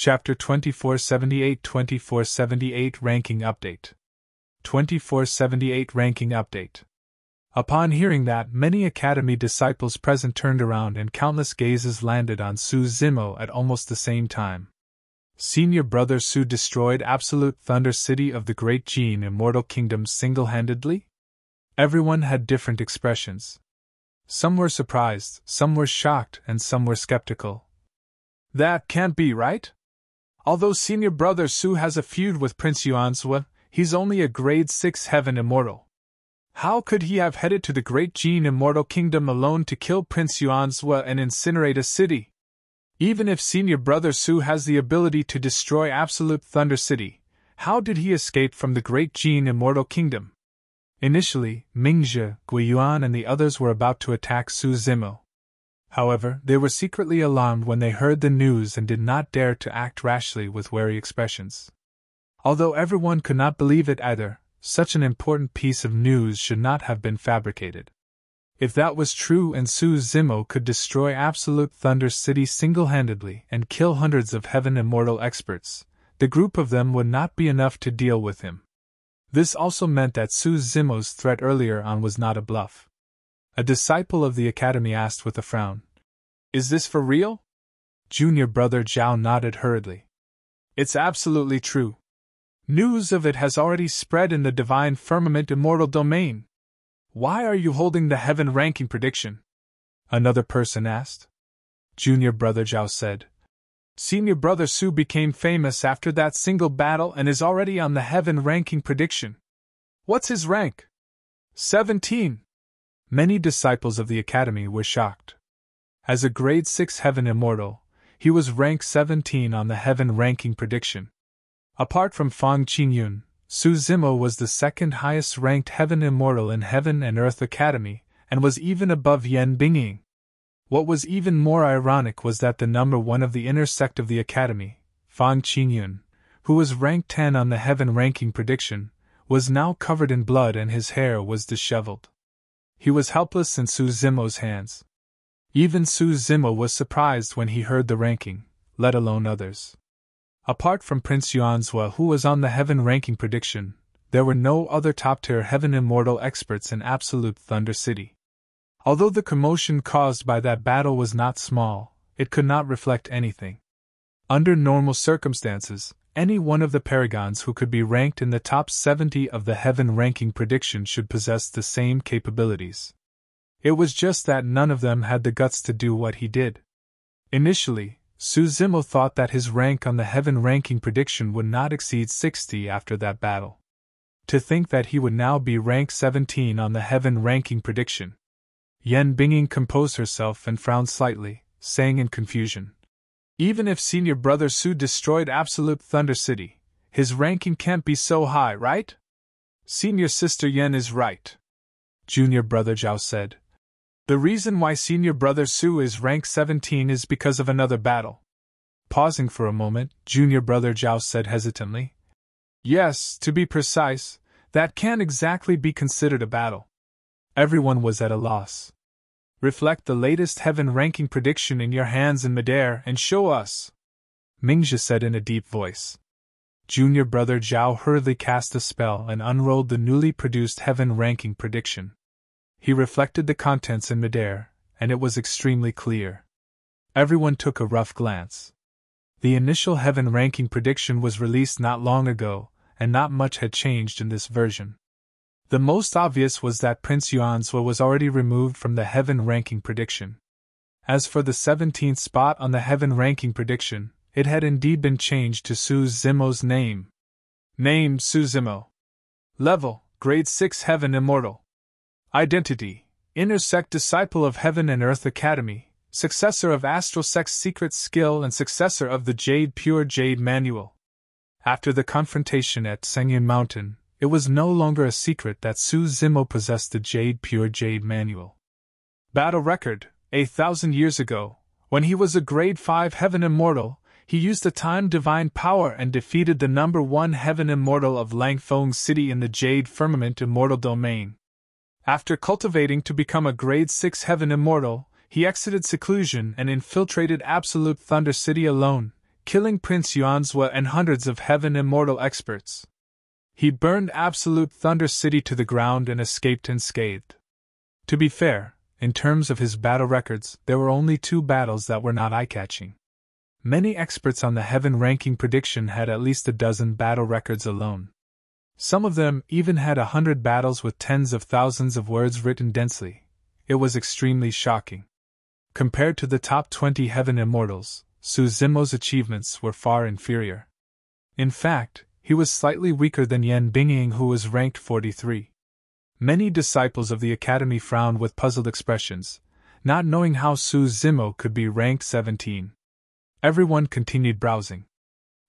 Chapter 2478 Ranking Update 2478 Ranking Update. Upon hearing that, many Academy disciples present turned around and countless gazes landed on Su Zimo at almost the same time. Senior Brother Su destroyed Absolute Thunder City of the Great Jin Immortal Kingdom single-handedly? Everyone had different expressions. Some were surprised, some were shocked, and some were skeptical. That can't be right? Although Senior Brother Su has a feud with Prince Yuanzhua, he's only a Grade 6 Heaven Immortal. How could he have headed to the Great Jin Immortal Kingdom alone to kill Prince Yuanzhua and incinerate a city? Even if Senior Brother Su has the ability to destroy Absolute Thunder City, how did he escape from the Great Jin Immortal Kingdom? Initially, Mingzhe, Guiyuan and the others were about to attack Su Zimo. However, they were secretly alarmed when they heard the news and did not dare to act rashly with wary expressions. Although everyone could not believe it either, such an important piece of news should not have been fabricated. If that was true and Su Zimo could destroy Absolute Thunder City single-handedly and kill hundreds of Heaven Immortal experts, the group of them would not be enough to deal with him. This also meant that Su Zimo's threat earlier on was not a bluff. A disciple of the Academy asked with a frown, "Is this for real?" Junior Brother Zhao nodded hurriedly. "It's absolutely true. News of it has already spread in the Divine Firmament Immortal Domain. Why are you holding the Heaven Ranking Prediction?" another person asked. Junior Brother Zhao said, "Senior Brother Su became famous after that single battle and is already on the Heaven Ranking Prediction." "What's his rank?" 17. Many disciples of the Academy were shocked. As a Grade 6 Heaven Immortal, he was rank 17 on the Heaven Ranking Prediction. Apart from Fang Qingyun, Su Zimo was the second highest ranked Heaven Immortal in Heaven and Earth Academy, and was even above Yan Bingying. What was even more ironic was that the number 1 of the inner sect of the Academy, Fang Qingyun, who was ranked 10 on the Heaven Ranking Prediction, was now covered in blood and his hair was disheveled. He was helpless in Su Zimo's hands. Even Su Zimo was surprised when he heard the ranking, let alone others. Apart from Prince Yuanzhua, who was on the Heaven Ranking Prediction, there were no other top-tier Heaven Immortal experts in Absolute Thunder City. Although the commotion caused by that battle was not small, it could not reflect anything. Under normal circumstances, any one of the paragons who could be ranked in the top 70 of the Heaven Ranking Prediction should possess the same capabilities. It was just that none of them had the guts to do what he did. Initially, Su Zimo thought that his rank on the Heaven Ranking Prediction would not exceed 60 after that battle. To think that he would now be rank 17 on the Heaven Ranking Prediction. Yan Bingying composed herself and frowned slightly, saying in confusion, "Even if Senior Brother Su destroyed Absolute Thunder City, his ranking can't be so high, right?" "Senior Sister Yan is right," Junior Brother Zhao said. "The reason why Senior Brother Su is rank 17 is because of another battle." Pausing for a moment, Junior Brother Zhao said hesitantly, "Yes, to be precise, that can't exactly be considered a battle." Everyone was at a loss. "Reflect the latest Heaven Ranking Prediction in your hands in midair and show us," Mingzhe said in a deep voice. Junior Brother Zhao hurriedly cast a spell and unrolled the newly produced Heaven Ranking Prediction. He reflected the contents in midair, and it was extremely clear. Everyone took a rough glance. The initial Heaven Ranking Prediction was released not long ago, and not much had changed in this version. The most obvious was that Prince Yuanzhua was already removed from the Heaven Ranking Prediction. As for the 17th spot on the Heaven Ranking Prediction, it had indeed been changed to Su Zimo's name. Name: Su Zimo. Level: Grade 6 Heaven Immortal. Identity: Inner Sect Disciple of Heaven and Earth Academy, successor of Astral Sect's Secret Skill and successor of the Pure Jade Manual. After the confrontation at Qingyun Mountain, it was no longer a secret that Su Zimo possessed the Pure Jade Manual. Battle record: 1,000 years ago, when he was a Grade 5 Heaven Immortal, he used a Time Divine Power and defeated the number 1 Heaven Immortal of Langfeng City in the Jade Firmament Immortal Domain. After cultivating to become a Grade 6 Heaven Immortal, he exited seclusion and infiltrated Absolute Thunder City alone, killing Prince Yuanzhua and hundreds of Heaven Immortal experts. He burned Absolute Thunder City to the ground and escaped unscathed. To be fair, in terms of his battle records, there were only 2 battles that were not eye-catching. Many experts on the Heaven ranking prediction had at least a dozen battle records alone. Some of them even had 100 battles with tens of thousands of words written densely. It was extremely shocking. Compared to the top 20 Heaven Immortals, Su Zimo's achievements were far inferior. In fact, he was slightly weaker than Yan Bingying, who was ranked 43. Many disciples of the Academy frowned with puzzled expressions, not knowing how Su Zimo could be ranked 17. Everyone continued browsing.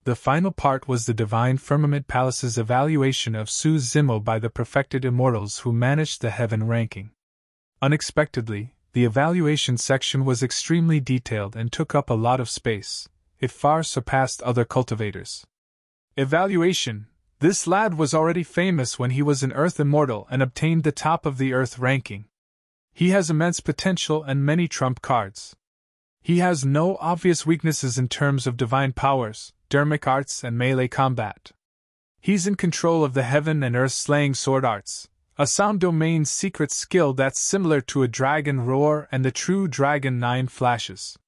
The final part was the Divine Firmament Palace's evaluation of Su Zimo by the perfected immortals who managed the Heaven ranking. Unexpectedly, the evaluation section was extremely detailed and took up a lot of space. It far surpassed other cultivators. Evaluation. This lad was already famous when he was an Earth Immortal and obtained the top of the Earth ranking. He has immense potential and many trump cards. He has no obvious weaknesses in terms of divine powers, dermic arts, and melee combat. He's in control of the Heaven and Earth slaying sword arts, a sound domain secret skill that's similar to a dragon roar and the true dragon 9 flashes.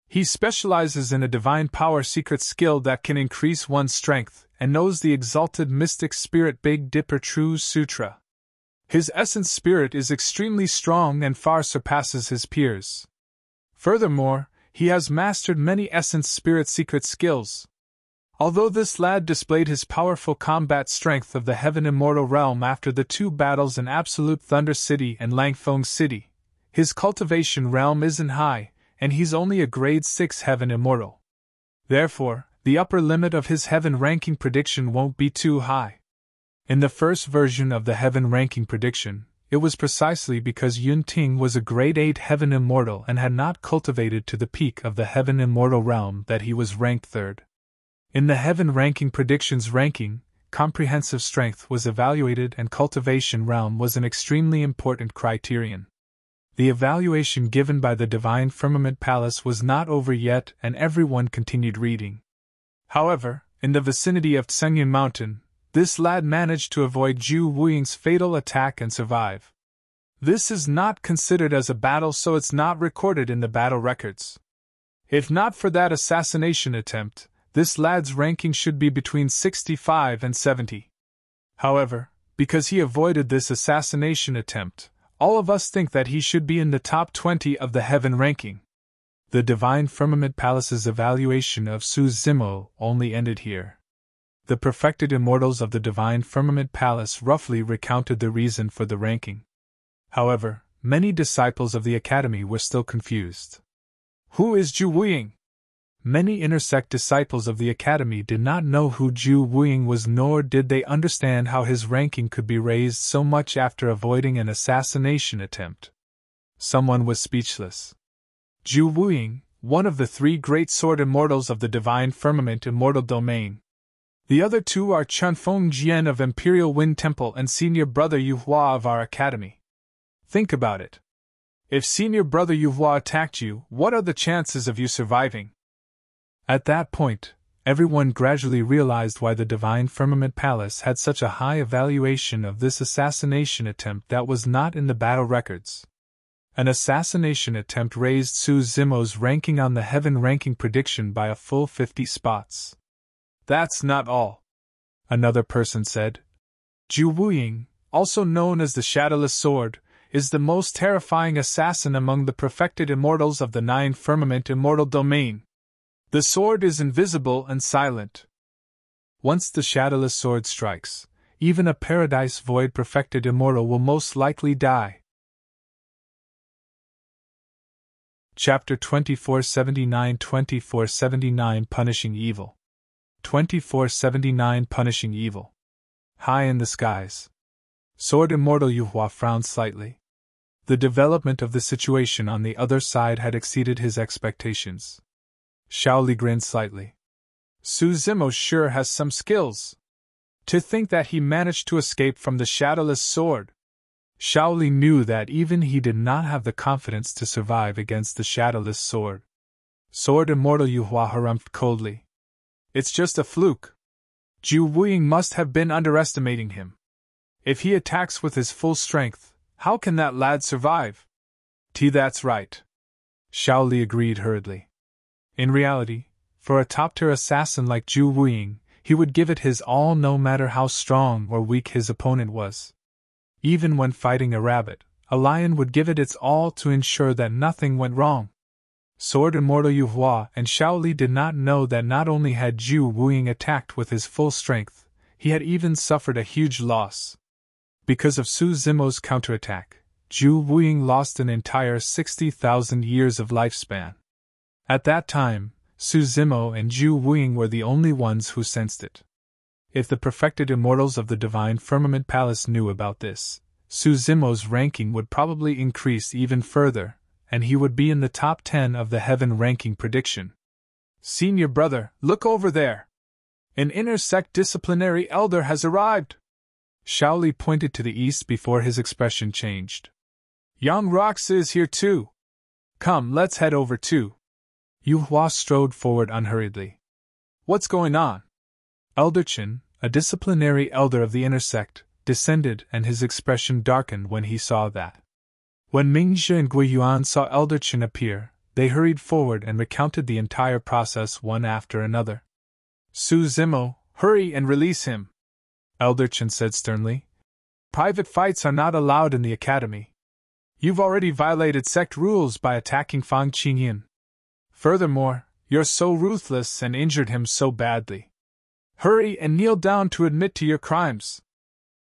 He specializes in a divine power secret skill that can increase one's strength and knows the exalted mystic spirit Big Dipper True Sutra. His essence spirit is extremely strong and far surpasses his peers. Furthermore, he has mastered many essence spirit secret skills. Although this lad displayed his powerful combat strength of the Heaven Immortal realm after the 2 battles in Absolute Thunder City and Langfeng City, his cultivation realm isn't high, and he's only a grade 6 Heaven Immortal. Therefore, the upper limit of his Heaven ranking prediction won't be too high. In the first version of the Heaven ranking prediction, it was precisely because Yun Ting was a grade 8 Heaven Immortal and had not cultivated to the peak of the Heaven Immortal realm that he was ranked 3rd. In the Heaven ranking predictions ranking, comprehensive strength was evaluated and cultivation realm was an extremely important criterion. The evaluation given by the Divine Firmament Palace was not over yet and everyone continued reading. However, in the vicinity of Qingyun Mountain, this lad managed to avoid Zhu Wuying's fatal attack and survive. This is not considered as a battle, so it's not recorded in the battle records. If not for that assassination attempt, this lad's ranking should be between 65 and 70. However, because he avoided this assassination attempt, all of us think that he should be in the top 20 of the Heaven ranking. The Divine Firmament Palace's evaluation of Su Zimo only ended here. The perfected immortals of the Divine Firmament Palace roughly recounted the reason for the ranking. However, many disciples of the Academy were still confused. Who is Zhu Wuying? Many inner sect disciples of the Academy did not know who Zhu Wuying was, nor did they understand how his ranking could be raised so much after avoiding an assassination attempt. Someone was speechless. Zhu Wuying, one of the 3 great sword immortals of the Divine Firmament Immortal Domain. The other 2 are Chunfeng Jian of Imperial Wind Temple and Senior Brother Yue Hua of our Academy. Think about it. If Senior Brother Yue Hua attacked you, what are the chances of you surviving? At that point, everyone gradually realized why the Divine Firmament Palace had such a high evaluation of this assassination attempt that was not in the battle records. An assassination attempt raised Su Zimo's ranking on the Heaven ranking prediction by a full 50 spots. That's not all. Another person said. Zhu Wuying, also known as the Shadowless Sword, is the most terrifying assassin among the perfected immortals of the 9 Firmament Immortal Domain. The sword is invisible and silent. Once the Shadowless Sword strikes, even a Paradise Void perfected immortal will most likely die. Chapter 2479 Punishing Evil. 2479 Punishing Evil. High in the skies. Sword Immortal Yue Hua frowned slightly. The development of the situation on the other side had exceeded his expectations. Shaoli grinned slightly. Su Zimo sure has some skills. To think that he managed to escape from the Shadowless Sword. Shaoli knew that even he did not have the confidence to survive against the Shadowless Sword. Sword Immortal Yue Hua harumphed coldly. It's just a fluke. Zhu Wuying must have been underestimating him. If he attacks with his full strength, how can that lad survive? That's right. Xiao Li agreed hurriedly. In reality, for a top-tier assassin like Zhu Wuying, he would give it his all no matter how strong or weak his opponent was. Even when fighting a rabbit, a lion would give it its all to ensure that nothing went wrong. Sword Immortal Yue Hua and Xiao Li did not know that not only had Zhu Wuying attacked with his full strength, he had even suffered a huge loss. Because of Su Zimo's counterattack, Zhu Wuying lost an entire 60,000 years of lifespan. At that time, Su Zimo and Zhu Wuying were the only ones who sensed it. If the perfected immortals of the Divine Firmament Palace knew about this, Su Zimo's ranking would probably increase even further, and he would be in the top 10 of the heaven ranking prediction. Senior brother, look over there! An inner sect disciplinary elder has arrived! Xiao Li pointed to the east before his expression changed. Yang Roxa is here too! Come, let's head over too! Yue Hua strode forward unhurriedly. What's going on? Elder Qin, a disciplinary elder of the inner sect, descended, and his expression darkened when he saw that. When Mingxia and Guiyuan saw Elder Qin appear, they hurried forward and recounted the entire process one after another. Su Zimo, hurry and release him! Elder Qin said sternly. Private fights are not allowed in the academy. You've already violated sect rules by attacking Fang Qingyun. Furthermore, you're so ruthless and injured him so badly. Hurry and kneel down to admit to your crimes.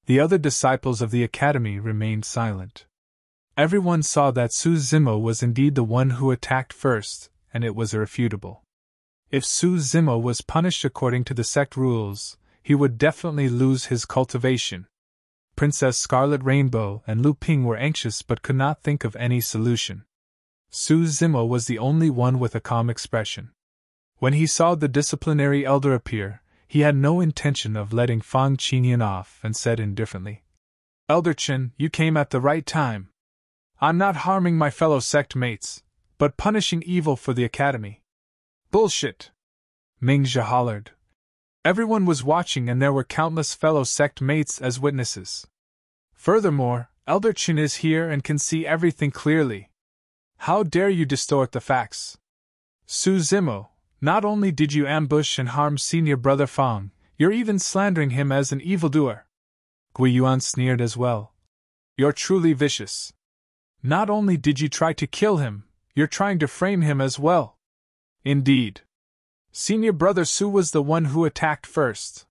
The other disciples of the academy remained silent. Everyone saw that Su Zimo was indeed the one who attacked first, and it was irrefutable. If Su Zimo was punished according to the sect rules, he would definitely lose his cultivation. Princess Scarlet Rainbow and Lu Ping were anxious but could not think of any solution. Su Zimo was the only one with a calm expression. When he saw the disciplinary elder appear, he had no intention of letting Fang Qingyun off and said indifferently, Elder Qin, you came at the right time. I'm not harming my fellow sect mates, but punishing evil for the academy. Bullshit! Mingxia hollered. Everyone was watching and there were countless fellow sect mates as witnesses. Furthermore, Elder Qin is here and can see everything clearly. How dare you distort the facts? Su Zimo, not only did you ambush and harm senior brother Fang, you're even slandering him as an evildoer. Guiyuan sneered as well. You're truly vicious. Not only did you try to kill him, you're trying to frame him as well. Indeed. Senior brother Su was the one who attacked first.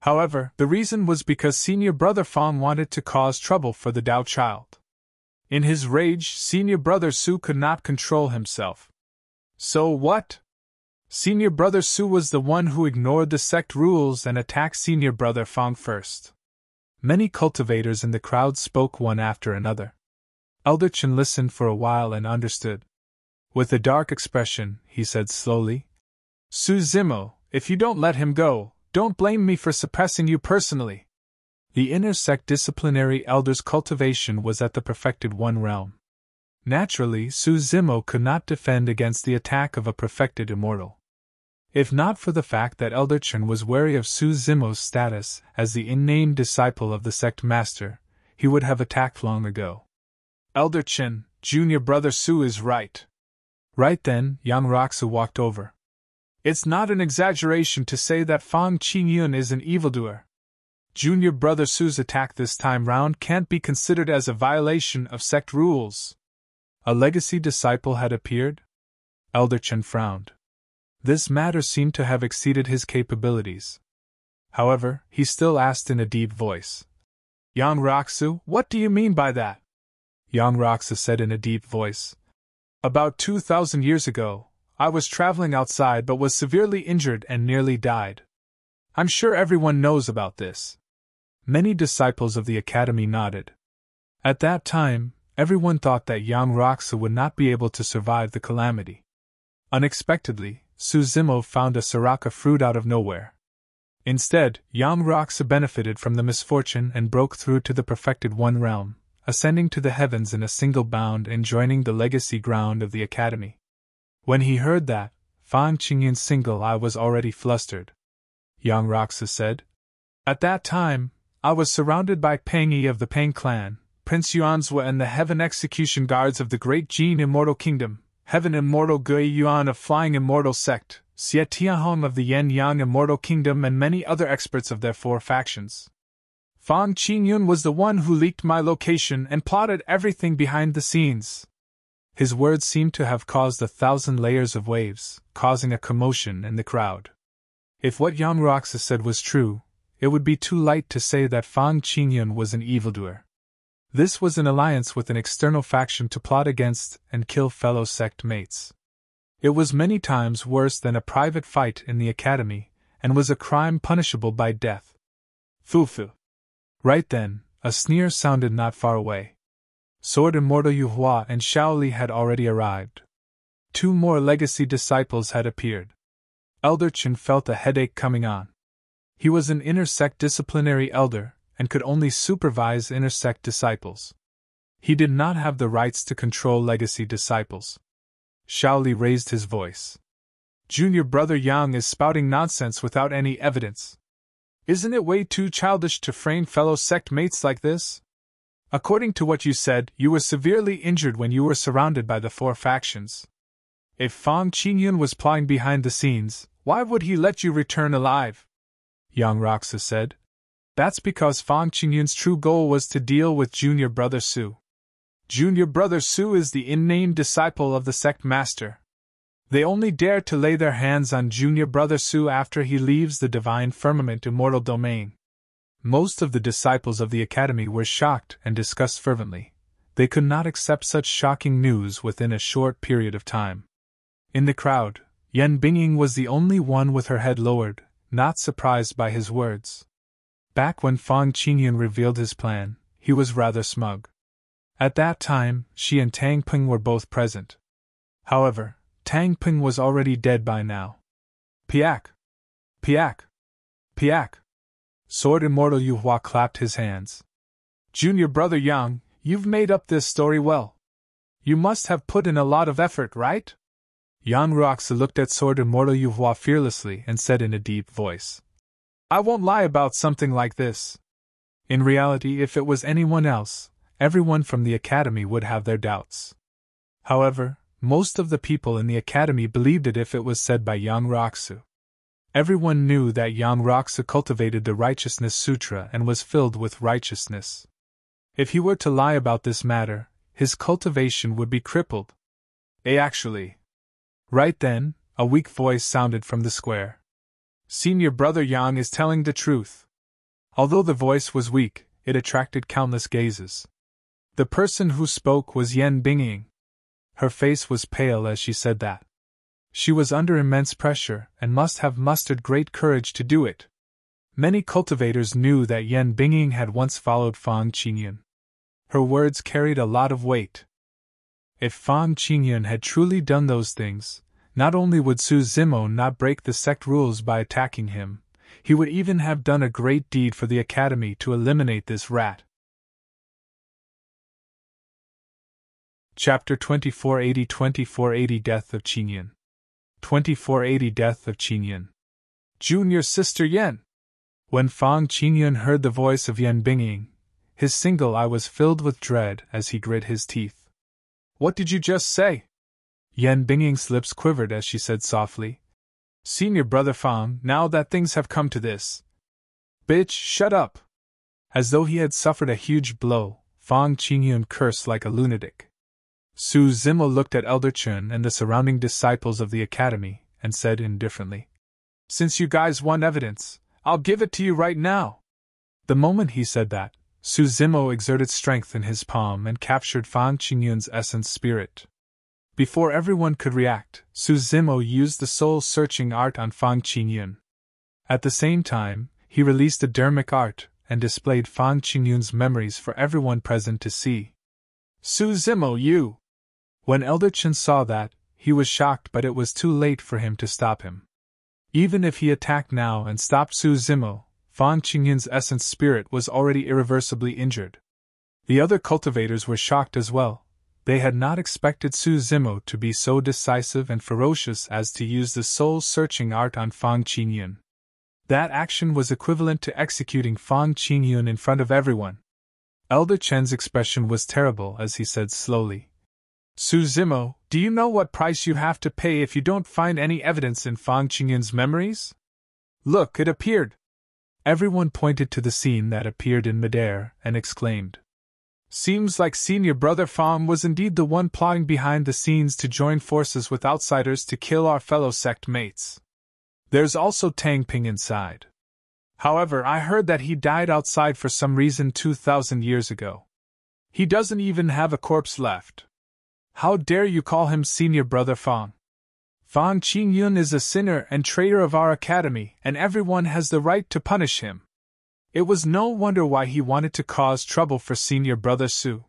However, the reason was because senior brother Fang wanted to cause trouble for the Dao child. In his rage, senior brother Su could not control himself. So what? Senior brother Su was the one who ignored the sect rules and attacked senior brother Fang first. Many cultivators in the crowd spoke one after another. Elder Qin listened for a while and understood. With a dark expression, he said slowly, Su Zimo, if you don't let him go, don't blame me for suppressing you personally. The inner sect disciplinary elder's cultivation was at the perfected one realm. Naturally, Su Zimo could not defend against the attack of a perfected immortal. If not for the fact that Elder Qin was wary of Su Zimo's status as the unnamed disciple of the sect master, he would have attacked long ago. Elder Qin, junior brother Su is right. Right then, Yang Roxa walked over. It's not an exaggeration to say that Fang Qingyun is an evildoer. Junior brother Su's attack this time round can't be considered as a violation of sect rules. A legacy disciple had appeared? Elder Qin frowned. This matter seemed to have exceeded his capabilities. However, he still asked in a deep voice. Yang Roxa, what do you mean by that? Yang Roxa said in a deep voice. About 2,000 years ago, I was traveling outside but was severely injured and nearly died. I'm sure everyone knows about this. Many disciples of the academy nodded. At that time, everyone thought that Yang Roxa would not be able to survive the calamity. Unexpectedly, Su Zimo found a Soraka fruit out of nowhere. Instead, Yang Roxa benefited from the misfortune and broke through to the perfected one realm, ascending to the heavens in a single bound and joining the legacy ground of the academy. When he heard that, Fang Qingyun's single eye was already flustered. Young Roxas said. At that time, I was surrounded by Peng Yi of the Peng clan, Prince Yuanzhua and the Heaven Execution Guards of the Great Jin Immortal Kingdom, Heaven Immortal Gui Yuan of Flying Immortal Sect, Xie Tianhong of the Yen Yang Immortal Kingdom and many other experts of their 4 factions. Fang Qingyun was the one who leaked my location and plotted everything behind the scenes. His words seemed to have caused 1,000 layers of waves, causing a commotion in the crowd. If what Yang Roxas said was true, it would be too light to say that Fang Qingyun was an evildoer. This was an alliance with an external faction to plot against and kill fellow sect mates. It was many times worse than a private fight in the academy, and was a crime punishable by death. Fufu. Right then, a sneer sounded not far away. Sword Immortal Yue Hua and Shaoli had already arrived. 2 more legacy disciples had appeared. Elder Chen felt a headache coming on. He was an inner sect disciplinary elder, and could only supervise inner sect disciples. He did not have the rights to control legacy disciples. Shaoli raised his voice. Junior brother Yang is spouting nonsense without any evidence. Isn't it way too childish to frame fellow sect mates like this? According to what you said, you were severely injured when you were surrounded by the 4 factions. If Fang Qingyun was plotting behind the scenes, why would he let you return alive? Yang Roxas said. That's because Fang Qingyun's true goal was to deal with Junior Brother Su. Junior Brother Su is the unnamed disciple of the sect master. They only dare to lay their hands on Junior Brother Su after he leaves the Divine Firmament Immortal Domain. Most of the disciples of the academy were shocked and discussed fervently. They could not accept such shocking news within a short period of time. In the crowd, Yan Bingying was the only one with her head lowered, not surprised by his words. Back when Fang Qingyun revealed his plan, he was rather smug. At that time, she and Tang Ping were both present. However, Tang Ping was already dead by now. Piak! Piak! Piak! Sword Immortal Yue Hua clapped his hands. Junior brother Yang, you've made up this story well. You must have put in a lot of effort, right? Yang Roxa looked at Sword Immortal Yue Hua fearlessly and said in a deep voice. I won't lie about something like this. In reality, if it was anyone else, everyone from the academy would have their doubts. However, most of the people in the academy believed it if it was said by Yang Roxu. Everyone knew that Yang Roxa cultivated the Righteousness Sutra and was filled with righteousness. If he were to lie about this matter, his cultivation would be crippled. Actually. Right then, a weak voice sounded from the square. Senior brother Yang is telling the truth. Although the voice was weak, it attracted countless gazes. The person who spoke was Yan Bingying. Her face was pale as she said that. She was under immense pressure and must have mustered great courage to do it. Many cultivators knew that Yan Bingying had once followed Fang Qingyun. Her words carried a lot of weight. If Fang Qingyun had truly done those things, not only would Su Zimo not break the sect rules by attacking him, he would even have done a great deed for the academy to eliminate this rat. Chapter 2480 Death of Qingyun. 2480 Death of Qingyun. Junior Sister Yan. When Fang Qingyun heard the voice of Yan Bingying, his single eye was filled with dread as he grit his teeth. What did you just say? Yan Bingying's lips quivered as she said softly. Senior brother Fang, now that things have come to this. Bitch, shut up! As though he had suffered a huge blow, Fang Qingyun cursed like a lunatic. Su Zimo looked at Elder Chen and the surrounding disciples of the academy, and said indifferently, Since you guys want evidence, I'll give it to you right now. The moment he said that, Su Zimo exerted strength in his palm and captured Fang Qingyun's essence spirit. Before everyone could react, Su Zimo used the soul-searching art on Fang Qingyun. At the same time, he released a dermic art and displayed Fang Qingyun's memories for everyone present to see. Su Zimo, you! When Elder Chen saw that, he was shocked, but it was too late for him to stop him. Even if he attacked now and stopped Su Zimo, Fang Qingyun's essence spirit was already irreversibly injured. The other cultivators were shocked as well, They had not expected Su Zimo to be so decisive and ferocious as to use the soul-searching art on Fang Qingyun. That action was equivalent to executing Fang Qingyun in front of everyone. Elder Chen's expression was terrible as he said slowly, "Su Zimo, do you know what price you have to pay if you don't find any evidence in Fang Qingyun's memories? Look, it appeared!" Everyone pointed to the scene that appeared in midair and exclaimed, "Seems like Senior Brother Fang was indeed the one plotting behind the scenes to join forces with outsiders to kill our fellow sect mates. There's also Tang Ping inside. However, I heard that he died outside for some reason 2,000 years ago. He doesn't even have a corpse left. How dare you call him Senior Brother Fang? Fang Qingyun is a sinner and traitor of our academy, and everyone has the right to punish him. It was no wonder why he wanted to cause trouble for Senior Brother Su.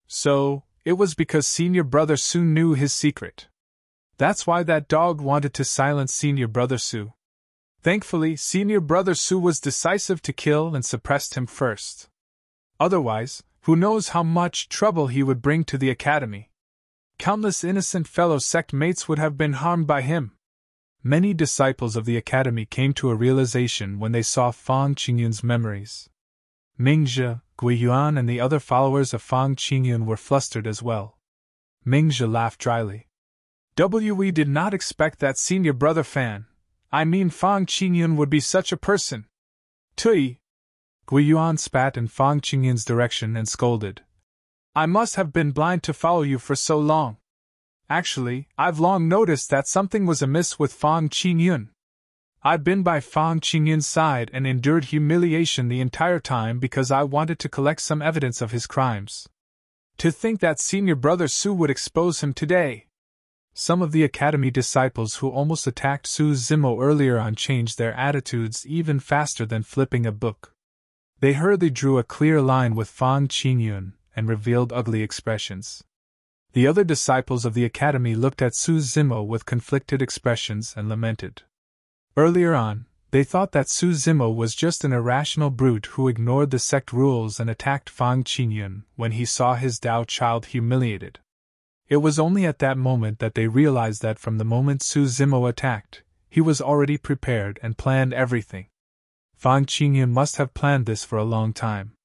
So, it was because Senior Brother Su knew his secret. That's why that dog wanted to silence Senior Brother Su. Thankfully, Senior Brother Su was decisive to kill and suppressed him first. Otherwise, who knows how much trouble he would bring to the academy. Countless innocent fellow sect mates would have been harmed by him." Many disciples of the academy came to a realization when they saw Fang Qingyun's memories. Mingzhe, Guiyuan, and the other followers of Fang Qingyun were flustered as well. Mingzhe laughed dryly. "We did not expect that Senior Brother Fang Fang Qingyun would be such a person. Tui!" Guiyuan spat in Fang Qingyun's direction and scolded, "I must have been blind to follow you for so long. Actually, I've long noticed that something was amiss with Fang Qingyun. I've been by Fang Qingyun's side and endured humiliation the entire time because I wanted to collect some evidence of his crimes. To think that Senior Brother Su would expose him today!" Some of the academy disciples who almost attacked Su Zimo earlier on changed their attitudes even faster than flipping a book. They hurriedly drew a clear line with Fang Qingyun and revealed ugly expressions. The other disciples of the academy looked at Su Zimo with conflicted expressions and lamented. Earlier on, they thought that Su Zimo was just an irrational brute who ignored the sect rules and attacked Fang Qingyun when he saw his Dao child humiliated. It was only at that moment that they realized that from the moment Su Zimo attacked, he was already prepared and planned everything. Fang Qingyun must have planned this for a long time.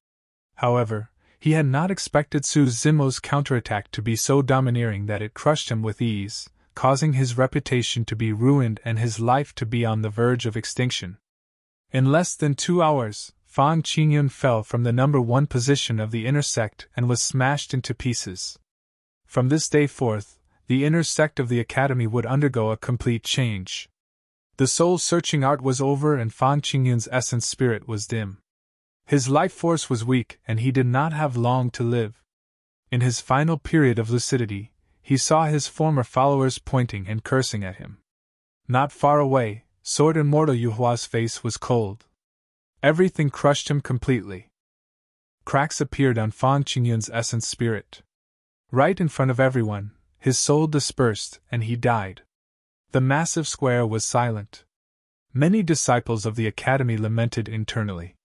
However, he had not expected Su Zimo's counterattack to be so domineering that it crushed him with ease, causing his reputation to be ruined and his life to be on the verge of extinction. In less than 2 hours, Fang Qingyun fell from the number 1 position of the inner sect and was smashed into pieces. From this day forth, the inner sect of the academy would undergo a complete change. The soul-searching art was over and Fang Qingyun's essence spirit was dim. His life force was weak and he did not have long to live. In his final period of lucidity, he saw his former followers pointing and cursing at him. Not far away, Sword Immortal Yue Hua's face was cold. Everything crushed him completely. Cracks appeared on Fang Qingyun's essence spirit. Right in front of everyone, his soul dispersed and he died. The massive square was silent. Many disciples of the academy lamented internally.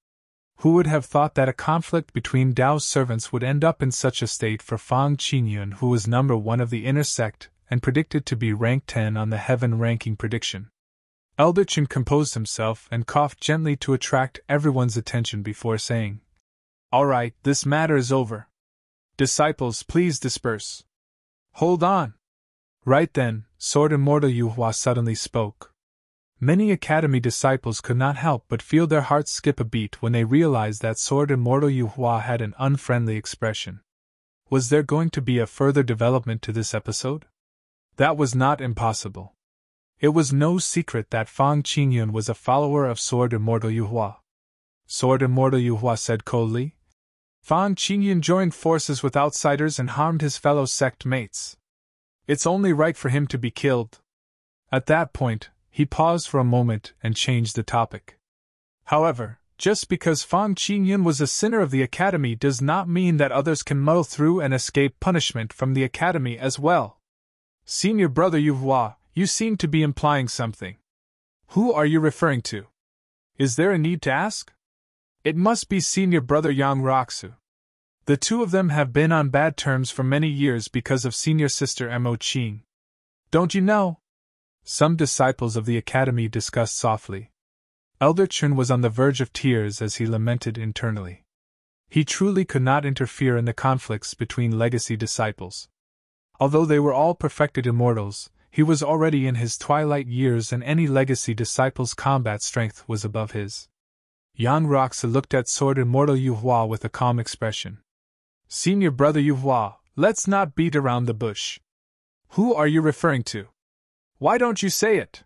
Who would have thought that a conflict between Dao's servants would end up in such a state for Fang Qingyun, who was number 1 of the inner sect and predicted to be rank 10 on the heaven ranking prediction? Elder Chen composed himself and coughed gently to attract everyone's attention before saying, "All right, this matter is over. Disciples, please disperse." "Hold on!" Right then, Sword Immortal Yue Hua suddenly spoke. Many academy disciples could not help but feel their hearts skip a beat when they realized that Sword Immortal Yue Hua had an unfriendly expression. Was there going to be a further development to this episode? That was not impossible. It was no secret that Fang Qingyun was a follower of Sword Immortal Yue Hua. Sword Immortal Yue Hua said coldly, "Fang Qingyun joined forces with outsiders and harmed his fellow sect mates. It's only right for him to be killed." At that point, he paused for a moment and changed the topic. "However, just because Fang Qingyun was a sinner of the academy does not mean that others can muddle through and escape punishment from the academy as well. Senior Brother Yue Hua, you seem to be implying something. Who are you referring to? Is there a need to ask? It must be Senior Brother Yang Roxu." The two of them have been on bad terms for many years because of senior sister Mo Qing. Don't you know? Some disciples of the academy discussed softly. Elder Chun was on the verge of tears as he lamented internally. He truly could not interfere in the conflicts between legacy disciples. Although they were all perfected immortals, he was already in his twilight years and any legacy disciple's combat strength was above his. Yang Roxa looked at Sword Immortal Yue Hua with a calm expression. Senior brother Yue Hua, let's not beat around the bush. Who are you referring to? Why don't you say it?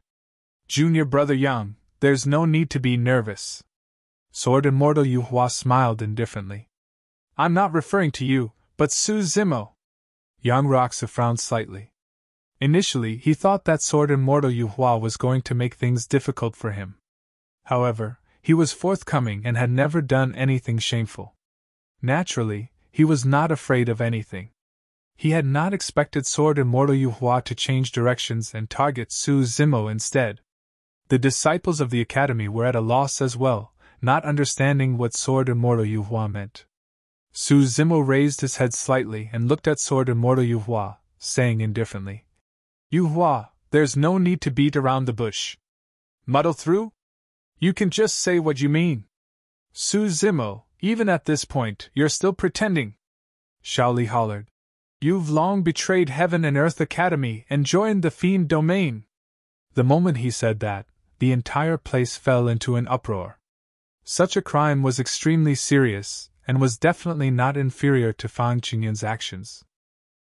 Junior brother Yang, there's no need to be nervous. Sword Immortal Yue Hua smiled indifferently. I'm not referring to you, but Su Zimo. Yang Roxa frowned slightly. Initially, he thought that Sword Immortal Yue Hua was going to make things difficult for him. However, he was forthcoming and had never done anything shameful. Naturally, he was not afraid of anything. He had not expected Sword Immortal Yue Hua to change directions and target Su Zimo instead. The disciples of the academy were at a loss as well, not understanding what Sword Immortal Yue Hua meant. Su Zimo raised his head slightly and looked at Sword Immortal Yue Hua, saying indifferently, Yue Hua, there's no need to beat around the bush. Muddle through? You can just say what you mean. Su Zimo, even at this point, you're still pretending. Shaoli hollered. You've long betrayed Heaven and Earth Academy and joined the Fiend Domain. The moment he said that, the entire place fell into an uproar. Such a crime was extremely serious, and was definitely not inferior to Fang Qingyun's actions.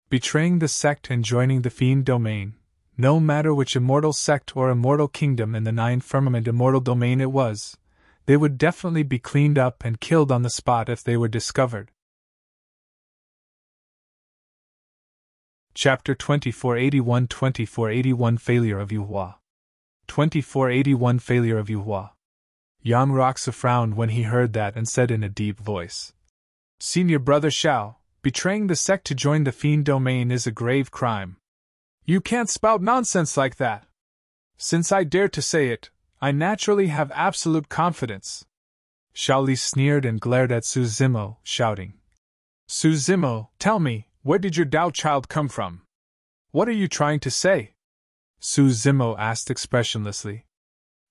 Betraying the sect and joining the Fiend Domain, no matter which immortal sect or immortal kingdom in the Nine Firmament immortal domain it was, they would definitely be cleaned up and killed on the spot if they were discovered. Chapter 2481 Failure of Yue Hua. 2481 Failure of Yue Hua. Yang Roxa frowned when he heard that and said in a deep voice, Senior brother Shao, betraying the sect to join the Fiend Domain is a grave crime. You can't spout nonsense like that. Since I dare to say it, I naturally have absolute confidence. Shaoli sneered and glared at Su Zimo, shouting, Su Zimo, tell me, where did your Tao child come from? What are you trying to say? Su Zimo asked expressionlessly.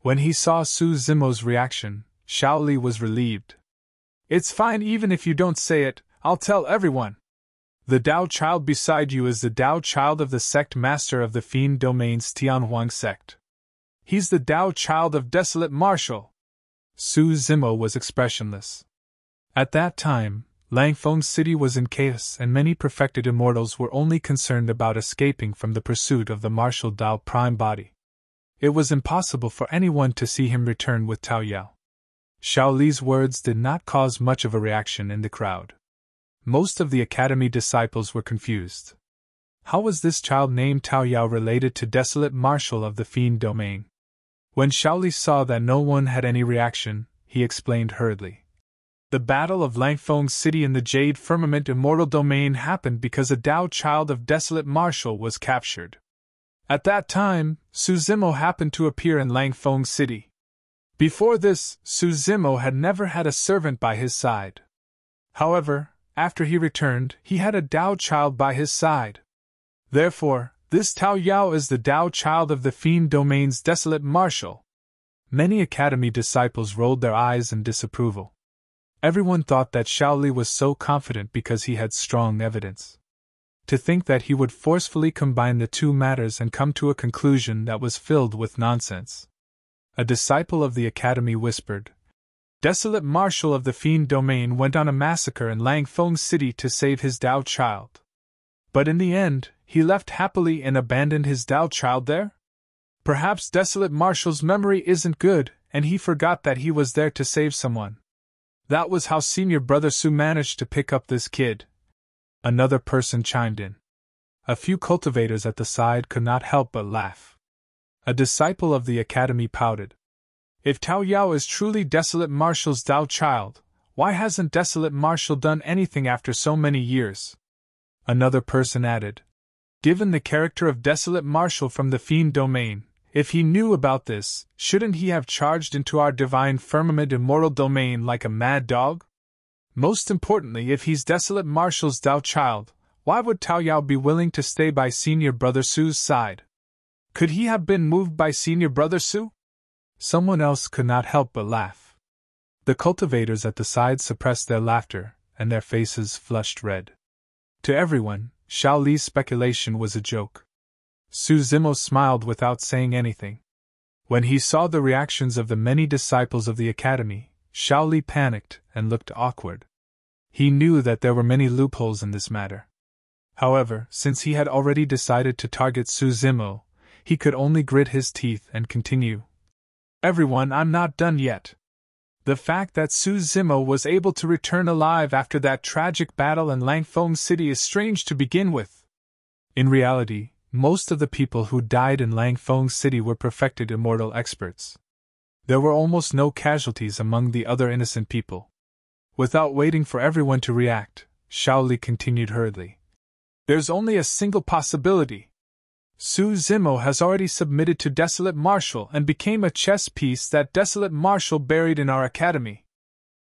When he saw Su Zimo's reaction, Shaoli was relieved. It's fine even if you don't say it, I'll tell everyone. The Tao child beside you is the Tao child of the sect master of the Fiend Domain's Tianhuang sect. He's the Tao child of Desolate Marshal. Su Zimo was expressionless. At that time, Langfeng City was in chaos and many perfected immortals were only concerned about escaping from the pursuit of the Martial Tao Prime Body. It was impossible for anyone to see him return with Tao Yao. Shaoli's words did not cause much of a reaction in the crowd. Most of the academy disciples were confused. How was this child named Tao Yao related to Desolate Marshal of the Fiend Domain? When Shaoli saw that no one had any reaction, he explained hurriedly. The Battle of Langfeng City in the Jade Firmament Immortal Domain happened because a Tao child of Desolate Marshal was captured. At that time, Su Zimo happened to appear in Langfeng City. Before this, Su Zimo had never had a servant by his side. However, after he returned, he had a Tao child by his side. Therefore, this Tao Yao is the Tao child of the Fiend Domain's Desolate Marshal. Many academy disciples rolled their eyes in disapproval. Everyone thought that Shaoli was so confident because he had strong evidence. To think that he would forcefully combine the two matters and come to a conclusion that was filled with nonsense. A disciple of the academy whispered, Desolate Marshal of the Fiend Domain went on a massacre in Langfeng City to save his Tao child. But in the end, he left happily and abandoned his Tao child there? Perhaps Desolate Marshal's memory isn't good, and he forgot that he was there to save someone. That was how Senior Brother Su managed to pick up this kid. Another person chimed in. A few cultivators at the side could not help but laugh. A disciple of the academy pouted. If Tao Yao is truly Desolate Marshal's Tao child, why hasn't Desolate Marshal done anything after so many years? Another person added. Given the character of Desolate Marshal from the Fiend Domain, if he knew about this, shouldn't he have charged into our Divine Firmament Immortal Domain like a mad dog? Most importantly, if he's Desolate Marshal's Dao child, why would Tao Yao be willing to stay by Senior Brother Su's side? Could he have been moved by Senior Brother Su? Someone else could not help but laugh. The cultivators at the side suppressed their laughter, and their faces flushed red. To everyone, Shao Li's speculation was a joke. Su Zimo smiled without saying anything. When he saw the reactions of the many disciples of the academy, Shao Li panicked and looked awkward. He knew that there were many loopholes in this matter. However, since he had already decided to target Su Zimo, he could only grit his teeth and continue. Everyone, I'm not done yet. The fact that Su Zimo was able to return alive after that tragic battle in Langfeng City is strange to begin with. In reality, most of the people who died in Langfeng City were perfected immortal experts. There were almost no casualties among the other innocent people. Without waiting for everyone to react, Shao Li continued hurriedly. There's only a single possibility. Su Zimo has already submitted to Desolate Marshal and became a chess piece that Desolate Marshal buried in our academy.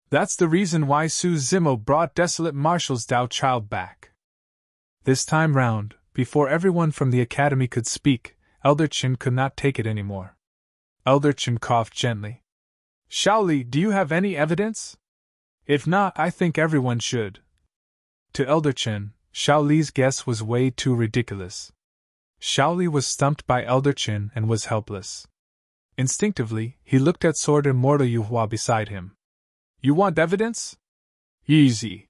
That's the reason why Su Zimo brought Desolate Marshal's Dao child back. This time round, before everyone from the academy could speak, Elder Qin could not take it anymore. Elder Qin coughed gently. Shao Li, do you have any evidence? If not, I think everyone should. To Elder Qin, Shao Li's guess was way too ridiculous. Shao Li was stumped by Elder Qin and was helpless. Instinctively, he looked at Sword Immortal Yue Hua beside him. You want evidence? Easy.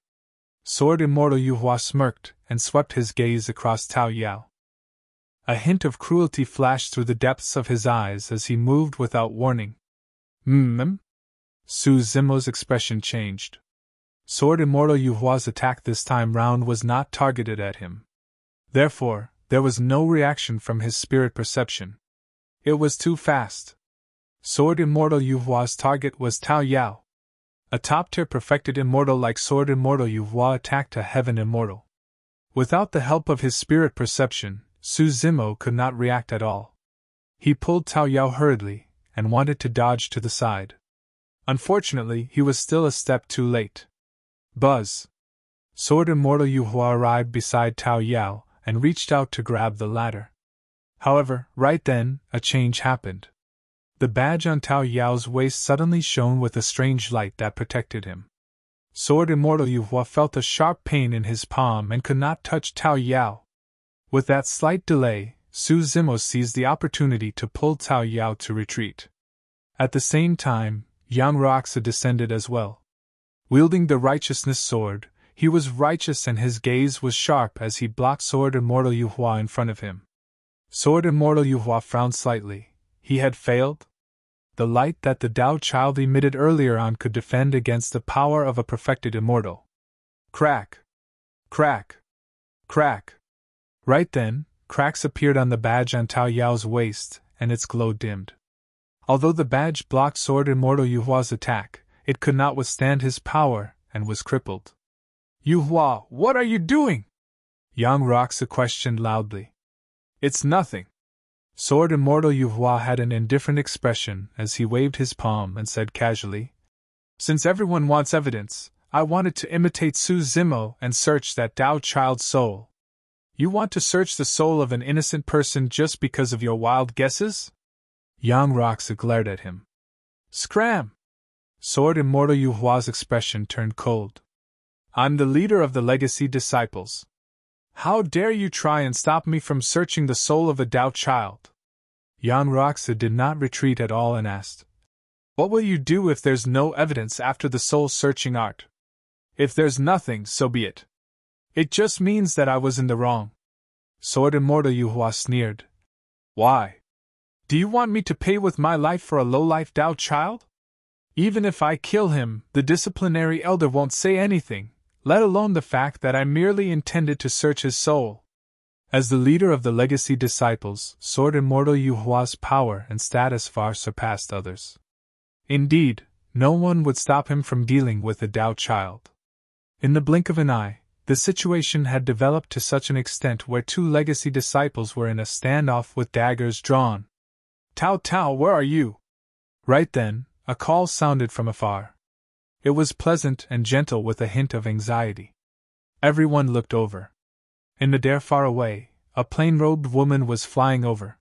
Sword Immortal Yue Hua smirked and swept his gaze across Tao Yao. A hint of cruelty flashed through the depths of his eyes as he moved without warning. Su Zimo's expression changed. Sword Immortal Yue Hua's attack this time round was not targeted at him. Therefore, there was no reaction from his spirit perception. It was too fast. Sword Immortal Yue Hua's target was Tao Yao. A top-tier perfected immortal like Sword Immortal Yue Hua attacked a heaven immortal. Without the help of his spirit perception, Su Zimo could not react at all. He pulled Tao Yao hurriedly, and wanted to dodge to the side. Unfortunately, he was still a step too late. Buzz! Sword Immortal Yue Hua arrived beside Tao Yao, and reached out to grab the ladder. However, right then, a change happened. The badge on Tao Yao's waist suddenly shone with a strange light that protected him. Sword Immortal Yue Hua felt a sharp pain in his palm and could not touch Tao Yao. With that slight delay, Su Zimo seized the opportunity to pull Tao Yao to retreat. At the same time, Yang Yaksha descended as well. Wielding the righteousness sword, he was righteous and his gaze was sharp as he blocked Sword Immortal Yue Hua in front of him. Sword Immortal Yue Hua frowned slightly. He had failed? The light that the Dao child emitted earlier on could defend against the power of a perfected immortal. Crack! Crack! Crack! Right then, cracks appeared on the badge on Tao Yao's waist, and its glow dimmed. Although the badge blocked Sword Immortal Yue Hua's attack, it could not withstand his power, and was crippled. Yue Hua, what are you doing? Yang Yaksha questioned loudly. It's nothing. Sword Immortal Yue Hua had an indifferent expression as he waved his palm and said casually, Since everyone wants evidence, I wanted to imitate Su Zimo and search that Dao child's soul. You want to search the soul of an innocent person just because of your wild guesses? Yang Yaksha glared at him. Scram! Sword Immortal Yue Hua's expression turned cold. I'm the leader of the Legacy Disciples. How dare you try and stop me from searching the soul of a Dao child? Yang Yaksha did not retreat at all and asked, What will you do if there's no evidence after the soul-searching art? If there's nothing, so be it. It just means that I was in the wrong. Sword Immortal Yue Hua sneered. Why? Do you want me to pay with my life for a low-life Dao child? Even if I kill him, the disciplinary elder won't say anything, let alone the fact that I merely intended to search his soul. As the leader of the Legacy Disciples, Sword Immortal Yue Hua's power and status far surpassed others. Indeed, no one would stop him from dealing with the Dao child. In the blink of an eye, the situation had developed to such an extent where two Legacy Disciples were in a standoff with daggers drawn. Tao Tao, where are you? Right then, a call sounded from afar. It was pleasant and gentle with a hint of anxiety. Everyone looked over. In the air far away, a plain-robed woman was flying over.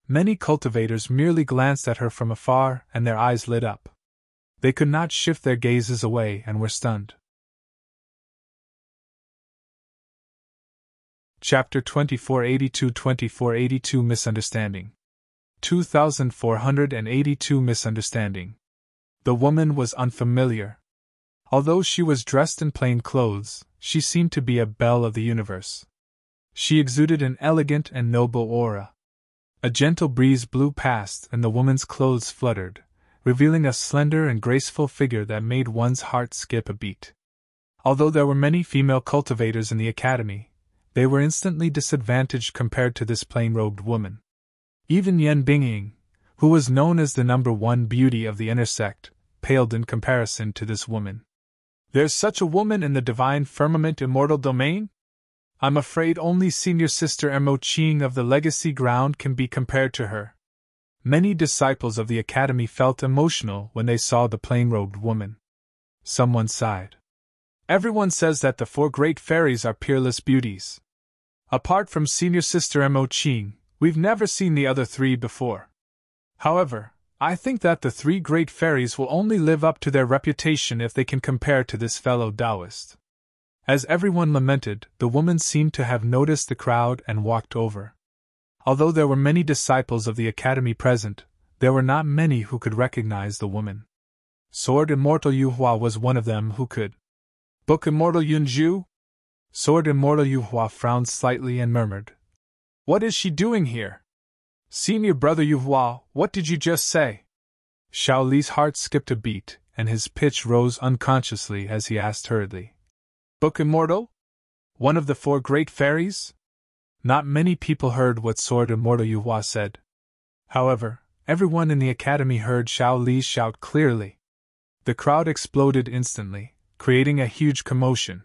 Many cultivators merely glanced at her from afar, and their eyes lit up. They could not shift their gazes away and were stunned. Chapter 2482 Misunderstanding 2482 Misunderstanding. The woman was unfamiliar. Although she was dressed in plain clothes, she seemed to be a belle of the universe. She exuded an elegant and noble aura. A gentle breeze blew past and the woman's clothes fluttered, revealing a slender and graceful figure that made one's heart skip a beat. Although there were many female cultivators in the academy, they were instantly disadvantaged compared to this plain-robed woman. Even Yan Bingying, who was known as the #1 beauty of the inner sect, paled in comparison to this woman. There's such a woman in the divine firmament immortal domain? I'm afraid only senior sister Mo Qing of the legacy ground can be compared to her. Many disciples of the academy felt emotional when they saw the plain-robed woman. Someone sighed. Everyone says that the 4 great fairies are peerless beauties. Apart from senior sister Mo Qing, we've never seen the other 3 before. However, I think that the 3 great fairies will only live up to their reputation if they can compare to this fellow Taoist. As everyone lamented, the woman seemed to have noticed the crowd and walked over. Although there were many disciples of the academy present, there were not many who could recognize the woman. Sword Immortal Yue Hua was one of them who could. Book Immortal Yun Zhu? Sword Immortal Yue Hua frowned slightly and murmured. What is she doing here? Senior brother Yue Hua, what did you just say? Xiao Li's heart skipped a beat, and his pitch rose unconsciously as he asked hurriedly. Book Immortal? One of the 4 great fairies? Not many people heard what Sword Immortal Yue Hua said. However, everyone in the academy heard Xiao Li shout clearly. The crowd exploded instantly, creating a huge commotion.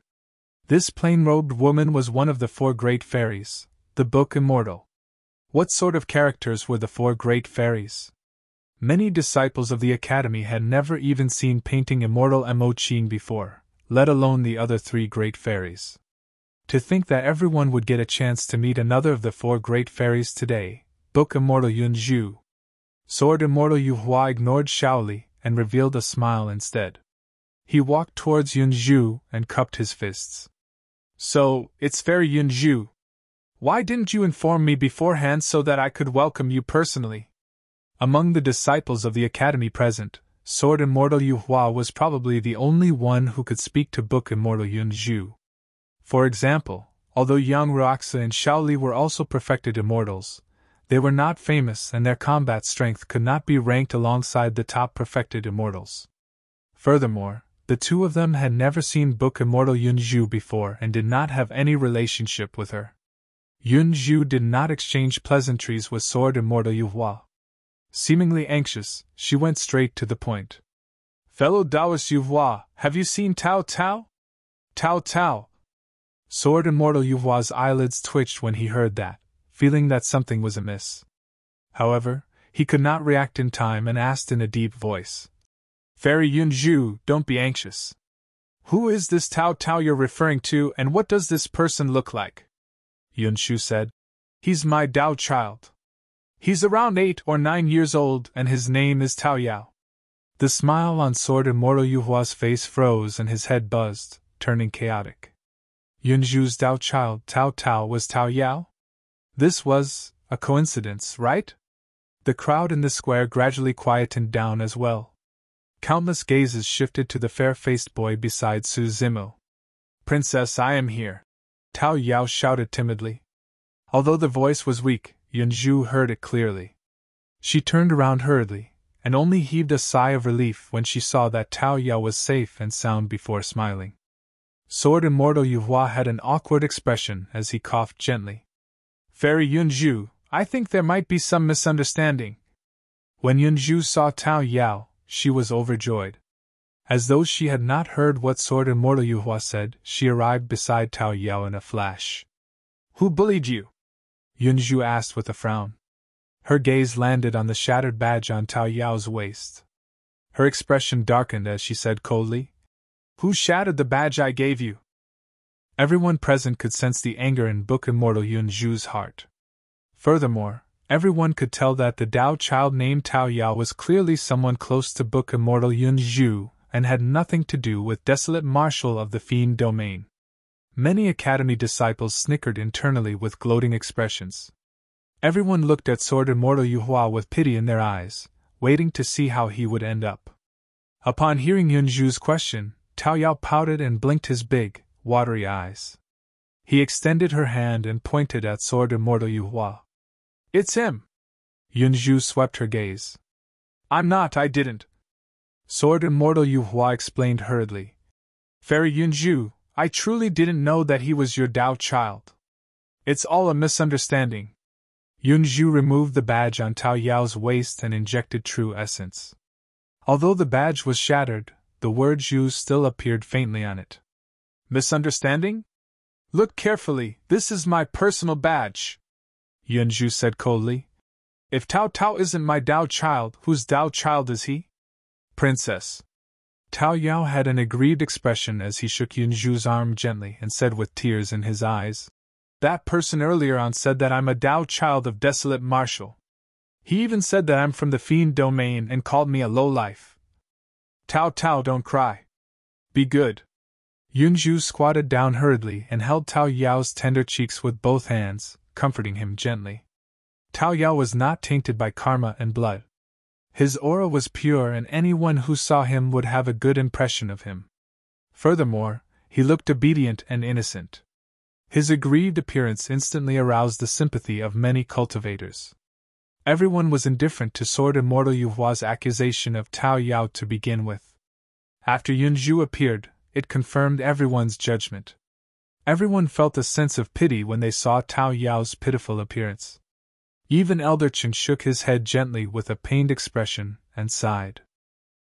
This plain-robed woman was one of the 4 great fairies, the Book Immortal. What sort of characters were the 4 great fairies? Many disciples of the academy had never even seen painting Immortal Mo Qing before, let alone the other 3 great fairies. To think that everyone would get a chance to meet another of the 4 great fairies today, Book Immortal Yun Zhu. Sword Immortal Yue Hua ignored Xiao Li and revealed a smile instead. He walked towards Yun Zhu and cupped his fists. So, it's Fairy Yun Zhu. Why didn't you inform me beforehand so that I could welcome you personally? Among the disciples of the academy present, Sword Immortal Yue Hua was probably the only one who could speak to Book Immortal Yun Zhu. For example, although Yang Yaksha and Xiao Li were also perfected immortals, they were not famous and their combat strength could not be ranked alongside the top perfected immortals. Furthermore, the 2 of them had never seen Book Immortal Yun Zhu before and did not have any relationship with her. Yun Zhu did not exchange pleasantries with Sword Immortal Yue Hua. Seemingly anxious, she went straight to the point. Fellow Taoist Yue Hua, have you seen Tao Tao? Tao Tao. Sword Immortal Yue Hua's eyelids twitched when he heard that, feeling that something was amiss. However, he could not react in time and asked in a deep voice. Fairy Yun Zhu, don't be anxious. Who is this Tao Tao you're referring to and what does this person look like? Yun Zhu said. He's my Tao child. He's around 8 or 9 years old and his name is Tao Yao. The smile on Sword Immortal Yue Hua's face froze and his head buzzed, turning chaotic. Yun Zhu's Tao child Tao Tao was Tao Yao? This was a coincidence, right? The crowd in the square gradually quietened down as well. Countless gazes shifted to the fair-faced boy beside Su Zimo. Princess, I am here. Tao Yao shouted timidly. Although the voice was weak, Yun Zhu heard it clearly. She turned around hurriedly, and only heaved a sigh of relief when she saw that Tao Yao was safe and sound before smiling. Sword Immortal Yue Hua had an awkward expression as he coughed gently. Fairy Yun Zhu, I think there might be some misunderstanding. When Yun Zhu saw Tao Yao, she was overjoyed. As though she had not heard what Sword Immortal Yue Hua said, she arrived beside Tao Yao in a flash. Who bullied you? Yun Zhu asked with a frown. Her gaze landed on the shattered badge on Tao Yao's waist. Her expression darkened as she said coldly, "Who shattered the badge I gave you?" Everyone present could sense the anger in Book Immortal Yun Zhu's heart. Furthermore, everyone could tell that the Tao child named Tao Yao was clearly someone close to Book Immortal Yun Zhu, and had nothing to do with Desolate Marshal of the Fiend Domain. Many Academy disciples snickered internally with gloating expressions. Everyone looked at Sword Immortal Yue Hua with pity in their eyes, waiting to see how he would end up. Upon hearing Yun Zhu's question, Tao Yao pouted and blinked his big, watery eyes. He extended her hand and pointed at Sword Immortal Yue Hua. "It's him!" Yun Zhu swept her gaze. I didn't." Sword Immortal Yue Hua explained hurriedly. "Fairy Yun Zhu, I truly didn't know that he was your Tao child. It's all a misunderstanding." Yun Zhu removed the badge on Tao Yao's waist and injected true essence. Although the badge was shattered, the word Zhu still appeared faintly on it. "Misunderstanding? Look carefully, this is my personal badge," Yun Zhu said coldly. "If Tao Tao isn't my Tao child, whose Tao child is he?" "Princess." Tao Yao had an aggrieved expression as he shook Yun Zhu's arm gently and said with tears in his eyes, "That person earlier on said that I'm a Tao child of Desolate Marshal. He even said that I'm from the Fiend Domain and called me a lowlife. Tao Tao, don't cry. Be good." Yun Zhu squatted down hurriedly and held Tao Yao's tender cheeks with both hands, comforting him gently. Tao Yao was not tainted by karma and blood. His aura was pure and anyone who saw him would have a good impression of him. Furthermore, he looked obedient and innocent. His aggrieved appearance instantly aroused the sympathy of many cultivators. Everyone was indifferent to Sword Immortal Yue Hua's accusation of Tao Yao to begin with. After Yun Zhu appeared, it confirmed everyone's judgment. Everyone felt a sense of pity when they saw Tao Yao's pitiful appearance. Even Elder Chen shook his head gently with a pained expression and sighed.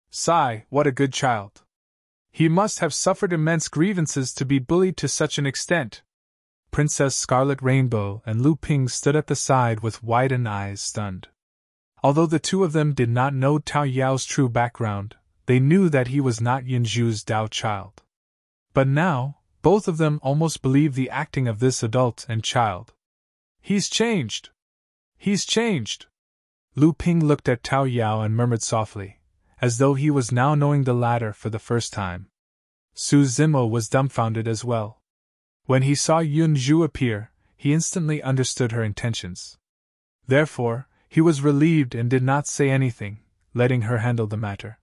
"Sigh, what a good child. He must have suffered immense grievances to be bullied to such an extent." Princess Scarlet Rainbow and Lu Ping stood at the side with widened eyes, stunned. Although the two of them did not know Tao Yao's true background, they knew that he was not Yun Zhu's Tao child. But now, both of them almost believed the acting of this adult and child. "He's changed! He's changed!" Lu Ping looked at Tao Yao and murmured softly, as though he was now knowing the latter for the first time. Su Zimo was dumbfounded as well. When he saw Yun Zhu appear, he instantly understood her intentions. Therefore, he was relieved and did not say anything, letting her handle the matter.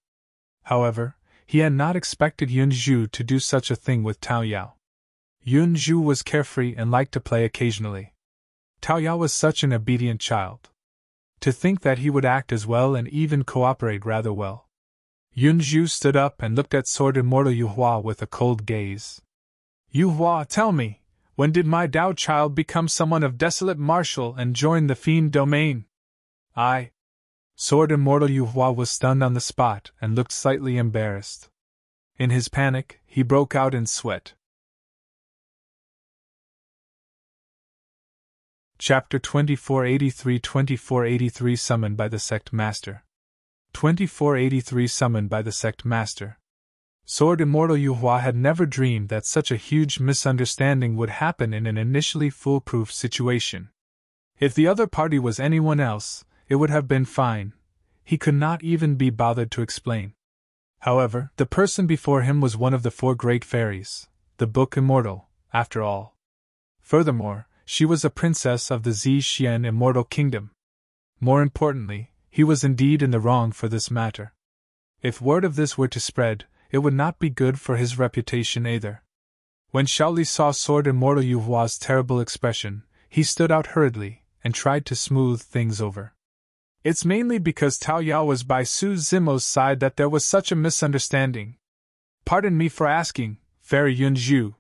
However, he had not expected Yun Zhu to do such a thing with Tao Yao. Yun Zhu was carefree and liked to play occasionally. Tao Yao was such an obedient child. To think that he would act as well and even cooperate rather well. Yun Zhu stood up and looked at Sword Immortal Yue Hua with a cold gaze. "Yue Hua, tell me, when did my Tao child become someone of Desolate Marshal and join the Fiend Domain?" Sword Immortal Yue Hua was stunned on the spot and looked slightly embarrassed. In his panic, he broke out in sweat. Chapter 2483 Summoned by the Sect Master. 2483 Summoned by the Sect Master. Sword Immortal Yue Hua had never dreamed that such a huge misunderstanding would happen in an initially foolproof situation. If the other party was anyone else, it would have been fine. He could not even be bothered to explain. However, the person before him was one of the four great fairies, the Book Immortal, after all. Furthermore, she was a princess of the Zhixian Immortal Kingdom. More importantly, he was indeed in the wrong for this matter. If word of this were to spread, it would not be good for his reputation either. When Shaoli saw Sword Immortal Yue Hua's terrible expression, he stood out hurriedly and tried to smooth things over. "It's mainly because Tao Yao was by Su Zimo's side that there was such a misunderstanding. Pardon me for asking, Fairy Yun Zhu.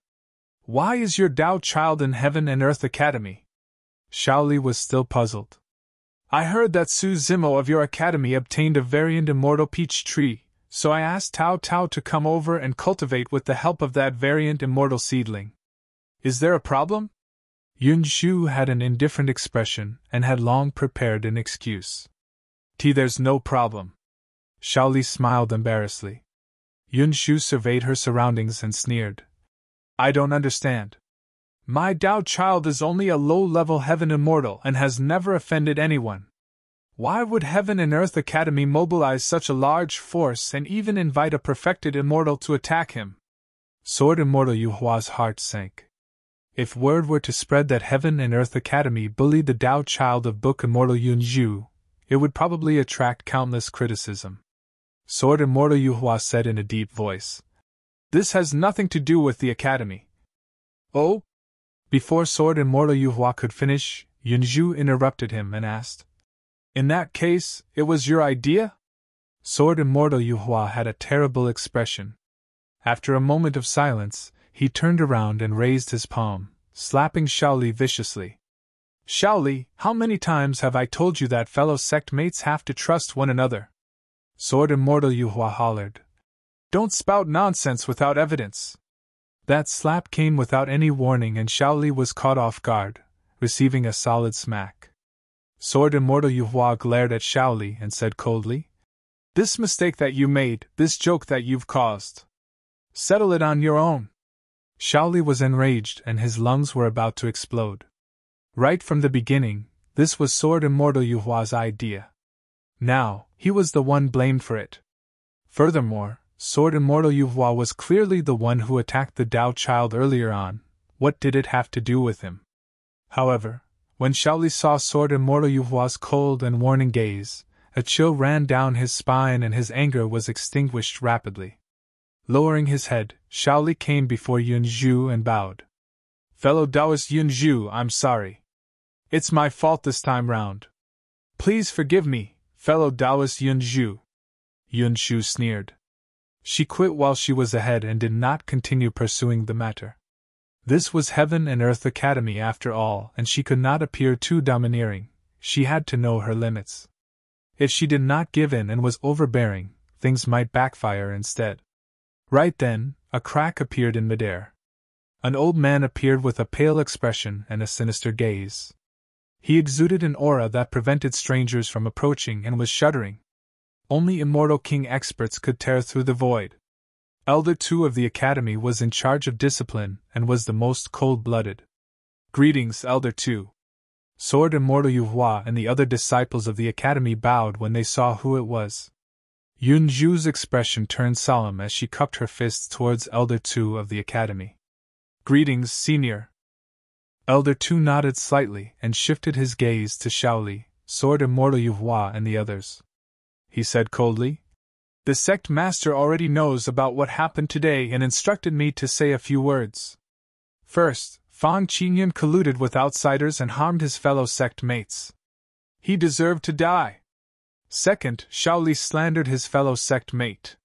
Why is your Tao child in Heaven and Earth Academy?" Shaoli was still puzzled. "I heard that Su Zimo of your academy obtained a variant immortal peach tree, so I asked Tao Tao to come over and cultivate with the help of that variant immortal seedling. Is there a problem?" Yun Zhu had an indifferent expression and had long prepared an excuse. "There's no problem." Shaoli smiled embarrassedly. Yunshu surveyed her surroundings and sneered. I don't understand. My Dao child is only a low-level heaven immortal and has never offended anyone. Why would Heaven and Earth Academy mobilize such a large force and even invite a perfected immortal to attack him? Sword Immortal Yue Hua's heart sank. If word were to spread that Heaven and Earth Academy bullied the Dao child of Book Immortal Yunju, it would probably attract countless criticism. Sword Immortal Yue Hua said in a deep voice. This has nothing to do with the Academy. Oh? Before Sword Immortal Yue Hua could finish, Yunju interrupted him and asked. In that case, it was your idea? Sword Immortal Yue Hua had a terrible expression. After a moment of silence, he turned around and raised his palm, slapping Shaoli viciously. Shaoli, how many times have I told you that fellow sect mates have to trust one another? Sword Immortal Yue Hua hollered. Don't spout nonsense without evidence. That slap came without any warning and Shaoli was caught off guard, receiving a solid smack. Sword Immortal Yue Hua glared at Shaoli and said coldly, This mistake that you made, this joke that you've caused. Settle it on your own. Shaoli was enraged and his lungs were about to explode. Right from the beginning, this was Sword Immortal Yue Hua's idea. Now, he was the one blamed for it. Furthermore, Sword Immortal Yue Hua was clearly the one who attacked the Dao child earlier on. What did it have to do with him? However, when Shaoli saw Sword Immortal Yue Hua's cold and warning gaze, a chill ran down his spine and his anger was extinguished rapidly. Lowering his head, Shaoli came before Yunju and bowed. Fellow Taoist Yunju, I'm sorry. It's my fault this time round. Please forgive me, fellow Taoist Yunju. Yunshu sneered. She quit while she was ahead and did not continue pursuing the matter. This was Heaven and Earth Academy after all, and she could not appear too domineering. She had to know her limits. If she did not give in and was overbearing, things might backfire instead. Right then, a crack appeared in midair. An old man appeared with a pale expression and a sinister gaze. He exuded an aura that prevented strangers from approaching and was shuddering. Only Immortal King experts could tear through the void. Elder 2 of the Academy was in charge of discipline and was the most cold-blooded. Greetings, Elder 2. Sword Immortal Yue Hua and the other disciples of the Academy bowed when they saw who it was. Yunju's expression turned solemn as she cupped her fists towards Elder 2 of the Academy. Greetings, Senior. Elder 2 nodded slightly and shifted his gaze to Shaoli, Sword Immortal Yue Hua and the others. He said coldly, The Sect Master already knows about what happened today and instructed me to say a few words. First, Qingyun colluded with outsiders and harmed his fellow sect mates. He deserved to die. Second, Shaoli slandered his fellow sect mate.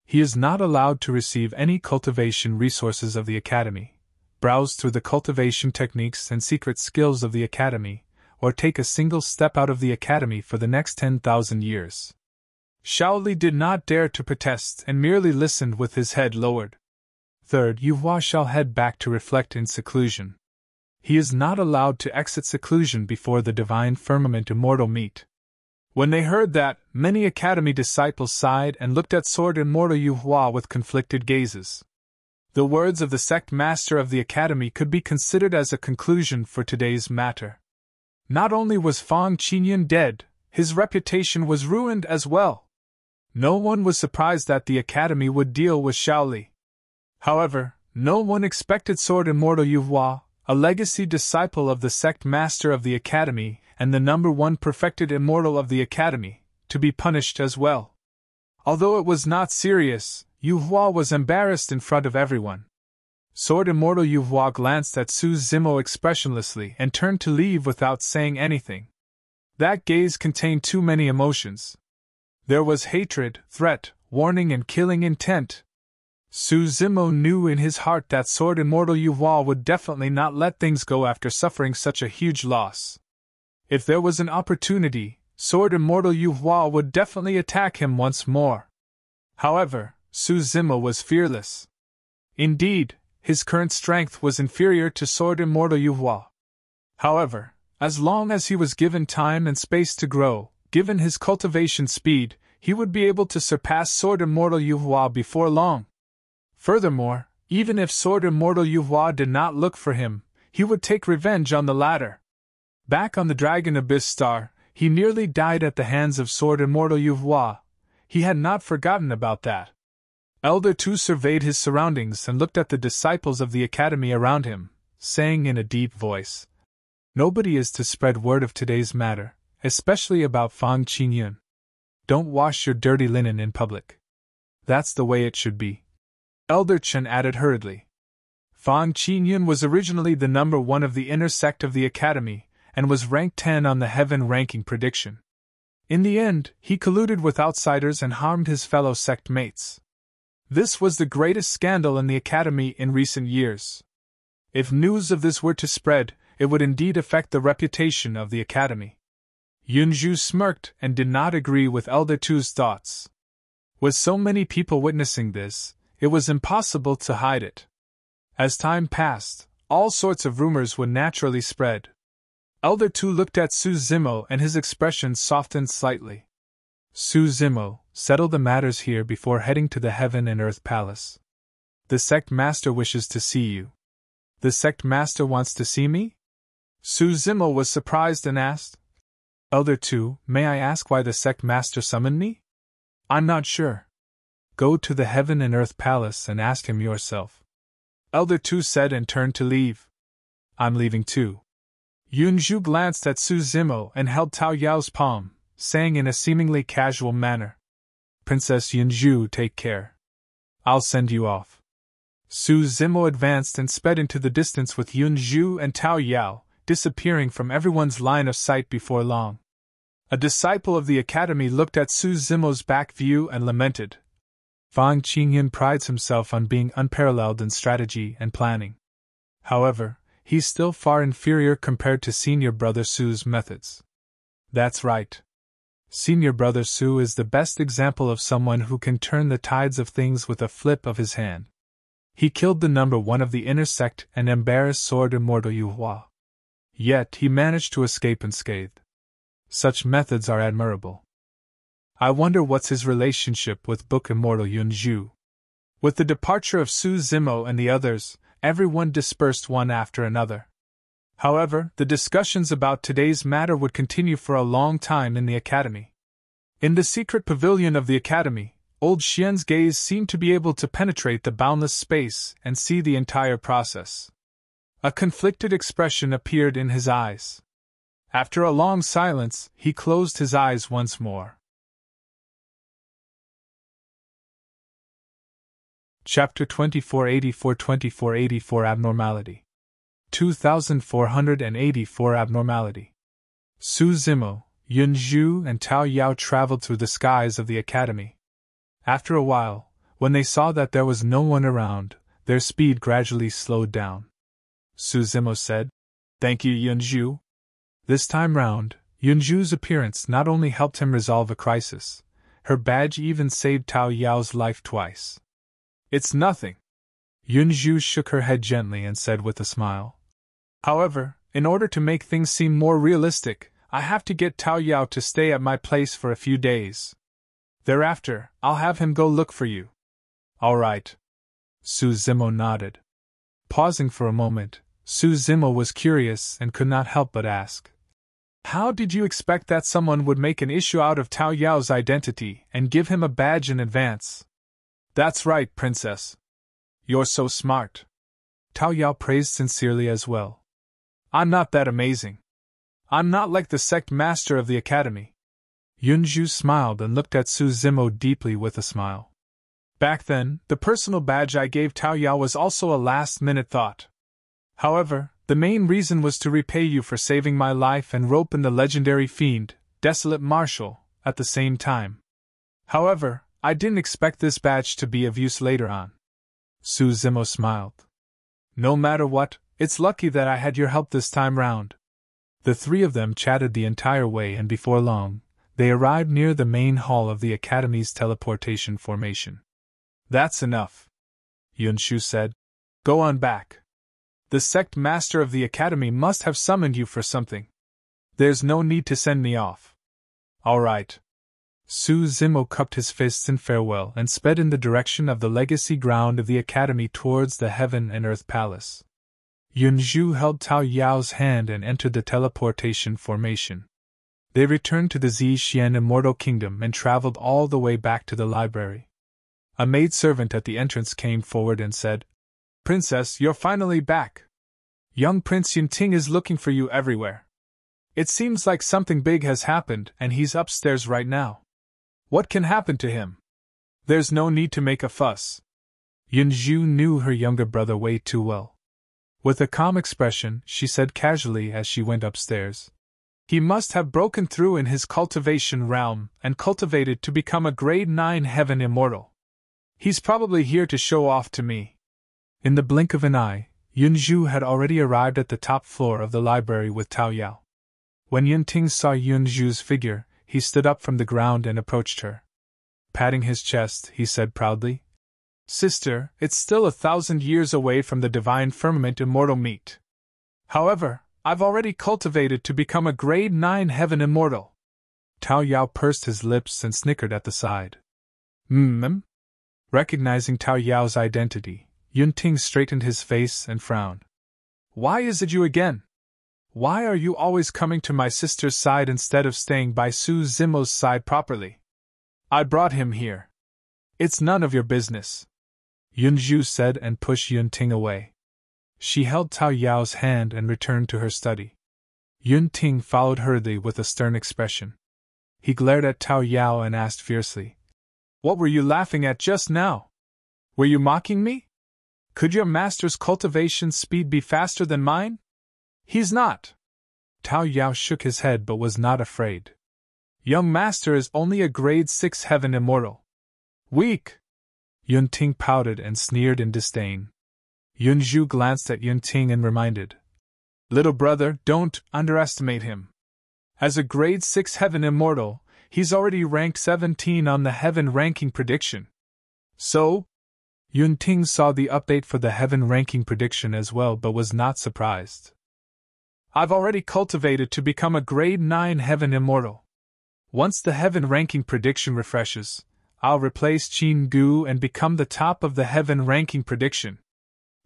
He is not allowed to receive any cultivation resources of the Academy, browse through the cultivation techniques and secret skills of the Academy, or take a single step out of the Academy for the next 10,000 years. Shaoli did not dare to protest and merely listened with his head lowered. Third, Yue Hua shall head back to reflect in seclusion. He is not allowed to exit seclusion before the Divine Firmament Immortal meet. When they heard that, many Academy disciples sighed and looked at Sword Immortal Yue Hua with conflicted gazes. The words of the Sect Master of the Academy could be considered as a conclusion for today's matter. Not only was Qingyun dead, his reputation was ruined as well. No one was surprised that the Academy would deal with Shaoli. However, no one expected Sword Immortal Yue Hua, a legacy disciple of the Sect Master of the Academy and the #1 perfected immortal of the Academy, to be punished as well. Although it was not serious, Yue Hua was embarrassed in front of everyone. Sword Immortal Yue Hua glanced at Su Zimo expressionlessly and turned to leave without saying anything. That gaze contained too many emotions. There was hatred, threat, warning and killing intent. Su Zimo knew in his heart that Sword Immortal Yue Hua would definitely not let things go after suffering such a huge loss. If there was an opportunity, Sword Immortal Yue Hua would definitely attack him once more. However, Su Zimo was fearless. Indeed, his current strength was inferior to Sword Immortal Yue Hua. However, as long as he was given time and space to grow, given his cultivation speed, he would be able to surpass Sword Immortal Yue Hua before long. Furthermore, even if Sword Immortal Yue Hua did not look for him, he would take revenge on the latter. Back on the Dragon Abyss Star, he nearly died at the hands of Sword Immortal Yue Hua. He had not forgotten about that. Elder Tu surveyed his surroundings and looked at the disciples of the academy around him, saying in a deep voice, "Nobody is to spread word of today's matter, especially about Fang Qingyun. Don't wash your dirty linen in public. That's the way it should be." Elder Chen added hurriedly. Fang Qingyun was originally the number 1 of the inner sect of the academy, and was ranked 10 on the heaven ranking prediction. In the end, he colluded with outsiders and harmed his fellow sect mates. This was the greatest scandal in the academy in recent years. If news of this were to spread, it would indeed affect the reputation of the academy. Yunju smirked and did not agree with Elder Tu's thoughts. With so many people witnessing this, it was impossible to hide it. As time passed, all sorts of rumors would naturally spread. Elder Tu looked at Su Zimo and his expression softened slightly. "Su Zimo, settle the matters here before heading to the Heaven and Earth Palace. The sect master wishes to see you." "The sect master wants to see me?" Su Zimo was surprised and asked. "Elder Tu, may I ask why the sect master summoned me?" "I'm not sure." "Go to the Heaven and Earth Palace and ask him yourself," Elder Tu said and turned to leave. "I'm leaving too." Yunju glanced at Su Zimo and held Tao Yao's palm, saying in a seemingly casual manner, "Princess Yunju, take care. I'll send you off." Su Zimo advanced and sped into the distance with Yunju and Tao Yao, disappearing from everyone's line of sight before long. A disciple of the academy looked at Su Zimo's back view and lamented. Fang Qingyun prides himself on being unparalleled in strategy and planning. However, he's still far inferior compared to senior brother Su's methods. That's right. Senior brother Su is the best example of someone who can turn the tides of things with a flip of his hand. He killed the number 1 of the inner sect and embarrassed Sword Immortal Yue Hua. Yet he managed to escape unscathed. Such methods are admirable. I wonder what's his relationship with Book Immortal Yunju. With the departure of Su Zimo and the others, everyone dispersed one after another. However, the discussions about today's matter would continue for a long time in the academy. In the secret pavilion of the academy, old Xian's gaze seemed to be able to penetrate the boundless space and see the entire process. A conflicted expression appeared in his eyes. After a long silence, he closed his eyes once more. Chapter 2484 Abnormality 2484 Abnormality. Su Zimo, Yunju, and Tao Yao traveled through the skies of the academy. After a while, when they saw that there was no one around, their speed gradually slowed down. Su Zimo said, "Thank you, Yunju." This time round, Yunju's appearance not only helped him resolve a crisis, her badge even saved Tao Yao's life twice. "It's nothing." Yunju shook her head gently and said with a smile. "However, in order to make things seem more realistic, I have to get Tao Yao to stay at my place for a few days. Thereafter, I'll have him go look for you." "All right." Su Zimo nodded. Pausing for a moment, Su Zimo was curious and could not help but ask, "How did you expect that someone would make an issue out of Tao Yao's identity and give him a badge in advance?" "That's right, Princess. You're so smart." Tao Yao praised sincerely as well. "I'm not that amazing. I'm not like the sect master of the academy." Yunju smiled and looked at Su Zimo deeply with a smile. "Back then, the personal badge I gave Tao Yao was also a last-minute thought. However, the main reason was to repay you for saving my life and rope in the legendary fiend, Desolate Marshal, at the same time. However, I didn't expect this badge to be of use later on." Su Zimo smiled. "No matter what, it's lucky that I had your help this time round." The three of them chatted the entire way, and before long, they arrived near the main hall of the Academy's teleportation formation. "That's enough," Yunshu said. "Go on back. The sect master of the Academy must have summoned you for something. There's no need to send me off." "All right." Su Zimo cupped his fists in farewell and sped in the direction of the legacy ground of the academy towards the Heaven and Earth Palace. Yunzhu held Tao Yao's hand and entered the teleportation formation. They returned to the Zixian Immortal Kingdom and traveled all the way back to the library. A maidservant at the entrance came forward and said, "Princess, you're finally back. Young Prince Yunting is looking for you everywhere. It seems like something big has happened and he's upstairs right now. What can happen to him? There's no need to make a fuss." Yunzhu knew her younger brother way too well. With a calm expression, she said casually as she went upstairs, "He must have broken through in his cultivation realm and cultivated to become a grade 9 heaven immortal. He's probably here to show off to me." In the blink of an eye, Yunzhu had already arrived at the top floor of the library with Tao Yao. When Yunting saw Yunzhu's figure, he stood up from the ground and approached her. Patting his chest, he said proudly, "Sister, it's still 1,000 years away from the divine firmament immortal meet. However, I've already cultivated to become a grade 9 heaven immortal." Tao Yao pursed his lips and snickered at the side. Recognizing Tao Yao's identity, Yunting straightened his face and frowned. "Why is it you again? Why are you always coming to my sister's side instead of staying by Su Zimo's side properly? I brought him here. It's none of your business," Yunzhu said and pushed Yunting away. She held Tao Yao's hand and returned to her study. Yunting followed hurriedly with a stern expression. He glared at Tao Yao and asked fiercely, "What were you laughing at just now? Were you mocking me? Could your master's cultivation speed be faster than mine? He's not." Tao Yao shook his head but was not afraid. "Young master is only a grade 6 heaven immortal." "Weak!" Yunting pouted and sneered in disdain. Yunzhu glanced at Yunting and reminded, "Little brother, don't underestimate him. As a grade 6 heaven immortal, he's already ranked 17 on the heaven ranking prediction." "So?" Yunting saw the update for the heaven ranking prediction as well but was not surprised. "I've already cultivated to become a grade 9 heaven immortal. Once the heaven ranking prediction refreshes, I'll replace Qingyun and become the top of the heaven ranking prediction,"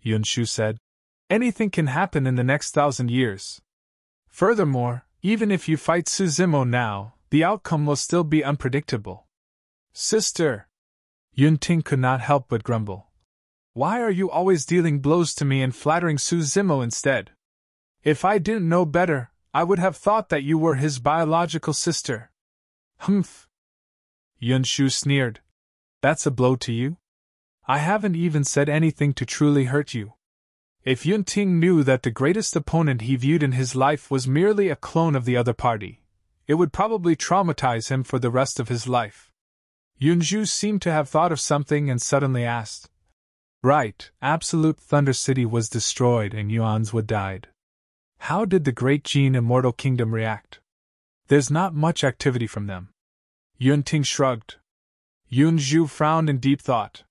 Yunzhu said. "Anything can happen in the next 1,000 years. Furthermore, even if you fight Su Zimo now, the outcome will still be unpredictable." "Sister!" Yunting could not help but grumble. "Why are you always dealing blows to me and flattering Su Zimo instead? If I didn't know better, I would have thought that you were his biological sister." "Humph!" Yunzhu sneered. "That's a blow to you? I haven't even said anything to truly hurt you." If Yunting knew that the greatest opponent he viewed in his life was merely a clone of the other party, it would probably traumatize him for the rest of his life. Yunzhu seemed to have thought of something and suddenly asked, "Right, Absolute Thunder City was destroyed and Yuanzhua died. How did the Great Jin Immortal Kingdom react? There's not much activity from them." Yunting shrugged. Yunzhu frowned in deep thought.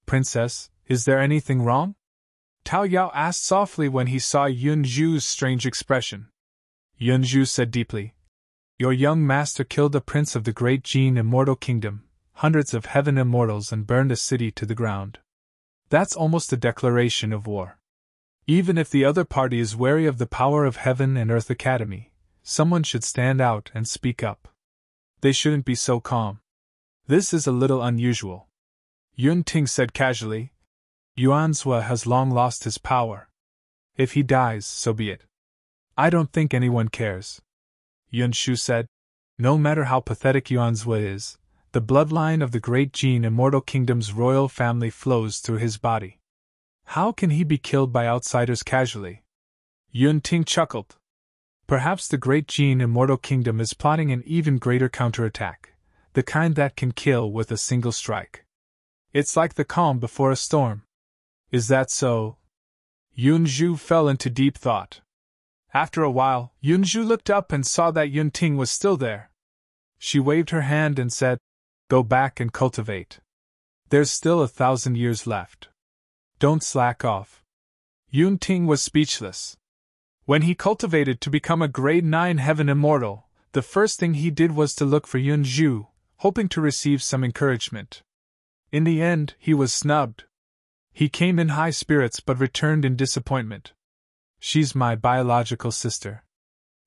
"Princess, is there anything wrong?" Tao Yao asked softly when he saw Yunzhu's strange expression. Yunzhu said deeply, "Your young master killed a prince of the Great Jin Immortal Kingdom, hundreds of heaven immortals, and burned a city to the ground. That's almost a declaration of war. Even if the other party is wary of the power of Heaven and Earth Academy, someone should stand out and speak up. They shouldn't be so calm. This is a little unusual." Yunting said casually, "Yuanzhua has long lost his power. If he dies, so be it. I don't think anyone cares." Yunzhu said, "No matter how pathetic Yuanzhua is, the bloodline of the Great Jin Immortal Kingdom's royal family flows through his body. How can he be killed by outsiders casually?" Yunting chuckled. "Perhaps the Great Jin Immortal Kingdom is plotting an even greater counterattack, the kind that can kill with a single strike. It's like the calm before a storm." "Is that so?" Yunzhu fell into deep thought. After a while, Yunzhu looked up and saw that Yunting was still there. She waved her hand and said, "Go back and cultivate. There's still 1,000 years left. Don't slack off." Yunting was speechless. When he cultivated to become a grade 9 heaven immortal, the first thing he did was to look for Yunzhu, hoping to receive some encouragement. In the end, he was snubbed. He came in high spirits but returned in disappointment. She's my biological sister.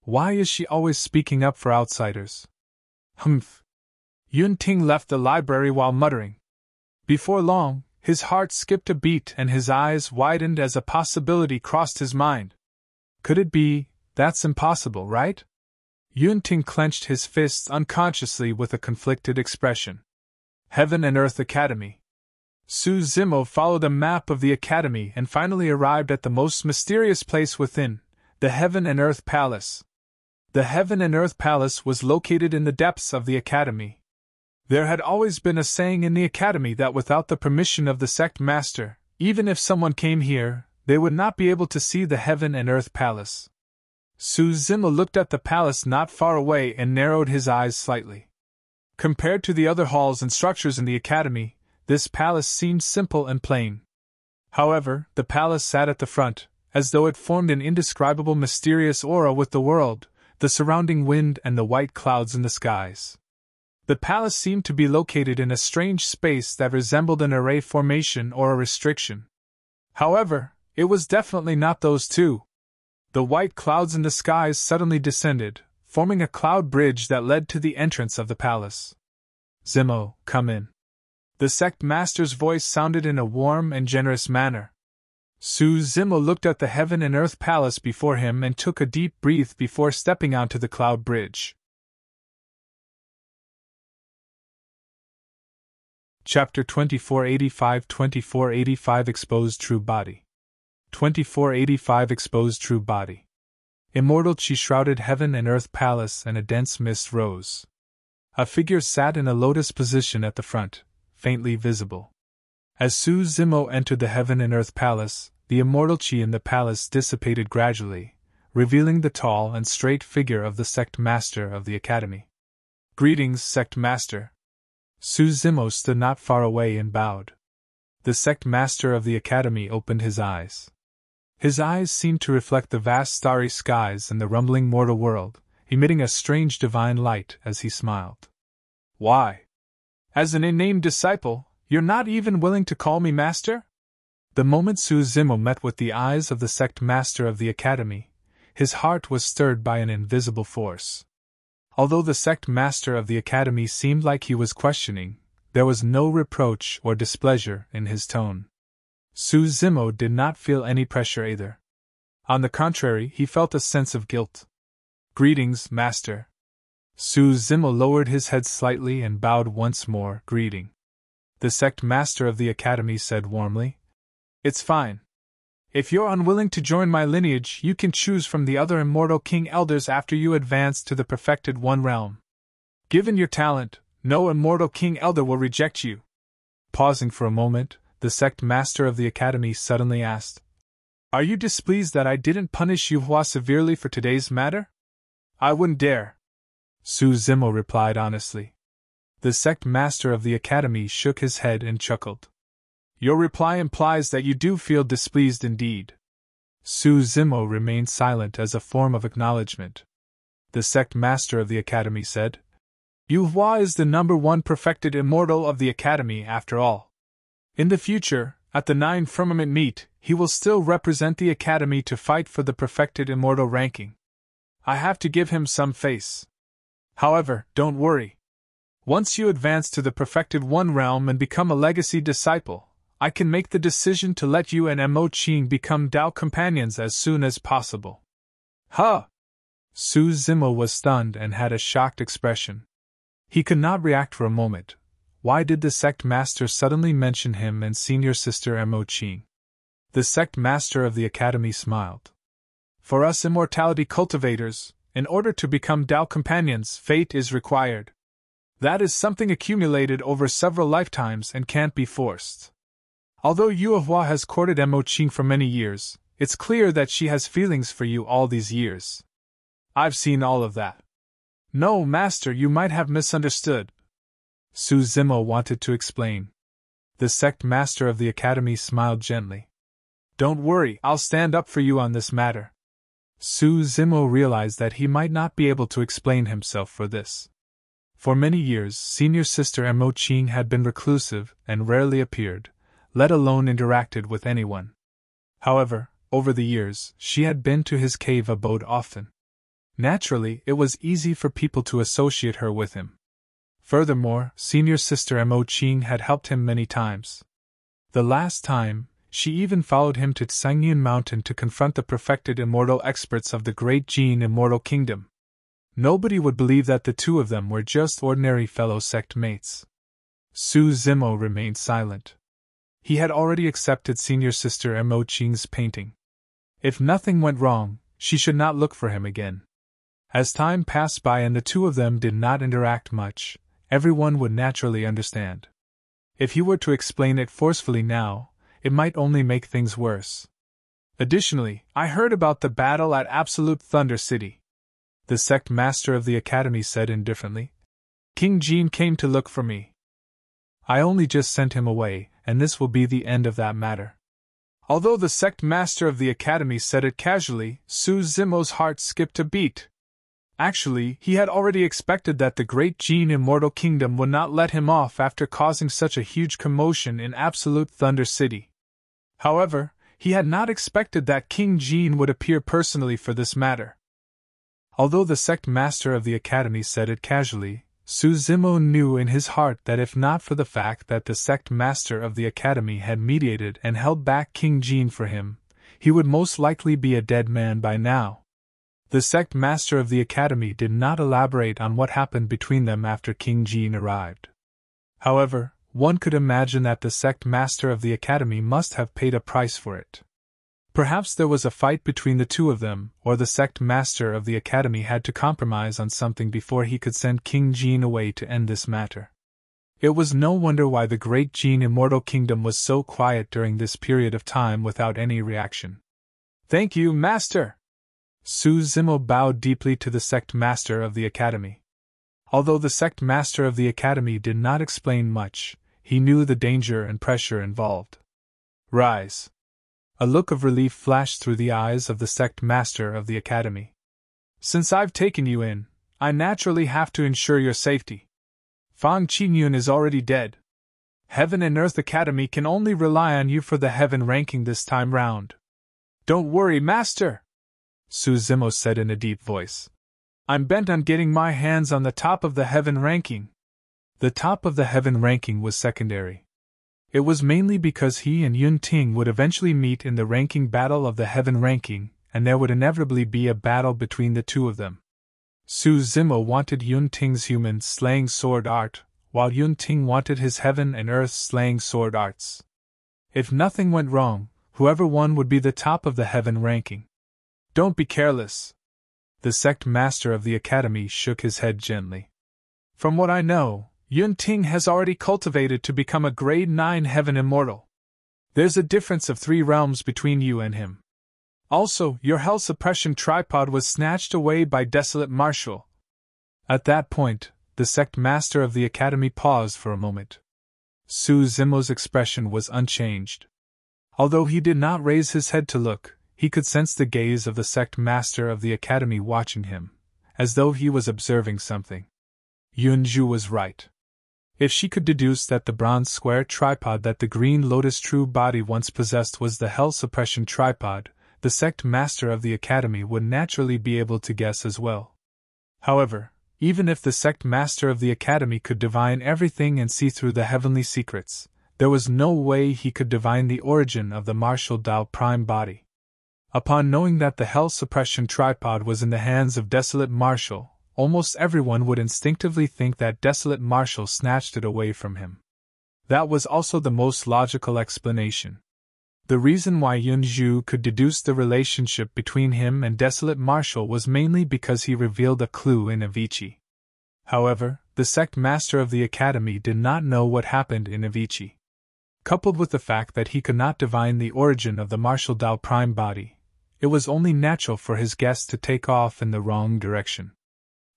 Why is she always speaking up for outsiders? Humph. Yun Ting left the library while muttering. Before long, his heart skipped a beat and his eyes widened as a possibility crossed his mind. Could it be, that's impossible, right? Yun Ting clenched his fists unconsciously with a conflicted expression. Heaven and Earth Academy. Su Zimo followed a map of the academy and finally arrived at the most mysterious place within, the Heaven and Earth Palace. The Heaven and Earth Palace was located in the depths of the academy. There had always been a saying in the academy that without the permission of the sect master, even if someone came here, they would not be able to see the Heaven and Earth Palace. Su Zimo looked at the palace not far away and narrowed his eyes slightly. Compared to the other halls and structures in the academy, this palace seemed simple and plain. However, the palace sat at the front, as though it formed an indescribable mysterious aura with the world, the surrounding wind and the white clouds in the skies. The palace seemed to be located in a strange space that resembled an array formation or a restriction. However, it was definitely not those two. The white clouds in the skies suddenly descended, forming a cloud bridge that led to the entrance of the palace. Zimo, come in. The sect master's voice sounded in a warm and generous manner. Su Zimo looked at the Heaven and Earth Palace before him and took a deep breath before stepping onto the cloud bridge. Chapter 2485 Exposed True Body. 2485 Exposed True Body. Immortal Qi shrouded Heaven and Earth Palace and a dense mist rose. A figure sat in a lotus position at the front, faintly visible. As Su Zimo entered the Heaven and Earth Palace, the immortal Qi in the palace dissipated gradually, revealing the tall and straight figure of the sect master of the academy. Greetings, sect master. Su Zimo stood not far away and bowed. The sect master of the academy opened his eyes. His eyes seemed to reflect the vast starry skies and the rumbling mortal world, emitting a strange divine light as he smiled. Why? As an unnamed disciple, you're not even willing to call me master? The moment Su Zimo met with the eyes of the sect master of the academy, his heart was stirred by an invisible force. Although the sect master of the academy seemed like he was questioning, there was no reproach or displeasure in his tone. Su Zimo did not feel any pressure either. On the contrary, he felt a sense of guilt. Greetings, master. Su Zimo lowered his head slightly and bowed once more, greeting. The sect master of the academy said warmly, It's fine. If you're unwilling to join my lineage, you can choose from the other immortal king elders after you advance to the perfected one realm. Given your talent, no immortal king elder will reject you. Pausing for a moment, the sect master of the academy suddenly asked, Are you displeased that I didn't punish Yue Hua severely for today's matter? I wouldn't dare. Su Zimo replied honestly. The sect master of the academy shook his head and chuckled. Your reply implies that you do feel displeased indeed. Su Zimo remained silent as a form of acknowledgement. The sect master of the academy said, Yue Hua is the #1 perfected immortal of the academy after all. In the future, at the 9 Firmament meet, he will still represent the academy to fight for the perfected immortal ranking. I have to give him some face. However, don't worry. Once you advance to the perfected one realm and become a legacy disciple, I can make the decision to let you and Mo Qing become Dao companions as soon as possible. Huh! Su Zimo was stunned and had a shocked expression. He could not react for a moment. Why did the sect master suddenly mention him and senior sister Mo Qing? The sect master of the academy smiled. For us immortality cultivators, in order to become Dao companions, fate is required. That is something accumulated over several lifetimes and can't be forced. Although Yue Hua has courted Mo Qing for many years, it's clear that she has feelings for you all these years. I've seen all of that. No, master, you might have misunderstood. Su Zimo wanted to explain. The sect master of the academy smiled gently. Don't worry, I'll stand up for you on this matter. Su Zimo realized that he might not be able to explain himself for this. For many years, senior sister Mo Qing had been reclusive and rarely appeared, let alone interacted with anyone. However, over the years, she had been to his cave abode often. Naturally, it was easy for people to associate her with him. Furthermore, senior sister Mo Qing had helped him many times. The last time, she even followed him to Qingyun Mountain to confront the perfected immortal experts of the great Jin Immortal Kingdom. Nobody would believe that the two of them were just ordinary fellow sect mates. Su Zimo remained silent. He had already accepted senior sister Mo Qing's painting. If nothing went wrong, she should not look for him again. As time passed by and the two of them did not interact much, everyone would naturally understand. If he were to explain it forcefully now, it might only make things worse. Additionally, I heard about the battle at Absolute Thunder City. The sect master of the academy said indifferently. Qingyun came to look for me. I only just sent him away, and this will be the end of that matter. Although the sect master of the academy said it casually, Su Zimo's heart skipped a beat. Actually, he had already expected that the great Jin Immortal Kingdom would not let him off after causing such a huge commotion in Absolute Thunder City. However, he had not expected that Qingyun would appear personally for this matter. Although the sect master of the academy said it casually, Su Zimo knew in his heart that if not for the fact that the sect master of the academy had mediated and held back Qingyun for him, he would most likely be a dead man by now. The sect master of the academy did not elaborate on what happened between them after Qingyun arrived. However, one could imagine that the sect master of the academy must have paid a price for it. Perhaps there was a fight between the two of them, or the sect master of the academy had to compromise on something before he could send Qingyun away to end this matter. It was no wonder why the great Jin Immortal Kingdom was so quiet during this period of time without any reaction. Thank you, Master! Su Zimo bowed deeply to the sect master of the academy. Although the sect master of the academy did not explain much, he knew the danger and pressure involved. Rise! A look of relief flashed through the eyes of the sect master of the academy. Since I've taken you in, I naturally have to ensure your safety. Fang Qingyun is already dead. Heaven and Earth Academy can only rely on you for the heaven ranking this time round. Don't worry, Master! Su Zimo said in a deep voice. I'm bent on getting my hands on the top of the heaven ranking. The top of the heaven ranking was secondary. It was mainly because he and Yun Ting would eventually meet in the ranking battle of the heaven ranking, and there would inevitably be a battle between the two of them. Su Zimo wanted Yun Ting's human slaying sword art, while Yun Ting wanted his heaven and earth slaying sword arts. If nothing went wrong, whoever won would be the top of the heaven ranking. Don't be careless. The sect master of the academy shook his head gently. From what I know, Yun Ting has already cultivated to become a grade 9 heaven immortal. There's a difference of 3 realms between you and him. Also, your hell suppression tripod was snatched away by Desolate Marshal. At that point, the sect master of the academy paused for a moment. Su Zimo's expression was unchanged. Although he did not raise his head to look, he could sense the gaze of the sect master of the academy watching him, as though he was observing something. Yunju was right. If she could deduce that the bronze square tripod that the Green Lotus true body once possessed was the hell suppression tripod, the sect master of the academy would naturally be able to guess as well. However, even if the sect master of the academy could divine everything and see through the heavenly secrets, there was no way he could divine the origin of the martial Dao prime body. Upon knowing that the hell suppression tripod was in the hands of Desolate Marshal, almost everyone would instinctively think that Desolate Marshal snatched it away from him. That was also the most logical explanation. The reason why Yunju could deduce the relationship between him and Desolate Marshal was mainly because he revealed a clue in Avicii. However, the sect master of the academy did not know what happened in Avicii. Coupled with the fact that he could not divine the origin of the martial Dao prime body, it was only natural for his guess to take off in the wrong direction.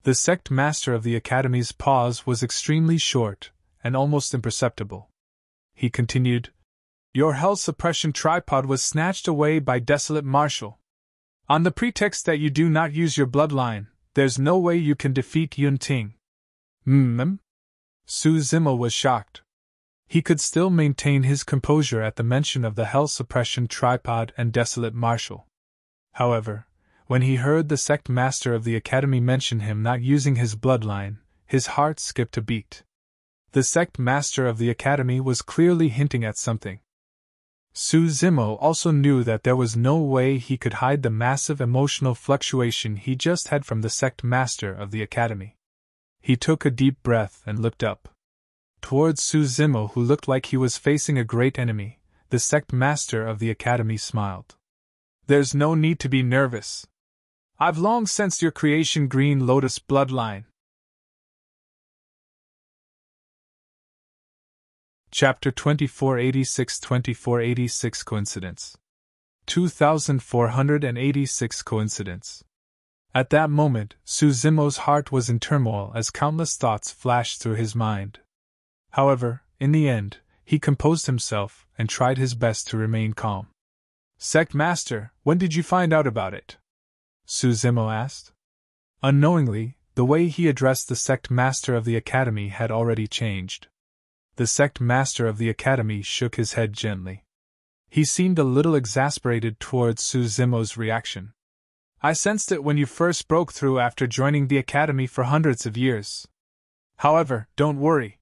The sect master of the academy's pause was extremely short and almost imperceptible. He continued, Your hell suppression tripod was snatched away by Desolate Marshal. On the pretext that you do not use your bloodline, there's no way you can defeat Yun Ting. Su Zimo was shocked. He could still maintain his composure at the mention of the Hell Suppression Tripod and Desolate Marshal. However, when he heard the Sect Master of the Academy mention him not using his bloodline, his heart skipped a beat. The Sect Master of the Academy was clearly hinting at something. Su Zimo also knew that there was no way he could hide the massive emotional fluctuation he just had from the Sect Master of the Academy. He took a deep breath and looked up. Towards Su Zimo, who looked like he was facing a great enemy, the Sect Master of the Academy smiled. "There's no need to be nervous. I've long sensed your creation Green Lotus bloodline." Chapter 2486 Coincidence 2486 Coincidence. At that moment, Su Zimo's heart was in turmoil as countless thoughts flashed through his mind. However, in the end, he composed himself and tried his best to remain calm. "Sect Master, when did you find out about it?" Su Zimo asked. Unknowingly, the way he addressed the Sect Master of the Academy had already changed. The Sect Master of the Academy shook his head gently. He seemed a little exasperated towards Su Zimo's reaction. "I sensed it when you first broke through after joining the Academy for hundreds of years. However, don't worry.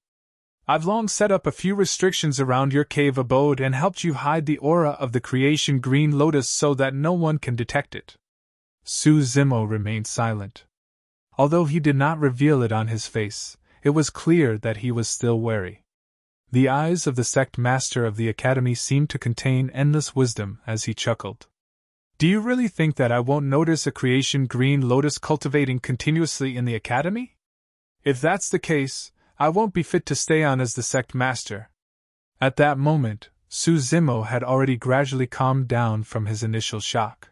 I've long set up a few restrictions around your cave abode and helped you hide the aura of the creation Green Lotus so that no one can detect it." Su Zimo remained silent. Although he did not reveal it on his face, it was clear that he was still wary. The eyes of the Sect Master of the Academy seemed to contain endless wisdom as he chuckled. "Do you really think that I won't notice a creation Green Lotus cultivating continuously in the Academy? If that's the case, I won't be fit to stay on as the Sect Master." At that moment, Su Zimo had already gradually calmed down from his initial shock.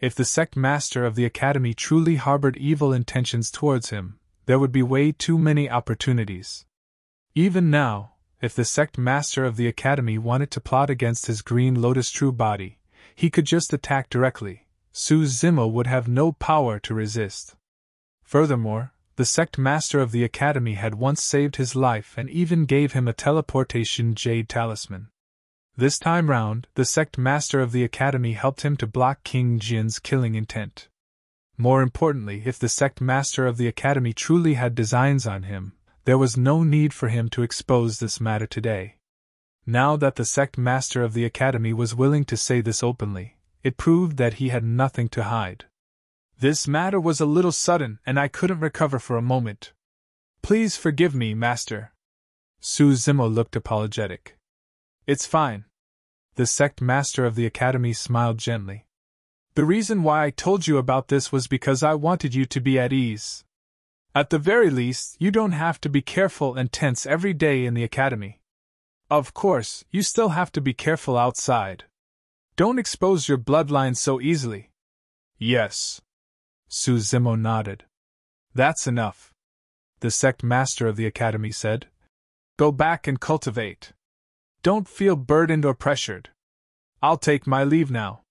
If the Sect Master of the Academy truly harbored evil intentions towards him, there would be way too many opportunities. Even now, if the Sect Master of the Academy wanted to plot against his Green Lotus true body, he could just attack directly. Su Zimo would have no power to resist. Furthermore, the Sect Master of the Academy had once saved his life and even gave him a teleportation jade talisman. This time round, the Sect Master of the Academy helped him to block Qingyun's killing intent. More importantly, if the Sect Master of the Academy truly had designs on him, there was no need for him to expose this matter today. Now that the Sect Master of the Academy was willing to say this openly, it proved that he had nothing to hide. "This matter was a little sudden and I couldn't recover for a moment. Please forgive me, Master." Su Zimo looked apologetic. "It's fine." The Sect Master of the Academy smiled gently. "The reason why I told you about this was because I wanted you to be at ease. At the very least, you don't have to be careful and tense every day in the Academy. Of course, you still have to be careful outside. Don't expose your bloodline so easily." "Yes." Su Zimo nodded. "That's enough," the Sect Master of the Academy said. "Go back and cultivate. Don't feel burdened or pressured. I'll take my leave now."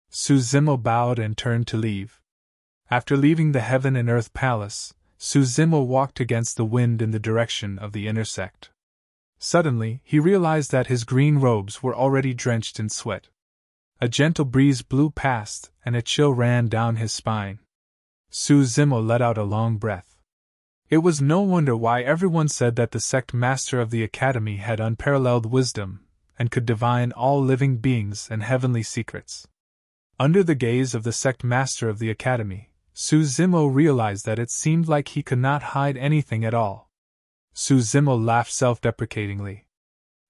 Su Zimo bowed and turned to leave. After leaving the Heaven and Earth Palace, Su Zimo walked against the wind in the direction of the inner sect. Suddenly, he realized that his green robes were already drenched in sweat. A gentle breeze blew past, and a chill ran down his spine. Su Zimo let out a long breath. It was no wonder why everyone said that the Sect Master of the Academy had unparalleled wisdom, and could divine all living beings and heavenly secrets. Under the gaze of the Sect Master of the Academy, Su Zimo realized that it seemed like he could not hide anything at all. Su Zimo laughed self-deprecatingly.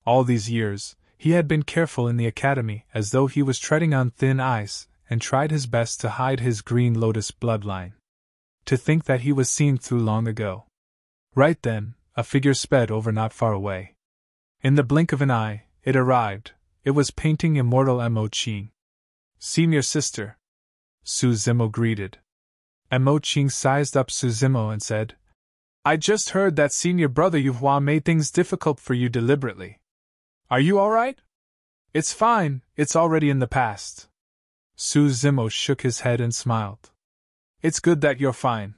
All these years, he had been careful in the Academy as though he was treading on thin ice, and tried his best to hide his Green Lotus bloodline. To think that he was seen through long ago. Right then, a figure sped over not far away. In the blink of an eye, it arrived. It was painting immortal Mo Qing. "Senior sister," Su Zimo greeted. Mo Qing sized up Su Zimo and said, "I just heard that senior brother Yue Hua made things difficult for you deliberately. Are you alright?" "It's fine, it's already in the past." Su Zimo shook his head and smiled. "It's good that you're fine."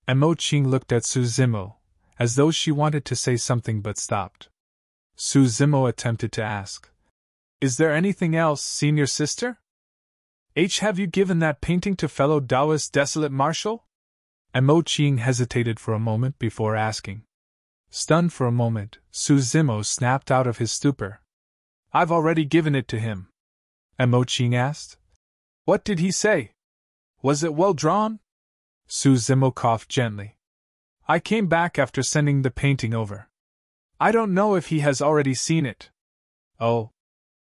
Mo Qing looked at Su Zimo, as though she wanted to say something but stopped. Su Zimo attempted to ask, "Is there anything else, senior sister? Have you given that painting to fellow Taoist Desolate Marshal?" Mo Qing hesitated for a moment before asking. Stunned for a moment, Su Zimo snapped out of his stupor. "I've already given it to him." Mo Qing asked. "What did he say? Was it well drawn?" Su Zimo coughed gently. "I came back after sending the painting over. I don't know if he has already seen it." "Oh,"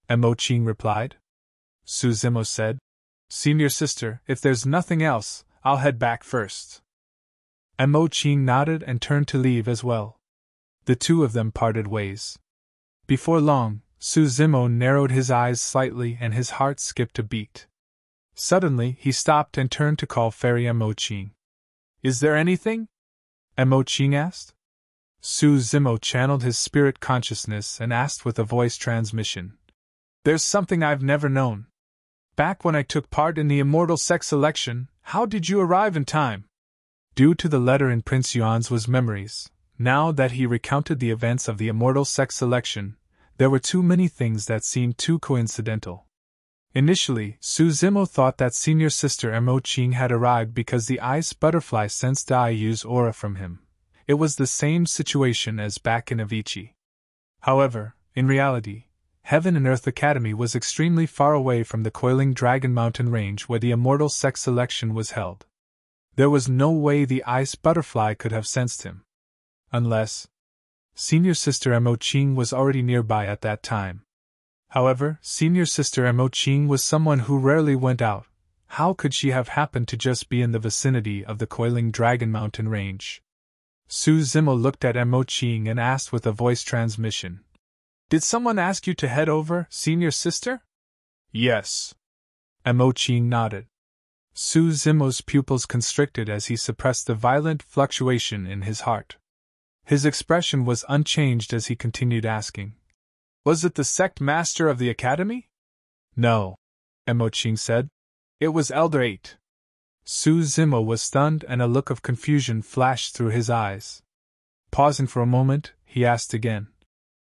Mo Qing replied. Su Zimo said, "Senior sister, if there's nothing else, I'll head back first." Mo Qing nodded and turned to leave as well. The two of them parted ways. Before long, Su Zimo narrowed his eyes slightly and his heart skipped a beat. Suddenly, he stopped and turned to call Fairy Mo Qing. "Is there anything?" Mo Qing asked. Su Zimo channeled his spirit consciousness and asked with a voice transmission. "There's something I've never known. Back when I took part in the Immortal Sect selection, how did you arrive in time?" Due to the letter in Prince Yuan's was memories, now that he recounted the events of the Immortal Sect selection, there were too many things that seemed too coincidental. Initially, Su Zimo thought that senior sister Mo Qing had arrived because the ice butterfly sensed Yu's aura from him. It was the same situation as back in Avicii. However, in reality, Heaven and Earth Academy was extremely far away from the coiling Dragon Mountain range where the Immortal Sect selection was held. There was no way the ice butterfly could have sensed him. Unless senior sister Mo Qing was already nearby at that time. However, senior sister Mo Qing was someone who rarely went out. How could she have happened to just be in the vicinity of the coiling Dragon Mountain range? Su Zimo looked at Mo Qing and asked with a voice transmission. "Did someone ask you to head over, senior sister?" "Yes." Mo Qing nodded. Su Zimo's pupils constricted as he suppressed the violent fluctuation in his heart. His expression was unchanged as he continued asking. "Was it the Sect Master of the Academy?" "No," Mo Qing said. "It was Elder 8. Su Zimo was stunned and a look of confusion flashed through his eyes. Pausing for a moment, he asked again.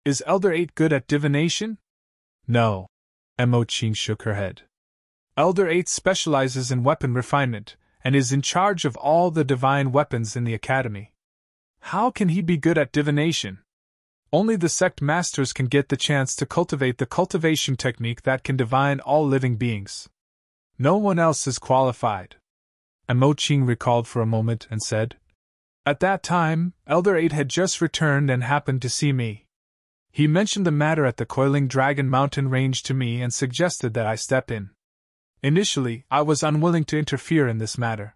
"Is Elder 8 good at divination?" "No." Mo Qing shook her head. "Elder 8 specializes in weapon refinement, and is in charge of all the divine weapons in the Academy. How can he be good at divination? Only the Sect Masters can get the chance to cultivate the cultivation technique that can divine all living beings. No one else is qualified." Mo Qing recalled for a moment and said, "At that time, Elder 8 had just returned and happened to see me. He mentioned the matter at the Coiling Dragon Mountain range to me and suggested that I step in. Initially, I was unwilling to interfere in this matter.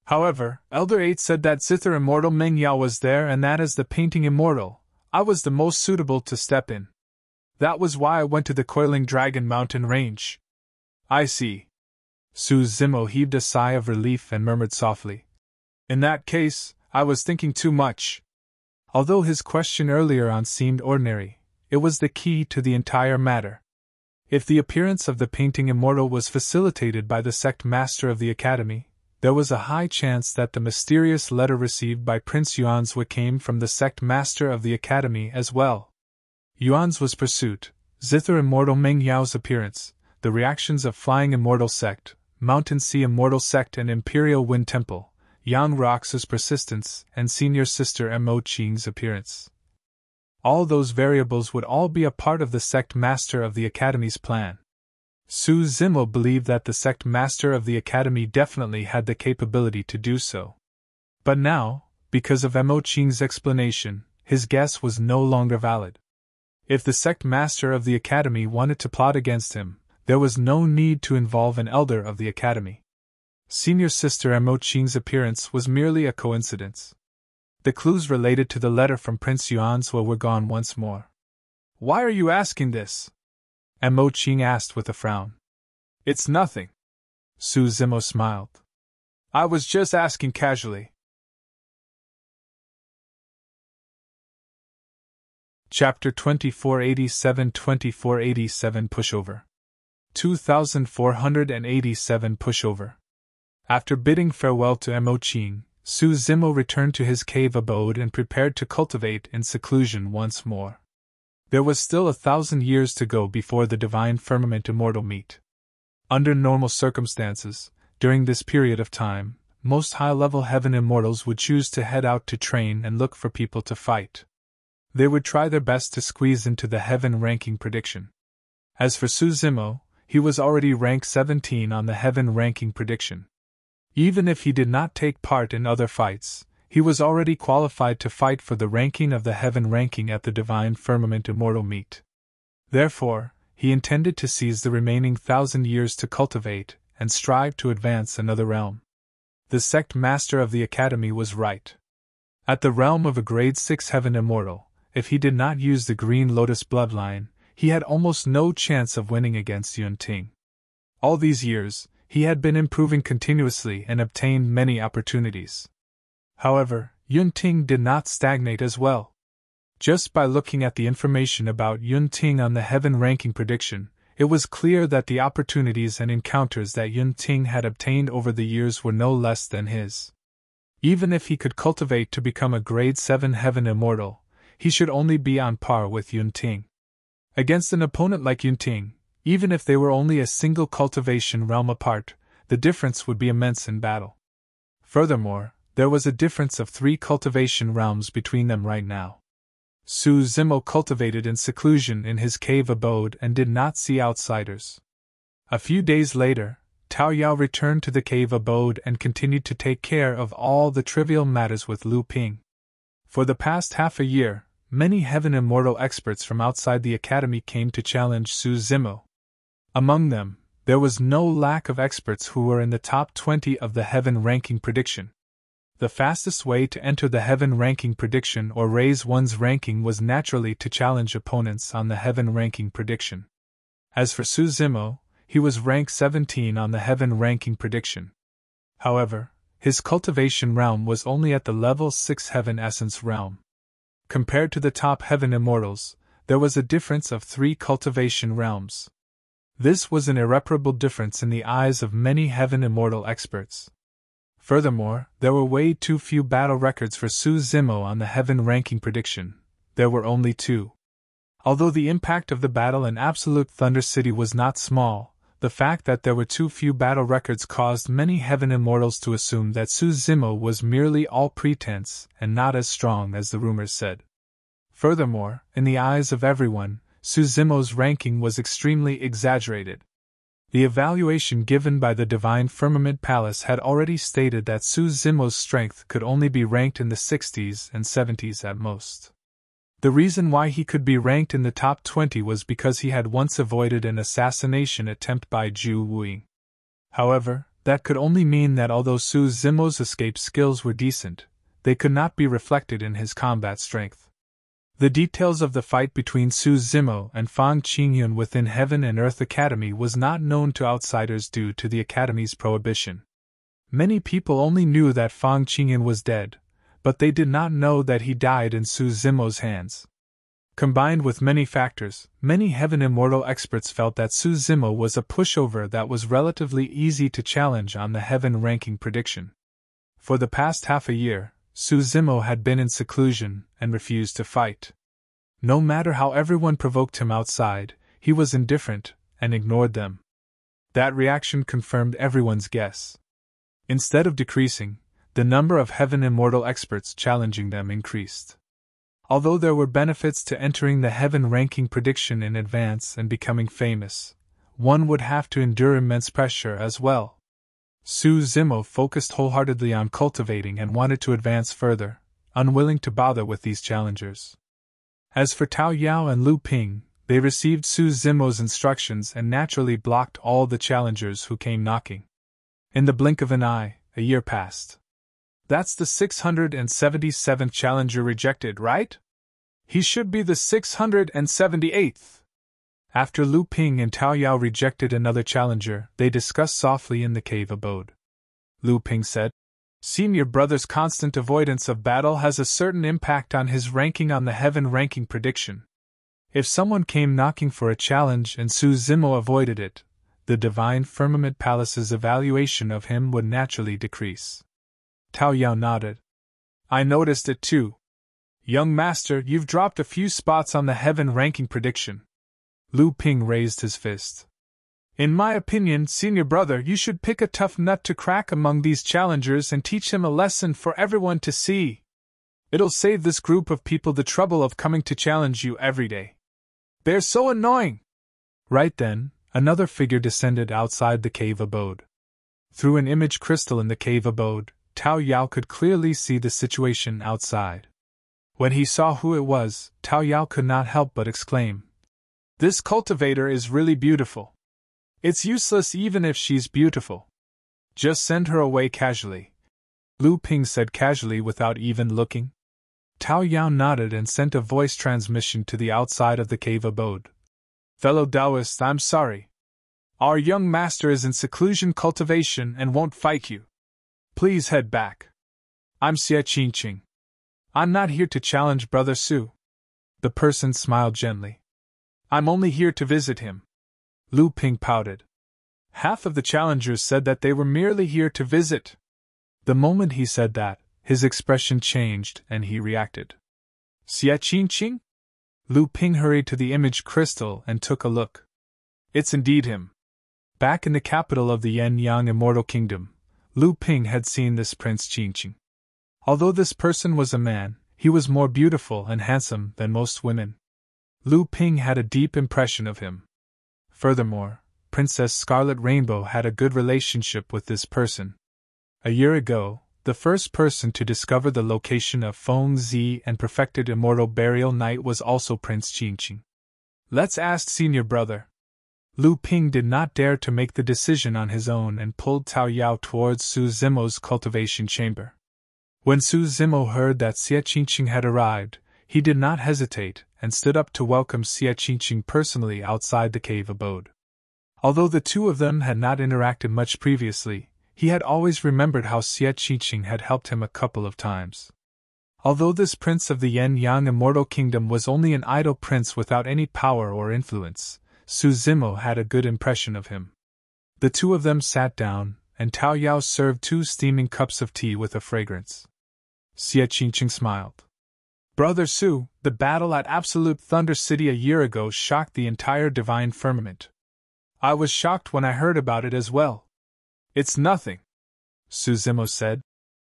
However, Elder 8 said that Zither Immortal Meng Yao was there and that as the painting immortal, I was the most suitable to step in. That was why I went to the Coiling Dragon Mountain range." "I see." Su Zimo heaved a sigh of relief and murmured softly, "In that case, I was thinking too much." Although his question earlier on seemed ordinary, it was the key to the entire matter. If the appearance of the painting immortal was facilitated by the Sect Master of the Academy, there was a high chance that the mysterious letter received by Prince Yuan's came from the Sect Master of the Academy as well. Yuan's was pursuit, Zither Immortal Meng Yao's appearance, the reactions of Flying Immortal Sect, Mountain Sea Immortal Sect and Imperial Wind Temple, Yang Rox's persistence, and Senior Sister Mo Qing's appearance. All those variables would all be a part of the Sect Master of the Academy's plan. Su Zimo believed that the Sect Master of the Academy definitely had the capability to do so. But now, because of Mo Qing's explanation, his guess was no longer valid. If the Sect Master of the Academy wanted to plot against him, there was no need to involve an elder of the Academy. Senior Sister Mo Qing's appearance was merely a coincidence. The clues related to the letter from Prince Yuan's were gone once more. "Why are you asking this?" Mo Qing asked with a frown. "It's nothing." Su Zimo smiled. "I was just asking casually." Chapter 2487 Pushover. 2487 Pushover. After bidding farewell to Mo Qing, Su Zimo returned to his cave abode and prepared to cultivate in seclusion once more. There was still 1,000 years to go before the divine firmament immortal meet. Under normal circumstances, during this period of time, most high-level heaven immortals would choose to head out to train and look for people to fight. They would try their best to squeeze into the heaven ranking prediction. As for Su Zimo, he was already rank 17 on the heaven ranking prediction. Even if he did not take part in other fights, he was already qualified to fight for the ranking of the heaven ranking at the divine firmament immortal meet. Therefore, he intended to seize the remaining 1,000 years to cultivate and strive to advance another realm. The sect master of the academy was right. At the realm of a grade 6 heaven immortal, if he did not use the Green Lotus bloodline, he had almost no chance of winning against Yun Ting. All these years, he had been improving continuously and obtained many opportunities. However, Yun Ting did not stagnate as well. Just by looking at the information about Yun Ting on the heaven ranking prediction, it was clear that the opportunities and encounters that Yun Ting had obtained over the years were no less than his. Even if he could cultivate to become a grade 7 heaven immortal, he should only be on par with Yun Ting. Against an opponent like Yun Ting, even if they were only a single cultivation realm apart, the difference would be immense in battle. Furthermore, there was a difference of 3 cultivation realms between them right now. Su Zimo cultivated in seclusion in his cave abode and did not see outsiders. A few days later, Tao Yao returned to the cave abode and continued to take care of all the trivial matters with Lu Ping. For the past half a year, many heaven immortal experts from outside the academy came to challenge Su Zimo. Among them, there was no lack of experts who were in the top 20 of the heaven ranking prediction. The fastest way to enter the heaven ranking prediction or raise one's ranking was naturally to challenge opponents on the heaven ranking prediction. As for Su Zimo, he was rank 17 on the heaven ranking prediction. However, his cultivation realm was only at the level 6 heaven essence realm. Compared to the top heaven immortals, there was a difference of 3 cultivation realms. This was an irreparable difference in the eyes of many heaven immortal experts. Furthermore, there were way too few battle records for Su Zimo on the heaven ranking prediction. There were only 2. Although the impact of the battle in Absolute Thunder City was not small, the fact that there were too few battle records caused many heaven immortals to assume that Su Zimo was merely all pretense and not as strong as the rumors said. Furthermore, in the eyes of everyone, Su Zimo's ranking was extremely exaggerated. The evaluation given by the Divine Firmament Palace had already stated that Su Zimo's strength could only be ranked in the 60s and 70s at most. The reason why he could be ranked in the top 20 was because he had once avoided an assassination attempt by Zhu Wuing. However, that could only mean that although Su Zimo's escape skills were decent, they could not be reflected in his combat strength. The details of the fight between Su Zimo and Fang Qingyun within Heaven and Earth Academy was not known to outsiders due to the Academy's prohibition. Many people only knew that Fang Qingyun was dead, but they did not know that he died in Su Zimo's hands. Combined with many factors, many Heaven Immortal experts felt that Su Zimo was a pushover that was relatively easy to challenge on the Heaven ranking prediction. For the past half a year, Su Zimo had been in seclusion and refused to fight. No matter how everyone provoked him outside, he was indifferent and ignored them. That reaction confirmed everyone's guess. Instead of decreasing, the number of Heaven Immortal experts challenging them increased. Although there were benefits to entering the Heaven ranking prediction in advance and becoming famous, one would have to endure immense pressure as well. Su Zimo focused wholeheartedly on cultivating and wanted to advance further, unwilling to bother with these challengers. As for Tao Yao and Lu Ping, they received Su Zimo's instructions and naturally blocked all the challengers who came knocking. In the blink of an eye, a year passed. That's the 677th challenger rejected, right? He should be the 678th. After Lu Ping and Tao Yao rejected another challenger, they discussed softly in the cave abode. Lu Ping said, "Senior brother's constant avoidance of battle has a certain impact on his ranking on the Heaven ranking prediction. If someone came knocking for a challenge and Su Zimo avoided it, the Divine Firmament Palace's evaluation of him would naturally decrease. Tao Yao nodded. I noticed it too. Young master, you've dropped a few spots on the heaven ranking prediction. Lu Ping raised his fist. In my opinion, senior brother, you should pick a tough nut to crack among these challengers and teach him a lesson for everyone to see. It'll save this group of people the trouble of coming to challenge you every day. They're so annoying! Right then, another figure descended outside the cave abode. Through an image crystal in the cave abode, Tao Yao could clearly see the situation outside. When he saw who it was, Tao Yao could not help but exclaim, "This cultivator is really beautiful. It's useless even if she's beautiful. Just send her away casually," Lu Ping said casually without even looking. Tao Yao nodded and sent a voice transmission to the outside of the cave abode. "Fellow Taoist, I'm sorry. Our young master is in seclusion cultivation and won't fight you. Please head back. I'm Qingyun. I'm not here to challenge Brother Su." The person smiled gently. "I'm only here to visit him." Lu Ping pouted. Half of the challengers said that they were merely here to visit. The moment he said that, his expression changed and he reacted. "Qingyun?" Lu Ping hurried to the image crystal and took a look. It's indeed him. Back in the capital of the Yin-Yang Immortal Kingdom, Lu Ping had seen this Prince Qingyun. Although this person was a man, he was more beautiful and handsome than most women. Lu Ping had a deep impression of him. Furthermore, Princess Scarlet Rainbow had a good relationship with this person. A year ago, the first person to discover the location of Feng Zi and perfected Immortal Burial Night was also Prince Qingyun. Let's ask senior brother. Lu Ping did not dare to make the decision on his own and pulled Tao Yao towards Su Zimo's cultivation chamber. When Su Zimo heard that Qingyun had arrived, he did not hesitate and stood up to welcome Qingyun personally outside the cave abode. Although the two of them had not interacted much previously, he had always remembered how Qingyun had helped him a couple of times. Although this prince of the Yin-Yang Immortal Kingdom was only an idle prince without any power or influence, Su Zimo had a good impression of him. The two of them sat down, and Tao Yao served 2 steaming cups of tea with a fragrance. Qingyun smiled. Brother Su, the battle at Absolute Thunder City a year ago shocked the entire divine firmament. I was shocked when I heard about it as well. It's nothing, Su Zimo said.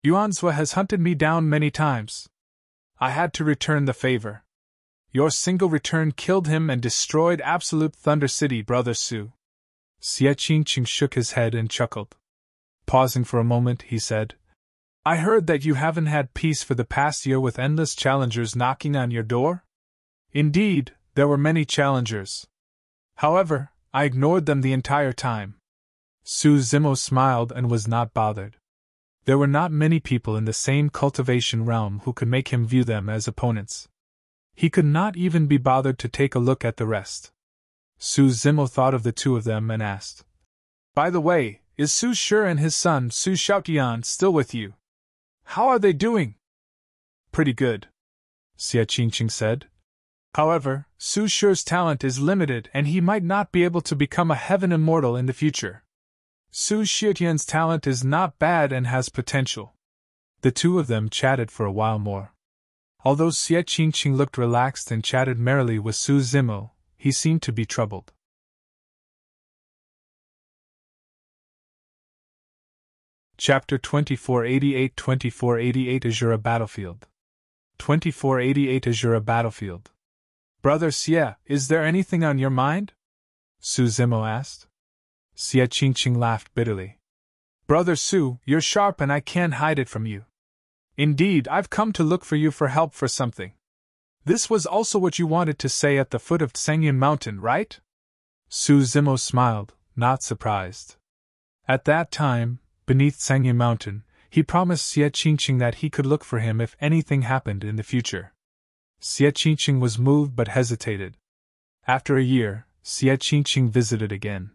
Yuanzhua has hunted me down many times. I had to return the favor. Your single return killed him and destroyed Absolute Thunder City, Brother Su. Qingyun shook his head and chuckled. Pausing for a moment, he said, I heard that you haven't had peace for the past year with endless challengers knocking on your door? Indeed, there were many challengers. However, I ignored them the entire time. Su Zimo smiled and was not bothered. There were not many people in the same cultivation realm who could make him view them as opponents. He could not even be bothered to take a look at the rest. Su Zimo thought of the two of them and asked, By the way, is Su Shi and his son Su Xiaotian still with you? How are they doing? Pretty good, Qingyun said. However, Su Shi's talent is limited and he might not be able to become a heaven immortal in the future. Su Xiaotian's talent is not bad and has potential. The two of them chatted for a while more. Although Qingyun looked relaxed and chatted merrily with Su Zimo, he seemed to be troubled. Chapter 2488 Asura Battlefield 2488 Asura Battlefield. Brother Xie, is there anything on your mind? Su Zimo asked. Qingyun laughed bitterly. Brother Su, you're sharp and I can't hide it from you. Indeed, I've come to look for you for help for something. This was also what you wanted to say at the foot of Qingyun Mountain, right? Su Zimo smiled, not surprised. At that time, beneath Qingyun Mountain, he promised Qingyun that he could look for him if anything happened in the future. Qingyun was moved but hesitated. After a year, Qingyun visited again.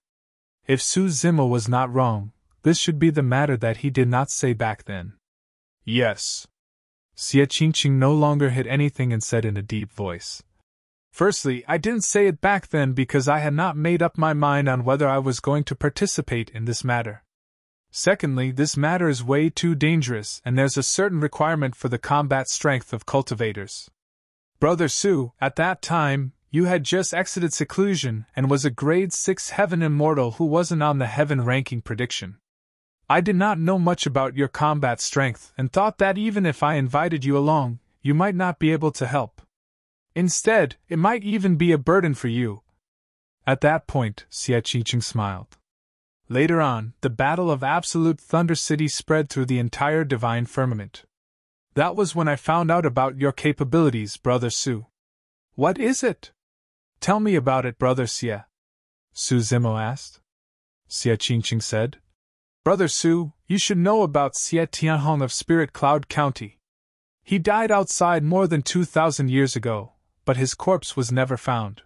If Su Zimo was not wrong, this should be the matter that he did not say back then. Yes. Qingyun no longer hid anything and said in a deep voice. Firstly, I didn't say it back then because I had not made up my mind on whether I was going to participate in this matter. Secondly, this matter is way too dangerous and there's a certain requirement for the combat strength of cultivators. Brother Su, at that time, you had just exited seclusion and was a grade 6 heaven immortal who wasn't on the heaven ranking prediction. I did not know much about your combat strength and thought that even if I invited you along, you might not be able to help. Instead, it might even be a burden for you. At that point, Qingyun smiled. Later on, the battle of Absolute Thunder City spread through the entire divine firmament. That was when I found out about your capabilities, Brother Su. What is it? Tell me about it, Brother Xie. Su Zimo asked. Qingyun said. Brother Su, you should know about Xie Tianhong of Spirit Cloud County. He died outside more than 2,000 years ago, but his corpse was never found.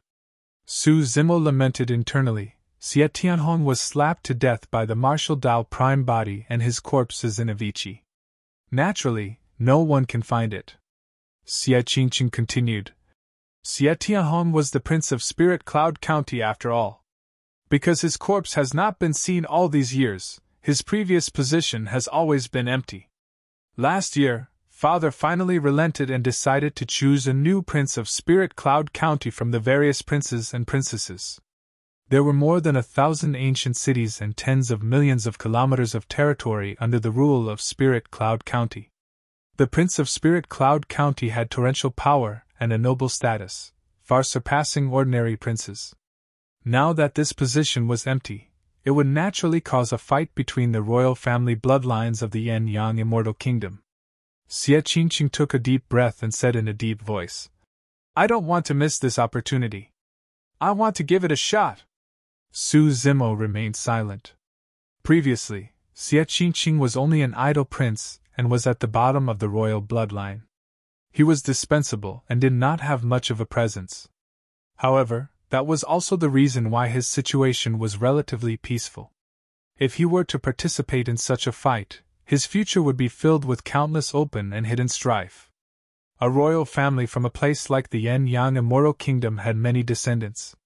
Su Zimo lamented internally. Xie Tianhong was slapped to death by the martial Dao prime body and his corpse is in Avicii. Naturally, no one can find it. Qingyun continued. Xie Tianhong was the prince of Spirit Cloud County after all. Because his corpse has not been seen all these years, his previous position has always been empty. Last year, Father finally relented and decided to choose a new prince of Spirit Cloud County from the various princes and princesses. There were more than 1,000 ancient cities and tens of millions of kilometers of territory under the rule of Spirit Cloud County. The Prince of Spirit Cloud County had torrential power and a noble status, far surpassing ordinary princes. Now that this position was empty, it would naturally cause a fight between the royal family bloodlines of the Yin-Yang Immortal Kingdom. Qingyun took a deep breath and said in a deep voice, I don't want to miss this opportunity. I want to give it a shot. Su Zimo remained silent. Previously, Qingyun was only an idle prince and was at the bottom of the royal bloodline. He was dispensable and did not have much of a presence. However, that was also the reason why his situation was relatively peaceful. If he were to participate in such a fight, his future would be filled with countless open and hidden strife. A royal family from a place like the Yin-Yang Immortal Kingdom had many descendants.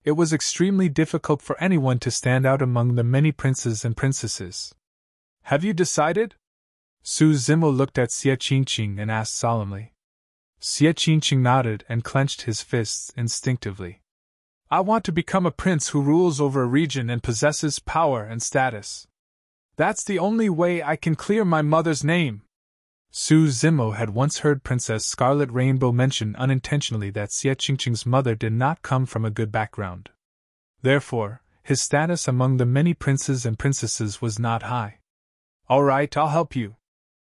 It was extremely difficult for anyone to stand out among the many princes and princesses. Have you decided? Su Zimo looked at Qingyun and asked solemnly. Qingyun nodded and clenched his fists instinctively. I want to become a prince who rules over a region and possesses power and status. That's the only way I can clear my mother's name. Su Zimo had once heard Princess Scarlet Rainbow mention unintentionally that Qingyun's mother did not come from a good background. Therefore, his status among the many princes and princesses was not high. All right, I'll help you.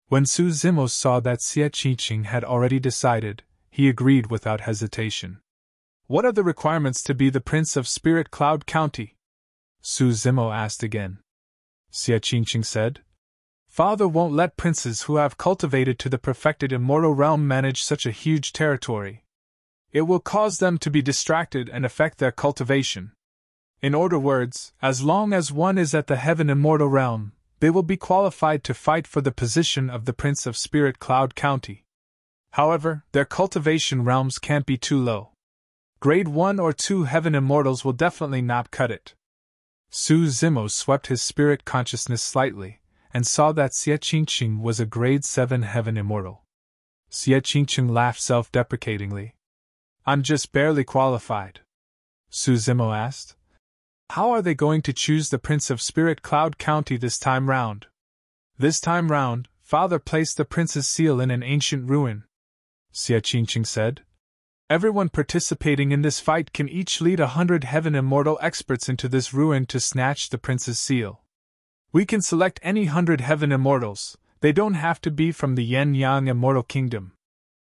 When Su Zimo saw that Qingyun had already decided, he agreed without hesitation. What are the requirements to be the Prince of Spirit Cloud County? Su Zimo asked again. Qingyun said. Father won't let princes who have cultivated to the perfected immortal realm manage such a huge territory. It will cause them to be distracted and affect their cultivation. In other words, as long as one is at the heaven immortal realm, they will be qualified to fight for the position of the Prince of Spirit Cloud County. However, their cultivation realms can't be too low. Grade 1 or 2 heaven immortals will definitely not cut it. Su Zimo swept his spirit consciousness slightly, and saw that Qingyun was a grade 7 heaven immortal. Qingyun laughed self-deprecatingly. I'm just barely qualified. Su Zimo asked. How are they going to choose the Prince of Spirit Cloud County this time round? This time round, Father placed the prince's seal in an ancient ruin. Qingyun said. Everyone participating in this fight can each lead 100 heaven immortal experts into this ruin to snatch the prince's seal. We can select any 100 heaven immortals, they don't have to be from the Yin-Yang Immortal Kingdom.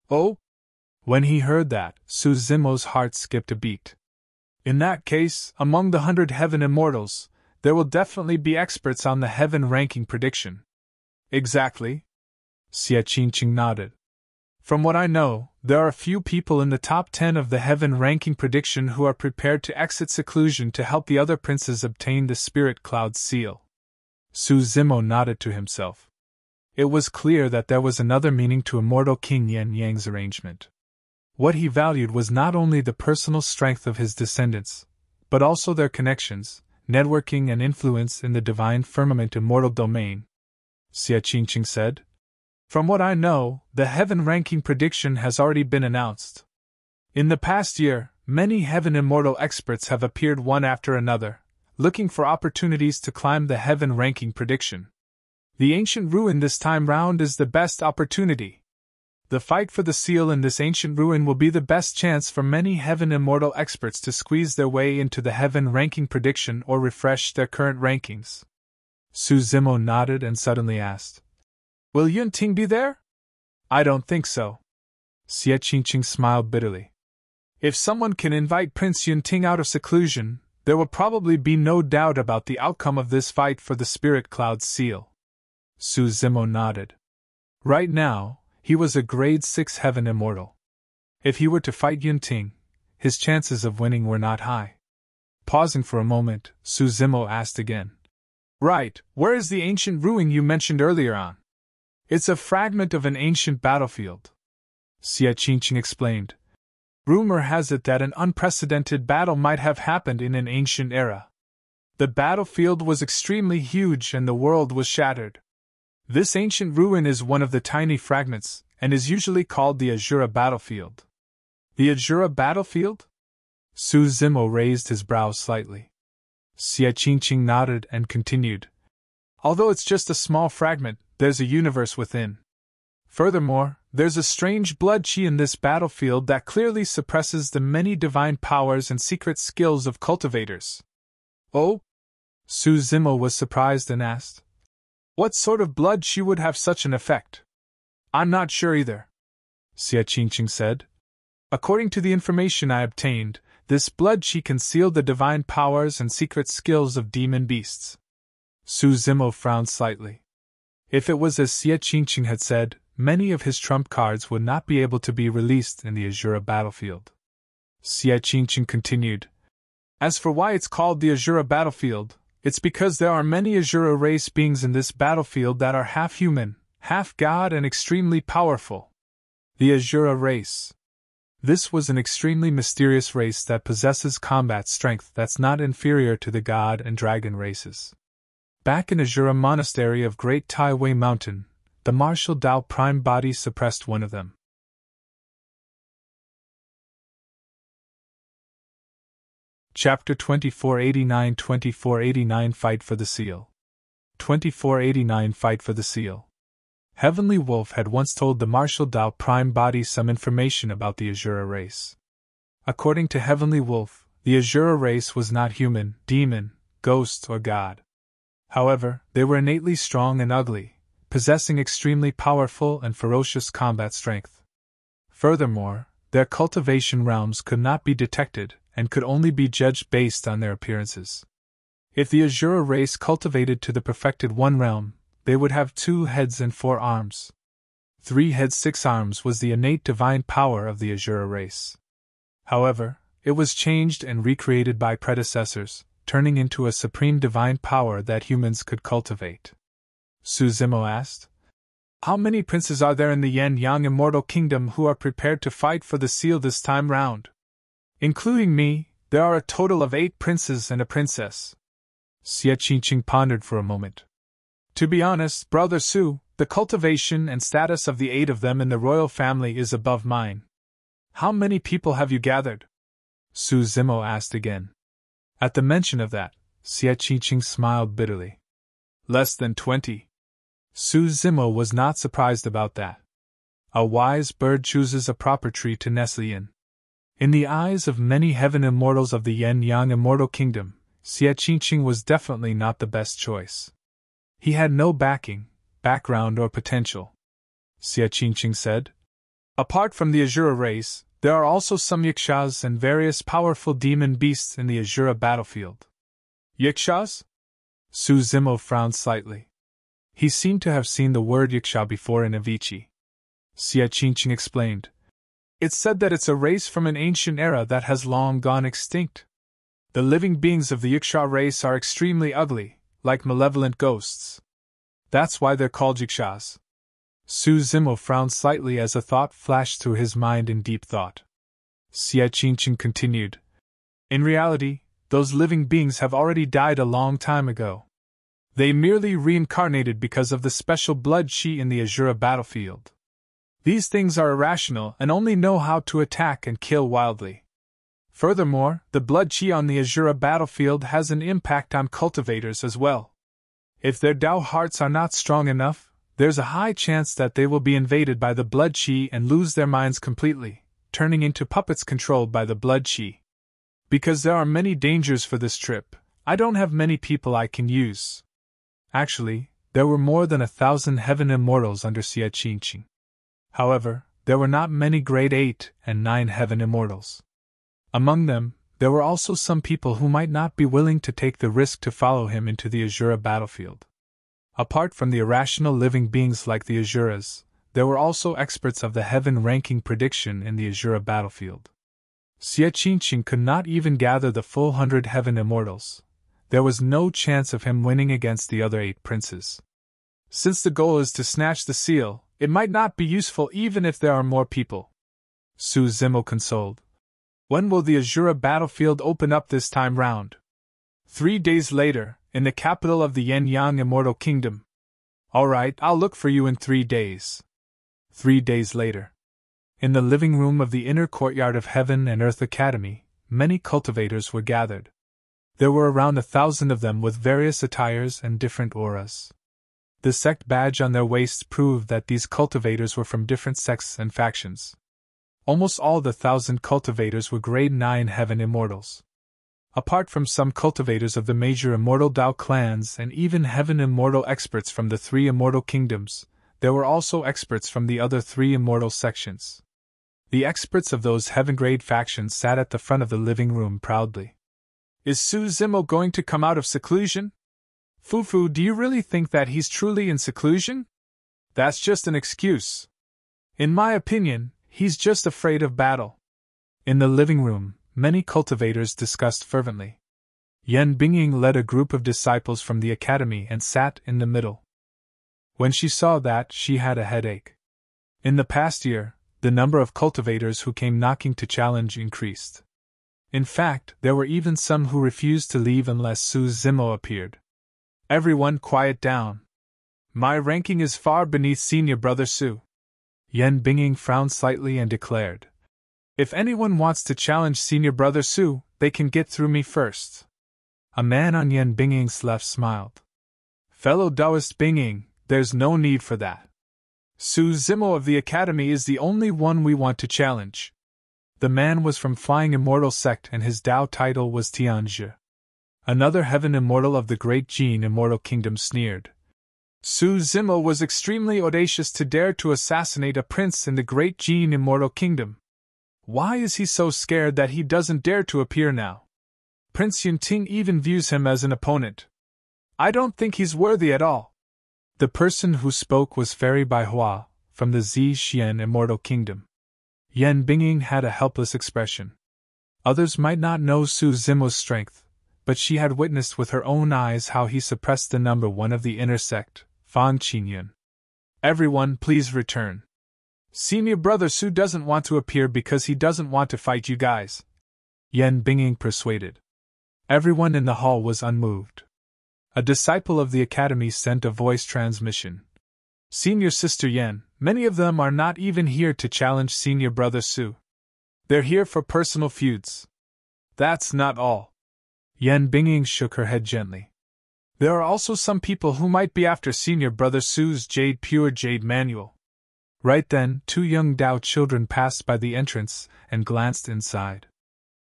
Oh? When he heard that, Su Zimo's heart skipped a beat. In that case, among the 100 heaven immortals, there will definitely be experts on the heaven ranking prediction. Exactly. Qingyun nodded. From what I know, there are a few people in the top 10 of the heaven ranking prediction who are prepared to exit seclusion to help the other princes obtain the Spirit Cloud seal. Su Zimo nodded to himself. It was clear that there was another meaning to Immortal King Yin Yang's arrangement. What he valued was not only the personal strength of his descendants, but also their connections, networking and influence in the divine firmament immortal domain, Xie Qingqing said. From what I know, the heaven ranking prediction has already been announced. In the past year, many heaven immortal experts have appeared one after another, looking for opportunities to climb the heaven ranking prediction. The ancient ruin this time round is the best opportunity. The fight for the seal in this ancient ruin will be the best chance for many heaven immortal experts to squeeze their way into the heaven ranking prediction or refresh their current rankings. Su Zimo nodded and suddenly asked, "Will Yunting be there?" "I don't think so." Xie Qingqing smiled bitterly. "If someone can invite Prince Yunting out of seclusion, there will probably be no doubt about the outcome of this fight for the Spirit Cloud's seal." Su Zimo nodded. Right now, he was a grade 6 heaven immortal. If he were to fight Yunting, his chances of winning were not high. Pausing for a moment, Su Zimo asked again, "Right, where is the ancient ruin you mentioned earlier on?" "It's a fragment of an ancient battlefield," Xie Qingqing explained. "Rumor has it that an unprecedented battle might have happened in an ancient era. The battlefield was extremely huge and the world was shattered. This ancient ruin is one of the tiny fragments, and is usually called the Asura battlefield." "The Asura battlefield?" Su Zimo raised his brows slightly. Xie Qingqing nodded and continued. "Although it's just a small fragment, there's a universe within. Furthermore, there's a strange blood qi in this battlefield that clearly suppresses the many divine powers and secret skills of cultivators." "Oh?" Su Zimo was surprised and asked, "What sort of blood qi would have such an effect?" "I'm not sure either," Xie Qingqing said. "According to the information I obtained, this blood qi concealed the divine powers and secret skills of demon beasts." Su Zimo frowned slightly. If it was as Xie Qingqing had said, many of his trump cards would not be able to be released in the Asura battlefield. Xie Qingqing continued, "As for why it's called the Asura battlefield, it's because there are many Asura race beings in this battlefield that are half human, half god and extremely powerful. The Asura race. This was an extremely mysterious race that possesses combat strength that's not inferior to the god and dragon races. Back in Asura Monastery of Great Tai Wei Mountain, the martial Dao Prime Body suppressed one of them. Chapter 2489 Fight for the Seal. 2489 Fight for the Seal. Heavenly Wolf had once told the martial Dao Prime Body some information about the Asura race. According to Heavenly Wolf, the Asura race was not human, demon, ghost, or god. However, they were innately strong and ugly, possessing extremely powerful and ferocious combat strength. Furthermore, their cultivation realms could not be detected, and could only be judged based on their appearances. If the Asura race cultivated to the perfected one realm, they would have 2 heads and 4 arms. 3 heads 6 arms was the innate divine power of the Asura race. However, it was changed and recreated by predecessors, turning into a supreme divine power that humans could cultivate. Su Zimo asked, "How many princes are there in the Yin-Yang Immortal Kingdom who are prepared to fight for the seal this time round?" "Including me, there are a total of 8 princes and a princess." Xie Qingqing pondered for a moment. "To be honest, Brother Su, the cultivation and status of the 8 of them in the royal family is above mine." "How many people have you gathered?" Su Zimo asked again. At the mention of that, Xie Qingqing smiled bitterly. "Less than 20. Su Zimo was not surprised about that. A wise bird chooses a proper tree to nestle in. In the eyes of many heaven immortals of the Yin-Yang Immortal Kingdom, Xie Qingqing was definitely not the best choice. He had no backing, background, or potential. Xie Qingqing said, "Apart from the Asura race, there are also some Yakshas and various powerful demon beasts in the Asura battlefield." "Yakshas?" Su Zimo frowned slightly. He seemed to have seen the word Yaksha before in Avicii. Xie Qingqing explained, "It's said that it's a race from an ancient era that has long gone extinct. The living beings of the Yaksha race are extremely ugly, like malevolent ghosts. That's why they're called Yakshas." Su Zimo frowned slightly as a thought flashed through his mind in deep thought. Xie Qingqing continued, "In reality, those living beings have already died a long time ago. They merely reincarnated because of the special blood chi in the Asura battlefield. These things are irrational and only know how to attack and kill wildly. Furthermore, the blood chi on the Asura battlefield has an impact on cultivators as well. If their Tao hearts are not strong enough, there's a high chance that they will be invaded by the blood chi and lose their minds completely, turning into puppets controlled by the blood chi. Because there are many dangers for this trip, I don't have many people I can use. Actually, there were more than 1,000 heaven immortals under Qingyun. However, there were not many grade 8 and 9 heaven immortals. Among them, there were also some people who might not be willing to take the risk to follow him into the Asura battlefield. Apart from the irrational living beings like the Asuras, there were also experts of the heaven ranking prediction in the Asura battlefield. Qingyun could not even gather the full 100 heaven immortals. There was no chance of him winning against the other 8 princes. Since the goal is to snatch the seal, it might not be useful even if there are more people. Su Zimo consoled. When will the Asura battlefield open up this time round? 3 days later, in the capital of the Yen-Yang Immortal Kingdom. Alright, I'll look for you in 3 days. 3 days later. In the living room of the inner courtyard of Heaven and Earth Academy, many cultivators were gathered. There were around 1,000 of them with various attires and different auras. The sect badge on their waists proved that these cultivators were from different sects and factions. Almost all the 1,000 cultivators were grade 9 heaven immortals. Apart from some cultivators of the major immortal Dao clans and even heaven immortal experts from the 3 immortal kingdoms, there were also experts from the other 3 immortal sections. The experts of those heaven grade factions sat at the front of the living room proudly. Is Su Zimo going to come out of seclusion? Fufu, do you really think that he's truly in seclusion? That's just an excuse. In my opinion, he's just afraid of battle. In the living room, many cultivators discussed fervently. Yan Bingying led a group of disciples from the academy and sat in the middle. When she saw that, she had a headache. In the past year, the number of cultivators who came knocking to challenge increased. In fact, there were even some who refused to leave unless Su Zimo appeared. Everyone quiet down. My ranking is far beneath senior brother Su. Yan Bingying frowned slightly and declared. If anyone wants to challenge senior brother Su, they can get through me first. A man on Yan Bingying's left smiled. Fellow Taoist Bingying, there's no need for that. Su Zimo of the Academy is the only one we want to challenge. The man was from Flying Immortal Sect and his Tao title was Tianzhi. Another heaven immortal of the Great Jin Immortal Kingdom sneered. Su Zimo was extremely audacious to dare to assassinate a prince in the Great Jin Immortal Kingdom. Why is he so scared that he doesn't dare to appear now? Prince Yunting even views him as an opponent. I don't think he's worthy at all. The person who spoke was Fairy Bai Hua, from the Zhixian Immortal Kingdom. Yan Bingying had a helpless expression. Others might not know Su Zimo's strength, but she had witnessed with her own eyes how he suppressed the number 1 of the inner sect, Fan Qingyun. Everyone, please return. Senior brother Su doesn't want to appear because he doesn't want to fight you guys. Yan Bingying persuaded. Everyone in the hall was unmoved. A disciple of the academy sent a voice transmission. Senior sister Yan, many of them are not even here to challenge senior brother Su. They're here for personal feuds. That's not all. Yan Bingying shook her head gently. There are also some people who might be after senior brother Su's pure jade manual. Right then, 2 young Dao children passed by the entrance and glanced inside.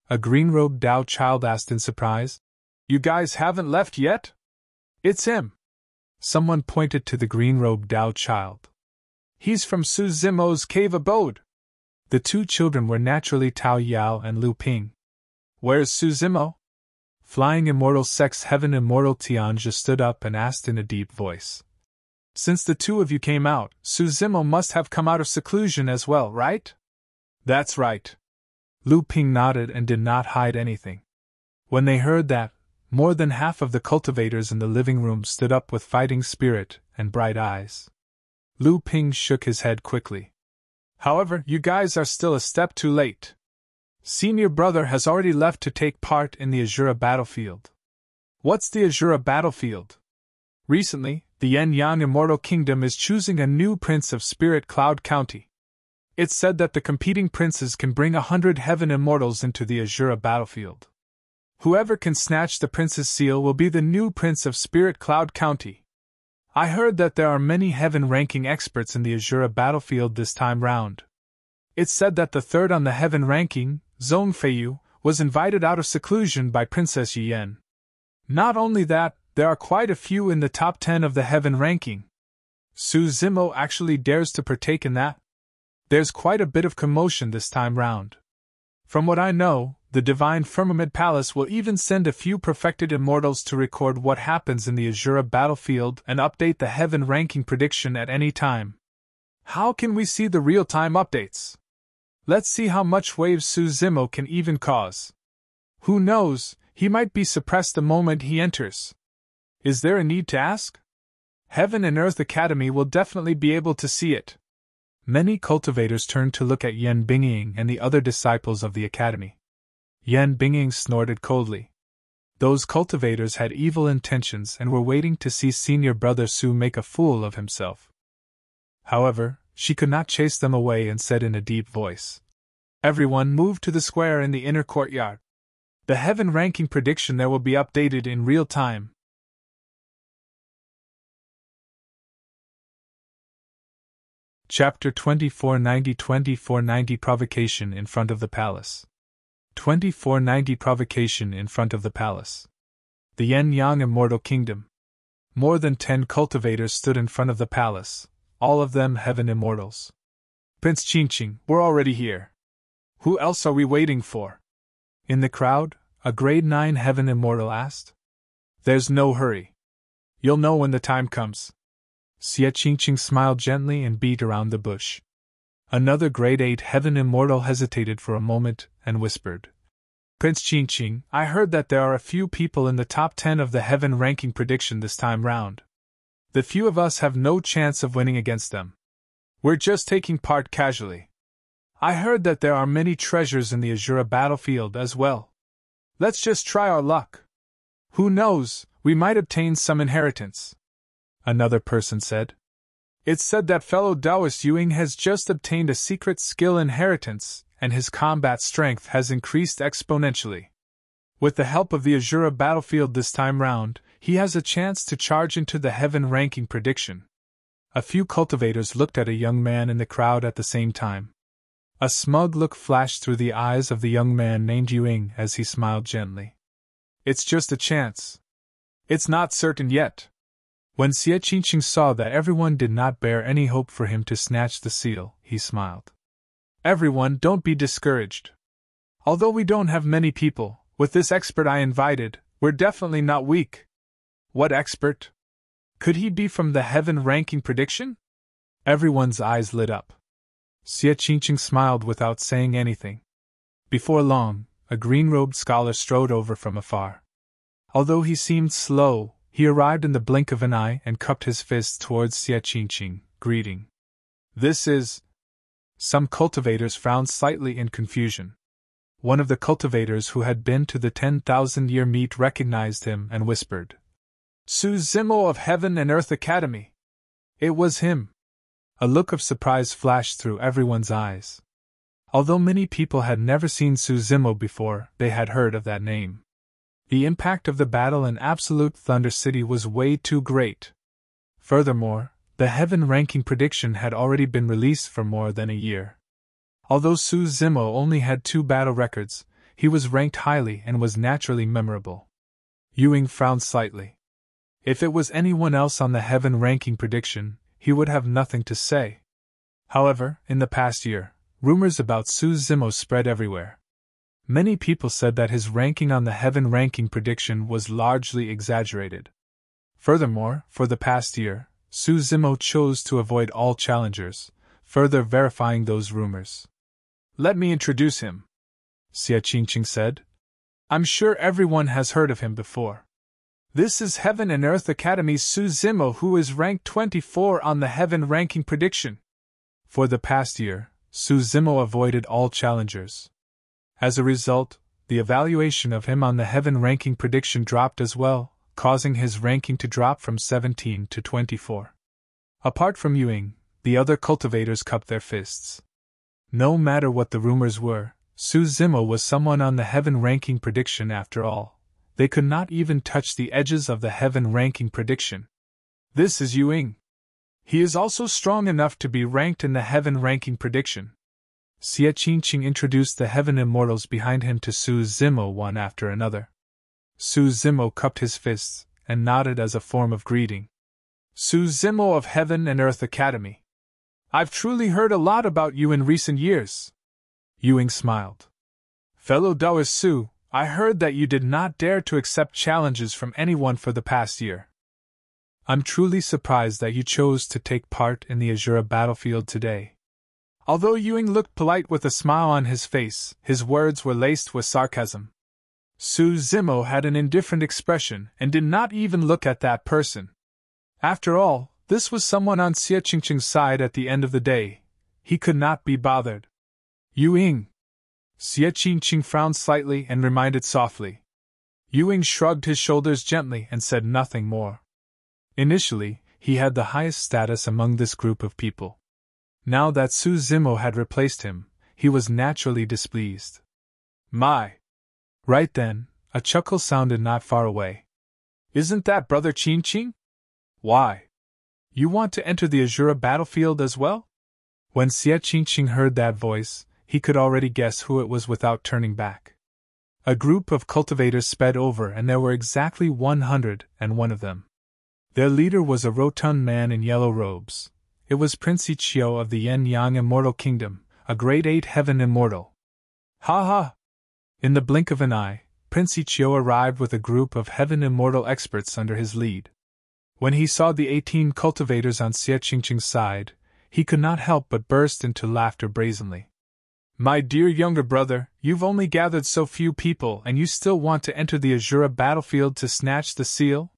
A green-robed Dao child asked in surprise, You guys haven't left yet? It's him. Someone pointed to the green-robed Dao child. He's from Su Zimo's cave abode. The 2 children were naturally Tao Yao and Lu Ping. Where's Su Zimo? Flying Immortal Sect's Heaven Immortal Tianzhi stood up and asked in a deep voice. Since the 2 of you came out, Su Zimo must have come out of seclusion as well, right? That's right. Lu Ping nodded and did not hide anything. When they heard that, more than half of the cultivators in the living room stood up with fighting spirit and bright eyes. Lu Ping shook his head quickly. However, you guys are still a step too late. Senior brother has already left to take part in the Asura battlefield. What's the Asura battlefield? Recently, the Yen-Yang Immortal Kingdom is choosing a new prince of Spirit Cloud County. It's said that the competing princes can bring 100 heaven immortals into the Asura battlefield. Whoever can snatch the prince's seal will be the new prince of Spirit Cloud County. I heard that there are many heaven-ranking experts in the Asura battlefield this time round. It's said that the third on the heaven ranking, Zhong Feiyu, was invited out of seclusion by Princess Yen. Not only that, there are quite a few in the top 10 of the heaven ranking. Su Zimo actually dares to partake in that. There's quite a bit of commotion this time round. From what I know, the Divine Firmament Palace will even send a few perfected immortals to record what happens in the Asura battlefield and update the heaven ranking prediction at any time. How can we see the real-time updates? Let's see how much waves Su Zimo can even cause. Who knows, he might be suppressed the moment he enters. Is there a need to ask? Heaven and Earth Academy will definitely be able to see it. Many cultivators turned to look at Yan Bingying and the other disciples of the academy. Yan Bingying snorted coldly. Those cultivators had evil intentions and were waiting to see senior brother Su make a fool of himself. However, she could not chase them away and said in a deep voice, "Everyone move to the square in the inner courtyard. The heaven ranking prediction there will be updated in real time." Chapter 2490 Provocation in front of the palace. 2490 Provocation in front of the palace. The Yen-Yang Immortal Kingdom. More than 10 cultivators stood in front of the palace, all of them heaven immortals. "Prince Qingyun, we're already here. Who else are we waiting for?" In the crowd, a grade 9 heaven immortal asked. "There's no hurry. You'll know when the time comes." Xie Qingqing smiled gently and beat around the bush. Another grade 8 heaven immortal hesitated for a moment and whispered, "Prince Qingqing, I heard that there are a few people in the top 10 of the heaven ranking prediction this time round. The few of us have no chance of winning against them. We're just taking part casually. I heard that there are many treasures in the Asura battlefield as well. Let's just try our luck. Who knows, we might obtain some inheritance." Another person said. "It's said that fellow Taoist Yuing has just obtained a secret skill inheritance, and his combat strength has increased exponentially. With the help of the Asura battlefield this time round, he has a chance to charge into the heaven ranking prediction." A few cultivators looked at a young man in the crowd at the same time. A smug look flashed through the eyes of the young man named Yuing as he smiled gently. "It's just a chance. It's not certain yet." When Xie Qingqing saw that everyone did not bear any hope for him to snatch the seal, he smiled. "Everyone, don't be discouraged. Although we don't have many people, with this expert I invited, we're definitely not weak." "What expert? Could he be from the heaven ranking prediction?" Everyone's eyes lit up. Xie Qingqing smiled without saying anything. Before long, a green-robed scholar strode over from afar. Although he seemed slow, he arrived in the blink of an eye and cupped his fist towards Xie Qingqing, greeting. "This is—" Some cultivators frowned slightly in confusion. One of the cultivators who had been to the 10,000-year meet recognized him and whispered, "Su Zimo of Heaven and Earth Academy." It was him. A look of surprise flashed through everyone's eyes. Although many people had never seen Su Zimo before, they had heard of that name. The impact of the battle in Absolute Thunder City was way too great. Furthermore, the heaven ranking prediction had already been released for more than a year. Although Su Zimo only had 2 battle records, he was ranked highly and was naturally memorable. Yuing frowned slightly. If it was anyone else on the heaven ranking prediction, he would have nothing to say. However, in the past year, rumors about Su Zimo spread everywhere. Many people said that his ranking on the heaven ranking prediction was largely exaggerated. Furthermore, for the past year, Su Zimo chose to avoid all challengers, further verifying those rumors. "Let me introduce him," Xie Qingqing said. "I'm sure everyone has heard of him before. This is Heaven and Earth Academy's Su Zimo, who is ranked 24 on the heaven ranking prediction." For the past year, Su Zimo avoided all challengers. As a result, the evaluation of him on the heaven ranking prediction dropped as well, causing his ranking to drop from 17 to 24. Apart from Ewing, the other cultivators cupped their fists. No matter what the rumors were, Su Zimo was someone on the heaven ranking prediction after all. They could not even touch the edges of the heaven ranking prediction. This is Ewing. He is also strong enough to be ranked in the heaven ranking prediction. Xie Qingqing introduced the heaven immortals behind him to Su Zimo one after another. Su Zimo cupped his fists and nodded as a form of greeting. Su Zimo of Heaven and Earth Academy. I've truly heard a lot about you in recent years. Ewing smiled. Fellow Taoist Su, I heard that you did not dare to accept challenges from anyone for the past year. I'm truly surprised that you chose to take part in the Asura battlefield today. Although Ewing looked polite with a smile on his face, his words were laced with sarcasm. Su Zimo had an indifferent expression and did not even look at that person. After all, this was someone on Xie Qingqing's side at the end of the day. He could not be bothered. Ewing. Xie Qingqing frowned slightly and reminded softly. Ewing shrugged his shoulders gently and said nothing more. Initially, he had the highest status among this group of people. Now that Su Zimo had replaced him, he was naturally displeased. My! Right then, a chuckle sounded not far away. Isn't that Brother Qingqing? Why? You want to enter the Asura battlefield as well? When Xie Qingqing heard that voice, he could already guess who it was without turning back. A group of cultivators sped over and there were exactly 101 of them. Their leader was a rotund man in yellow robes. It was Prince Ichio of the Yen-Yang Immortal Kingdom, a grade 8 heaven immortal. Ha ha! In the blink of an eye, Prince Ichio arrived with a group of heaven immortal experts under his lead. When he saw the 18 cultivators on Xie Qingqing's side, he could not help but burst into laughter brazenly. My dear younger brother, you've only gathered so few people and you still want to enter the Asura battlefield to snatch the seal?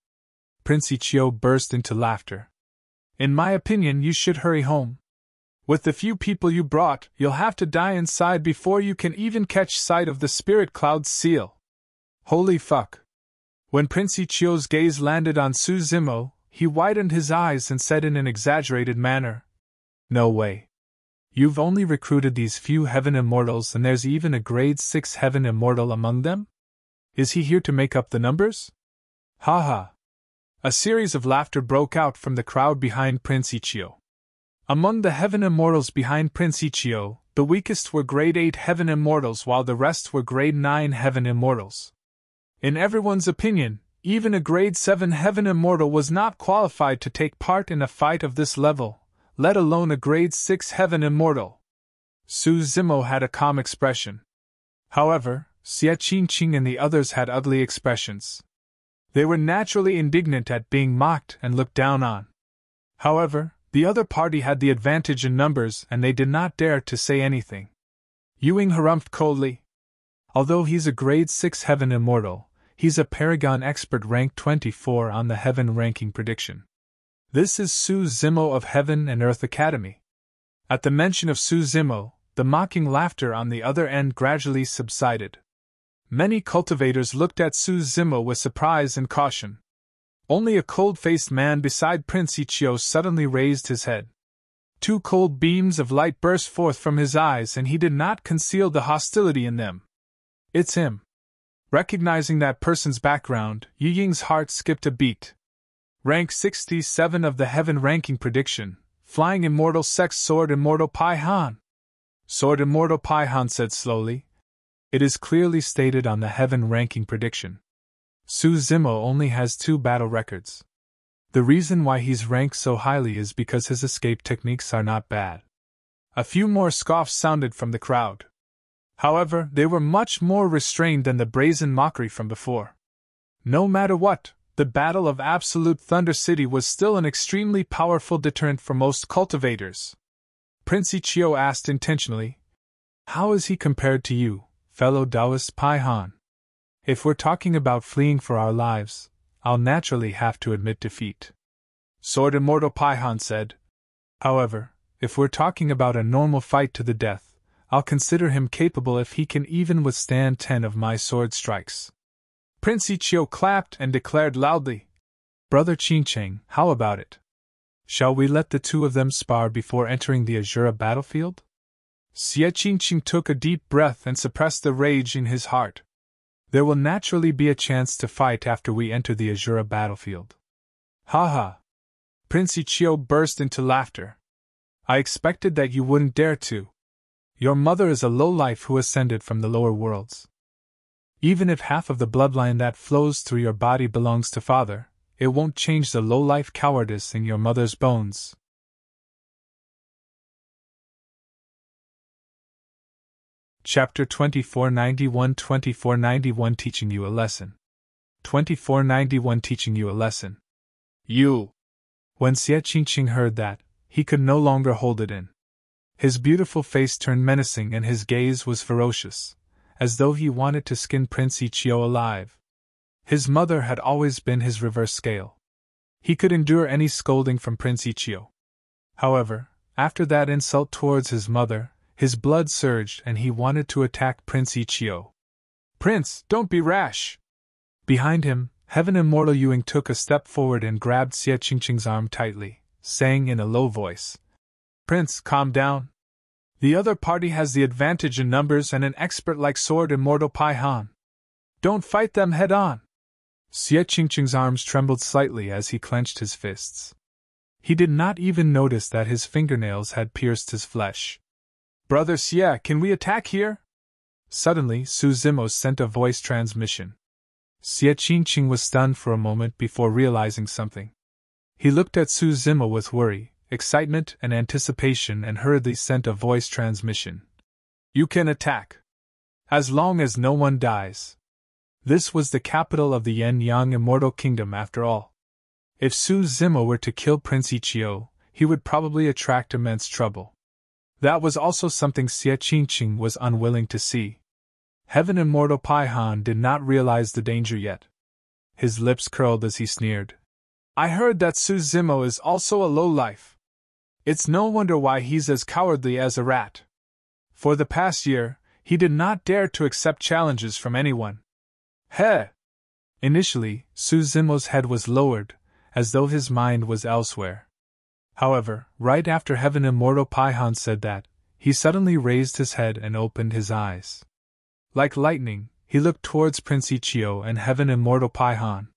Prince Ichio burst into laughter. In my opinion, you should hurry home. With the few people you brought, you'll have to die inside before you can even catch sight of the Spirit Cloud's seal. Holy fuck. When Prince Ichio's gaze landed on Su Zimo, he widened his eyes and said in an exaggerated manner, No way. You've only recruited these few heaven immortals and there's even a grade 6 heaven immortal among them? Is he here to make up the numbers? Ha ha. A series of laughter broke out from the crowd behind Prince Ichio. Among the heaven immortals behind Prince Ichio, the weakest were grade 8 heaven immortals while the rest were grade 9 heaven immortals. In everyone's opinion, even a grade 7 heaven immortal was not qualified to take part in a fight of this level, let alone a grade 6 heaven immortal. Su Zimo had a calm expression. However, Xie Qingqing and the others had ugly expressions. They were naturally indignant at being mocked and looked down on. However, the other party had the advantage in numbers and they did not dare to say anything. Ewing harumphed coldly. Although he's a grade 6 heaven immortal, he's a paragon expert ranked 24 on the heaven ranking prediction. This is Su Zimo of Heaven and Earth Academy. At the mention of Su Zimo, the mocking laughter on the other end gradually subsided. Many cultivators looked at Su Zimo with surprise and caution. Only a cold-faced man beside Prince Ichio suddenly raised his head. 2 cold beams of light burst forth from his eyes and he did not conceal the hostility in them. It's him. Recognizing that person's background, Yu Ying's heart skipped a beat. Rank 67 of the heaven ranking prediction, Flying Immortal Sect Sword Immortal Pai Han. Sword Immortal Pai Han said slowly. It is clearly stated on the heaven ranking prediction. Su Zimo only has 2 battle records. The reason why he's ranked so highly is because his escape techniques are not bad. A few more scoffs sounded from the crowd. However, they were much more restrained than the brazen mockery from before. No matter what, the Battle of Absolute Thunder City was still an extremely powerful deterrent for most cultivators. Prince Ichio asked intentionally, How is he compared to you, fellow Taoist Pai Han? If we're talking about fleeing for our lives, I'll naturally have to admit defeat. Sword Immortal Pai Han said. However, if we're talking about a normal fight to the death, I'll consider him capable if he can even withstand 10 of my sword strikes. Prince Ichio clapped and declared loudly, Brother Qingyun, how about it? Shall we let the two of them spar before entering the Asura battlefield? Xie Qingyun took a deep breath and suppressed the rage in his heart. There will naturally be a chance to fight after we enter the Asura battlefield. Ha ha! Prince Ichio burst into laughter. I expected that you wouldn't dare to. Your mother is a lowlife who ascended from the lower worlds. Even if half of the bloodline that flows through your body belongs to father, it won't change the lowlife cowardice in your mother's bones. Chapter 2491 Teaching You a Lesson. 2491 Teaching You a Lesson. You! When Xie Qingyun heard that, he could no longer hold it in. His beautiful face turned menacing and his gaze was ferocious, as though he wanted to skin Prince Ichio alive. His mother had always been his reverse scale. He could endure any scolding from Prince Ichio. However, after that insult towards his mother, his blood surged and he wanted to attack Prince Ichio. Prince, don't be rash! Behind him, Heaven Immortal Yuing took a step forward and grabbed Xie Qingyun's arm tightly, saying in a low voice, Prince, calm down. The other party has the advantage in numbers and an expert like Sword Immortal Pai Han. Don't fight them head on. Xie Qingyun's arms trembled slightly as he clenched his fists. He did not even notice that his fingernails had pierced his flesh. Brother Xie, can we attack here? Suddenly, Su Zimo sent a voice transmission. Xie Qingyun was stunned for a moment before realizing something. He looked at Su Zimo with worry, excitement, and anticipation and hurriedly sent a voice transmission. You can attack. As long as no one dies. This was the capital of the Yen-Yang Immortal Kingdom after all. If Su Zimo were to kill Prince Ichio, he would probably attract immense trouble. That was also something Xie Qingyun was unwilling to see. Heaven Immortal Pai Han did not realize the danger yet. His lips curled as he sneered. I heard that Su Zimo is also a lowlife. It's no wonder why he's as cowardly as a rat. For the past year, he did not dare to accept challenges from anyone. Heh! Initially, Su Zimo's head was lowered, as though his mind was elsewhere. However, right after Heaven Immortal Pai Han said that, he suddenly raised his head and opened his eyes. Like lightning, he looked towards Prince Ichio and Heaven Immortal Pai Han.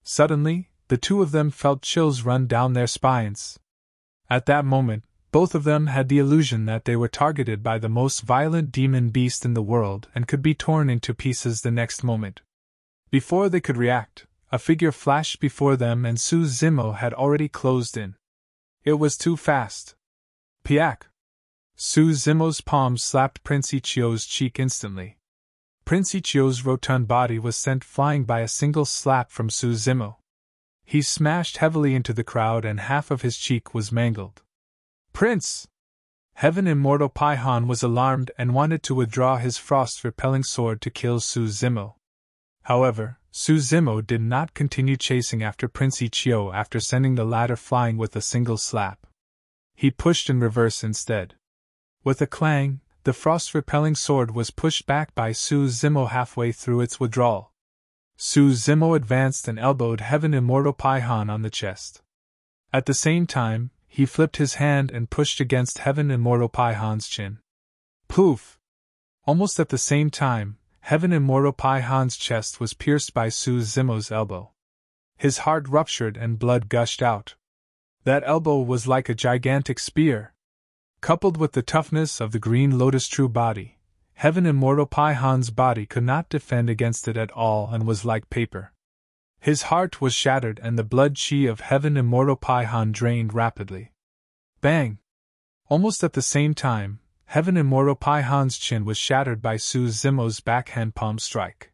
Suddenly, the two of them felt chills run down their spines. At that moment, both of them had the illusion that they were targeted by the most violent demon beast in the world and could be torn into pieces the next moment. Before they could react, a figure flashed before them and Su Zimo had already closed in. It was too fast. Piak! Su Zimo's palm slapped Prince Ichio's cheek instantly. Prince Ichio's rotund body was sent flying by a single slap from Su Zimo. He smashed heavily into the crowd and half of his cheek was mangled. Prince! Heaven Immortal Pai Han was alarmed and wanted to withdraw his frost-repelling sword to kill Su Zimo. However, Su Zimo did not continue chasing after Prince Ichio after sending the latter flying with a single slap. He pushed in reverse instead. With a clang, the frost-repelling sword was pushed back by Su Zimo halfway through its withdrawal. Su Zimo advanced and elbowed Heaven Immortal Pai Han on the chest. At the same time, he flipped his hand and pushed against Heaven Immortal Pai Han's chin. Poof! Almost at the same time, Heaven Immortal Pai Han's chest was pierced by Su Zimo's elbow. His heart ruptured and blood gushed out. That elbow was like a gigantic spear. Coupled with the toughness of the Green Lotus True Body, Heaven Immortal Pai Han's body could not defend against it at all and was like paper. His heart was shattered and the blood chi of Heaven Immortal Pai Han drained rapidly. Bang! Almost at the same time, Heaven Immortal Pai Han's chin was shattered by Su Zimo's backhand palm strike.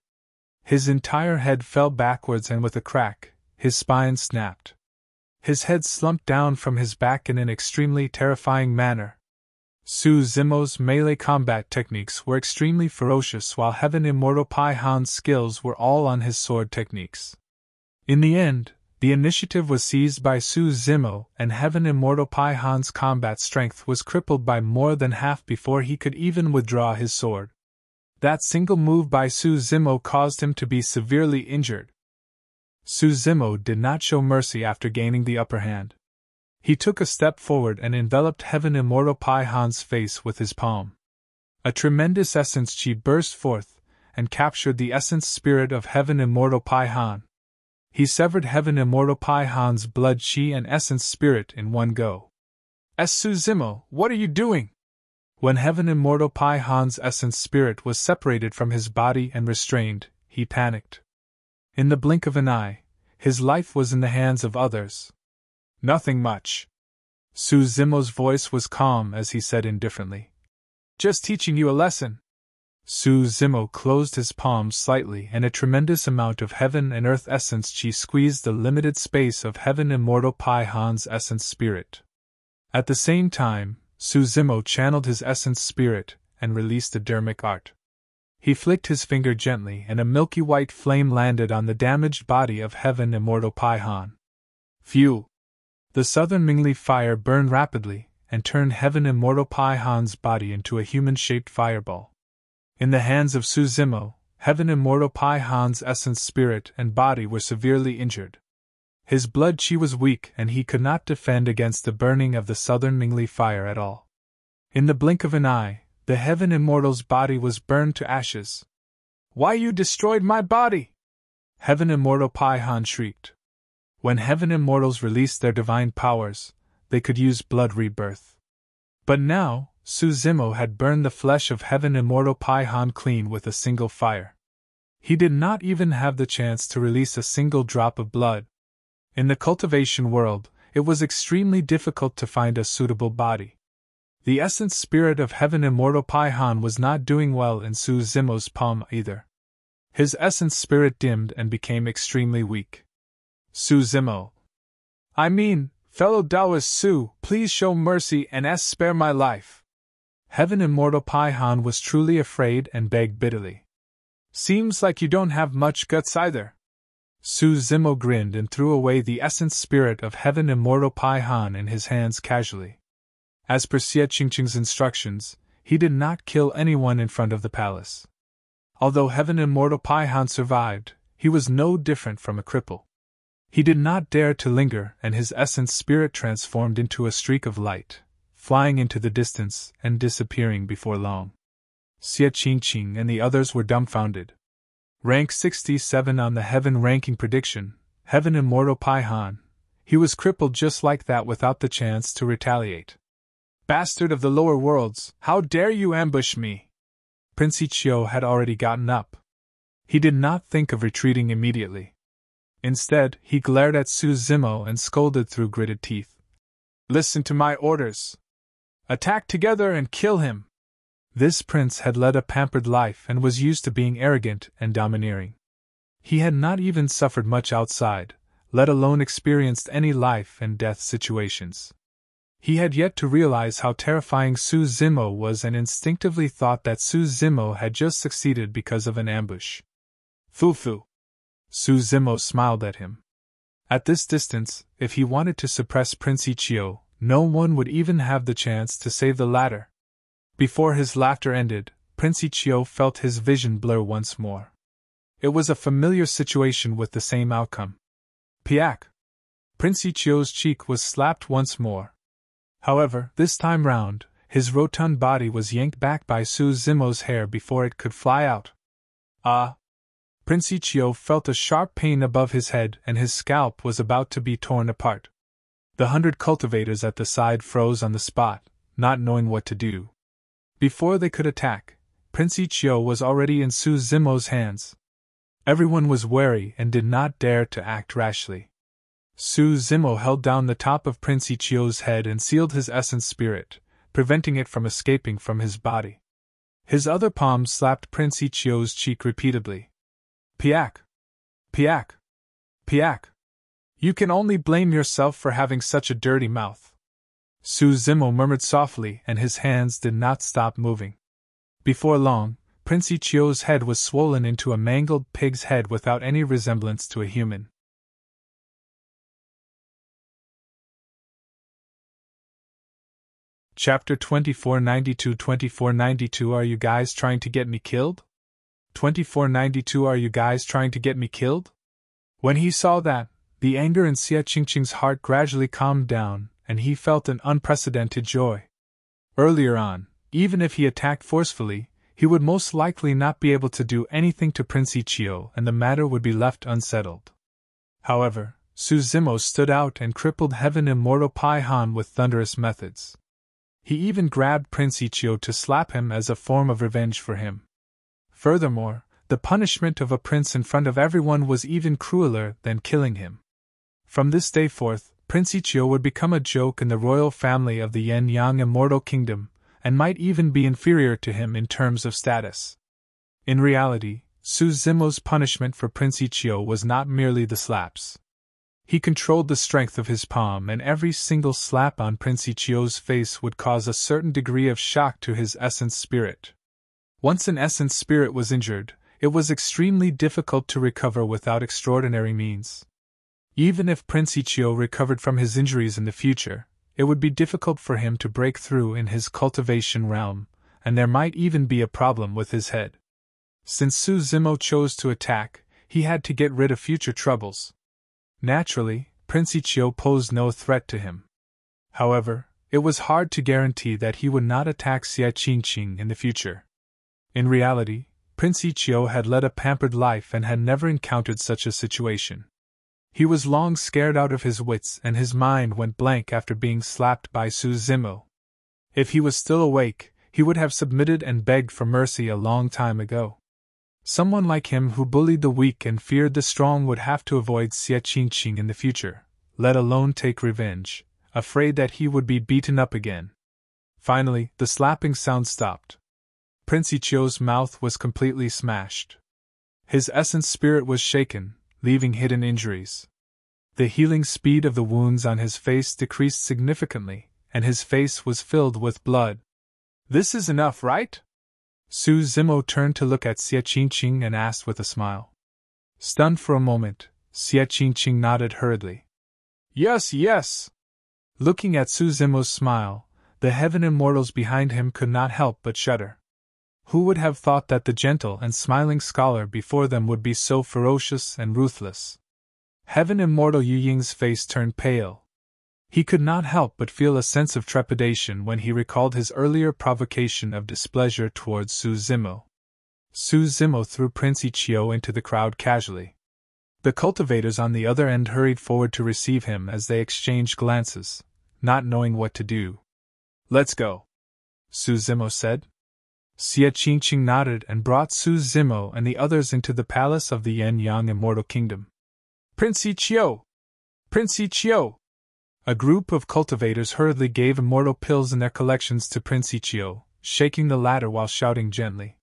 His entire head fell backwards and with a crack, his spine snapped. His head slumped down from his back in an extremely terrifying manner. Su Zimo's melee combat techniques were extremely ferocious while Heaven Immortal Pai Han's skills were all on his sword techniques. In the end, The initiative was seized by Su Zimo, and Heaven Immortal Pai Han's combat strength was crippled by more than half before he could even withdraw his sword. That single move by Su Zimo caused him to be severely injured. Su Zimo did not show mercy after gaining the upper hand. He took a step forward and enveloped Heaven Immortal Pai Han's face with his palm. A tremendous essence chi burst forth, and captured the essence spirit of Heaven Immortal Pai Han. He severed Heaven Immortal Pai Han's blood chi and essence spirit in one go. Su Zimo, what are you doing? When Heaven Immortal Pai Han's essence spirit was separated from his body and restrained, he panicked. In the blink of an eye, his life was in the hands of others. Nothing much. Su Zimo's voice was calm as he said indifferently. Just teaching you a lesson. Su Zimo closed his palms slightly and a tremendous amount of heaven and earth essence chi squeezed the limited space of Heaven Immortal Pai Han's essence spirit. At the same time, Su Zimo channeled his essence spirit and released the dermic art. He flicked his finger gently and a milky white flame landed on the damaged body of Heaven Immortal Pai Han. Phew! The southern Mingli fire burned rapidly and turned Heaven Immortal Pai Han's body into a human-shaped fireball. In the hands of Su Zimo, Heaven Immortal Pai Han's essence spirit and body were severely injured. His blood chi was weak and he could not defend against the burning of the southern Mingli fire at all. In the blink of an eye, the Heaven Immortal's body was burned to ashes. Why you destroyed my body? Heaven Immortal Pai Han shrieked. When Heaven Immortals released their divine powers, they could use blood rebirth. But now, Su Zimo had burned the flesh of Heaven Immortal Pai Han clean with a single fire. He did not even have the chance to release a single drop of blood. In the cultivation world, it was extremely difficult to find a suitable body. The essence spirit of Heaven Immortal Pai Han was not doing well in Su Zimo's palm either. His essence spirit dimmed and became extremely weak. Su Zimo. I mean, fellow Taoist Su, please show mercy and spare my life. Heaven Immortal Pai Han was truly afraid and begged bitterly. Seems like you don't have much guts either. Su Zimo grinned and threw away the essence spirit of Heaven Immortal Pai Han in his hands casually. As per Xie Qingqing's instructions, he did not kill anyone in front of the palace. Although Heaven Immortal Pai Han survived, he was no different from a cripple. He did not dare to linger and his essence spirit transformed into a streak of light, flying into the distance and disappearing before long. Xie Qingqing and the others were dumbfounded. Rank 67 on the Heaven ranking prediction, Heaven Immortal Pai Han. He was crippled just like that without the chance to retaliate. Bastard of the lower worlds, how dare you ambush me? Prince Ichio had already gotten up. He did not think of retreating immediately. Instead, he glared at Su Zimo and scolded through gritted teeth. Listen to my orders. Attack together and kill him. This prince had led a pampered life and was used to being arrogant and domineering. He had not even suffered much outside, let alone experienced any life and death situations. He had yet to realize how terrifying Su Zimo was and instinctively thought that Su Zimo had just succeeded because of an ambush. Foo-foo. Su Zimo smiled at him. At this distance, if he wanted to suppress Prince Ichio, no one would even have the chance to save the latter. Before his laughter ended, Prince Ichio felt his vision blur once more. It was a familiar situation with the same outcome. Piak! Prince Ichio's cheek was slapped once more. However, this time round, his rotund body was yanked back by Su Zimo's hair before it could fly out. Ah! Prince Ichio felt a sharp pain above his head and his scalp was about to be torn apart. The 100 cultivators at the side froze on the spot, not knowing what to do. Before they could attack, Prince Ichio was already in Su Zimo's hands. Everyone was wary and did not dare to act rashly. Su Zimo held down the top of Prince Ichio's head and sealed his essence spirit, preventing it from escaping from his body. His other palm slapped Prince Ichio's cheek repeatedly. Piak! Piak! Piak! You can only blame yourself for having such a dirty mouth. Su Zimo murmured softly and his hands did not stop moving. Before long, Prince Ichio's head was swollen into a mangled pig's head without any resemblance to a human. Chapter 2492. Are you guys trying to get me killed? 2492. Are you guys trying to get me killed? When he saw that, the anger in Xia Qingqing's heart gradually calmed down, and he felt an unprecedented joy. Earlier on, even if he attacked forcefully, he would most likely not be able to do anything to Prince Ichio and the matter would be left unsettled. However, Su Zimo stood out and crippled Heaven Immortal Pai Han with thunderous methods. He even grabbed Prince Ichio to slap him as a form of revenge for him. Furthermore, the punishment of a prince in front of everyone was even crueler than killing him. From this day forth, Prince Ichio would become a joke in the royal family of the Yen-Yang Immortal Kingdom, and might even be inferior to him in terms of status. In reality, Su Zimo's punishment for Prince Ichio was not merely the slaps. He controlled the strength of his palm, and every single slap on Prince Ichio's face would cause a certain degree of shock to his essence spirit. Once an essence spirit was injured, it was extremely difficult to recover without extraordinary means. Even if Prince Ichio recovered from his injuries in the future, it would be difficult for him to break through in his cultivation realm, and there might even be a problem with his head. Since Su Zimo chose to attack, he had to get rid of future troubles. Naturally, Prince Ichio posed no threat to him. However, it was hard to guarantee that he would not attack Xia Qingqing in the future. In reality, Prince Ichio had led a pampered life and had never encountered such a situation. He was long scared out of his wits and his mind went blank after being slapped by Su Zimo. If he was still awake, he would have submitted and begged for mercy a long time ago. Someone like him who bullied the weak and feared the strong would have to avoid Xia Qingqing in the future, let alone take revenge, afraid that he would be beaten up again. Finally, the slapping sound stopped. Prince Ichio's mouth was completely smashed. His essence spirit was shaken, leaving hidden injuries. The healing speed of the wounds on his face decreased significantly, and his face was filled with blood. "This is enough, right?" Su Zimo turned to look at Xia Qingqing and asked with a smile. Stunned for a moment, Xia Qingqing nodded hurriedly. "Yes, yes." Looking at Su Zimo's smile, the heaven immortals behind him could not help but shudder. Who would have thought that the gentle and smiling scholar before them would be so ferocious and ruthless? Heaven Immortal Yu Ying's face turned pale. He could not help but feel a sense of trepidation when he recalled his earlier provocation of displeasure towards Su Zimo. Su Zimo threw Prince Ichio into the crowd casually. The cultivators on the other end hurried forward to receive him as they exchanged glances, not knowing what to do. "Let's go," Su Zimo said. Xia Qingqing nodded and brought Su Zimo and the others into the palace of the Yen-Yang Immortal Kingdom. "Prince Ichio! Prince Ichio!" A group of cultivators hurriedly gave immortal pills in their collections to Prince Ichio, shaking the latter while shouting gently.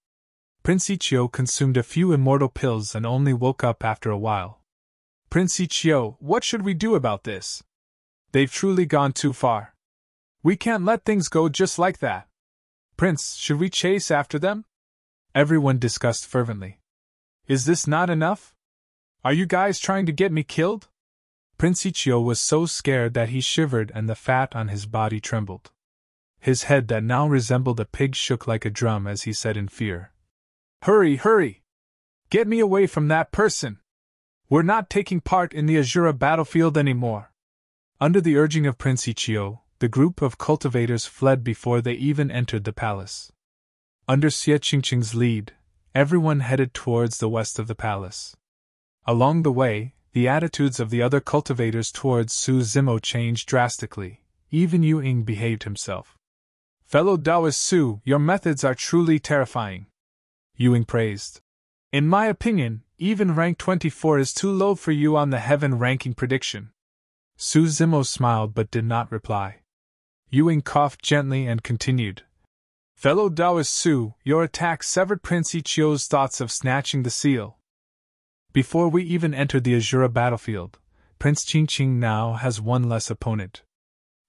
Prince Ichio consumed a few immortal pills and only woke up after a while. "Prince Ichio, what should we do about this? They've truly gone too far. We can't let things go just like that. Prince, should we chase after them?" Everyone discussed fervently. "Is this not enough? Are you guys trying to get me killed?" Prince Ichio was so scared that he shivered and the fat on his body trembled. His head that now resembled a pig shook like a drum as he said in fear, "Hurry, hurry! Get me away from that person! We're not taking part in the Asura battlefield anymore!" Under the urging of Prince Ichio, the group of cultivators fled before they even entered the palace. Under Xia Qingqing's lead, everyone headed towards the west of the palace. Along the way, the attitudes of the other cultivators towards Su Zimo changed drastically. Even Yu Ying behaved himself. "Fellow Taoist Su, your methods are truly terrifying," Yu Ying praised. "In my opinion, even rank 24 is too low for you on the heaven ranking prediction." Su Zimo smiled but did not reply. Yu Ying coughed gently and continued. "Fellow Taoist Su, your attack severed Prince Ichio's thoughts of snatching the seal. Before we even entered the Asura battlefield, Prince Qingqing now has one less opponent."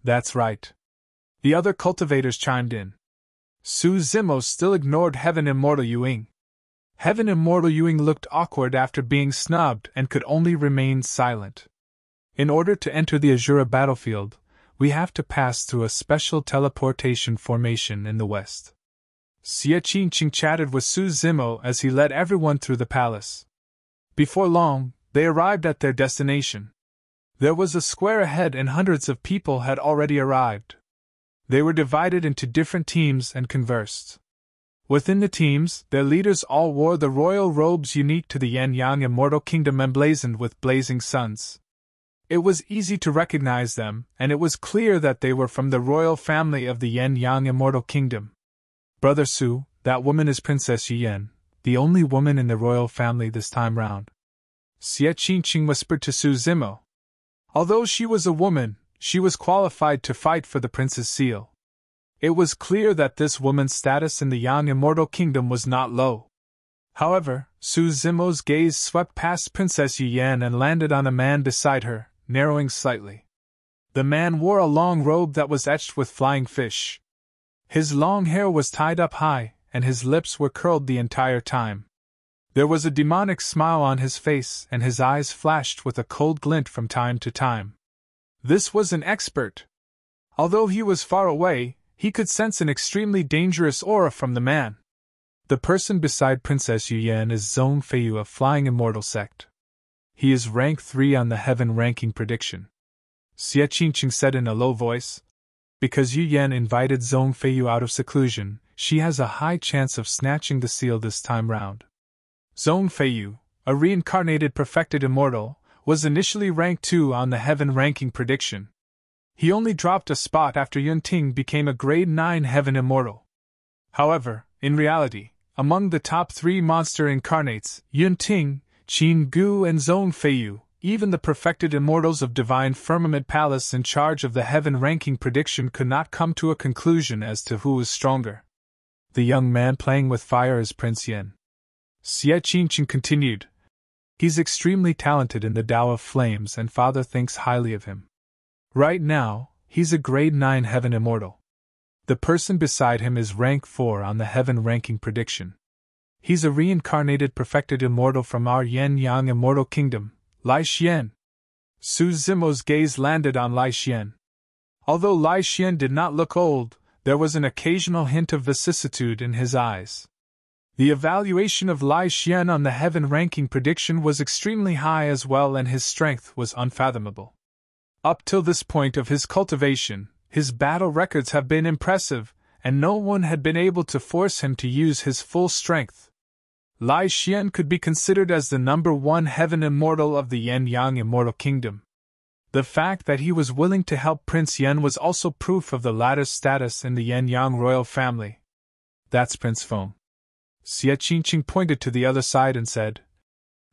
"That's right," the other cultivators chimed in. Su Zimo still ignored Heaven Immortal Yu Ying. Heaven Immortal Yu Ying looked awkward after being snubbed and could only remain silent. In order to enter the Asura battlefield, we have to pass through a special teleportation formation in the west. Xie Qingyun chatted with Su Zimo as he led everyone through the palace. Before long, they arrived at their destination. There was a square ahead and hundreds of people had already arrived. They were divided into different teams and conversed. Within the teams, their leaders all wore the royal robes unique to the Yin-Yang Immortal Kingdom emblazoned with blazing suns. It was easy to recognize them, and it was clear that they were from the royal family of the Yin-Yang Immortal Kingdom. Brother Su, that woman is Princess Yuan, the only woman in the royal family this time round. Xie Qingyun whispered to Su Zimo. Although she was a woman, she was qualified to fight for the prince's seal. It was clear that this woman's status in the Yang Immortal Kingdom was not low. However, Su Zimo's gaze swept past Princess Yuan and landed on a man beside her, narrowing slightly. The man wore a long robe that was etched with flying fish. His long hair was tied up high, and his lips were curled the entire time. There was a demonic smile on his face, and his eyes flashed with a cold glint from time to time. This was an expert. Although he was far away, he could sense an extremely dangerous aura from the man. The person beside Princess Yuan is Zhong Feiyu of Flying Immortal Sect. He is rank 3 on the heaven ranking prediction. Xie Qingyun said in a low voice. Because Yuan invited Zhong Feiyu out of seclusion, she has a high chance of snatching the seal this time round. Zhong Feiyu, a reincarnated perfected immortal, was initially rank 2 on the heaven ranking prediction. He only dropped a spot after Yun Ting became a grade 9 heaven immortal. However, in reality, among the top 3 monster incarnates, Yun Ting, Qingyun and Zhong Feiyu, even the perfected immortals of Divine Firmament Palace in charge of the heaven ranking prediction could not come to a conclusion as to who was stronger. The young man playing with fire is Prince Yin. Xie Qingyun continued. He's extremely talented in the Tao of Flames and Father thinks highly of him. Right now, he's a grade 9 heaven immortal. The person beside him is rank 4 on the heaven ranking prediction. He's a reincarnated perfected immortal from our Yin-Yang Immortal Kingdom, Lai Xian. Su Zimo's gaze landed on Lai Xian. Although Lai Xian did not look old, there was an occasional hint of vicissitude in his eyes. The evaluation of Lai Xian on the heaven ranking prediction was extremely high as well, and his strength was unfathomable. Up till this point of his cultivation, his battle records have been impressive, and no one had been able to force him to use his full strength. Lai Xian could be considered as the number 1 heaven immortal of the Yin-Yang Immortal Kingdom. The fact that he was willing to help Prince Yen was also proof of the latter's status in the Yin-Yang royal family. That's Prince Feng. Xie Qingyun pointed to the other side and said,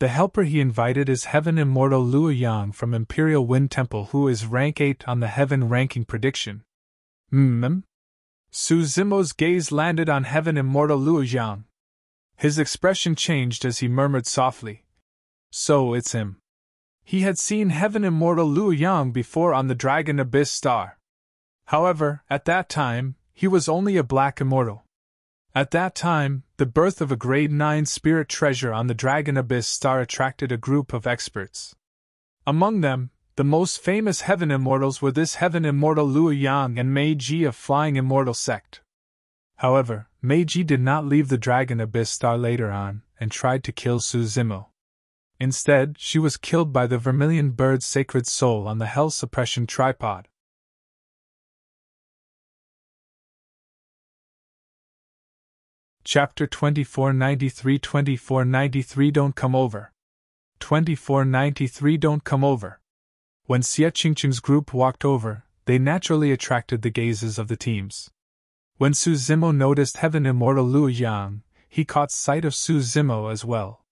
the helper he invited is Heaven Immortal Luo Yang from Imperial Wind Temple, who is rank 8 on the heaven ranking prediction. Su Zimo's gaze landed on Heaven Immortal Luo Yang. His expression changed as he murmured softly. So it's him. He had seen Heaven Immortal Luo Yang before on the Dragon Abyss Star. However, at that time, he was only a black immortal. At that time, the birth of a grade 9 spirit treasure on the Dragon Abyss Star attracted a group of experts. Among them, the most famous heaven immortals were this heaven immortal Luo Yang and Mei Ji of Flying Immortal Sect. However, Mei Ji did not leave the Dragon Abyss Star later on and tried to kill Su Zimo. Instead, she was killed by the Vermilion Bird's sacred soul on the Hell Suppression tripod. Chapter 2493 Don't Come Over. 2493 Don't Come Over. When Xie Qingyun's group walked over, they naturally attracted the gazes of the teams. When Su Zimo noticed Heaven Immortal Luo Yang, he caught sight of Su Zimo as well.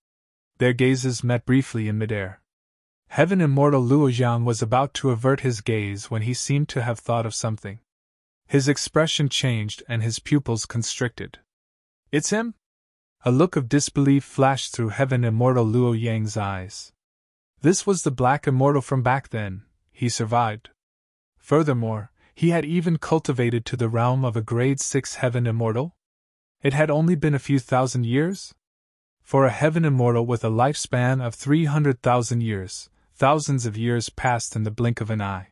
Their gazes met briefly in midair. Heaven Immortal Luo Yang was about to avert his gaze when he seemed to have thought of something. His expression changed and his pupils constricted. It's him? A look of disbelief flashed through Heaven Immortal Luo Yang's eyes. This was the Black Immortal from back then. He survived. Furthermore, he had even cultivated to the realm of a grade 6 Heaven Immortal. It had only been a few thousand years? For a Heaven Immortal with a lifespan of 300,000 years, thousands of years passed in the blink of an eye.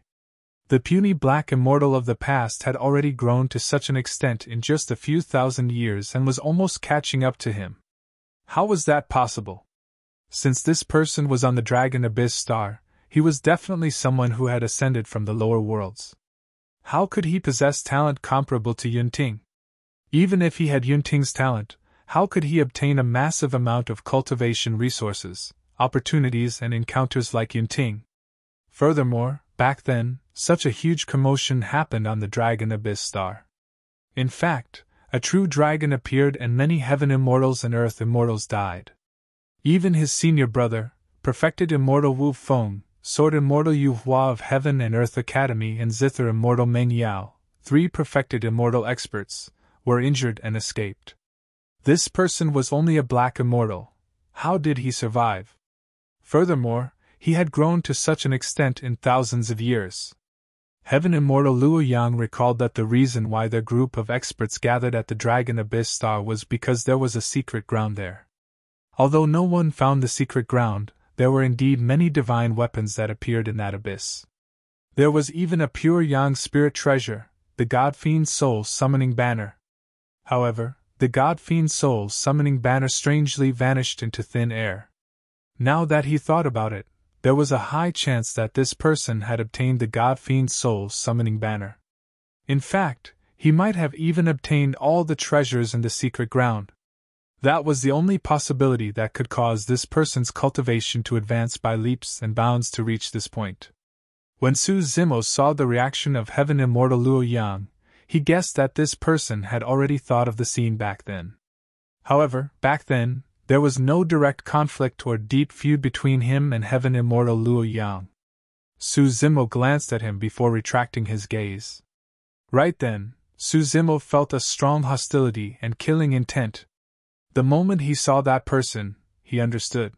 The puny black immortal of the past had already grown to such an extent in just a few thousand years and was almost catching up to him. How was that possible? Since this person was on the Dragon Abyss star, he was definitely someone who had ascended from the lower worlds. How could he possess talent comparable to Yunting? Even if he had Yunting's talent, how could he obtain a massive amount of cultivation resources, opportunities and encounters like Yunting? Furthermore, back then, such a huge commotion happened on the Dragon Abyss star. In fact, a true dragon appeared and many heaven immortals and earth immortals died. Even his senior brother, perfected immortal Wu Feng, Sword Immortal Yue Hua of Heaven and Earth Academy and Zither Immortal Meng Yao, 3 perfected immortal experts, were injured and escaped. This person was only a black immortal. How did he survive? Furthermore, he had grown to such an extent in thousands of years. Heaven Immortal Luo Yang recalled that the reason why their group of experts gathered at the Dragon Abyss star was because there was a secret ground there. Although no one found the secret ground, there were indeed many divine weapons that appeared in that abyss. There was even a pure Yang spirit treasure, the God Fiend Soul Summoning Banner. However, the God Fiend Soul Summoning Banner strangely vanished into thin air. Now that he thought about it, there was a high chance that this person had obtained the God Fiend Soul Summoning Banner. In fact, he might have even obtained all the treasures in the secret ground. That was the only possibility that could cause this person's cultivation to advance by leaps and bounds to reach this point. When Su Zimo saw the reaction of Heaven Immortal Luo Yang, he guessed that this person had already thought of the scene back then. However, back then, there was no direct conflict or deep feud between him and Heaven Immortal Luo Yang. Su Zimo glanced at him before retracting his gaze. Right then, Su Zimo felt a strong hostility and killing intent. The moment he saw that person, he understood.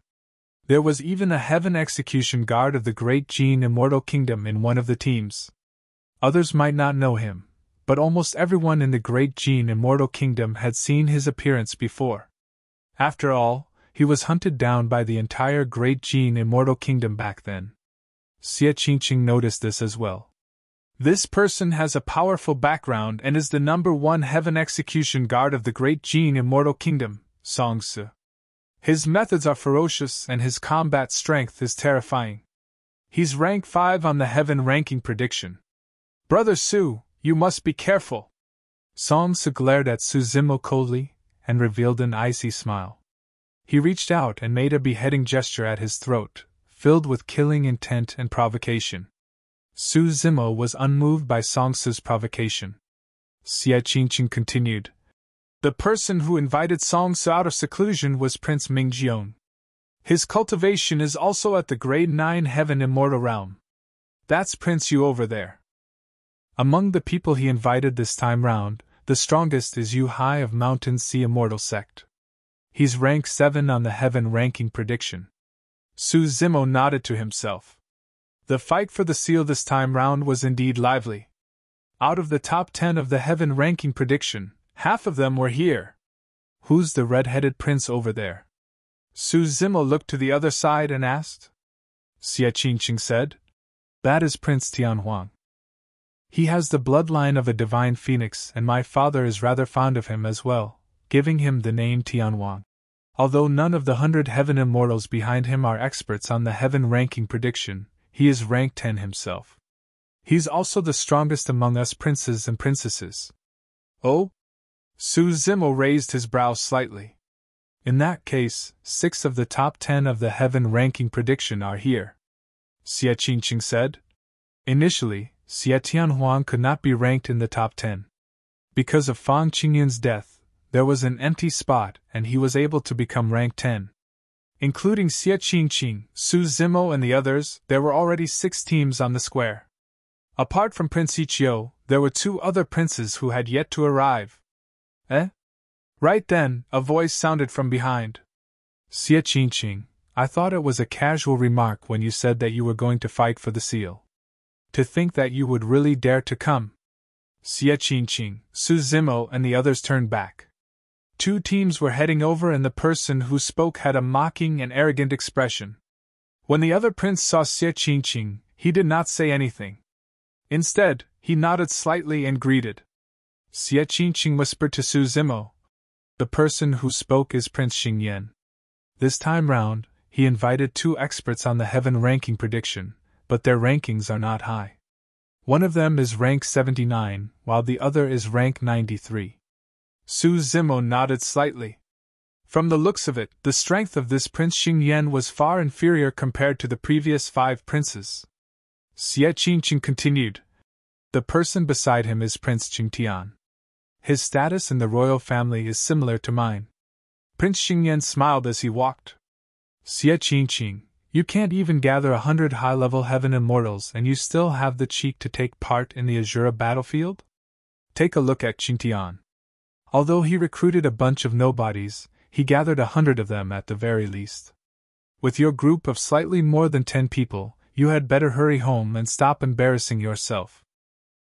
There was even a heaven execution guard of the Great Jin Immortal Kingdom in one of the teams. Others might not know him, but almost everyone in the Great Jin Immortal Kingdom had seen his appearance before. After all, he was hunted down by the entire Great Jin Immortal Kingdom back then. Xie Qingqing noticed this as well. This person has a powerful background and is the #1 heaven execution guard of the Great Jin Immortal Kingdom, Song Su. His methods are ferocious and his combat strength is terrifying. He's rank 5 on the heaven ranking prediction. Brother Su, you must be careful. Song Su glared at Su Zimo coldly and revealed an icy smile. He reached out and made a beheading gesture at his throat, filled with killing intent and provocation. Su Zimo was unmoved by Song Su's provocation. Xie Qingqing continued. The person who invited Song Su out of seclusion was Prince Mingjiong. His cultivation is also at the grade 9 Heaven Immortal Realm. That's Prince Yu over there. Among the people he invited this time round, the strongest is Yu Hai of Mountain Sea Immortal Sect. He's rank 7 on the Heaven ranking prediction. Su Zimo nodded to himself. The fight for the seal this time round was indeed lively. Out of the top 10 of the Heaven ranking prediction, half of them were here. Who's the red-headed prince over there? Su Zimo looked to the other side and asked. Xie Qingqing said. That is Prince Tianhuang. He has the bloodline of a divine phoenix and my father is rather fond of him as well, giving him the name Tianhuang. Although none of the 100 heaven immortals behind him are experts on the heaven ranking prediction, he is rank 10 himself. He's also the strongest among us princes and princesses. Oh? Su Zimo raised his brow slightly. In that case, 6 of the top 10 of the heaven ranking prediction are here. Xie Qingqing said. Initially, Xie Tianhuang could not be ranked in the top 10. Because of Fang Qingyun's death, there was an empty spot and he was able to become rank 10. Including Xie Qingqing, Su Zimo and the others, there were already 6 teams on the square. Apart from Prince Ichio, there were 2 other princes who had yet to arrive. Eh? Right then, a voice sounded from behind. Xie Qingqing, I thought it was a casual remark when you said that you were going to fight for the seal. To think that you would really dare to come. Xie Qingqing, Su Zimo and the others turned back. 2 teams were heading over and the person who spoke had a mocking and arrogant expression. When the other prince saw Xie Qingqing, he did not say anything. Instead, he nodded slightly and greeted. Xie Qingqing whispered to Su Zimo. The person who spoke is Prince Qingyun. This time round, he invited 2 experts on the heaven ranking prediction, but their rankings are not high. One of them is rank 79, while the other is rank 93. Su Zimo nodded slightly. From the looks of it, the strength of this Prince Qingyun was far inferior compared to the previous 5 princes. Xie Qingqing continued. The person beside him is Prince Qingtian. His status in the royal family is similar to mine. Prince Qingyun smiled as he walked. Xie Qingqing, you can't even gather 100 high-level heaven immortals and you still have the cheek to take part in the Asura battlefield? Take a look at Qingtian. Although he recruited a bunch of nobodies, he gathered 100 of them at the very least. With your group of slightly more than 10 people, you had better hurry home and stop embarrassing yourself.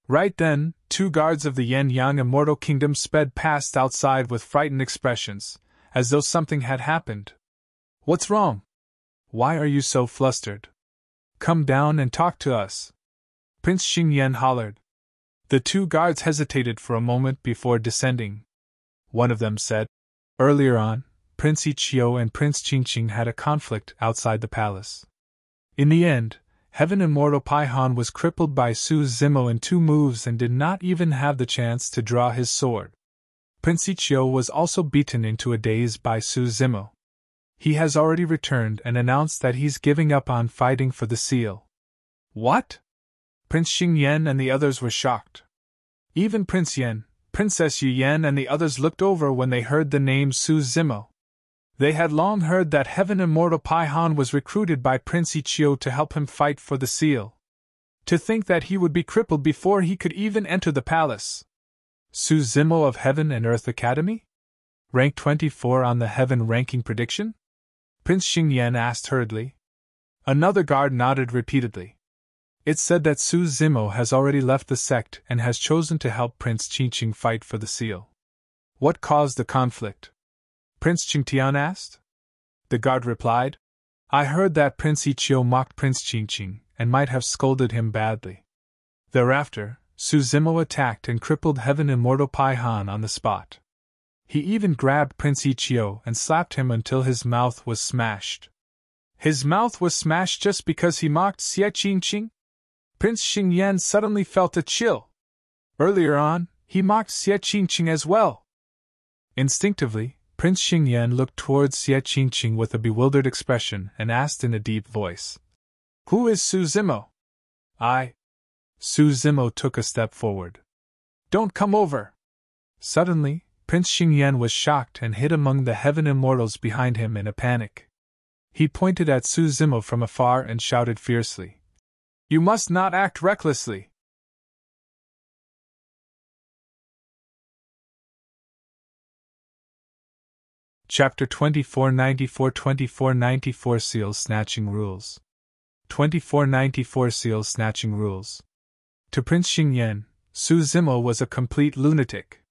Right then, 2 guards of the Yin-Yang Immortal Kingdom sped past outside with frightened expressions, as though something had happened. What's wrong? Why are you so flustered? Come down and talk to us. Prince Qingyun hollered. The 2 guards hesitated for a moment before descending. One of them said, earlier on, Prince Ichio and Prince Qingqing had a conflict outside the palace. In the end, Heaven Immortal Paihan was crippled by Su Zimo in 2 moves and did not even have the chance to draw his sword. Prince Ichio was also beaten into a daze by Su Zimo. He has already returned and announced that he's giving up on fighting for the seal. What? Prince Qingyun and the others were shocked. Even Prince Yen, Princess Yuyen and the others looked over when they heard the name Su Zimo. They had long heard that Heaven Immortal Paihan was recruited by Prince Ichio to help him fight for the seal. To think that he would be crippled before he could even enter the palace. Su Zimo of Heaven and Earth Academy? Rank 24 on the Heaven ranking prediction? Prince Qingyun asked hurriedly. Another guard nodded repeatedly. It's said that Su Zimo has already left the sect and has chosen to help Prince Qingqing fight for the seal. What caused the conflict? Prince Qingtian asked. The guard replied, I heard that Prince Ichio mocked Prince Qingqing and might have scolded him badly. Thereafter, Su Zimo attacked and crippled Heaven Immortal Paihan on the spot. He even grabbed Prince Ichio and slapped him until his mouth was smashed. His mouth was smashed just because he mocked Xie Qingqing? Prince Qingyun suddenly felt a chill. Earlier on, he mocked Xie Qingqing as well. Instinctively, Prince Qingyun looked towards Xie Qingqing with a bewildered expression and asked in a deep voice, Who is Su Zimo? Su Zimo took a step forward. Don't come over! Suddenly, Prince Qingyun was shocked and hid among the Heaven Immortals behind him in a panic. He pointed at Su Zimo from afar and shouted fiercely, You must not act recklessly! Chapter 2494 Seal Snatching Rules. 2494 Seal Snatching Rules. To Prince Qingyun, Su Zimo was a complete lunatic.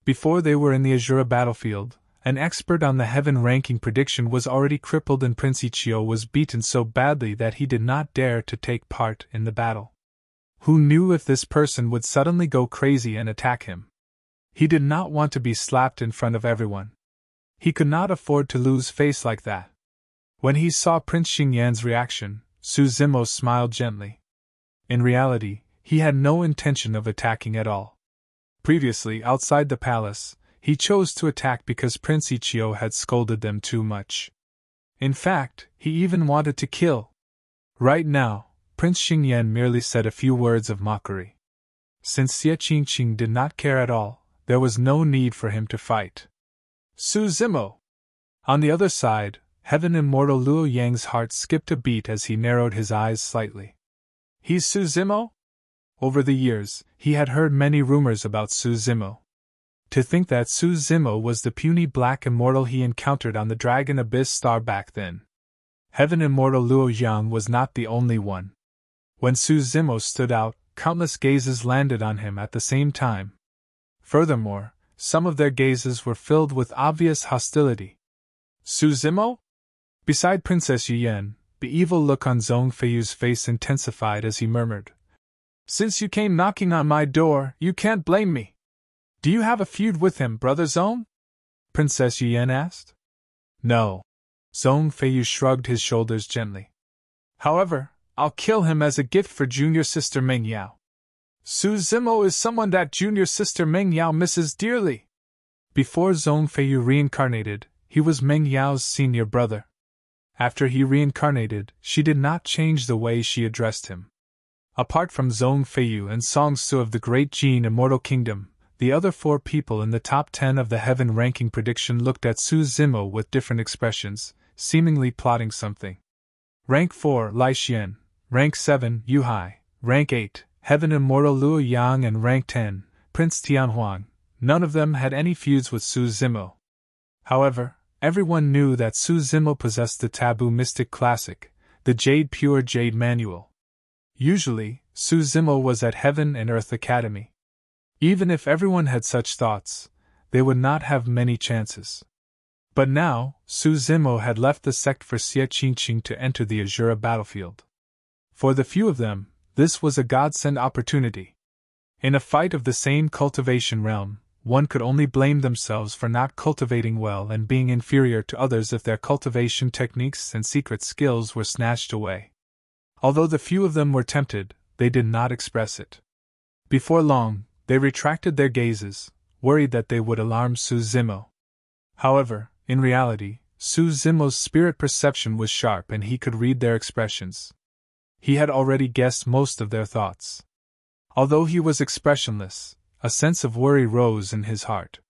Before they were in the Asura battlefield, an expert on the heaven ranking prediction was already crippled and Prince Ichio was beaten so badly that he did not dare to take part in the battle. Who knew if this person would suddenly go crazy and attack him? He did not want to be slapped in front of everyone. He could not afford to lose face like that. When he saw Prince Qingyun's reaction, Su Zimo smiled gently. In reality, he had no intention of attacking at all. Previously, outside the palace, he chose to attack because Prince Ichio had scolded them too much. In fact, he even wanted to kill. Right now, Prince Qingyun merely said a few words of mockery. Since Xie Qingqing did not care at all, there was no need for him to fight. Su Zimo! On the other side, Heaven Immortal Luo Yang's heart skipped a beat as he narrowed his eyes slightly. He's Su Zimo? Over the years, he had heard many rumors about Su Zimo. To think that Su Zimo was the puny black immortal he encountered on the Dragon Abyss Star back then. Heaven Immortal Luo Yang was not the only one. When Su Zimo stood out, countless gazes landed on him at the same time. Furthermore, some of their gazes were filled with obvious hostility. Su Zimo? Beside Princess Yuyen, the evil look on Zhong Feiyu's face intensified as he murmured, Since you came knocking on my door, you can't blame me. Do you have a feud with him, Brother Zong? Princess Yuan asked. No. Zong Feiyu shrugged his shoulders gently. However, I'll kill him as a gift for junior sister Meng Yao. Su Zimo is someone that junior sister Meng Yao misses dearly. Before Zong Feiyu reincarnated, he was Meng Yao's senior brother. After he reincarnated, she did not change the way she addressed him. Apart from Zong Feiyu and Song Su of the Great Jin Immortal Kingdom, the other 4 people in the top 10 of the heaven ranking prediction looked at Su Zimo with different expressions, seemingly plotting something. Rank 4, Lai Xian. Rank 7, Yu Hai. Rank 8, Heaven Immortal Luo Yang, and Rank 10, Prince Tianhuang. None of them had any feuds with Su Zimo. However, everyone knew that Su Zimo possessed the taboo mystic classic, the Pure Jade Manual. Usually, Su Zimo was at Heaven and Earth Academy. Even if everyone had such thoughts, they would not have many chances. But now, Su Zimo had left the sect for Qingyun to enter the Asura battlefield. For the few of them, this was a godsend opportunity. In a fight of the same cultivation realm, one could only blame themselves for not cultivating well and being inferior to others if their cultivation techniques and secret skills were snatched away. Although the few of them were tempted, they did not express it. Before long, they retracted their gazes, worried that they would alarm Su Zimo. However, in reality, Su Zimo's spirit perception was sharp and he could read their expressions. He had already guessed most of their thoughts. Although he was expressionless, a sense of worry rose in his heart.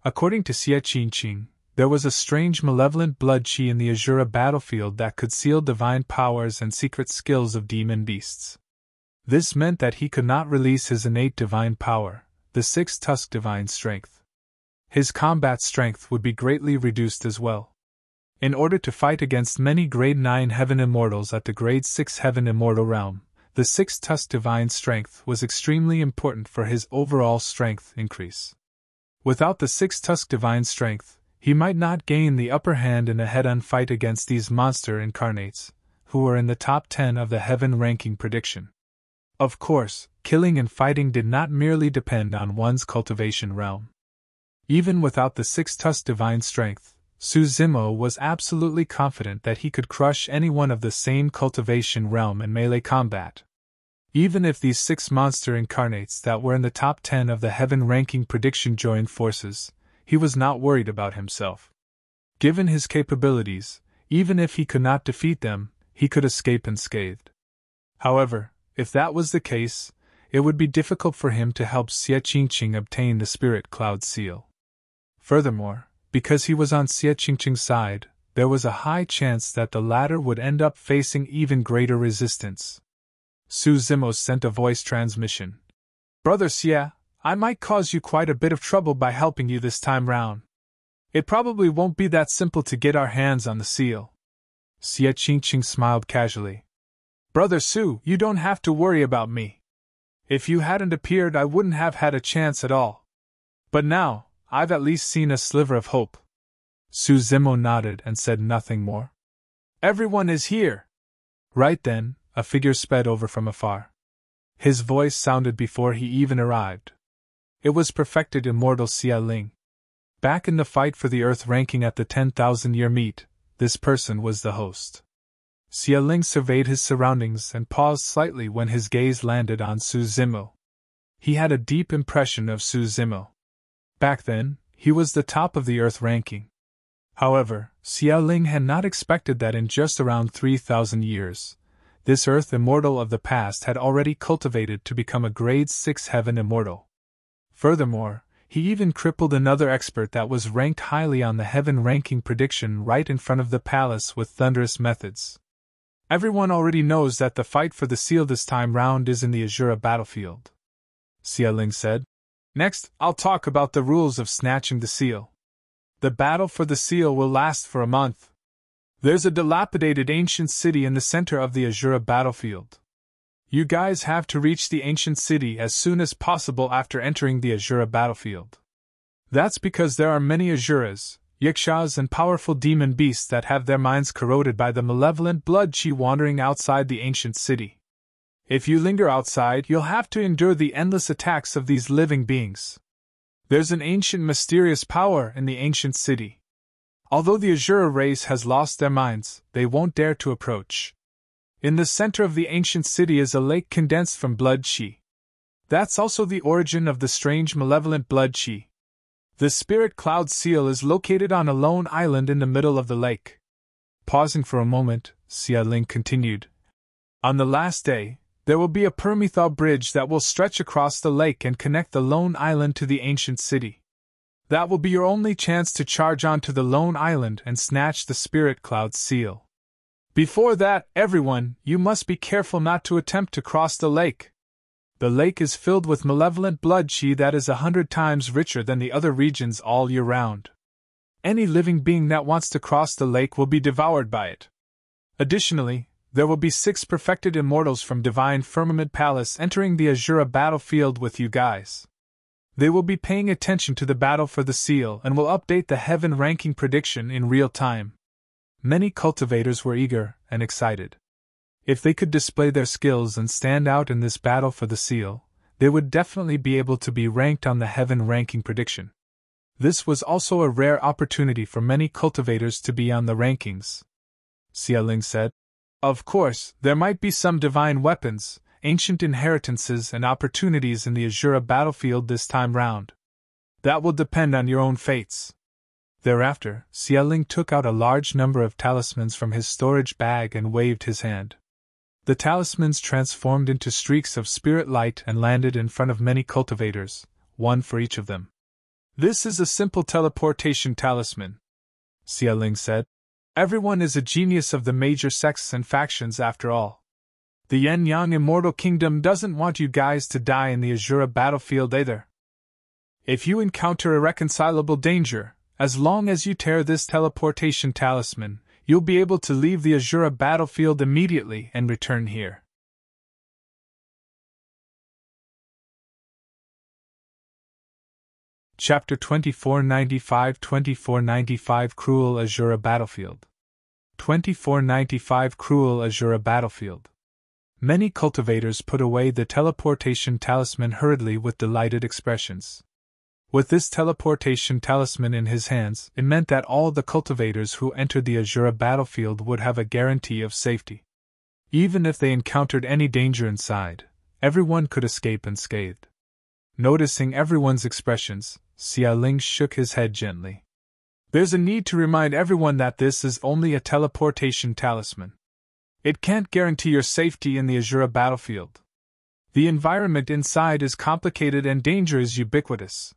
According to Qingyun, there was a strange malevolent blood qi in the Asura battlefield that could seal divine powers and secret skills of demon beasts. This meant that he could not release his innate divine power, the 6-tusk divine strength. His combat strength would be greatly reduced as well. In order to fight against many Grade 9 Heaven Immortals at the Grade 6 Heaven Immortal realm, the 6-tusk divine strength was extremely important for his overall strength increase. Without the 6-tusk divine strength, he might not gain the upper hand in a head-on fight against these monster incarnates, who were in the top 10 of the heaven ranking prediction. Of course, killing and fighting did not merely depend on one's cultivation realm. Even without the 6-tusk divine strength, Su Zimo was absolutely confident that he could crush anyone of the same cultivation realm in melee combat. Even if these 6 monster incarnates that were in the top 10 of the heaven ranking prediction joined forces, he was not worried about himself. Given his capabilities, even if he could not defeat them, he could escape unscathed. However, if that was the case, it would be difficult for him to help Qingyun obtain the Spirit Cloud Seal. Furthermore, because he was on Qingyun's side, there was a high chance that the latter would end up facing even greater resistance. Su Zimo sent a voice transmission. Brother Xie, I might cause you quite a bit of trouble by helping you this time round. It probably won't be that simple to get our hands on the seal. Qingyun smiled casually. Brother Su, you don't have to worry about me. If you hadn't appeared, I wouldn't have had a chance at all. But now, I've at least seen a sliver of hope. Su Zimo nodded and said nothing more. Everyone is here. Right then, a figure sped over from afar. His voice sounded before he even arrived. It was perfected immortal Xia Ling. Back in the fight for the Earth ranking at the 10,000-year meet, this person was the host. Xia Ling surveyed his surroundings and paused slightly when his gaze landed on Su Zimo. He had a deep impression of Su Zimo. Back then, he was the top of the Earth ranking. However, Xia Ling had not expected that in just around 3,000 years, this Earth Immortal of the past had already cultivated to become a Grade 6 Heaven Immortal. Furthermore, he even crippled another expert that was ranked highly on the Heaven ranking prediction right in front of the palace with thunderous methods. Everyone already knows that the fight for the seal this time round is in the Asura battlefield, Xia Ling said. Next, I'll talk about the rules of snatching the seal. The battle for the seal will last for a month. There's a dilapidated ancient city in the center of the Asura battlefield. You guys have to reach the ancient city as soon as possible after entering the Asura battlefield. That's because there are many Asuras, Yakshas, and powerful demon beasts that have their minds corroded by the malevolent blood qi wandering outside the ancient city. If you linger outside, you'll have to endure the endless attacks of these living beings. There's an ancient mysterious power in the ancient city. Although the Asura race has lost their minds, they won't dare to approach. In the center of the ancient city is a lake condensed from blood chi. That's also the origin of the strange malevolent blood chi. The spirit cloud seal is located on a lone island in the middle of the lake. Pausing for a moment, Xia Ling continued. On the last day, there will be a permethal bridge that will stretch across the lake and connect the lone island to the ancient city. That will be your only chance to charge onto the lone island and snatch the spirit cloud seal. Before that, everyone, you must be careful not to attempt to cross the lake. The lake is filled with malevolent blood chi that is 100 times richer than the other regions all year round. Any living being that wants to cross the lake will be devoured by it. Additionally, there will be 6 perfected immortals from Divine Firmament Palace entering the Asura battlefield with you guys. They will be paying attention to the battle for the seal and will update the heaven ranking prediction in real time. Many cultivators were eager and excited. If they could display their skills and stand out in this battle for the seal, they would definitely be able to be ranked on the heaven ranking prediction. This was also a rare opportunity for many cultivators to be on the rankings. Xia Ling said. Of course, there might be some divine weapons, ancient inheritances and opportunities in the Asura battlefield this time round. That will depend on your own fates. Thereafter, Xia Ling took out a large number of talismans from his storage bag and waved his hand. The talismans transformed into streaks of spirit light and landed in front of many cultivators, one for each of them. This is a simple teleportation talisman, Xia Ling said. Everyone is a genius of the major sects and factions after all. The Yin-Yang Immortal Kingdom doesn't want you guys to die in the Asura battlefield either. If you encounter irreconcilable danger, as long as you tear this teleportation talisman, you'll be able to leave the Asura battlefield immediately and return here. Chapter 2495 Cruel Asura Battlefield 2495 Cruel Asura Battlefield. Many cultivators put away the teleportation talisman hurriedly with delighted expressions. With this teleportation talisman in his hands, it meant that all the cultivators who entered the Asura battlefield would have a guarantee of safety. Even if they encountered any danger inside, everyone could escape unscathed. Noticing everyone's expressions, Xia Ling shook his head gently. There's a need to remind everyone that this is only a teleportation talisman. It can't guarantee your safety in the Asura battlefield. The environment inside is complicated and danger is ubiquitous.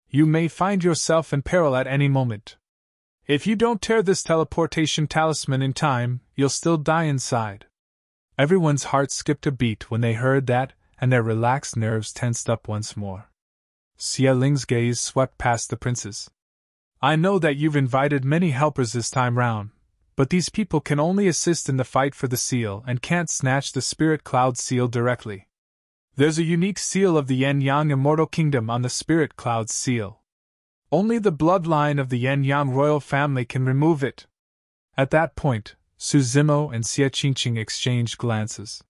You may find yourself in peril at any moment. If you don't tear this teleportation talisman in time, you'll still die inside. Everyone's heart skipped a beat when they heard that, and their relaxed nerves tensed up once more. Xia Ling's gaze swept past the princes. I know that you've invited many helpers this time round, but these people can only assist in the fight for the seal and can't snatch the Spirit Cloud seal directly. There's a unique seal of the Yin-Yang Immortal Kingdom on the Spirit Cloud seal. Only the bloodline of the Yin-Yang royal family can remove it. At that point, Su Zimo and Xie Qingqing exchanged glances.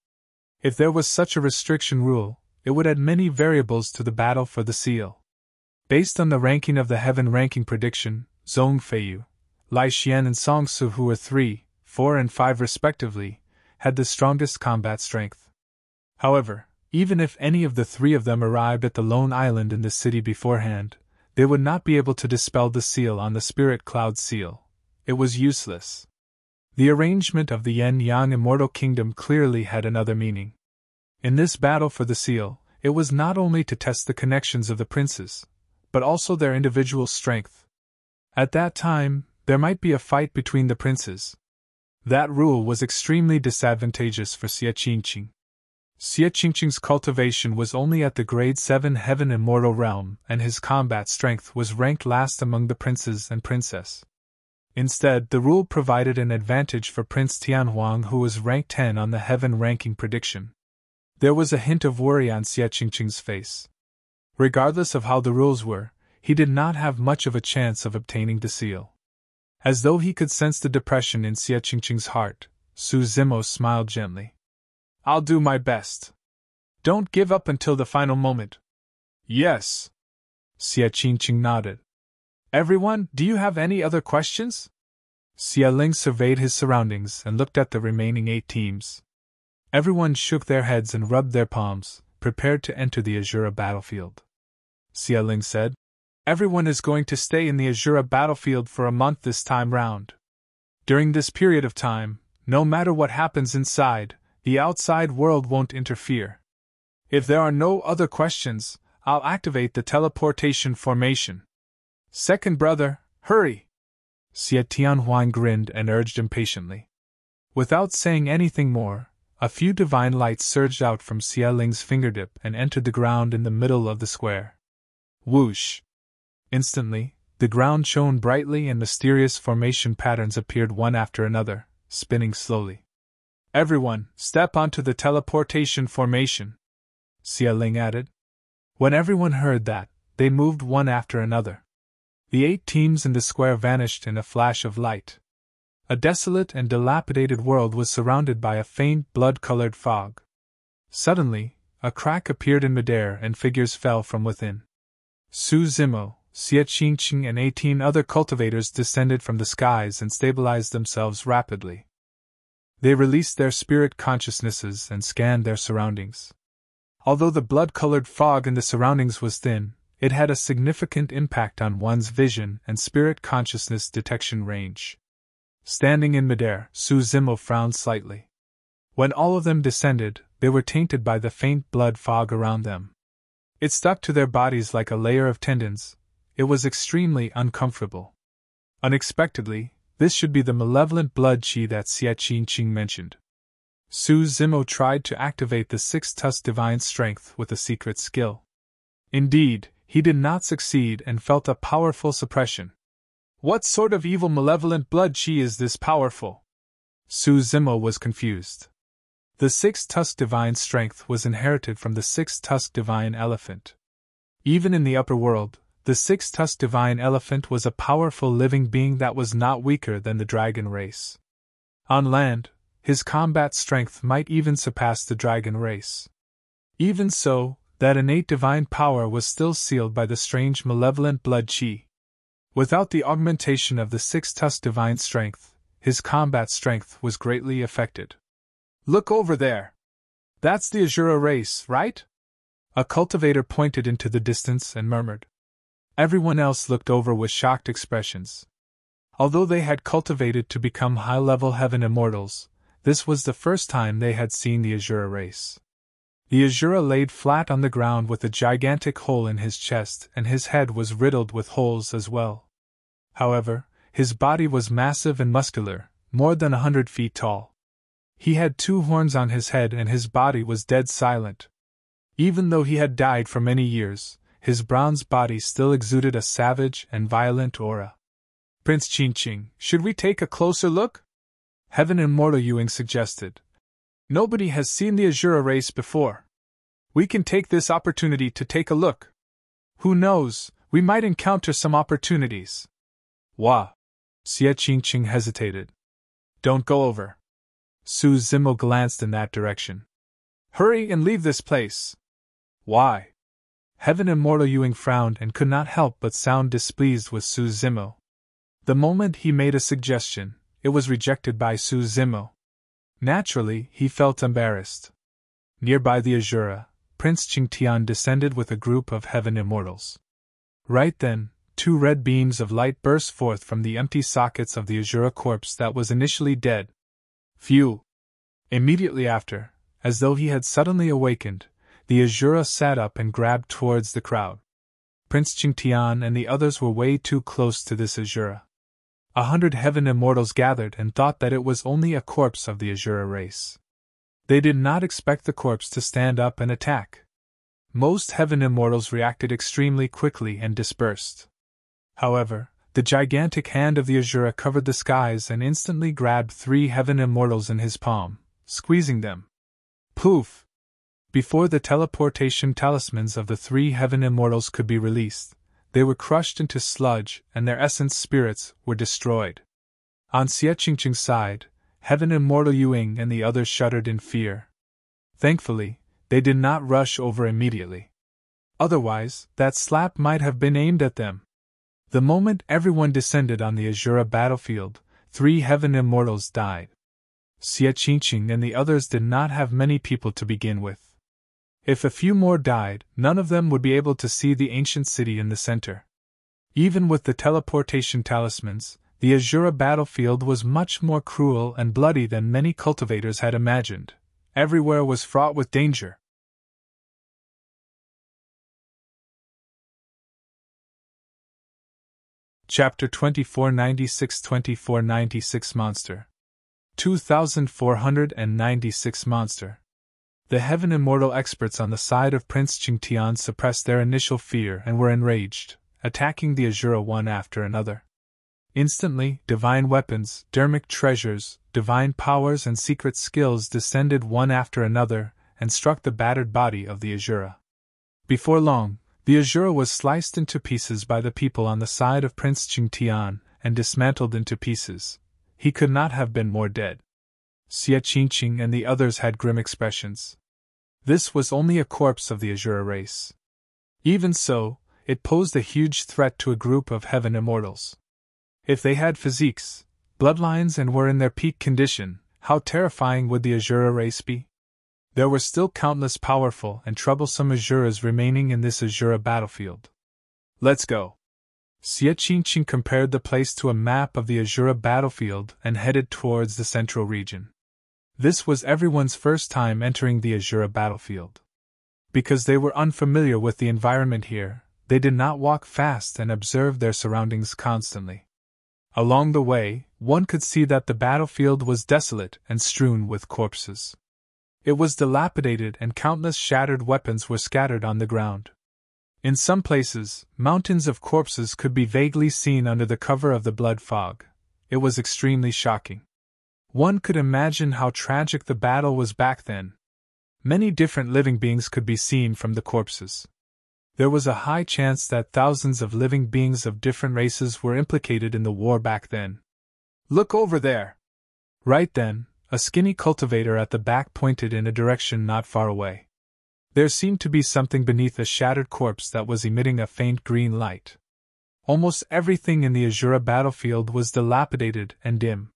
If there was such a restriction rule, it would add many variables to the battle for the seal. Based on the ranking of the heaven ranking prediction, Zhong Feiyu, Lai Xian and Song Su, who were 3, 4 and 5 respectively, had the strongest combat strength. However, even if any of the 3 of them arrived at the lone island in the city beforehand, they would not be able to dispel the seal on the Spirit Cloud seal. It was useless. The arrangement of the Yin-Yang Immortal Kingdom clearly had another meaning. In this battle for the seal, it was not only to test the connections of the princes, but also their individual strength. At that time, there might be a fight between the princes. That rule was extremely disadvantageous for Xie Qingqing. Xie Qingqing's cultivation was only at the grade 7 Heaven Immortal realm, and his combat strength was ranked last among the princes and princess. Instead, the rule provided an advantage for Prince Tianhuang, who was ranked 10 on the Heaven ranking prediction. There was a hint of worry on Xie Qingqing's face. Regardless of how the rules were, he did not have much of a chance of obtaining the seal. As though he could sense the depression in Xie Qingqing's heart, Su Zimo smiled gently. I'll do my best. Don't give up until the final moment. Yes. Qingyun nodded. Everyone, do you have any other questions? Xia Ling surveyed his surroundings and looked at the remaining 8 teams. Everyone shook their heads and rubbed their palms, prepared to enter the Asura battlefield. Xia Ling said, Everyone is going to stay in the Asura battlefield for a month this time round. During this period of time, no matter what happens inside, the outside world won't interfere. If there are no other questions, I'll activate the teleportation formation. Second brother, hurry! Xie Tianhuan grinned and urged impatiently. Without saying anything more, a few divine lights surged out from Xia Ling's fingertip and entered the ground in the middle of the square. Whoosh! Instantly, the ground shone brightly and mysterious formation patterns appeared one after another, spinning slowly. Everyone, step onto the teleportation formation, Xia Ling added. When everyone heard that, they moved one after another. The 8 teams in the square vanished in a flash of light. A desolate and dilapidated world was surrounded by a faint blood-colored fog. Suddenly, a crack appeared in midair and figures fell from within. Su Zimo, Xie Qingyun and 18 other cultivators descended from the skies and stabilized themselves rapidly. They released their spirit consciousnesses and scanned their surroundings. Although the blood-colored fog in the surroundings was thin, it had a significant impact on one's vision and spirit consciousness detection range. Standing in midair, Su Zimo frowned slightly. When all of them descended, they were tainted by the faint blood fog around them. It stuck to their bodies like a layer of tendons. It was extremely uncomfortable. Unexpectedly, this should be the malevolent blood qi that Xie Qingyun mentioned. Su Zimo tried to activate the 6-tusk divine strength with a secret skill. Indeed, he did not succeed and felt a powerful suppression. What sort of evil malevolent blood qi is this powerful? Su Zimo was confused. The 6-tusk divine strength was inherited from the 6-tusk divine elephant. Even in the upper world, the 6-tusk divine elephant was a powerful living being that was not weaker than the dragon race. On land, his combat strength might even surpass the dragon race. Even so, that innate divine power was still sealed by the strange malevolent blood qi. Without the augmentation of the 6-tusk divine strength, his combat strength was greatly affected. Look over there! That's the Asura race, right? A cultivator pointed into the distance and murmured. Everyone else looked over with shocked expressions. Although they had cultivated to become high-level heaven immortals, this was the first time they had seen the Asura race. The Asura laid flat on the ground with a gigantic hole in his chest, and his head was riddled with holes as well. However, his body was massive and muscular, more than 100 feet tall. He had 2 horns on his head and his body was dead silent. Even though he had died for many years, his bronze body still exuded a savage and violent aura. Prince Qingyun, should we take a closer look? Heaven Immortal Yuing suggested. Nobody has seen the Asura race before. We can take this opportunity to take a look. Who knows, we might encounter some opportunities. Wah! Xie Qingyun hesitated. Don't go over. Su Zimo glanced in that direction. Hurry and leave this place. Why? Heaven Immortal Yuing frowned and could not help but sound displeased with Su Zimo. The moment he made a suggestion, it was rejected by Su Zimo. Naturally, he felt embarrassed. Nearby the Asura, Prince Qingtian descended with a group of heaven immortals. Right then, 2 red beams of light burst forth from the empty sockets of the Asura corpse that was initially dead. Phew! Immediately after, as though he had suddenly awakened, the Asura sat up and grabbed towards the crowd. Prince Qingtian and the others were way too close to this Asura. 100 heaven immortals gathered and thought that it was only a corpse of the Asura race. They did not expect the corpse to stand up and attack. Most heaven immortals reacted extremely quickly and dispersed. However, the gigantic hand of the Asura covered the skies and instantly grabbed 3 heaven immortals in his palm, squeezing them. Poof! Before the teleportation talismans of the 3 heaven immortals could be released, they were crushed into sludge and their essence spirits were destroyed. On Xie Qingyun's side, Heaven Immortal Yuing and the others shuddered in fear. Thankfully, they did not rush over immediately. Otherwise, that slap might have been aimed at them. The moment everyone descended on the Asura battlefield, 3 heaven immortals died. Qingyun and the others did not have many people to begin with. If a few more died, none of them would be able to see the ancient city in the center. Even with the teleportation talismans, the Asura battlefield was much more cruel and bloody than many cultivators had imagined. Everywhere was fraught with danger. Chapter 2496 Monster 2496 Monster. The Heaven Immortal experts on the side of Prince Qingyun suppressed their initial fear and were enraged, attacking the Asura one after another. Instantly, divine weapons, dermic treasures, divine powers and secret skills descended one after another and struck the battered body of the Asura. Before long, the Asura was sliced into pieces by the people on the side of Prince Qingyun and dismantled into pieces. He could not have been more dead. Snatching and the others had grim expressions. This was only a corpse of the Asura race. Even so, it posed a huge threat to a group of heaven immortals. If they had physiques, bloodlines and were in their peak condition, how terrifying would the Asura race be? There were still countless powerful and troublesome Asuras remaining in this Asura battlefield. Let's go. Snatching compared the place to a map of the Asura battlefield and headed towards the central region. This was everyone's first time entering the Asura battlefield. Because they were unfamiliar with the environment here, they did not walk fast and observed their surroundings constantly. Along the way, one could see that the battlefield was desolate and strewn with corpses. It was dilapidated and countless shattered weapons were scattered on the ground. In some places, mountains of corpses could be vaguely seen under the cover of the blood fog. It was extremely shocking. One could imagine how tragic the battle was back then. Many different living beings could be seen from the corpses. There was a high chance that thousands of living beings of different races were implicated in the war back then. Look over there! Right then, a skinny cultivator at the back pointed in a direction not far away. There seemed to be something beneath a shattered corpse that was emitting a faint green light. Almost everything in the Asura battlefield was dilapidated and dim.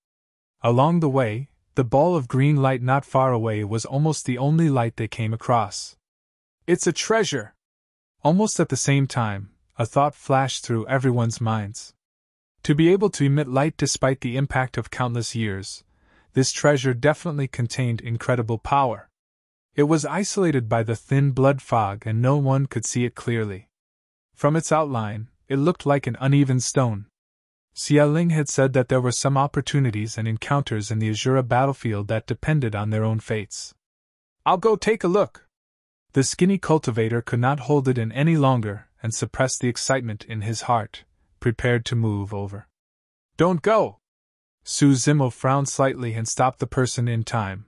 Along the way, the ball of green light not far away was almost the only light they came across. It's a treasure! Almost at the same time, a thought flashed through everyone's minds. To be able to emit light despite the impact of countless years, this treasure definitely contained incredible power. It was isolated by the thin blood fog and no one could see it clearly. From its outline, it looked like an uneven stone. Xialing had said that there were some opportunities and encounters in the Asura battlefield that depended on their own fates. I'll go take a look. The skinny cultivator could not hold it in any longer and suppressed the excitement in his heart, prepared to move over. Don't go! Su Zimo frowned slightly and stopped the person in time.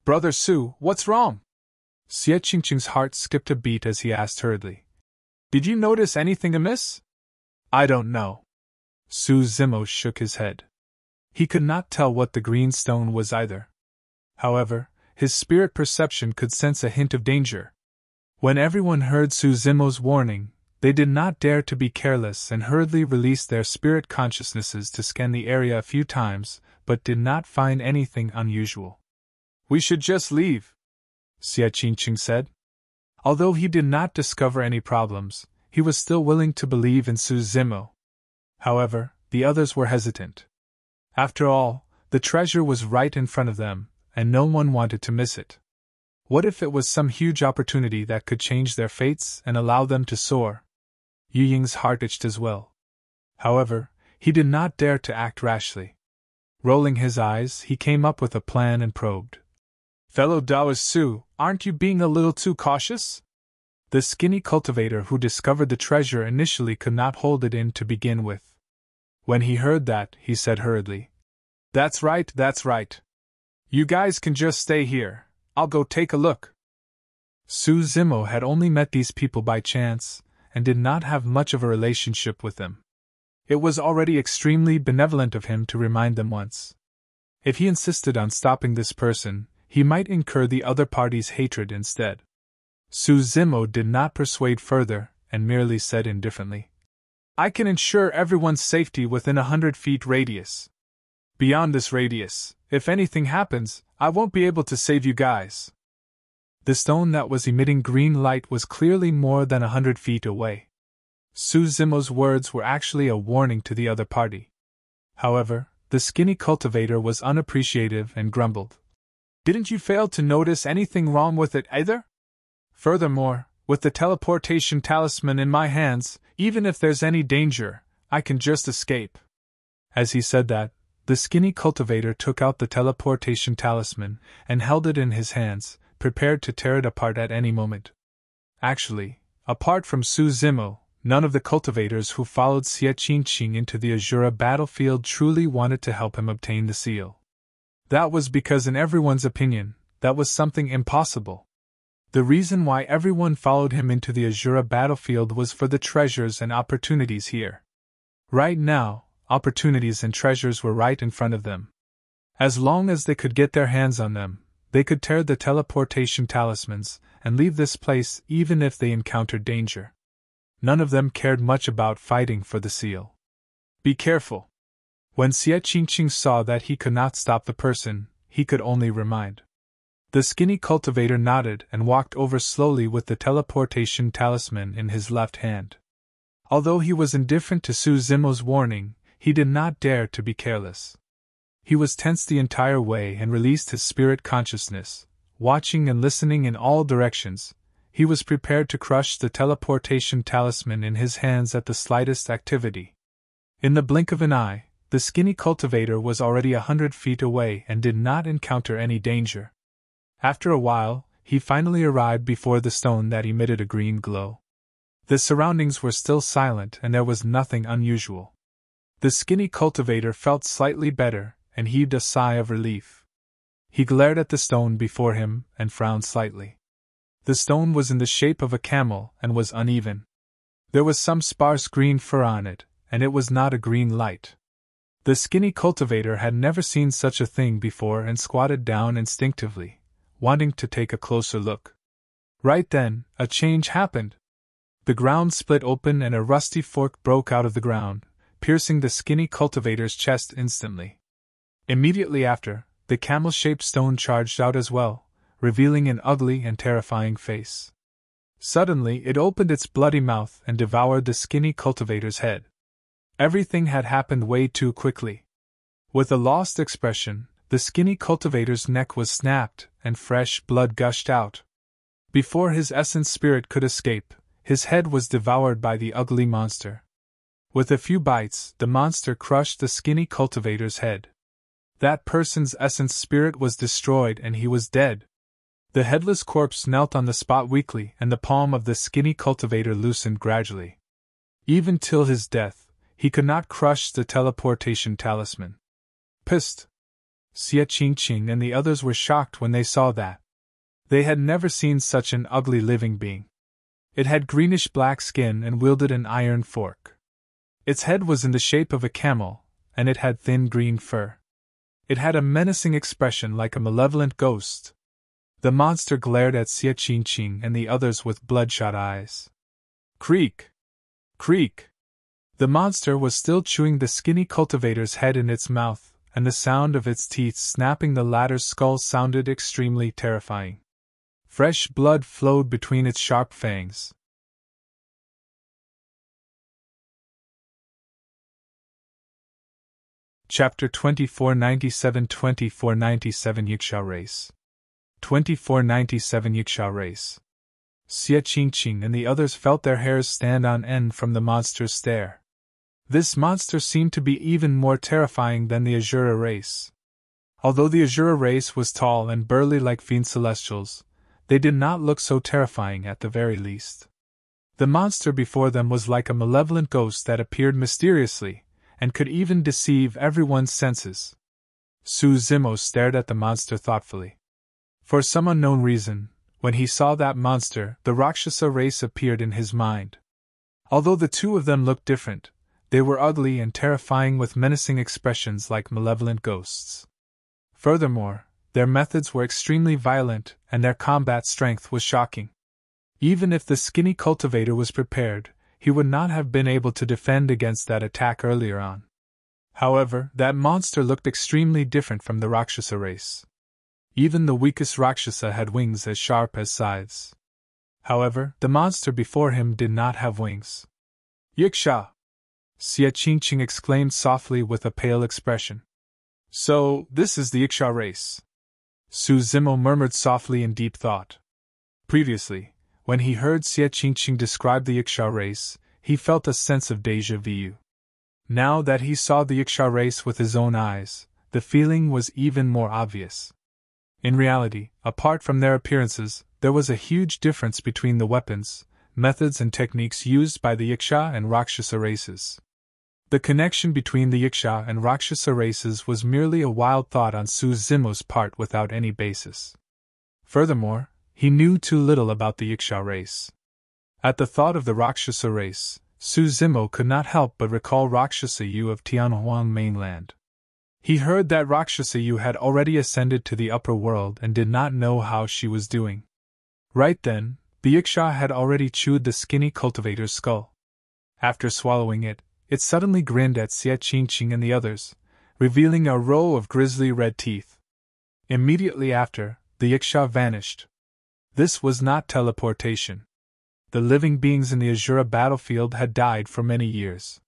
Brother Su, what's wrong? Xiechingching's heart skipped a beat as he asked hurriedly. Did you notice anything amiss? I don't know. Su Zimo shook his head. He could not tell what the green stone was either. However, his spirit perception could sense a hint of danger. When everyone heard Su Zimo's warning, they did not dare to be careless and hurriedly released their spirit consciousnesses to scan the area a few times, but did not find anything unusual. We should just leave, Xiechingching said. Although he did not discover any problems, he was still willing to believe in Su Zimo. However, the others were hesitant. After all, the treasure was right in front of them, and no one wanted to miss it. What if it was some huge opportunity that could change their fates and allow them to soar? Yu Ying's heart itched as well. However, he did not dare to act rashly. Rolling his eyes, he came up with a plan and probed. Fellow Taoist Su, aren't you being a little too cautious? The skinny cultivator who discovered the treasure initially could not hold it in to begin with. When he heard that, he said hurriedly, That's right. You guys can just stay here. I'll go take a look. Su Zimo had only met these people by chance, and did not have much of a relationship with them. It was already extremely benevolent of him to remind them once. If he insisted on stopping this person, he might incur the other party's hatred instead. Su Zimo did not persuade further, and merely said indifferently, "I can ensure everyone's safety within 100 feet radius. Beyond this radius, if anything happens, I won't be able to save you guys." The stone that was emitting green light was clearly more than 100 feet away. Su Zimo's words were actually a warning to the other party. However, the skinny cultivator was unappreciative and grumbled, "Didn't you fail to notice anything wrong with it either? Furthermore, with the teleportation talisman in my hands, even if there's any danger, I can just escape." As he said that, the skinny cultivator took out the teleportation talisman and held it in his hands, prepared to tear it apart at any moment. Actually, apart from Su Zimo, none of the cultivators who followed Qingyun into the Asura battlefield truly wanted to help him obtain the seal. That was because in everyone's opinion, that was something impossible. The reason why everyone followed him into the Asura battlefield was for the treasures and opportunities here. Right now, opportunities and treasures were right in front of them. As long as they could get their hands on them, they could tear the teleportation talismans and leave this place even if they encountered danger. None of them cared much about fighting for the seal. Be careful. When Qingyun saw that he could not stop the person, he could only remind. The skinny cultivator nodded and walked over slowly with the teleportation talisman in his left hand. Although he was indifferent to Su Zimo's warning, he did not dare to be careless. He was tense the entire way and released his spirit consciousness, watching and listening in all directions. He was prepared to crush the teleportation talisman in his hands at the slightest activity. In the blink of an eye, the skinny cultivator was already 100 feet away and did not encounter any danger. After a while, he finally arrived before the stone that emitted a green glow. The surroundings were still silent and there was nothing unusual. The skinny cultivator felt slightly better and heaved a sigh of relief. He glared at the stone before him and frowned slightly. The stone was in the shape of a camel and was uneven. There was some sparse green fur on it, and it was not a green light. The skinny cultivator had never seen such a thing before and squatted down instinctively, wanting to take a closer look. Right then, a change happened. The ground split open and a rusty fork broke out of the ground, piercing the skinny cultivator's chest instantly. Immediately after, the camel-shaped stone charged out as well, revealing an ugly and terrifying face. Suddenly it opened its bloody mouth and devoured the skinny cultivator's head. Everything had happened way too quickly. With a lost expression, the skinny cultivator's neck was snapped and fresh blood gushed out. Before his essence spirit could escape, his head was devoured by the ugly monster. With a few bites, the monster crushed the skinny cultivator's head. That person's essence spirit was destroyed and he was dead. The headless corpse knelt on the spot weakly and the palm of the skinny cultivator loosened gradually. Even till his death, he could not crush the teleportation talisman. Pissed. Qingyun and the others were shocked when they saw that. They had never seen such an ugly living being. It had greenish-black skin and wielded an iron fork. Its head was in the shape of a camel, and it had thin green fur. It had a menacing expression like a malevolent ghost. The monster glared at Qingyun and the others with bloodshot eyes. Creak! Creak! The monster was still chewing the skinny cultivator's head in its mouth, and the sound of its teeth snapping the latter's skull sounded extremely terrifying. Fresh blood flowed between its sharp fangs. Chapter 2497 Yaksha Race. 2497 Yaksha Race. Qingyun and the others felt their hairs stand on end from the monster's stare. This monster seemed to be even more terrifying than the Asura race. Although the Asura race was tall and burly like fiend celestials, they did not look so terrifying at the very least. The monster before them was like a malevolent ghost that appeared mysteriously, and could even deceive everyone's senses. Su Zimo stared at the monster thoughtfully. For some unknown reason, when he saw that monster, the Rakshasa race appeared in his mind. Although the two of them looked different, they were ugly and terrifying with menacing expressions like malevolent ghosts. Furthermore, Their methods were extremely violent, and their combat strength was shocking. Even if the skinny cultivator was prepared, he would not have been able to defend against that attack earlier on. However, that monster looked extremely different from the Rakshasa race. Even the weakest Rakshasa had wings as sharp as scythes. However, the monster before him did not have wings. "Yaksha!" Qingyun exclaimed softly with a pale expression. "So, this is the Yaksha race," Su Zimo murmured softly in deep thought. Previously, when he heard Qingyun describe the Yaksha race, he felt a sense of déjà vu. Now that he saw the Yaksha race with his own eyes, the feeling was even more obvious. In reality, apart from their appearances, there was a huge difference between the weapons, methods and techniques used by the Yaksha and Rakshasa races. The connection between the Yaksha and Rakshasa races was merely a wild thought on Su Zimo's part without any basis. Furthermore, he knew too little about the Yaksha race. At the thought of the Rakshasa race, Su Zimo could not help but recall Rakshasa Yue of Tianhuan mainland. He heard that Rakshasa Yue had already ascended to the upper world and did not know how she was doing. Right then, the Yaksha had already chewed the skinny cultivator's skull. After swallowing it, it suddenly grinned at Qingyun and the others, revealing a row of grisly red teeth. Immediately after, the Yaksha vanished. This was not teleportation. The living beings in the Asura battlefield had died for many years.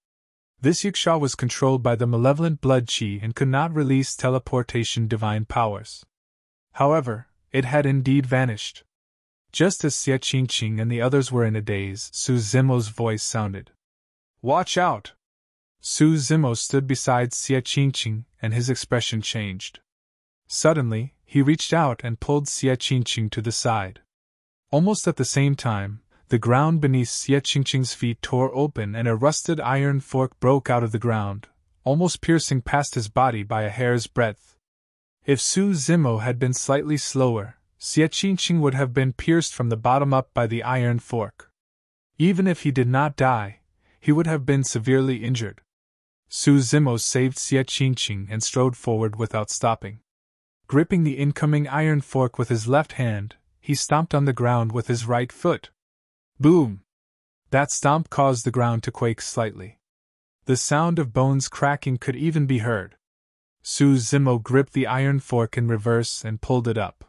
This Yaksha was controlled by the malevolent blood chi and could not release teleportation divine powers. However, it had indeed vanished. Just as Qingyun and the others were in a daze, Su Zimo's voice sounded. "Watch out!" Su Zimo stood beside Qingyun, and his expression changed. Suddenly, he reached out and pulled Qingyun to the side. Almost at the same time, the ground beneath Qingyun's feet tore open and a rusted iron fork broke out of the ground, almost piercing past his body by a hair's breadth. If Su Zimo had been slightly slower, Qingyun would have been pierced from the bottom up by the iron fork. Even if he did not die, he would have been severely injured. Su Zimo saved Qingyun and strode forward without stopping. Gripping the incoming iron fork with his left hand, he stomped on the ground with his right foot. Boom! That stomp caused the ground to quake slightly. The sound of bones cracking could even be heard. Su Zimo gripped the iron fork in reverse and pulled it up.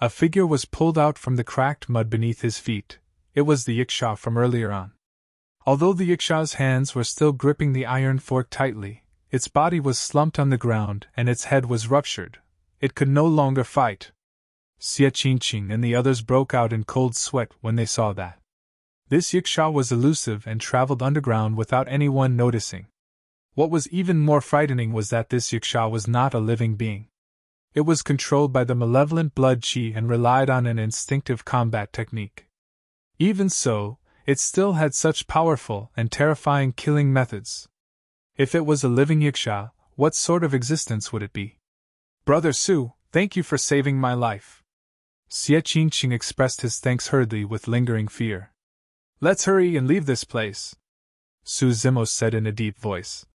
A figure was pulled out from the cracked mud beneath his feet. It was the Yaksha from earlier on. Although the Yaksha's hands were still gripping the iron fork tightly, its body was slumped on the ground and its head was ruptured. It could no longer fight. Qingyun and the others broke out in cold sweat when they saw that. This Yaksha was elusive and traveled underground without anyone noticing. What was even more frightening was that this Yaksha was not a living being. It was controlled by the malevolent blood chi and relied on an instinctive combat technique. Even so, it still had such powerful and terrifying killing methods. If it was a living Yaksha, what sort of existence would it be? "Brother Su, thank you for saving my life." Qingyun expressed his thanks hurriedly with lingering fear. "Let's hurry and leave this place," Su Zimo said in a deep voice.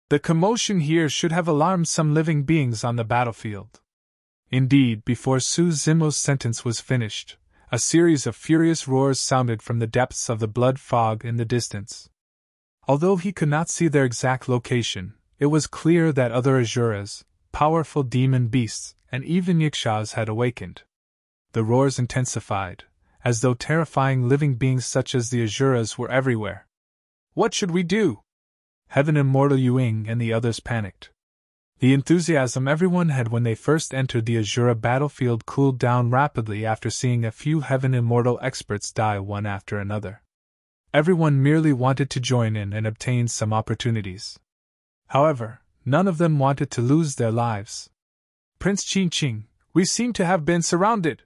"The commotion here should have alarmed some living beings on the battlefield." Indeed, before Su Zimo's sentence was finished, a series of furious roars sounded from the depths of the blood fog in the distance. Although he could not see their exact location, it was clear that other Asuras, powerful demon beasts, and even Yakshas had awakened. The roars intensified, as though terrifying living beings such as the Asuras were everywhere. "What should we do?" Heaven Immortal Yuing and the others panicked. The enthusiasm everyone had when they first entered the Asura battlefield cooled down rapidly after seeing a few Heaven Immortal experts die one after another. Everyone merely wanted to join in and obtain some opportunities. However, none of them wanted to lose their lives. "Prince Qingyun, we seem to have been surrounded,"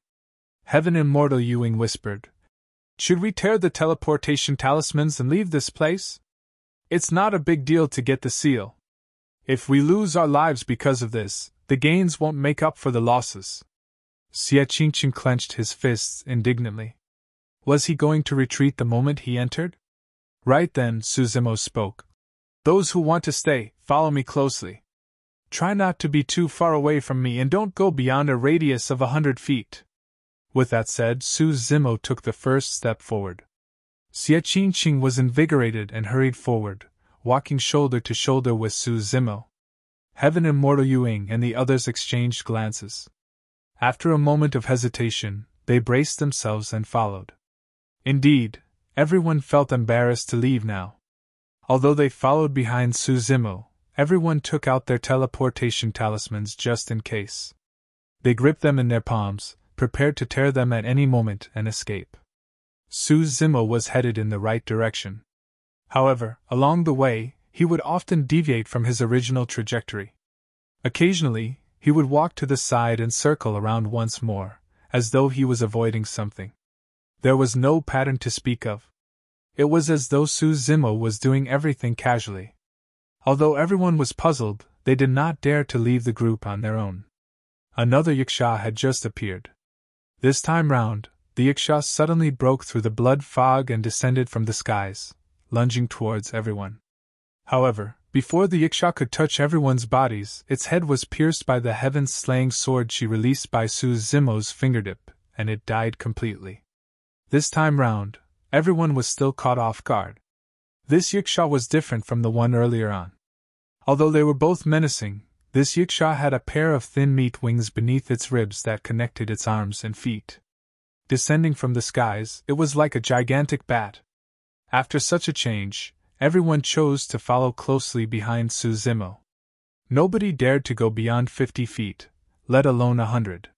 Heaven Immortal Yuing whispered. "Should we tear the teleportation talismans and leave this place? It's not a big deal to get the seal. If we lose our lives because of this, the gains won't make up for the losses." Qingyun clenched his fists indignantly. Was he going to retreat the moment he entered? Right then, Su Zimo spoke. "Those who want to stay, follow me closely." Try not to be too far away from me and don't go beyond a radius of 100 feet. With that said, Su Zimo took the first step forward. Xie Qingyun was invigorated and hurried forward, walking shoulder to shoulder with Su Zimo. Heaven Immortal Yuing and the others exchanged glances. After a moment of hesitation, they braced themselves and followed. Indeed, everyone felt embarrassed to leave now. Although they followed behind Su Zimo, everyone took out their teleportation talismans just in case. They gripped them in their palms, prepared to tear them at any moment and escape. Su Zimo was headed in the right direction. However, along the way, he would often deviate from his original trajectory. Occasionally, he would walk to the side and circle around once more, as though he was avoiding something. There was no pattern to speak of. It was as though Su Zimo was doing everything casually. Although everyone was puzzled, they did not dare to leave the group on their own. Another Yaksha had just appeared. This time round, the Yaksha suddenly broke through the blood fog and descended from the skies, lunging towards everyone. However, before the Yaksha could touch everyone's bodies, its head was pierced by the heaven-slaying sword she released by Su Zimo's fingertip, and it died completely. This time round, everyone was still caught off guard. This Yaksha was different from the one earlier on. Although they were both menacing, this Yaksha had a pair of thin meat wings beneath its ribs that connected its arms and feet. Descending from the skies, it was like a gigantic bat. After such a change, everyone chose to follow closely behind Su Zimo. Nobody dared to go beyond 50 feet, let alone 100.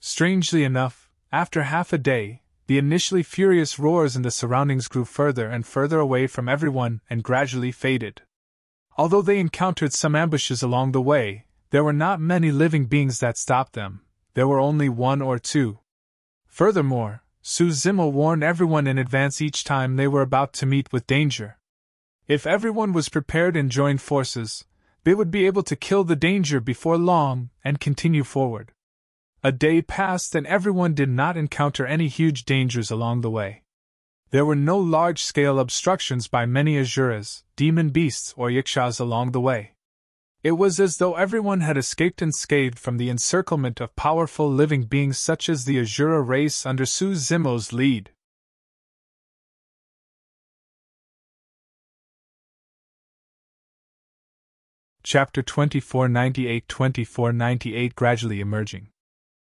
Strangely enough, after half a day, the initially furious roars in the surroundings grew further and further away from everyone and gradually faded. Although they encountered some ambushes along the way, there were not many living beings that stopped them. There were only one or two. Furthermore, Su Zimo warned everyone in advance each time they were about to meet with danger. If everyone was prepared and joined forces, they would be able to kill the danger before long and continue forward. A day passed and everyone did not encounter any huge dangers along the way. There were no large-scale obstructions by many Asuras, demon beasts or Yakshas along the way. It was as though everyone had escaped unscathed from the encirclement of powerful living beings such as the Asura race under Su Zimo's lead. Chapter 2498 Gradually Emerging.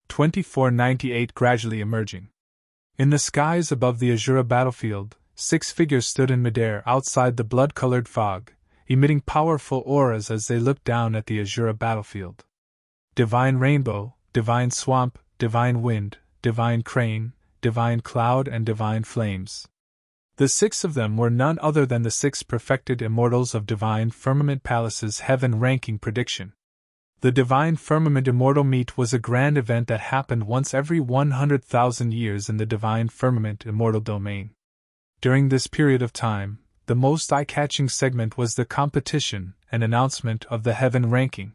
2498 Gradually Emerging. In the skies above the Asura battlefield, 6 figures stood in midair outside the blood-colored fog, emitting powerful auras as they looked down at the Asura battlefield. Divine Rainbow, Divine Swamp, Divine Wind, Divine Crane, Divine Cloud and Divine Flames. The 6 of them were none other than the 6 perfected immortals of Divine Firmament Palace's heaven ranking prediction. The Divine Firmament Immortal Meet was a grand event that happened once every 100,000 years in the Divine Firmament Immortal Domain. During this period of time, the most eye-catching segment was the competition and announcement of the heaven ranking.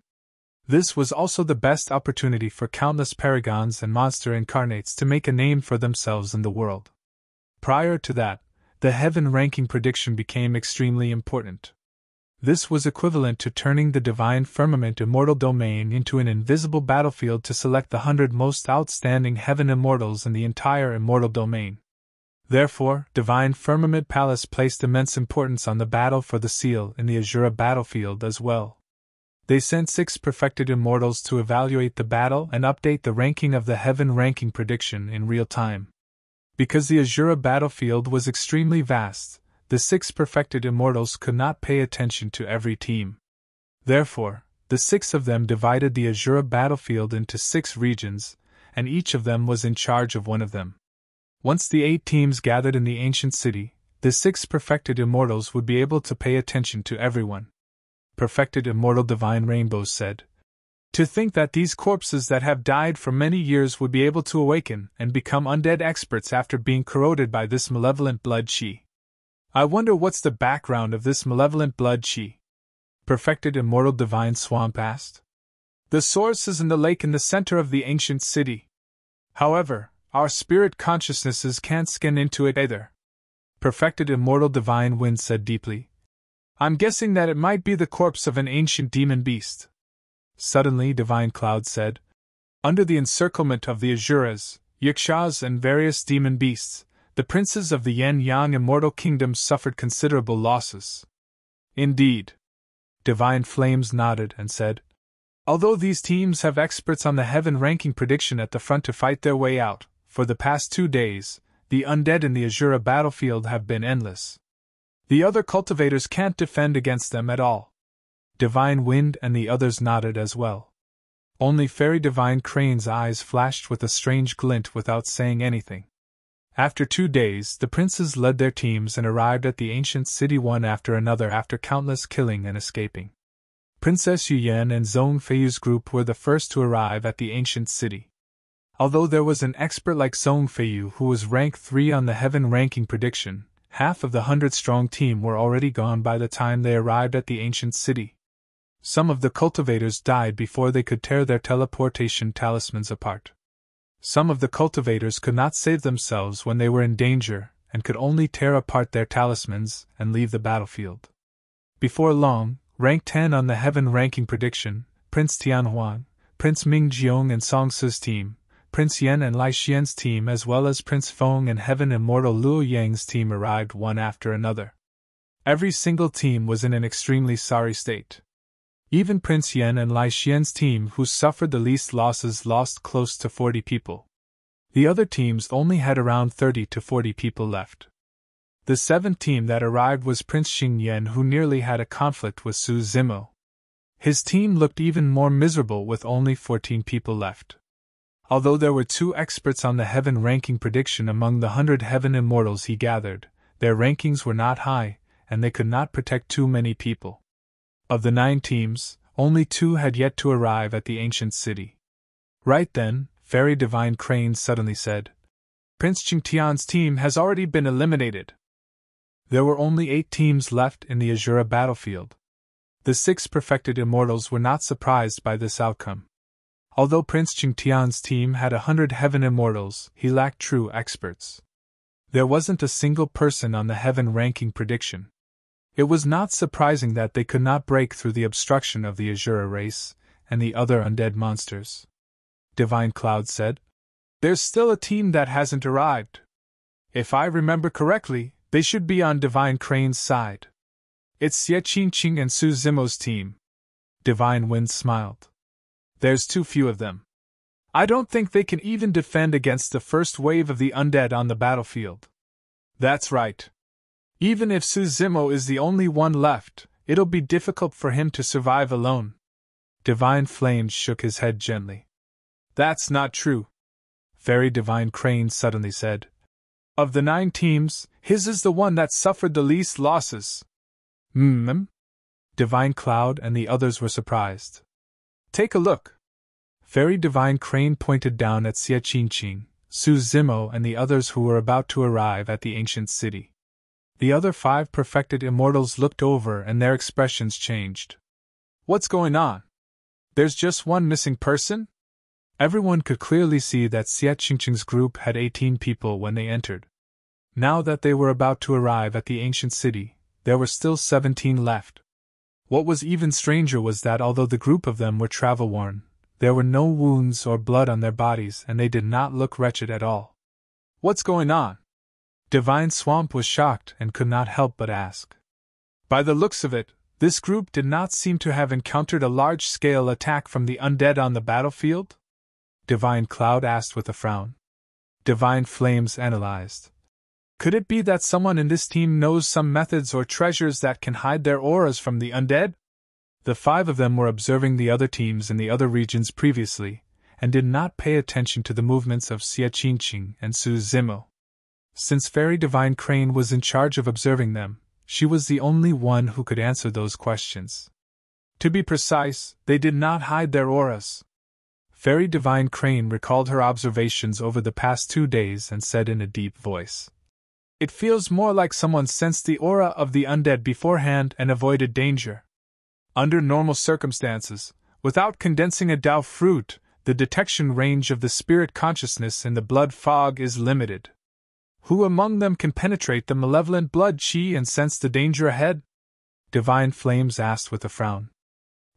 This was also the best opportunity for countless paragons and monster incarnates to make a name for themselves in the world. Prior to that, the heaven ranking prediction became extremely important. This was equivalent to turning the Divine Firmament Immortal Domain into an invisible battlefield to select the 100 most outstanding heaven immortals in the entire Immortal Domain. Therefore, Divine Firmament Palace placed immense importance on the battle for the seal in the Asura battlefield as well. They sent 6 perfected immortals to evaluate the battle and update the ranking of the heaven ranking prediction in real time. Because the Asura battlefield was extremely vast, the 6 perfected immortals could not pay attention to every team. Therefore, the 6 of them divided the Asura battlefield into 6 regions, and each of them was in charge of one of them. Once the 8 teams gathered in the ancient city, the 6 perfected immortals would be able to pay attention to everyone. Perfected Immortal Divine Rainbow said, "To think that these corpses that have died for many years would be able to awaken and become undead experts after being corroded by this malevolent blood chi. I wonder what's the background of this malevolent blood chi?" Perfected Immortal Divine Swamp asked. "The source is in the lake in the center of the ancient city. However, our spirit consciousnesses can't scan into it either." Perfected Immortal Divine Wind said deeply, "I'm guessing that it might be the corpse of an ancient demon beast." Suddenly Divine Cloud said. Under the encirclement of the Asuras, Yakshas and various demon beasts, the princes of the Yin-Yang immortal kingdoms suffered considerable losses. Indeed. Divine Flames nodded and said, although these teams have experts on the heaven ranking prediction at the front to fight their way out, for the past 2 days, the undead in the Asura battlefield have been endless. The other cultivators can't defend against them at all. Divine Wind and the others nodded as well. Only Fairy Divine Crane's eyes flashed with a strange glint without saying anything. After 2 days, the princes led their teams and arrived at the ancient city one after another after countless killing and escaping. Princess Yuyan and Zhong Feiyu's group were the first to arrive at the ancient city. Although there was an expert like Zhong Feiyu who was rank 3 on the heaven ranking prediction, half of the 100-strong team were already gone by the time they arrived at the ancient city. Some of the cultivators died before they could tear their teleportation talismans apart. Some of the cultivators could not save themselves when they were in danger, and could only tear apart their talismans and leave the battlefield. Before long, rank 10 on the heaven ranking prediction, Prince Tianhuan, Prince Mingjiong and Song Si's team, Prince Yan and Lai Xian's team as well as Prince Feng and Heaven Immortal Luo Yang's team arrived one after another. Every single team was in an extremely sorry state. Even Prince Yan and Lai Xian's team, who suffered the least losses, lost close to 40 people. The other teams only had around 30 to 40 people left. The 7th team that arrived was Prince Qingyun, who nearly had a conflict with Su Zimo. His team looked even more miserable with only 14 people left. Although there were 2 experts on the heaven ranking prediction among the 100 heaven immortals he gathered, their rankings were not high, and they could not protect too many people. Of the 9 teams, only 2 had yet to arrive at the ancient city. Right then, Fairy Divine Crane suddenly said, Prince Qingtian's team has already been eliminated. There were only 8 teams left in the Asura battlefield. The 6 perfected immortals were not surprised by this outcome. Although Prince Qingtian's team had 100 heaven immortals, he lacked true experts. There wasn't a single person on the heaven ranking prediction. It was not surprising that they could not break through the obstruction of the Asura race and the other undead monsters. Divine Cloud said, There's still a team that hasn't arrived. If I remember correctly, they should be on Divine Crane's side. It's Xie Qingqing and Su Zimo's team. Divine Wind smiled. There's too few of them. I don't think they can even defend against the first wave of the undead on the battlefield. That's right. Even if Su Zimo is the only one left, it'll be difficult for him to survive alone. Divine Flames shook his head gently. That's not true. Fairy Divine Crane suddenly said. Of the 9 teams, his is the one that suffered the least losses. Divine Cloud and the others were surprised. Take a look. Fairy Divine Crane pointed down at Xie Qingqing, Su Zimo and the others who were about to arrive at the ancient city. The other 5 perfected immortals looked over and their expressions changed. What's going on? There's just one missing person? Everyone could clearly see that Xie Qingqing's group had 18 people when they entered. Now that they were about to arrive at the ancient city, there were still 17 left. What was even stranger was that although the group of them were travel-worn, there were no wounds or blood on their bodies and they did not look wretched at all. What's going on? Divine Swamp was shocked and could not help but ask. By the looks of it, this group did not seem to have encountered a large-scale attack from the undead on the battlefield? Divine Cloud asked with a frown. Divine Flames analyzed. Could it be that someone in this team knows some methods or treasures that can hide their auras from the undead? The 5 of them were observing the other teams in the other regions previously, and did not pay attention to the movements of Xie Qingqing and Su Zimo. Since Fairy Divine Crane was in charge of observing them, she was the only one who could answer those questions. To be precise, they did not hide their auras. Fairy Divine Crane recalled her observations over the past 2 days and said in a deep voice. It feels more like someone sensed the aura of the undead beforehand and avoided danger. Under normal circumstances, without condensing a Dao fruit, the detection range of the spirit consciousness in the blood fog is limited. Who among them can penetrate the malevolent blood qi and sense the danger ahead? Divine Flames asked with a frown.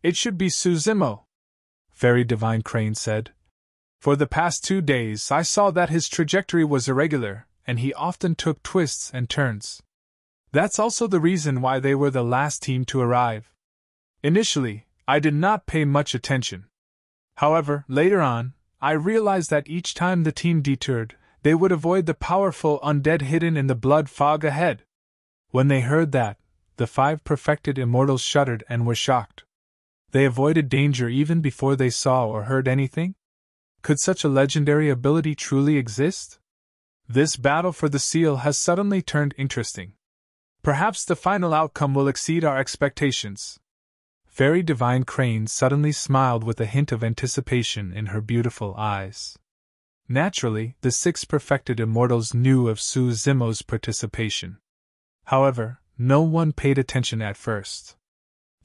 It should be Su Zimo. Fairy Divine Crane said. For the past 2 days I saw that his trajectory was irregular, and he often took twists and turns. That's also the reason why they were the last team to arrive. Initially, I did not pay much attention. However, later on, I realized that each time the team detoured, they would avoid the powerful undead hidden in the blood fog ahead. When they heard that, the 5 perfected immortals shuddered and were shocked. They avoided danger even before they saw or heard anything? Could such a legendary ability truly exist? This battle for the seal has suddenly turned interesting. Perhaps the final outcome will exceed our expectations. Fairy Divine Crane suddenly smiled with a hint of anticipation in her beautiful eyes. Naturally, the 6 perfected immortals knew of Su Zimo's participation. However, no one paid attention at first.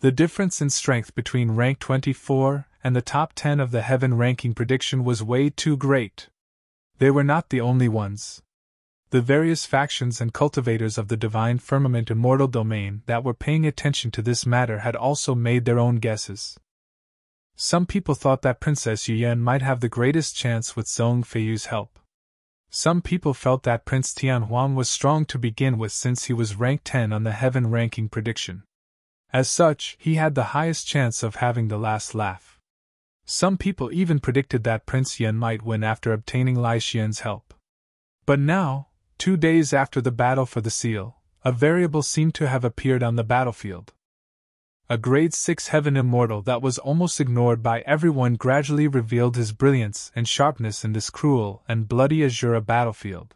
The difference in strength between rank 24 and the top 10 of the heaven ranking prediction was way too great. They were not the only ones. The various factions and cultivators of the Divine Firmament Immortal Domain that were paying attention to this matter had also made their own guesses. Some people thought that Princess Yuyan might have the greatest chance with Zhong Feiyu's help. Some people felt that Prince Tianhuan was strong to begin with since he was rank 10 on the heaven ranking prediction. As such, he had the highest chance of having the last laugh. Some people even predicted that Prince Yan might win after obtaining Lai Xian's help. But now, 2 days after the battle for the seal, a variable seemed to have appeared on the battlefield. A grade 6 heaven immortal that was almost ignored by everyone gradually revealed his brilliance and sharpness in this cruel and bloody Asura battlefield.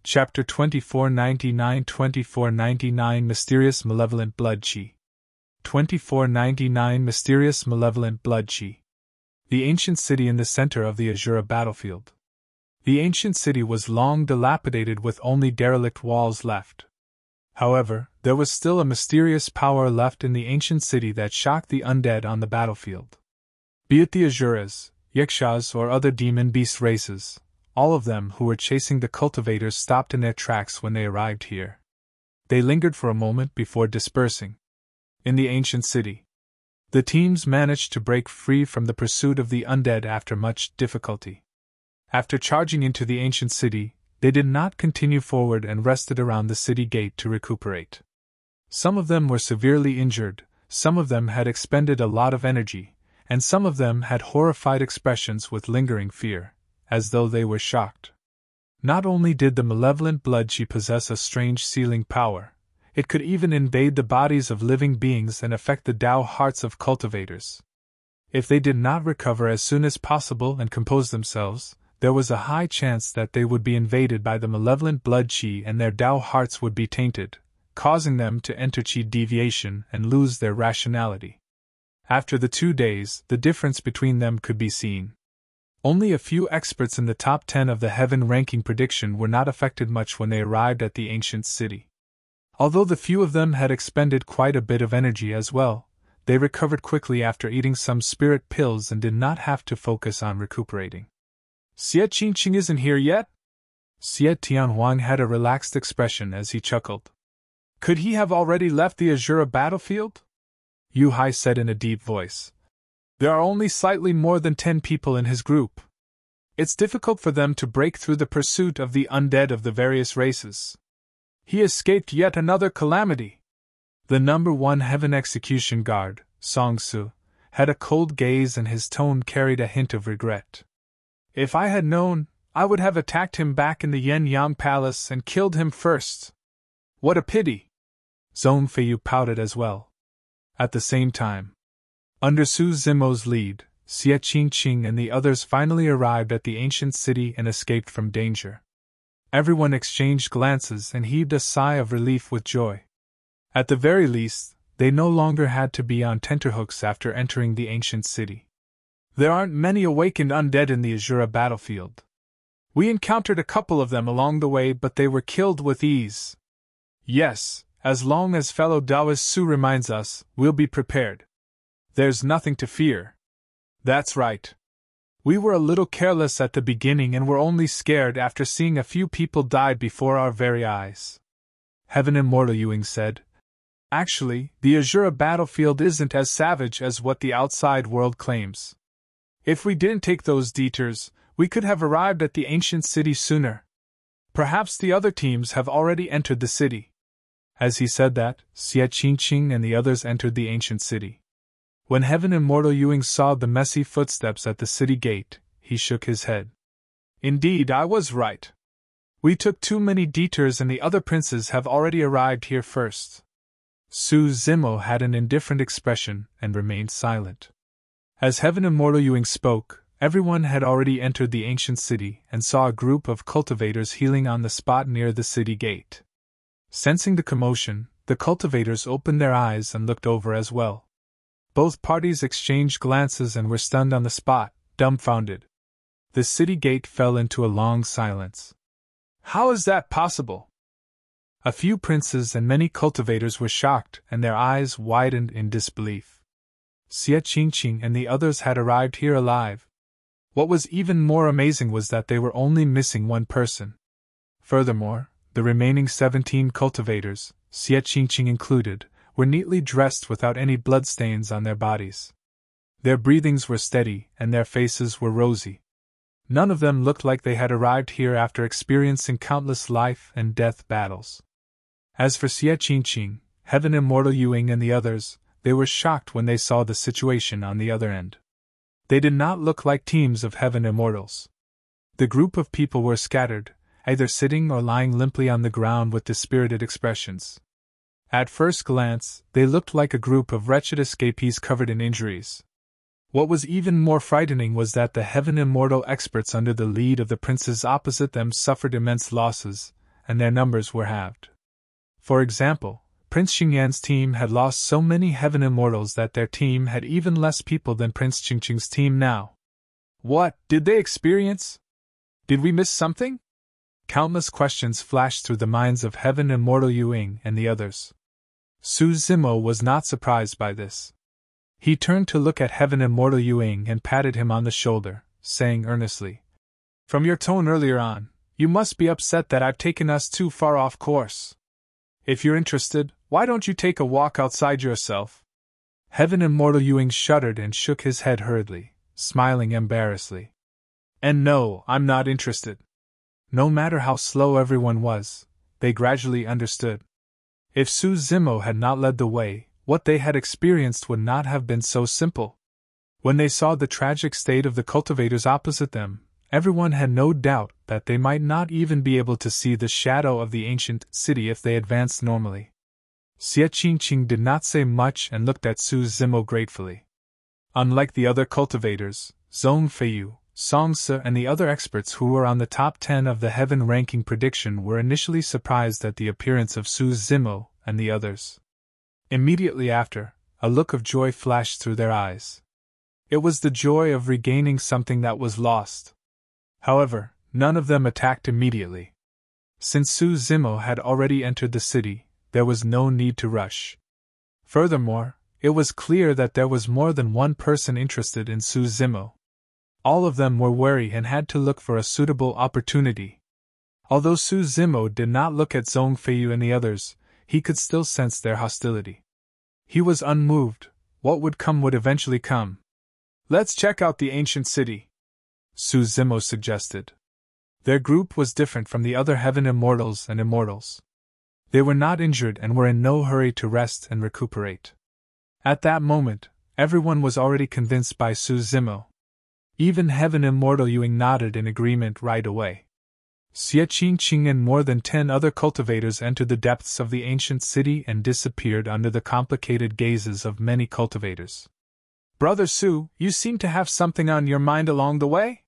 Chapter 2499-2499 Mysterious Malevolent Blood Qi. 2499 Mysterious Malevolent Blood Qi. The ancient city in the center of the Asura battlefield. The ancient city was long dilapidated with only derelict walls left. However, there was still a mysterious power left in the ancient city that shocked the undead on the battlefield. Be it the Asuras, Yakshas, or other demon beast races, all of them who were chasing the cultivators stopped in their tracks when they arrived here. They lingered for a moment before dispersing. In the ancient city, the teams managed to break free from the pursuit of the undead after much difficulty. After charging into the ancient city, they did not continue forward and rested around the city gate to recuperate. Some of them were severely injured, some of them had expended a lot of energy, and some of them had horrified expressions with lingering fear, as though they were shocked. Not only did the malevolent blood Qi possess a strange sealing power, it could even invade the bodies of living beings and affect the Tao hearts of cultivators. If they did not recover as soon as possible and compose themselves, there was a high chance that they would be invaded by the malevolent blood Qi and their Tao hearts would be tainted, causing them to enter Qi deviation and lose their rationality. After the 2 days, the difference between them could be seen. Only a few experts in the top 10 of the heaven ranking prediction were not affected much when they arrived at the ancient city. Although the few of them had expended quite a bit of energy as well, they recovered quickly after eating some spirit pills and did not have to focus on recuperating. Xie Qingqing isn't here yet? Xie Tianhuang had a relaxed expression as he chuckled. Could he have already left the Asura battlefield? Yu Hai said in a deep voice. There are only slightly more than 10 people in his group. It's difficult for them to break through the pursuit of the undead of the various races. He escaped yet another calamity. The number 1 heaven execution guard, Song Su, had a cold gaze and his tone carried a hint of regret. If I had known, I would have attacked him back in the Yen Yang Palace and killed him first. What a pity! Zhong Feiyu pouted as well. At the same time, under Su Zimo's lead, Xie Qingqing and the others finally arrived at the ancient city and escaped from danger. Everyone exchanged glances and heaved a sigh of relief with joy. At the very least, they no longer had to be on tenterhooks after entering the ancient city. There aren't many awakened undead in the Asura battlefield. We encountered a couple of them along the way, but they were killed with ease. Yes, as long as fellow Taoist Su reminds us, we'll be prepared. There's nothing to fear. That's right. We were a little careless at the beginning and were only scared after seeing a few people die before our very eyes. Heaven Immortal Yuing said. Actually, the Asura battlefield isn't as savage as what the outside world claims. If we didn't take those detours, we could have arrived at the ancient city sooner. Perhaps the other teams have already entered the city. As he said that, Snatching and the others entered the ancient city. When Heaven Immortal Yuing saw the messy footsteps at the city gate, he shook his head. Indeed, I was right. We took too many detours and the other princes have already arrived here first. Su Zimo had an indifferent expression and remained silent. As Heaven Immortal Yuing spoke, everyone had already entered the ancient city and saw a group of cultivators healing on the spot near the city gate. Sensing the commotion, the cultivators opened their eyes and looked over as well. Both parties exchanged glances and were stunned on the spot, dumbfounded. The city gate fell into a long silence. How is that possible? A few princes and many cultivators were shocked, and their eyes widened in disbelief. Snatching and the others had arrived here alive. What was even more amazing was that they were only missing one person. Furthermore, the remaining 17 cultivators, Snatching included, were neatly dressed without any bloodstains on their bodies. Their breathings were steady, and their faces were rosy. None of them looked like they had arrived here after experiencing countless life and death battles. As for Snatching, Heaven Immortal Yuing and the others, they were shocked when they saw the situation on the other end. They did not look like teams of Heaven Immortals. The group of people were scattered, either sitting or lying limply on the ground with dispirited expressions. At first glance, they looked like a group of wretched escapees covered in injuries. What was even more frightening was that the Heaven Immortal experts under the lead of the princes opposite them suffered immense losses, and their numbers were halved. For example, Prince Qingyun's team had lost so many Heaven Immortals that their team had even less people than Prince Qingqing's team now. What did they experience? Did we miss something? Countless questions flashed through the minds of Heaven Immortal Yuing and the others. Su Zimo was not surprised by this. He turned to look at Heaven Immortal Yuing and patted him on the shoulder, saying earnestly, "From your tone earlier on, you must be upset that I've taken us too far off course. If you're interested, why don't you take a walk outside yourself?" Heaven Immortal Yuing shuddered and shook his head hurriedly, smiling embarrassedly. "And no, I'm not interested." No matter how slow everyone was, they gradually understood. If Su Zimo had not led the way, what they had experienced would not have been so simple. When they saw the tragic state of the cultivators opposite them, everyone had no doubt that they might not even be able to see the shadow of the ancient city if they advanced normally. Snatching did not say much and looked at Su Zimo gratefully. Unlike the other cultivators, Zhongfeiyu, Songse and the other experts who were on the top 10 of the heaven ranking prediction were initially surprised at the appearance of Su Zimo and the others. Immediately after, a look of joy flashed through their eyes. It was the joy of regaining something that was lost. However, none of them attacked immediately. Since Su Zimo had already entered the city, there was no need to rush. Furthermore, it was clear that there was more than one person interested in Su Zimo. All of them were wary and had to look for a suitable opportunity. Although Su Zimo did not look at Zhongfeiyu and the others, he could still sense their hostility. He was unmoved. What would come would eventually come. "Let's check out the ancient city," Su Zimo suggested. Their group was different from the other Heaven Immortals and Immortals. They were not injured and were in no hurry to rest and recuperate. At that moment, everyone was already convinced by Su Zimo. Even Heaven Immortal Yuing nodded in agreement right away. Snatching and more than 10 other cultivators entered the depths of the ancient city and disappeared under the complicated gazes of many cultivators. "Brother Su, you seem to have something on your mind along the way?"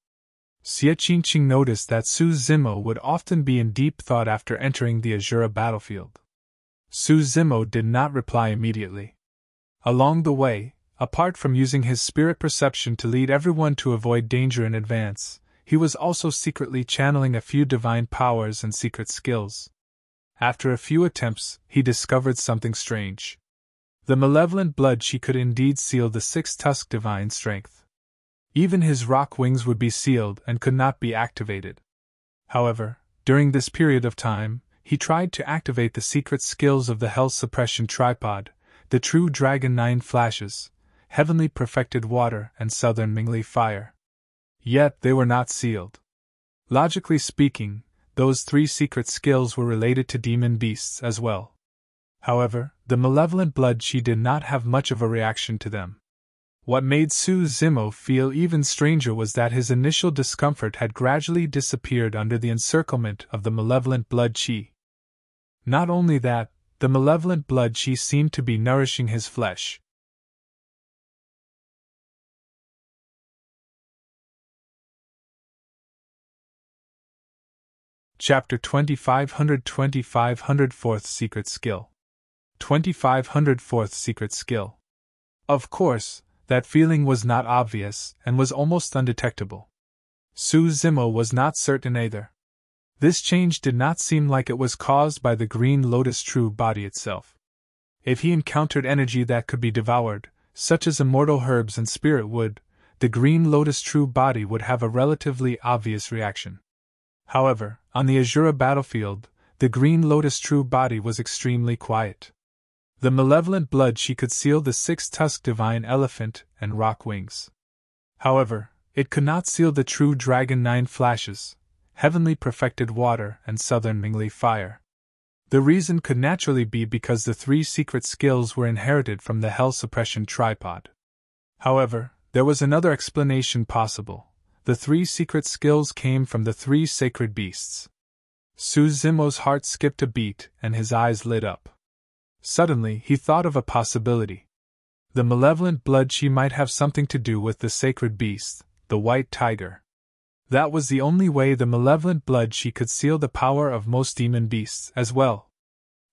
Snatching noticed that Su Zimo would often be in deep thought after entering the Asura battlefield. Su Zimo did not reply immediately. Along the way, apart from using his spirit perception to lead everyone to avoid danger in advance, he was also secretly channeling a few divine powers and secret skills. After a few attempts, he discovered something strange. The malevolent blood chi could indeed seal the six-tusked divine strength. Even his rock wings would be sealed and could not be activated. However, during this period of time, he tried to activate the secret skills of the Hell Suppression Tripod, the True Dragon 9 Flashes, Heavenly Perfected Water, and Southern Mingli Fire. Yet they were not sealed. Logically speaking, those three secret skills were related to demon beasts as well. However, the malevolent blood chi did not have much of a reaction to them. What made Su Zimo feel even stranger was that his initial discomfort had gradually disappeared under the encirclement of the malevolent blood chi. Not only that, the malevolent blood chi seemed to be nourishing his flesh. Chapter 2500 4th Secret Skill. 4th Secret Skill. Of course, that feeling was not obvious and was almost undetectable. Su Zimo was not certain either. This change did not seem like it was caused by the Green Lotus True Body itself. If he encountered energy that could be devoured, such as immortal herbs and spirit wood, the Green Lotus True Body would have a relatively obvious reaction. However, on the Asura battlefield, the Green Lotus True Body was extremely quiet. The malevolent blood she could seal the six-tusked divine elephant and rock wings. However, it could not seal the True Dragon 9 Flashes, Heavenly Perfected Water, and Southern Mingli Fire. The reason could naturally be because the three secret skills were inherited from the Hell Suppression Tripod. However, there was another explanation possible. The three secret skills came from the three sacred beasts. Su Zimo's heart skipped a beat and his eyes lit up. Suddenly, he thought of a possibility. The malevolent blood chi might have something to do with the sacred beast, the white tiger. That was the only way the malevolent blood chi could seal the power of most demon beasts as well.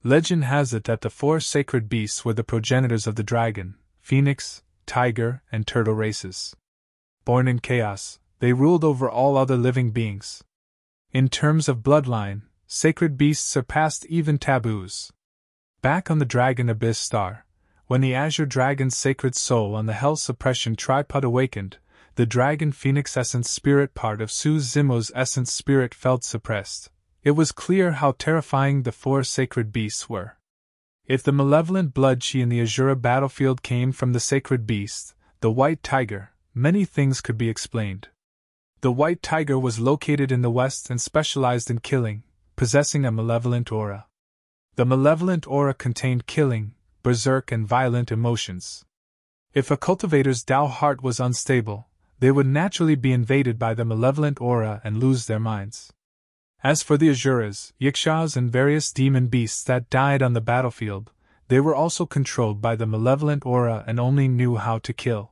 Legend has it that the four sacred beasts were the progenitors of the dragon, phoenix, tiger, and turtle races. Born in chaos, they ruled over all other living beings. In terms of bloodline, sacred beasts surpassed even taboos. Back on the Dragon Abyss Star, when the Azure Dragon's sacred soul on the Hell Suppression Tripod awakened, the Dragon Phoenix Essence Spirit part of Su Zimo's Essence Spirit felt suppressed. It was clear how terrifying the four sacred beasts were. If the malevolent blood chi in the Asura battlefield came from the sacred beast, the white tiger, many things could be explained. The white tiger was located in the west and specialized in killing, possessing a malevolent aura. The malevolent aura contained killing, berserk, and violent emotions. If a cultivator's Tao heart was unstable, they would naturally be invaded by the malevolent aura and lose their minds. As for the Asuras, Yakshas, and various demon beasts that died on the battlefield, they were also controlled by the malevolent aura and only knew how to kill.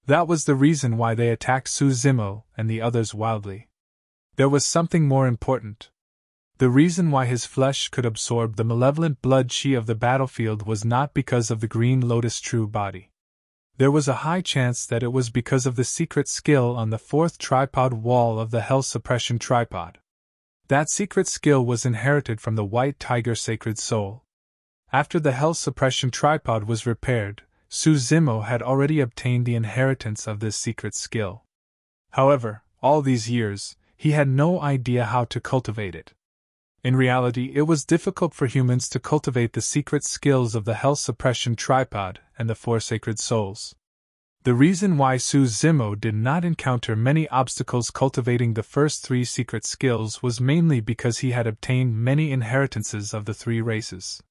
That was the reason why they attacked Su Zimo and the others wildly. There was something more important. The reason why his flesh could absorb the malevolent blood chi of the battlefield was not because of the Green Lotus True Body. There was a high chance that it was because of the secret skill on the fourth tripod wall of the Hell Suppression Tripod. That secret skill was inherited from the White Tiger Sacred Soul. After the Hell Suppression Tripod was repaired, Su Zimo had already obtained the inheritance of this secret skill. However, all these years, he had no idea how to cultivate it. In reality, it was difficult for humans to cultivate the secret skills of the Hell Suppression Tripod and the Four Sacred Souls. The reason why Su Zimo did not encounter many obstacles cultivating the first three secret skills was mainly because he had obtained many inheritances of the three races.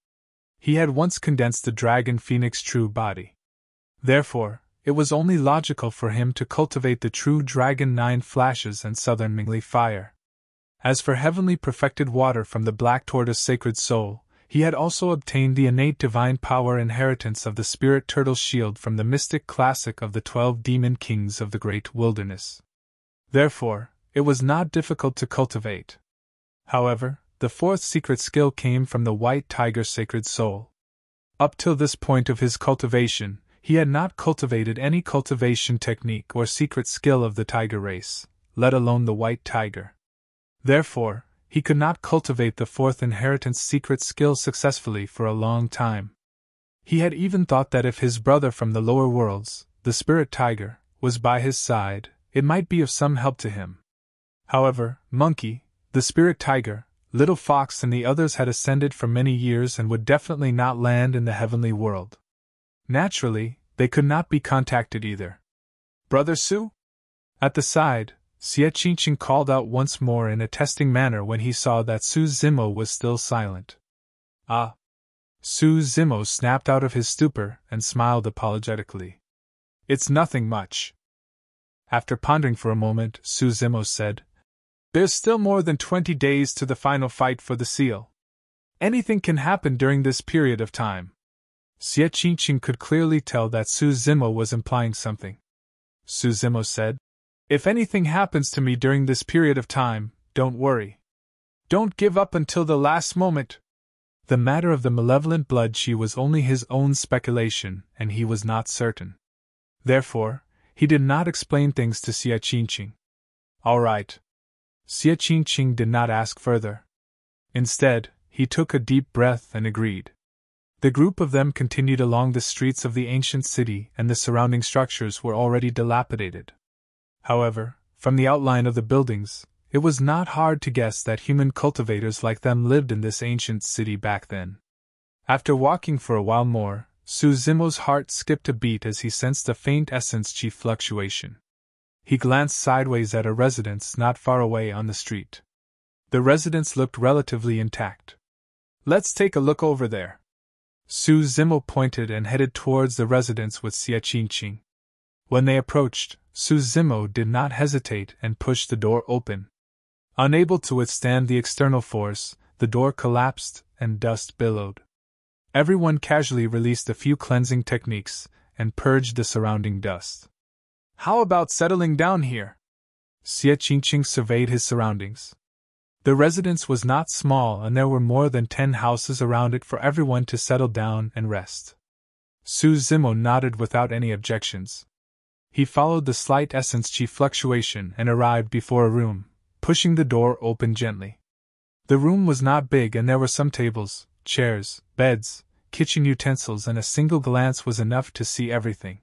He had once condensed the Dragon Phoenix True Body. Therefore, it was only logical for him to cultivate the True Dragon 9 Flashes and Southern Mingli Fire. As for Heavenly Perfected Water from the Black Tortoise Sacred Soul, he had also obtained the innate divine power inheritance of the Spirit Turtle Shield from the mystic classic of the 12 Demon Kings of the Great Wilderness. Therefore, it was not difficult to cultivate. However, the fourth secret skill came from the White Tiger Sacred Soul. Up till this point of his cultivation, he had not cultivated any cultivation technique or secret skill of the tiger race, let alone the White Tiger. Therefore, he could not cultivate the fourth inheritance secret skill successfully for a long time. He had even thought that if his brother from the lower worlds, the Spirit Tiger, was by his side, it might be of some help to him. However, Monkey, the Spirit Tiger, Little Fox and the others had ascended for many years and would definitely not land in the heavenly world. Naturally, they could not be contacted either. Brother Su? At the side, Qingyun called out once more in a testing manner when he saw that Su Zimo was still silent. Ah! Su Zimo snapped out of his stupor and smiled apologetically. It's nothing much. After pondering for a moment, Su Zimo said, There's still more than 20 days to the final fight for the seal. Anything can happen during this period of time. Qingyun could clearly tell that Su Zimo was implying something. Su Zimo said, If anything happens to me during this period of time, don't worry. Don't give up until the last moment. The matter of the malevolent blood qi was only his own speculation, and he was not certain. Therefore, he did not explain things to Qingyun. All right. Qingyun did not ask further. Instead, he took a deep breath and agreed. The group of them continued along the streets of the ancient city, and the surrounding structures were already dilapidated. However, from the outline of the buildings, it was not hard to guess that human cultivators like them lived in this ancient city back then. After walking for a while more, Su Zimo's heart skipped a beat as he sensed a faint essence qi fluctuation. He glanced sideways at a residence not far away on the street. The residence looked relatively intact. Let's take a look over there. Su Zimo pointed and headed towards the residence with Qingyun. When they approached, Su Zimo did not hesitate and pushed the door open. Unable to withstand the external force, the door collapsed and dust billowed. Everyone casually released a few cleansing techniques and purged the surrounding dust. How about settling down here? Qingyun surveyed his surroundings. The residence was not small and there were more than 10 houses around it for everyone to settle down and rest. Su Zimo nodded without any objections. He followed the slight essence qi fluctuation and arrived before a room, pushing the door open gently. The room was not big and there were some tables, chairs, beds, kitchen utensils, and a single glance was enough to see everything.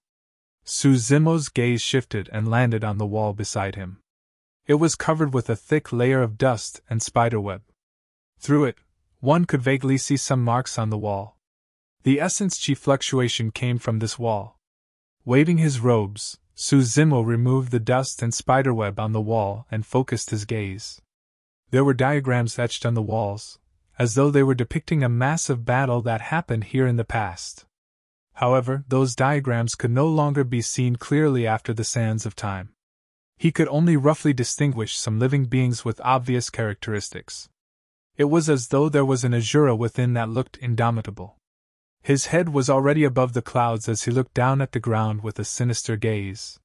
Su Zimo's gaze shifted and landed on the wall beside him. It was covered with a thick layer of dust and spiderweb. Through it, one could vaguely see some marks on the wall. The essence qi fluctuation came from this wall. Waving his robes, Su Zimo removed the dust and spiderweb on the wall and focused his gaze. There were diagrams etched on the walls, as though they were depicting a massive battle that happened here in the past. However, those diagrams could no longer be seen clearly after the sands of time. He could only roughly distinguish some living beings with obvious characteristics. It was as though there was an Asura within that looked indomitable. His head was already above the clouds as he looked down at the ground with a sinister gaze.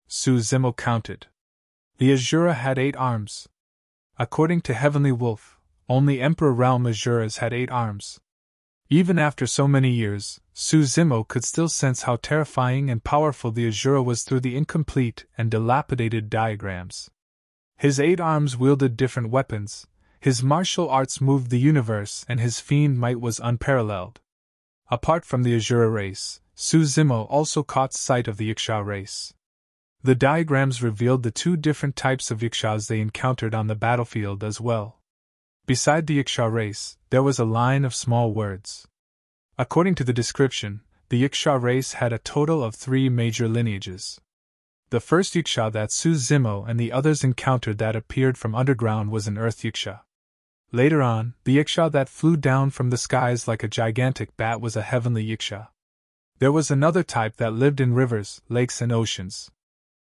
Su Zimo counted. The Asura had 8 arms. According to Heavenly Wolf, only Emperor Realm Asuras had 8 arms. Even after so many years, Su Zimo could still sense how terrifying and powerful the Asura was through the incomplete and dilapidated diagrams. His 8 arms wielded different weapons, his martial arts moved the universe, and his fiend might was unparalleled. Apart from the Asura race, Su Zimo also caught sight of the Yaksha race. The diagrams revealed the 2 different types of Yakshas they encountered on the battlefield as well. Beside the Yaksha race, there was a line of small words. According to the description, the Yaksha race had a total of 3 major lineages. The first Yaksha that Su Zimo and the others encountered that appeared from underground was an earth Yaksha. Later on, the Yaksha that flew down from the skies like a gigantic bat was a heavenly Yaksha. There was another type that lived in rivers, lakes, and oceans.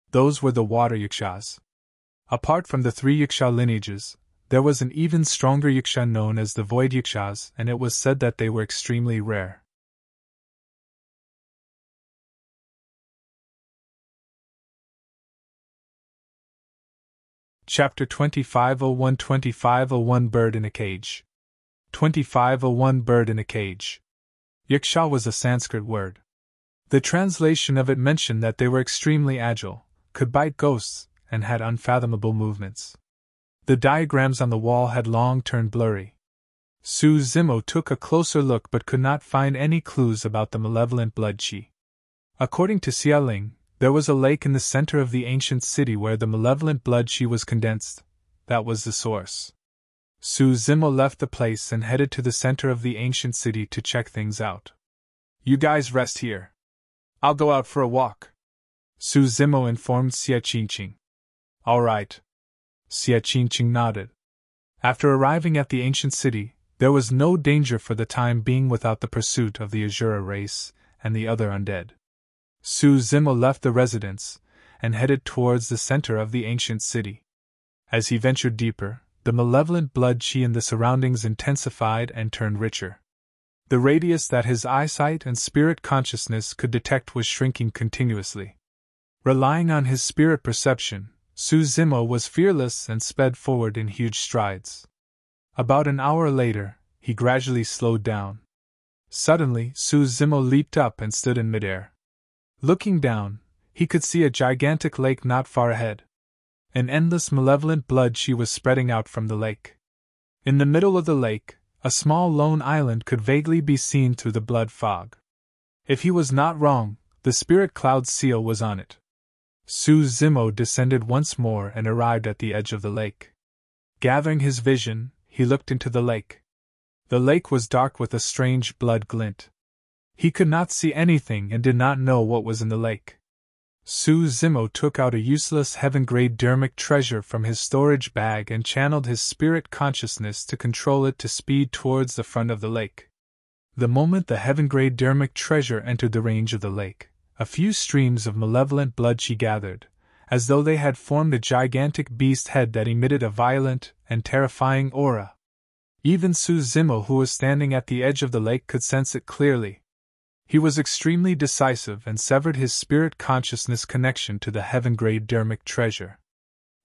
Those were the water Yakshas. Apart from the 3 Yaksha lineages, there was an even stronger Yaksha known as the Void Yakshas, and it was said that they were extremely rare. Chapter 2501 Bird in a Cage. 2501 Bird in a Cage. Yaksha was a Sanskrit word. The translation of it mentioned that they were extremely agile, could bite ghosts, and had unfathomable movements. The diagrams on the wall had long turned blurry. Su Zimo took a closer look but could not find any clues about the malevolent blood qi. According to Xialing, there was a lake in the center of the ancient city where the malevolent blood qi was condensed. That was the source. Su Zimo left the place and headed to the center of the ancient city to check things out. You guys rest here. I'll go out for a walk, Su Zimo informed Xie Qingqing. All right. Xie Qingqing nodded. After arriving at the ancient city, there was no danger for the time being without the pursuit of the Asura race and the other undead. Su Zimo left the residence and headed towards the center of the ancient city. As he ventured deeper, the malevolent blood chi in the surroundings intensified and turned richer. The radius that his eyesight and spirit consciousness could detect was shrinking continuously. Relying on his spirit perception, Su Zimo was fearless and sped forward in huge strides. About an hour later, he gradually slowed down. Suddenly, Su Zimo leaped up and stood in midair. Looking down, he could see a gigantic lake not far ahead. An endless malevolent blood chi was spreading out from the lake. In the middle of the lake, a small lone island could vaguely be seen through the blood fog. If he was not wrong, the spirit cloud seal was on it. Su Zimo descended once more and arrived at the edge of the lake. Gathering his vision, he looked into the lake. The lake was dark with a strange blood glint. He could not see anything and did not know what was in the lake. Su Zimo took out a useless heaven-grade dermic treasure from his storage bag and channeled his spirit consciousness to control it to speed towards the front of the lake. The moment the heaven-grade dermic treasure entered the range of the lake, a few streams of malevolent blood chi gathered, as though they had formed a gigantic beast head that emitted a violent and terrifying aura. Even Su Zimo, who was standing at the edge of the lake, could sense it clearly. He was extremely decisive and severed his spirit consciousness connection to the heaven-grade dermic treasure.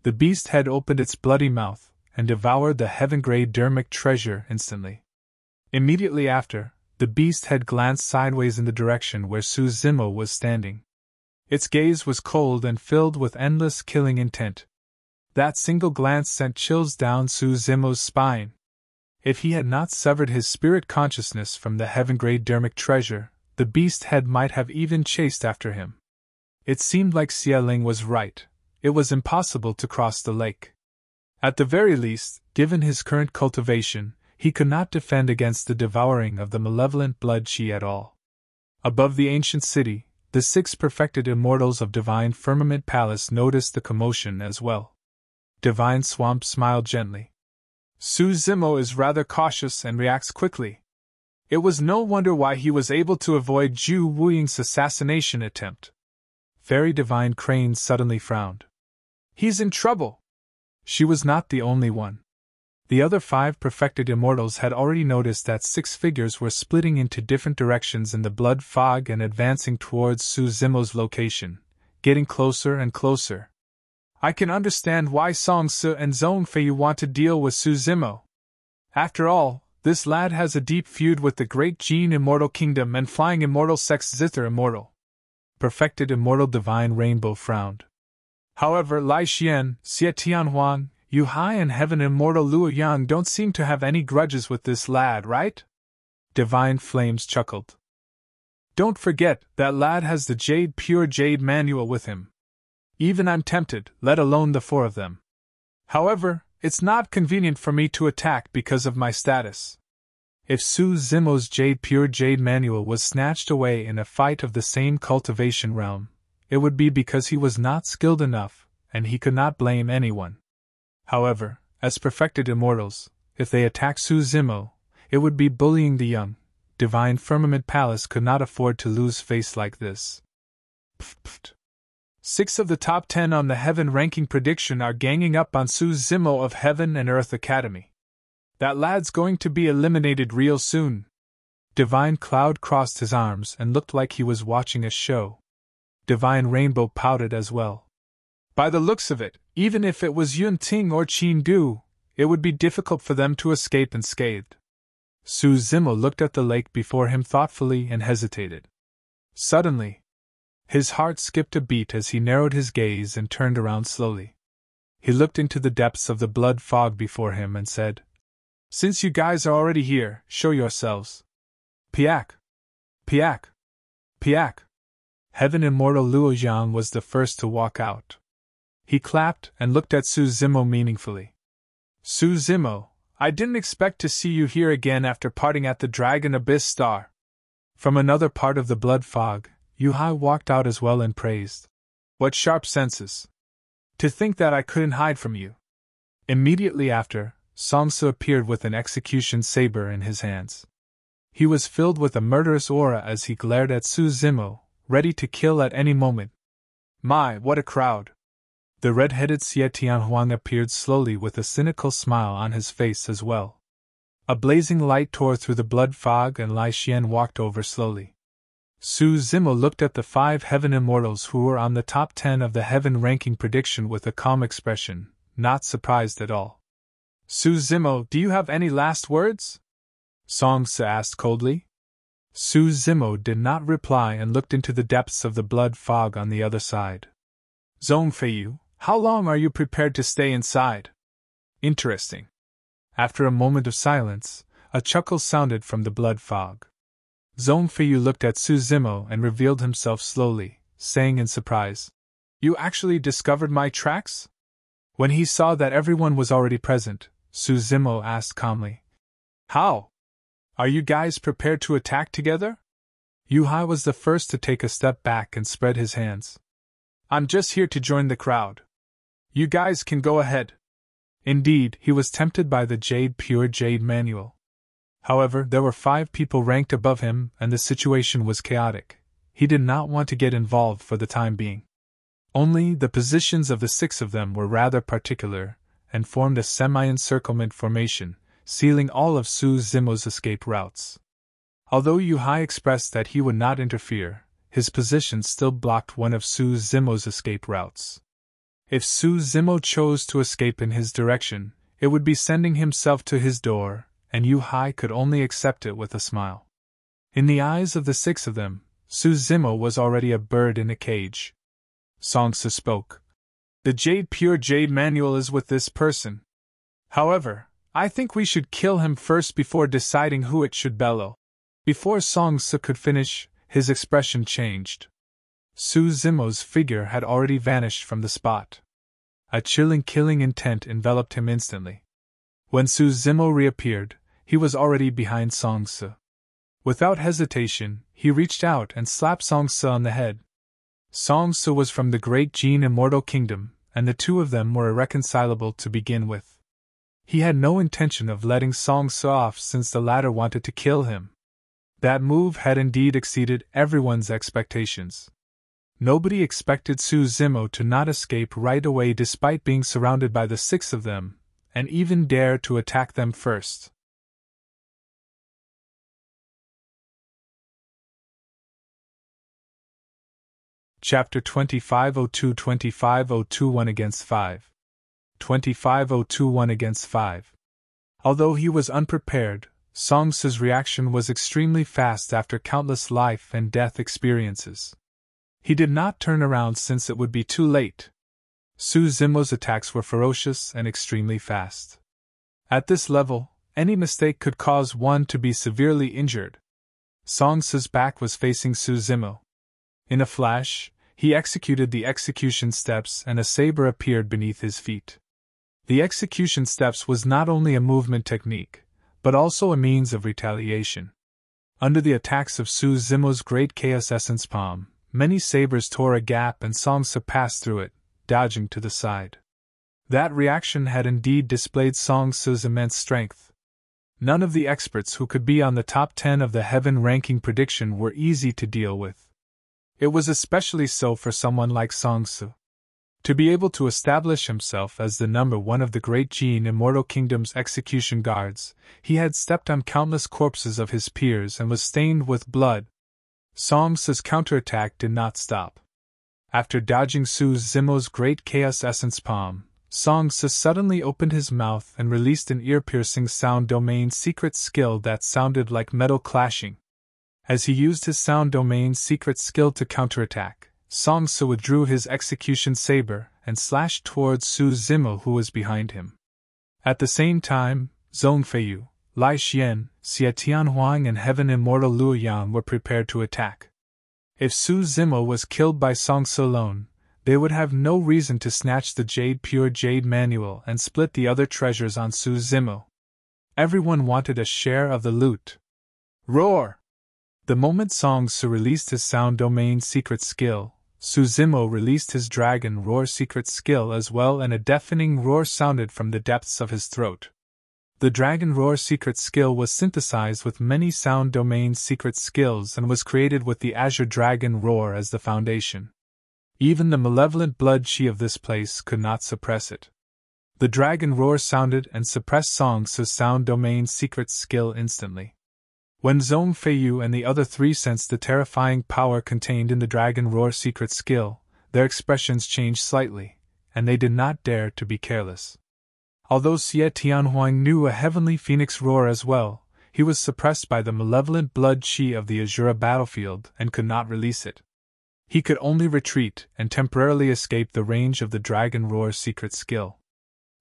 The beast head opened its bloody mouth and devoured the heaven-grade dermic treasure instantly. Immediately after, the beast head glanced sideways in the direction where Su Zimo was standing. Its gaze was cold and filled with endless killing intent. That single glance sent chills down Su Zimo's spine. If he had not severed his spirit consciousness from the heaven-grade dermic treasure, the beast head might have even chased after him. It seemed like Xie Ling was right. It was impossible to cross the lake. At the very least, given his current cultivation, he could not defend against the devouring of the malevolent blood chi at all. Above the ancient city, the 6 perfected immortals of Divine Firmament Palace noticed the commotion as well. Divine Swamp smiled gently. Su Zimo is rather cautious and reacts quickly. It was no wonder why he was able to avoid Zhu Wuying's assassination attempt. Fairy Divine Crane suddenly frowned. He's in trouble. She was not the only one. The other 5 perfected immortals had already noticed that 6 figures were splitting into different directions in the blood fog and advancing towards Su Zimo's location, getting closer and closer. I can understand why Song Se and Zhong Fei want to deal with Su Zimo. After all, this lad has a deep feud with the Great Gene Immortal Kingdom and Flying Immortal Sect's Zither Immortal. Perfected Immortal Divine Rainbow frowned. However, Lai Xian, Xie Tianhuang, Yu Hai and Heaven Immortal Luo Yang don't seem to have any grudges with this lad, right? Divine Flames chuckled. Don't forget, that lad has the Pure Jade Manual with him. Even I'm tempted, let alone the 4 of them. However, it's not convenient for me to attack because of my status. If Su Zimo's Pure Jade Manual was snatched away in a fight of the same cultivation realm, it would be because he was not skilled enough, and he could not blame anyone. However, as perfected immortals, if they attack Su Zimo, it would be bullying the young. Divine Firmament Palace could not afford to lose face like this. Pfft. 6 of the top 10 on the Heaven ranking prediction are ganging up on Su Zimo of Heaven and Earth Academy. That lad's going to be eliminated real soon. Divine Cloud crossed his arms and looked like he was watching a show. Divine Rainbow pouted as well. By the looks of it, even if it was Yun Ting or Qin Gu, it would be difficult for them to escape unscathed. Su Zimo looked at the lake before him thoughtfully and hesitated. Suddenly, his heart skipped a beat as he narrowed his gaze and turned around slowly. He looked into the depths of the blood fog before him and said, "Since you guys are already here, show yourselves." Piak! Piak! Piak! Heaven Immortal Luo Yang was the first to walk out. He clapped and looked at Su Zimo meaningfully. "Su Zimo, I didn't expect to see you here again after parting at the Dragon Abyss Star. From another part of the blood fog, Yue Hua walked out as well and praised. What sharp senses! To think that I couldn't hide from you. Immediately after, Songsu appeared with an execution saber in his hands. He was filled with a murderous aura as he glared at Su Zimo, ready to kill at any moment. My, what a crowd! The red-headed Xie Tianhuang appeared slowly with a cynical smile on his face as well. A blazing light tore through the blood fog and Lai Xian walked over slowly. Su Zimo looked at the 5 heaven immortals who were on the top 10 of the heaven ranking prediction with a calm expression, not surprised at all. Su Zimo, do you have any last words? Songsa asked coldly. Su Zimo did not reply and looked into the depths of the blood fog on the other side. Zhongfeiyu, how long are you prepared to stay inside? Interesting. After a moment of silence, a chuckle sounded from the blood fog. Zhongfeiyu looked at Su Zimo and revealed himself slowly, saying in surprise, You actually discovered my tracks? When he saw that everyone was already present, Su Zimo asked calmly, How? Are you guys prepared to attack together? Yue Hua was the first to take a step back and spread his hands. I'm just here to join the crowd. You guys can go ahead. Indeed, he was tempted by the pure jade manual. However, there were 5 people ranked above him and the situation was chaotic. He did not want to get involved for the time being. Only the positions of the 6 of them were rather particular, and formed a semi-encirclement formation, sealing all of Su Zimo's escape routes. Although Yue Hua expressed that he would not interfere, his position still blocked one of Su Zimo's escape routes. If Su Zimo chose to escape in his direction, it would be sending himself to his door, and Yue Hua could only accept it with a smile. In the eyes of the 6 of them, Su Zimo was already a bird in a cage. Songsa spoke. The pure jade manual is with this person. However, I think we should kill him first before deciding who it should bellow. Before Songsa could finish, his expression changed. Su Zimo's figure had already vanished from the spot. A chilling killing intent enveloped him instantly. When Su Zimo reappeared, he was already behind Songsa. Without hesitation, he reached out and slapped Songsa on the head. Songsa was from the Great Jin Immortal Kingdom, and the 2 of them were irreconcilable to begin with. He had no intention of letting Songsa off since the latter wanted to kill him. That move had indeed exceeded everyone's expectations. Nobody expected Su Zimo to not escape right away despite being surrounded by the 6 of them, and even dare to attack them first. Chapter 2502-2502 1 against 5. 2502 1 against 5. Although he was unprepared, Songsa's reaction was extremely fast after countless life and death experiences. He did not turn around since it would be too late. Su Zimo's attacks were ferocious and extremely fast. At this level, any mistake could cause one to be severely injured. Songsa's back was facing Su Zimo. In a flash, he executed the execution steps and a saber appeared beneath his feet. The execution steps was not only a movement technique, but also a means of retaliation. Under the attacks of Su Zimo's great Chaos Essence palm, many sabers tore a gap and Songsa passed through it, dodging to the side. That reaction had indeed displayed Songsa's immense strength. None of the experts who could be on the top 10 of the heaven ranking prediction were easy to deal with. It was especially so for someone like Songsa. To be able to establish himself as the number 1 of the Great Jin Immortal Kingdom's execution guards, he had stepped on countless corpses of his peers and was stained with blood. Songsa's counterattack did not stop. After dodging Su Zimo's great Chaos Essence palm, Songsa suddenly opened his mouth and released an ear-piercing sound domain secret skill that sounded like metal clashing. As he used his sound domain secret skill to counterattack, Songsa withdrew his execution saber and slashed towards Su Zimo who was behind him. At the same time, Zhongfeiyu, Lai Xian, Xie Tianhuang and Heaven Immortal Luo Yang were prepared to attack. If Su Zimo was killed by Songsa alone, they would have no reason to snatch the pure jade manual and split the other treasures on Su Zimo. Everyone wanted a share of the loot. Roar! The moment Song Su released his sound domain secret skill, Su Zimo released his dragon roar secret skill as well, and a deafening roar sounded from the depths of his throat. The dragon roar secret skill was synthesized with many sound domain secret skills and was created with the Azure Dragon Roar as the foundation. Even the malevolent blood chi of this place could not suppress it. The dragon roar sounded and suppressed Song Su's sound domain secret skill instantly. When Zhong Feiyu and the other three sensed the terrifying power contained in the dragon roar secret skill, their expressions changed slightly, and they did not dare to be careless. Although Xie Tianhuang knew a heavenly phoenix roar as well, he was suppressed by the malevolent blood chi of the Asura battlefield and could not release it. He could only retreat and temporarily escape the range of the dragon roar secret skill.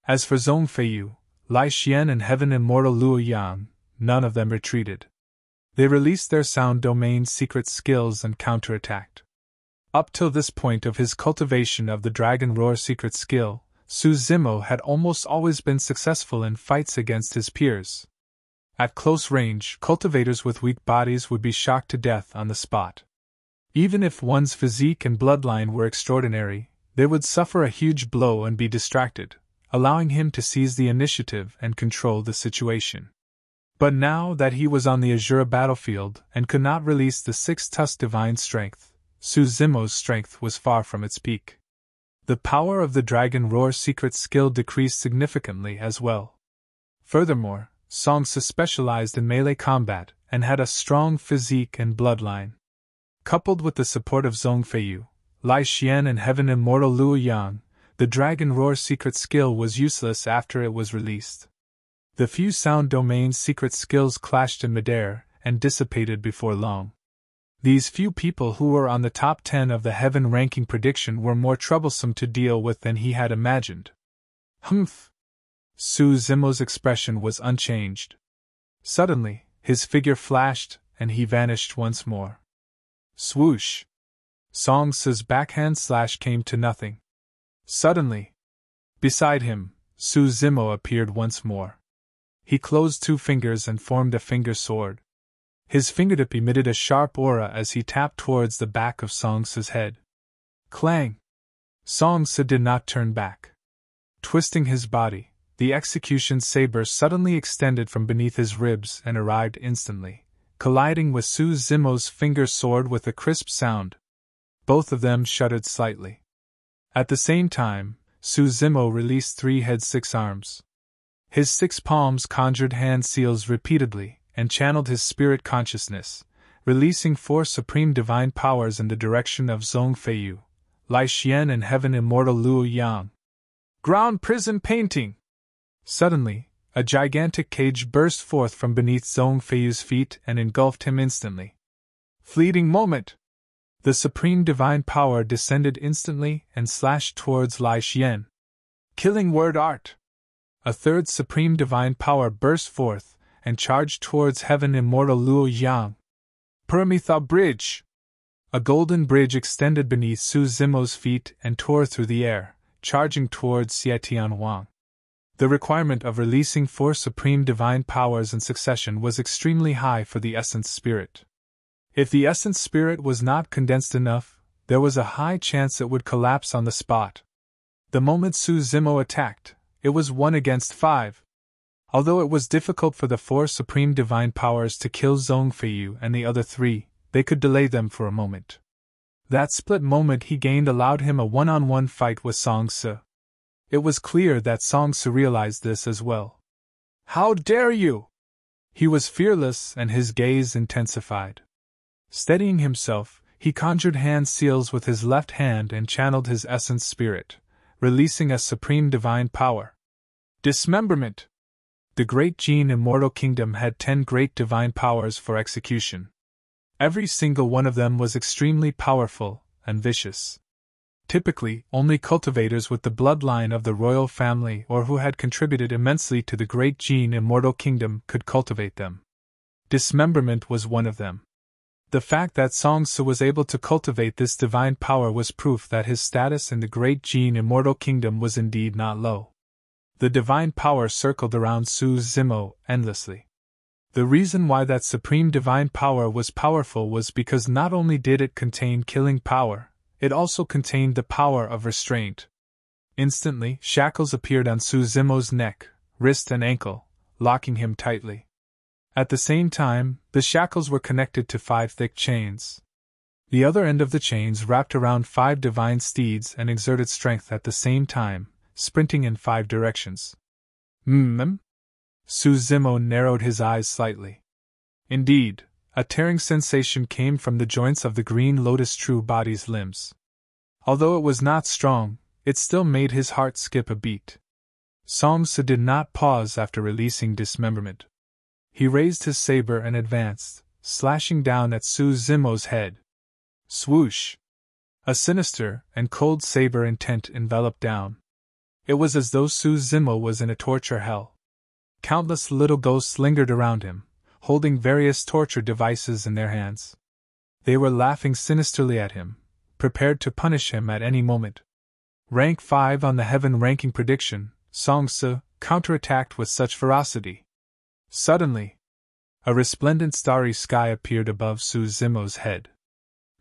As for Zhong Feiyu, Lai Xian and Heaven Immortal Luo Yang, none of them retreated. They released their sound domain secret skills and counterattacked. Up till this point of his cultivation of the dragon roar secret skill, Su Zimo had almost always been successful in fights against his peers. At close range, cultivators with weak bodies would be shocked to death on the spot. Even if one's physique and bloodline were extraordinary, they would suffer a huge blow and be distracted, allowing him to seize the initiative and control the situation. But now that he was on the Asura battlefield and could not release the six-tusk divine strength, Su Zimo's strength was far from its peak. The power of the Dragon Roar secret skill decreased significantly as well. Furthermore, Song Su specialized in melee combat and had a strong physique and bloodline. Coupled with the support of Zhong Feiyu, Lai Xian and Heaven Immortal Luo Yang, the Dragon Roar secret skill was useless after it was released. The few sound domain secret skills clashed in midair and dissipated before long. These few people who were on the top 10 of the heaven ranking prediction were more troublesome to deal with than he had imagined. Humph! Su Zimo's expression was unchanged. Suddenly, his figure flashed, and he vanished once more. Swoosh! Song Su's backhand slash came to nothing. Suddenly, beside him, Su Zimo appeared once more. He closed two fingers and formed a finger sword. His fingertip emitted a sharp aura as he tapped towards the back of Song Su's head. Clang! Song Su did not turn back. Twisting his body, the execution saber suddenly extended from beneath his ribs and arrived instantly, colliding with Su Zimo's finger sword with a crisp sound. Both of them shuddered slightly. At the same time, Su Zimo released 3 heads 6 arms. His 6 palms conjured hand seals repeatedly and channeled his spirit consciousness, releasing 4 supreme divine powers in the direction of Zhong Feiyu, Lai Xian and Heaven Immortal Luo Yang. Ground prison painting! Suddenly, a gigantic cage burst forth from beneath Zhong Feiyu's feet and engulfed him instantly. Fleeting moment! The supreme divine power descended instantly and slashed towards Lai Xian. Killing word art! A third supreme divine power burst forth and charged towards Heaven Immortal Luo Yang. Paramitha Bridge! A golden bridge extended beneath Su Zimo's feet and tore through the air, charging towards Xie Tianhuang. The requirement of releasing 4 supreme divine powers in succession was extremely high for the Essence Spirit. If the Essence Spirit was not condensed enough, there was a high chance it would collapse on the spot. The moment Su Zimo attacked, it was 1 against 5. Although it was difficult for the 4 supreme divine powers to kill Zhong Feiyu and the other 3, they could delay them for a moment. That split moment he gained allowed him a one-on-one fight with Song Su. It was clear that Song Su realized this as well. How dare you! He was fearless and his gaze intensified. Steadying himself, he conjured hand seals with his left hand and channeled his essence spirit, releasing a supreme divine power. Dismemberment! The Great Jin Immortal Kingdom had 10 great divine powers for execution. Every single one of them was extremely powerful and vicious. Typically, only cultivators with the bloodline of the royal family or who had contributed immensely to the Great Jin Immortal Kingdom could cultivate them. Dismemberment was one of them. The fact that Song Su was able to cultivate this divine power was proof that his status in the Great Jin Immortal Kingdom was indeed not low. The divine power circled around Su Zimo endlessly. The reason why that supreme divine power was powerful was because not only did it contain killing power, it also contained the power of restraint. Instantly, shackles appeared on Su Zimo's neck, wrist and ankle, locking him tightly. At the same time, the shackles were connected to 5 thick chains. The other end of the chains wrapped around 5 divine steeds and exerted strength at the same time, sprinting in 5 directions. Su Zimo narrowed his eyes slightly. Indeed, a tearing sensation came from the joints of the green lotus true body's limbs. Although it was not strong, it still made his heart skip a beat. Song Se did not pause after releasing dismemberment. He raised his saber and advanced, slashing down at Su Zimo's head. Swoosh! A sinister and cold saber intent enveloped down. It was as though Su Zimo was in a torture hell. Countless little ghosts lingered around him, holding various torture devices in their hands. They were laughing sinisterly at him, prepared to punish him at any moment. Rank 5 on the heaven ranking prediction, Song Se counterattacked with such ferocity. Suddenly, a resplendent starry sky appeared above Su Zimo's head.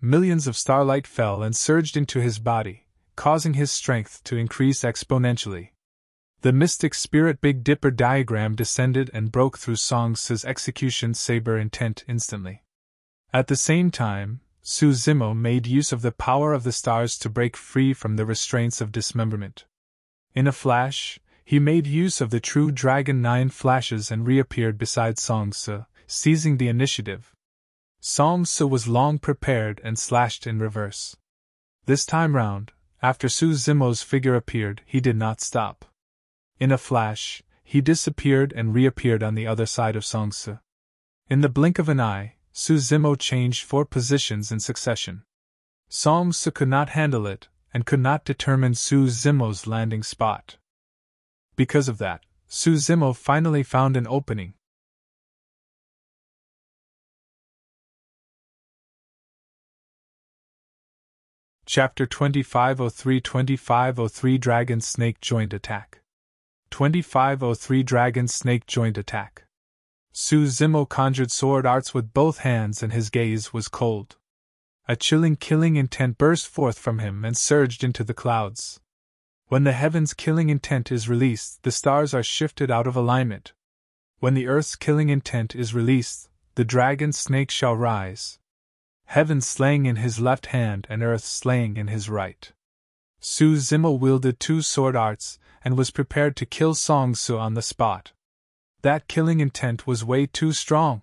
Millions of starlight fell and surged into his body, causing his strength to increase exponentially. The mystic spirit Big Dipper diagram descended and broke through Song Se's execution saber intent instantly. At the same time, Su Zimo made use of the power of the stars to break free from the restraints of dismemberment. In a flash, he made use of the true Dragon 9 flashes and reappeared beside Song Se, seizing the initiative. Song Se was long prepared and slashed in reverse. This time round, after Su Zimo's figure appeared, he did not stop. In a flash, he disappeared and reappeared on the other side of Song Se. In the blink of an eye, Su Zimo changed 4 positions in succession. Song Se could not handle it, and could not determine Su Zimo's landing spot. Because of that, Su Zimo finally found an opening. Chapter 2503 Dragon Snake Joint Attack. 2503 Dragon Snake Joint Attack. Su Zimo conjured sword arts with both hands and his gaze was cold. A chilling killing intent burst forth from him and surged into the clouds. When the heaven's killing intent is released, the stars are shifted out of alignment. When the earth's killing intent is released, the dragon snake shall rise. Heaven slaying in his left hand and earth slaying in his right. Su Zimo wielded 2 sword arts, and was prepared to kill Song Se on the spot. That killing intent was way too strong.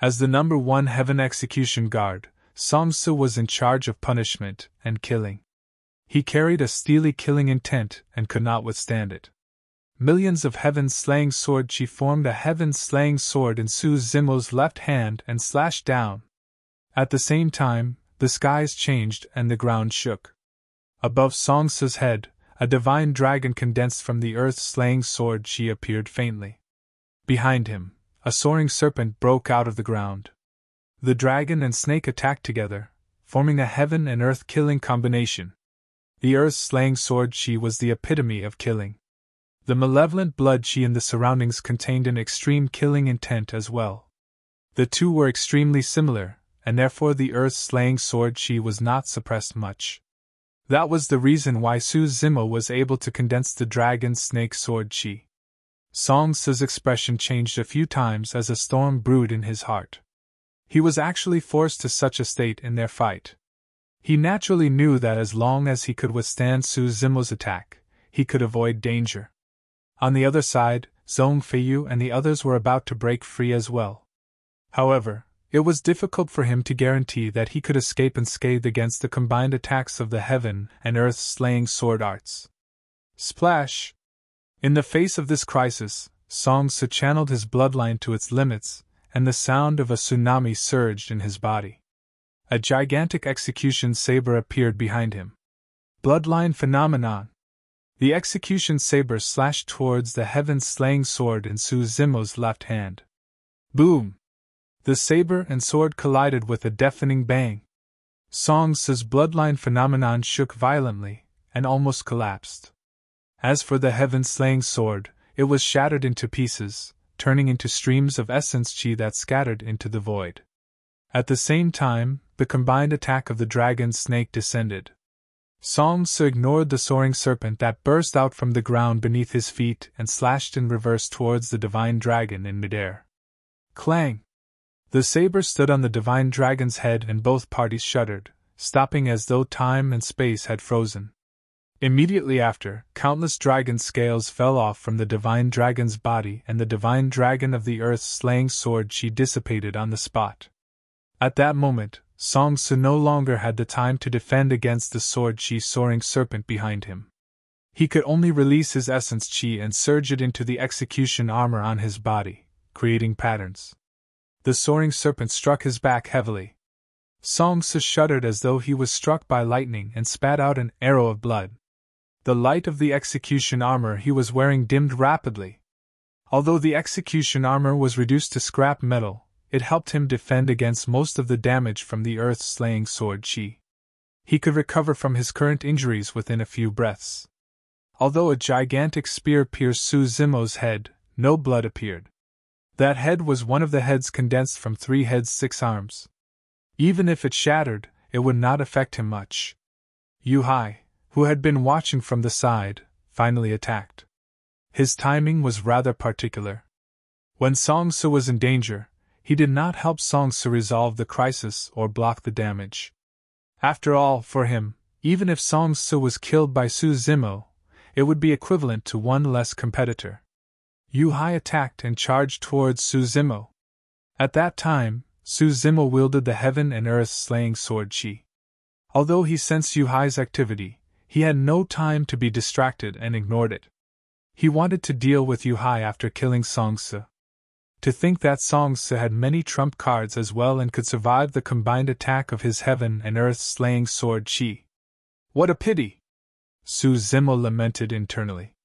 As the number 1 heaven execution guard, Song Se was in charge of punishment and killing. He carried a steely killing intent and could not withstand it. Millions of heaven slaying sword chi formed a heaven slaying sword in Su Zimo's left hand and slashed down. At the same time, the skies changed and the ground shook. Above Song Se's head, a divine dragon condensed from the earth-slaying sword chi appeared faintly. Behind him, a soaring serpent broke out of the ground. The dragon and snake attacked together, forming a heaven and earth killing combination. The earth-slaying sword chi was the epitome of killing. The malevolent blood chi in the surroundings contained an extreme killing intent as well. The two were extremely similar, and therefore the earth-slaying sword chi was not suppressed much. That was the reason why Su Zimo was able to condense the dragon-snake sword chi. Song Se's expression changed a few times as a storm brewed in his heart. He was actually forced to such a state in their fight. He naturally knew that as long as he could withstand Su Zimo's attack, he could avoid danger. On the other side, Zhong Feiyu and the others were about to break free as well. However, it was difficult for him to guarantee that he could escape unscathed against the combined attacks of the heaven and earth-slaying sword arts. Splash! In the face of this crisis, Song Se channeled his bloodline to its limits, and the sound of a tsunami surged in his body. A gigantic execution saber appeared behind him. Bloodline phenomenon. The execution saber slashed towards the heaven-slaying sword in Su Zimo's left hand. Boom! The saber and sword collided with a deafening bang. Song Se's bloodline phenomenon shook violently, and almost collapsed. As for the heaven-slaying sword, it was shattered into pieces, turning into streams of essence chi that scattered into the void. At the same time, the combined attack of the dragon snake descended. Song Se ignored the soaring serpent that burst out from the ground beneath his feet and slashed in reverse towards the divine dragon in midair. Clang! The saber stood on the divine dragon's head and both parties shuddered, stopping as though time and space had frozen. Immediately after, countless dragon scales fell off from the divine dragon's body and the divine dragon of the earth's slaying sword chi dissipated on the spot. At that moment, Song Se no longer had the time to defend against the sword chi soaring serpent behind him. He could only release his essence chi and surge it into the execution armor on his body, creating patterns. The soaring serpent struck his back heavily. Song Se shuddered as though he was struck by lightning and spat out an arrow of blood. The light of the execution armor he was wearing dimmed rapidly. Although the execution armor was reduced to scrap metal, it helped him defend against most of the damage from the earth-slaying sword chi. He could recover from his current injuries within a few breaths. Although a gigantic spear pierced Su Zimo's head, no blood appeared. That head was one of the heads condensed from 3 heads 6 arms. Even if it shattered, it would not affect him much. Yue Hua, who had been watching from the side, finally attacked. His timing was rather particular. When Song Se was in danger, he did not help Song Se resolve the crisis or block the damage. After all, for him, even if Song Se was killed by Su Zimo, it would be equivalent to one less competitor. Yue Hua attacked and charged towards Su Zimo. At that time, Su Zimo wielded the heaven and earth slaying sword chi. Although he sensed Yue Hua's activity, he had no time to be distracted and ignored it. He wanted to deal with Yue Hua after killing Song Se. To think that Song Se had many trump cards as well and could survive the combined attack of his heaven and earth slaying sword chi. What a pity! Su Zimo lamented internally.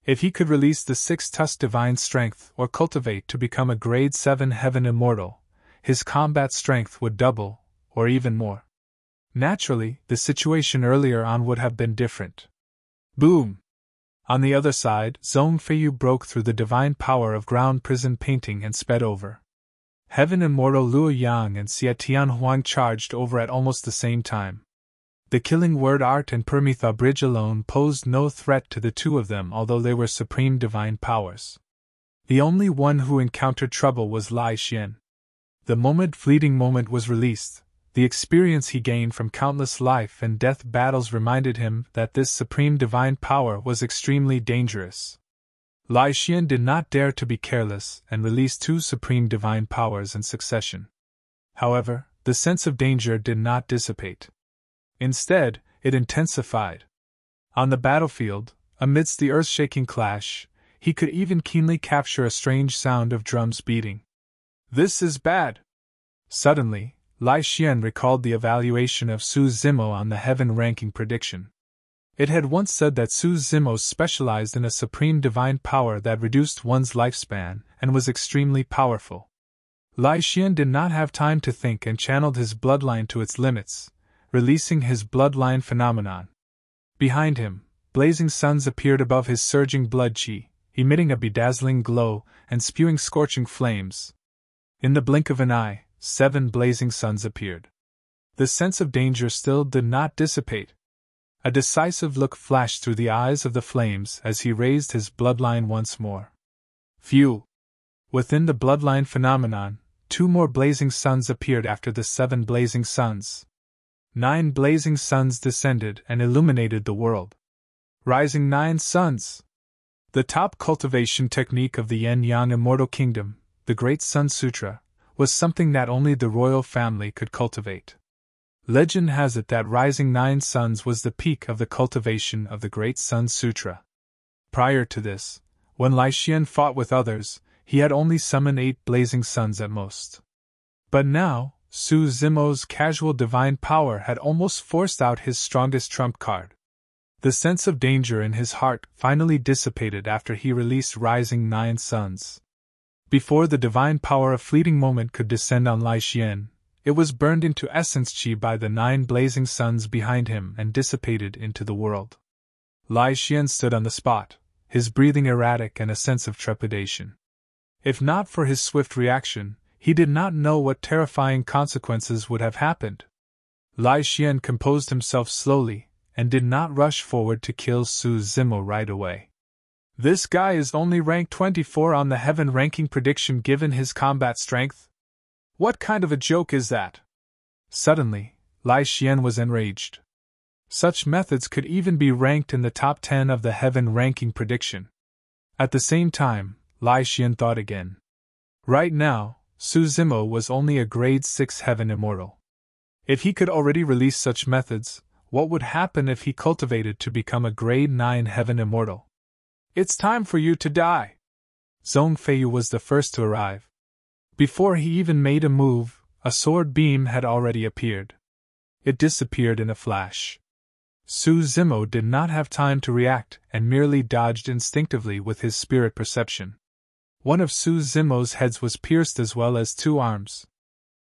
If he could release the 6-tusk divine strength or cultivate to become a grade 7 heaven immortal, his combat strength would double, or even more. Naturally, the situation earlier on would have been different. Boom! On the other side, Zhong Feiyu broke through the divine power of ground prison painting and sped over. Heaven Immortal Luo Yang and Xie Tianhuang charged over at almost the same time. The killing word art and Permitha bridge alone posed no threat to the two of them, although they were supreme divine powers. The only one who encountered trouble was Lai Xian. The fleeting moment was released. The experience he gained from countless life and death battles reminded him that this supreme divine power was extremely dangerous. Lai Xian did not dare to be careless and released 2 supreme divine powers in succession. However, the sense of danger did not dissipate. Instead, it intensified. On the battlefield, amidst the earth-shaking clash, he could even keenly capture a strange sound of drums beating. This is bad! Suddenly, Lai Xian recalled the evaluation of Su Zimo on the heaven ranking prediction. It had once said that Su Zimo specialized in a supreme divine power that reduced one's lifespan and was extremely powerful. Lai Xian did not have time to think and channeled his bloodline to its limits, releasing his bloodline phenomenon. Behind him, blazing suns appeared above his surging blood chi, emitting a bedazzling glow and spewing scorching flames. In the blink of an eye, 7 blazing suns appeared. The sense of danger still did not dissipate. A decisive look flashed through the eyes of the flames as he raised his bloodline once more. Phew! Within the bloodline phenomenon, 2 more blazing suns appeared after the 7 blazing suns. 9 blazing suns descended and illuminated the world. Rising 9 suns! The top cultivation technique of the Yin-Yang Immortal Kingdom, the Great Sun Sutra, was something that only the royal family could cultivate. Legend has it that rising 9 suns was the peak of the cultivation of the Great Sun Sutra. Prior to this, when Lai Xian fought with others, he had only summoned 8 blazing suns at most. But now, Su Zimo's casual divine power had almost forced out his strongest trump card. The sense of danger in his heart finally dissipated after he released rising 9 suns. Before the divine power of fleeting moment could descend on Lai Xian, it was burned into essence chi by the 9 blazing suns behind him and dissipated into the world. Lai Xian stood on the spot, his breathing erratic and a sense of trepidation. If not for his swift reaction, he did not know what terrifying consequences would have happened. Lai Xian composed himself slowly, and did not rush forward to kill Su Zimo right away. This guy is only rank 24 on the heaven ranking prediction given his combat strength? What kind of a joke is that? Suddenly, Lai Xian was enraged. Such methods could even be ranked in the top 10 of the heaven ranking prediction. At the same time, Lai Xian thought again. Right now, Su Zimo was only a grade 6 heaven immortal. If he could already release such methods, what would happen if he cultivated to become a grade 9 heaven immortal? It's time for you to die! Zhong Feiyu was the first to arrive. Before he even made a move, a sword beam had already appeared. It disappeared in a flash. Su Zimo did not have time to react and merely dodged instinctively with his spirit perception. One of Su Zimo's heads was pierced as well as 2 arms.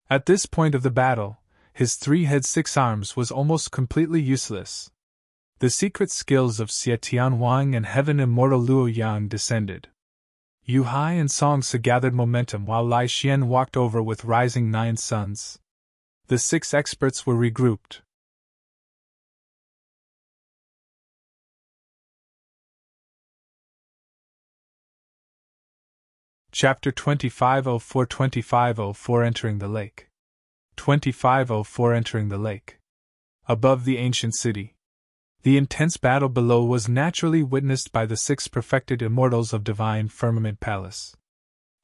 At this point of the battle, his 3-head 6 arms was almost completely useless. The secret skills of Xie Tianhuang and Heaven Immortal Luo Yang descended. Yu Hai and Song Se gathered momentum while Lai Xian walked over with rising 9 suns. The 6 experts were regrouped. Chapter 2504 Entering the Lake. 2504 Entering the Lake. Above the ancient city. The intense battle below was naturally witnessed by the 6 perfected immortals of Divine Firmament Palace.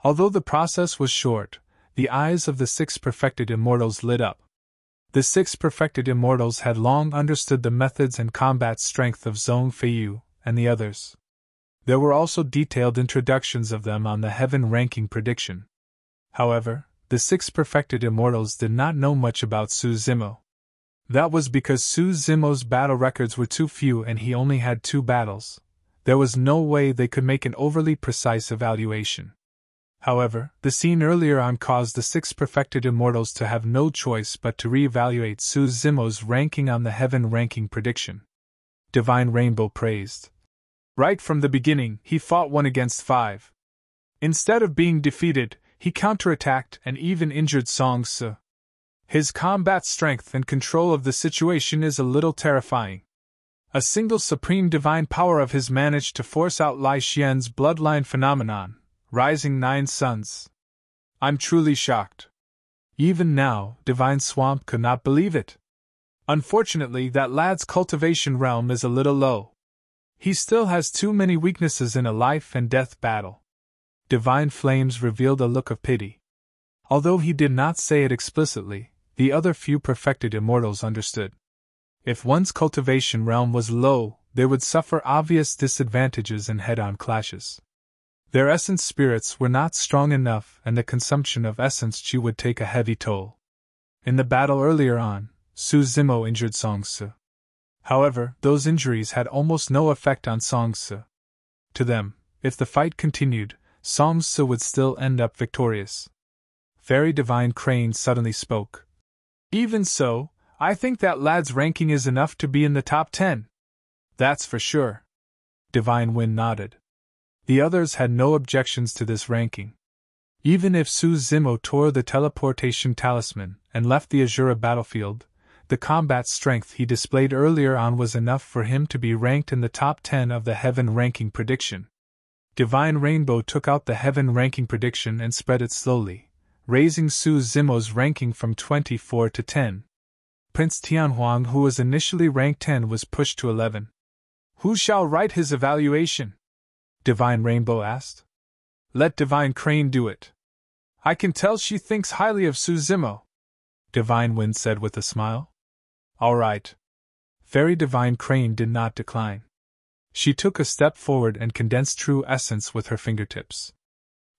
Although the process was short, the eyes of the 6 perfected immortals lit up. The 6 perfected immortals had long understood the methods and combat strength of Zhong Feiyu and the others. There were also detailed introductions of them on the heaven ranking prediction. However, the 6 perfected immortals did not know much about Su Zimo. That was because Su Zimo's battle records were too few and he only had 2 battles. There was no way they could make an overly precise evaluation. However, the scene earlier on caused the 6 perfected immortals to have no choice but to re-evaluate Su Zimo's ranking on the heaven ranking prediction. Divine Rainbow praised. Right from the beginning, he fought 1 against 5. Instead of being defeated, he counterattacked and even injured Song Se. His combat strength and control of the situation is a little terrifying. A single supreme divine power of his managed to force out Lai Xian's bloodline phenomenon, rising 9 suns. I'm truly shocked. Even now, Divine Swamp could not believe it. Unfortunately, that lad's cultivation realm is a little low. He still has too many weaknesses in a life and death battle. Divine Flames revealed a look of pity. Although he did not say it explicitly, the other few perfected immortals understood. If one's cultivation realm was low, they would suffer obvious disadvantages in head-on clashes. Their essence spirits were not strong enough and the consumption of essence chi would take a heavy toll. In the battle earlier on, Su Zimo injured Song Se. However, those injuries had almost no effect on Song Se. To them, if the fight continued, Song Se would still end up victorious. Fairy Divine Crane suddenly spoke. Even so, I think that lad's ranking is enough to be in the top 10. That's for sure. Divine Wind nodded. The others had no objections to this ranking. Even if Su Zimo tore the teleportation talisman and left the Asura battlefield, the combat strength he displayed earlier on was enough for him to be ranked in the top 10 of the heaven ranking prediction. Divine Rainbow took out the heaven ranking prediction and spread it slowly, raising Su Zimo's ranking from 24 to 10. Prince Tianhuang, who was initially ranked 10, was pushed to 11. Who shall write his evaluation? Divine Rainbow asked. Let Divine Crane do it. I can tell she thinks highly of Su Zimo, Divine Wind said with a smile. All right. Fairy Divine Crane did not decline. She took a step forward and condensed true essence with her fingertips.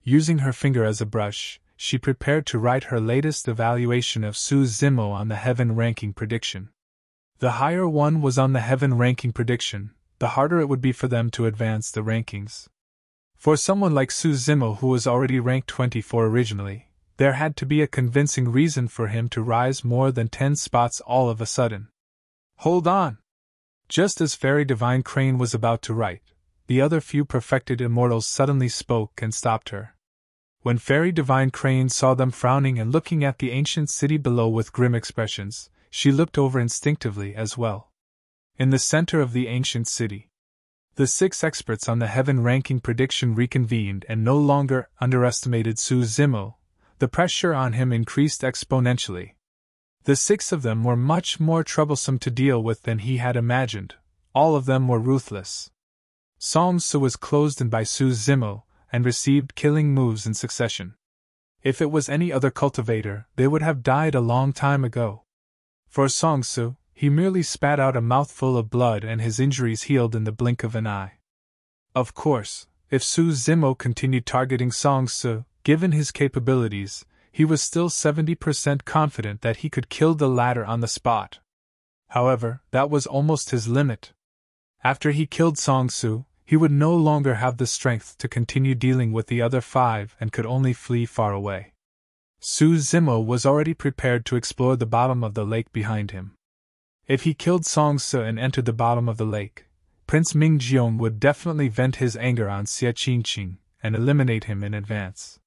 Using her finger as a brush, she prepared to write her latest evaluation of Su Zimo on the heaven ranking prediction. The higher one was on the heaven ranking prediction, the harder it would be for them to advance the rankings. For someone like Su Zimo, who was already ranked 24 originally, there had to be a convincing reason for him to rise more than 10 spots all of a sudden. Hold on! Just as Fairy Divine Crane was about to write, the other few perfected immortals suddenly spoke and stopped her. When Fairy Divine Crane saw them frowning and looking at the ancient city below with grim expressions, she looked over instinctively as well. In the center of the ancient city, the 6 experts on the heaven ranking prediction reconvened and no longer underestimated Su Zimo. The pressure on him increased exponentially. The 6 of them were much more troublesome to deal with than he had imagined. All of them were ruthless. Song Su was closed in by Su Zimo, and received killing moves in succession. If it was any other cultivator, they would have died a long time ago. For Song Su, he merely spat out a mouthful of blood and his injuries healed in the blink of an eye. Of course, if Su Zimo continued targeting Song Su, given his capabilities, he was still 70% confident that he could kill the latter on the spot. However, that was almost his limit. After he killed Song Su, he would no longer have the strength to continue dealing with the other 5 and could only flee far away. Su Zimo was already prepared to explore the bottom of the lake behind him. If he killed Song Su and entered the bottom of the lake, Prince Mingjiong would definitely vent his anger on Qingyun and eliminate him in advance.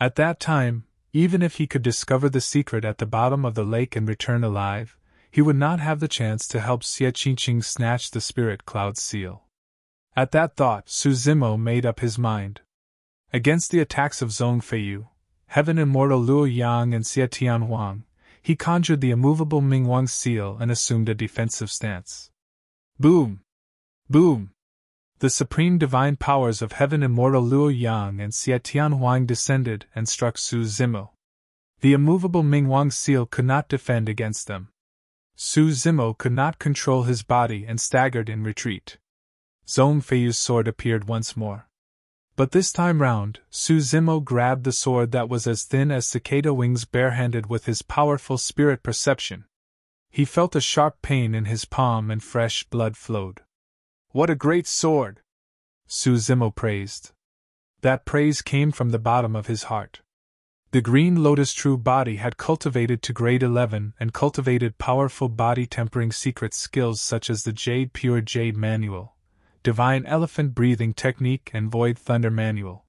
At that time, even if he could discover the secret at the bottom of the lake and return alive, he would not have the chance to help Qingyun snatch the Spirit Cloud seal. At that thought, Su Zimo made up his mind. Against the attacks of Zhong Feiyu, Heaven Immortal Luo Yang and Xie Tianhuang, he conjured the immovable Mingwang seal and assumed a defensive stance. Boom! Boom! The supreme divine powers of Heaven Immortal Luo Yang and Xie Tianhuang descended and struck Su Zimo. The immovable Mingwang seal could not defend against them. Su Zimo could not control his body and staggered in retreat. Zhong Feiyu's sword appeared once more. But this time round, Su Zimo grabbed the sword that was as thin as cicada wings barehanded with his powerful spirit perception. He felt a sharp pain in his palm and fresh blood flowed. What a great sword! Su Zimo praised. That praise came from the bottom of his heart. The Green Lotus True Body had cultivated to grade 11 and cultivated powerful body tempering secret skills such as the Jade Pure Jade Manual, Divine Elephant Breathing Technique and Void Thunder Manual.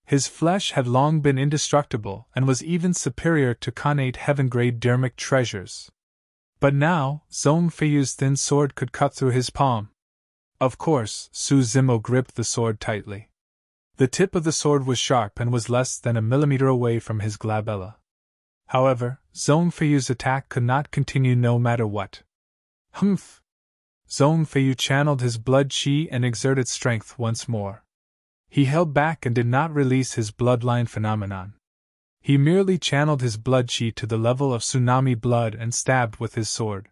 His flesh had long been indestructible and was even superior to Khanate Heaven-grade dermic treasures. But now, Zhong Feiyu's thin sword could cut through his palm. Of course, Su Zimo gripped the sword tightly. The tip of the sword was sharp and was less than a millimeter away from his glabella. However, Zhong Feiyu's attack could not continue no matter what. Humph! Zhong Feiyu channeled his blood qi and exerted strength once more. He held back and did not release his bloodline phenomenon. He merely channeled his blood qi to the level of tsunami blood and stabbed with his sword.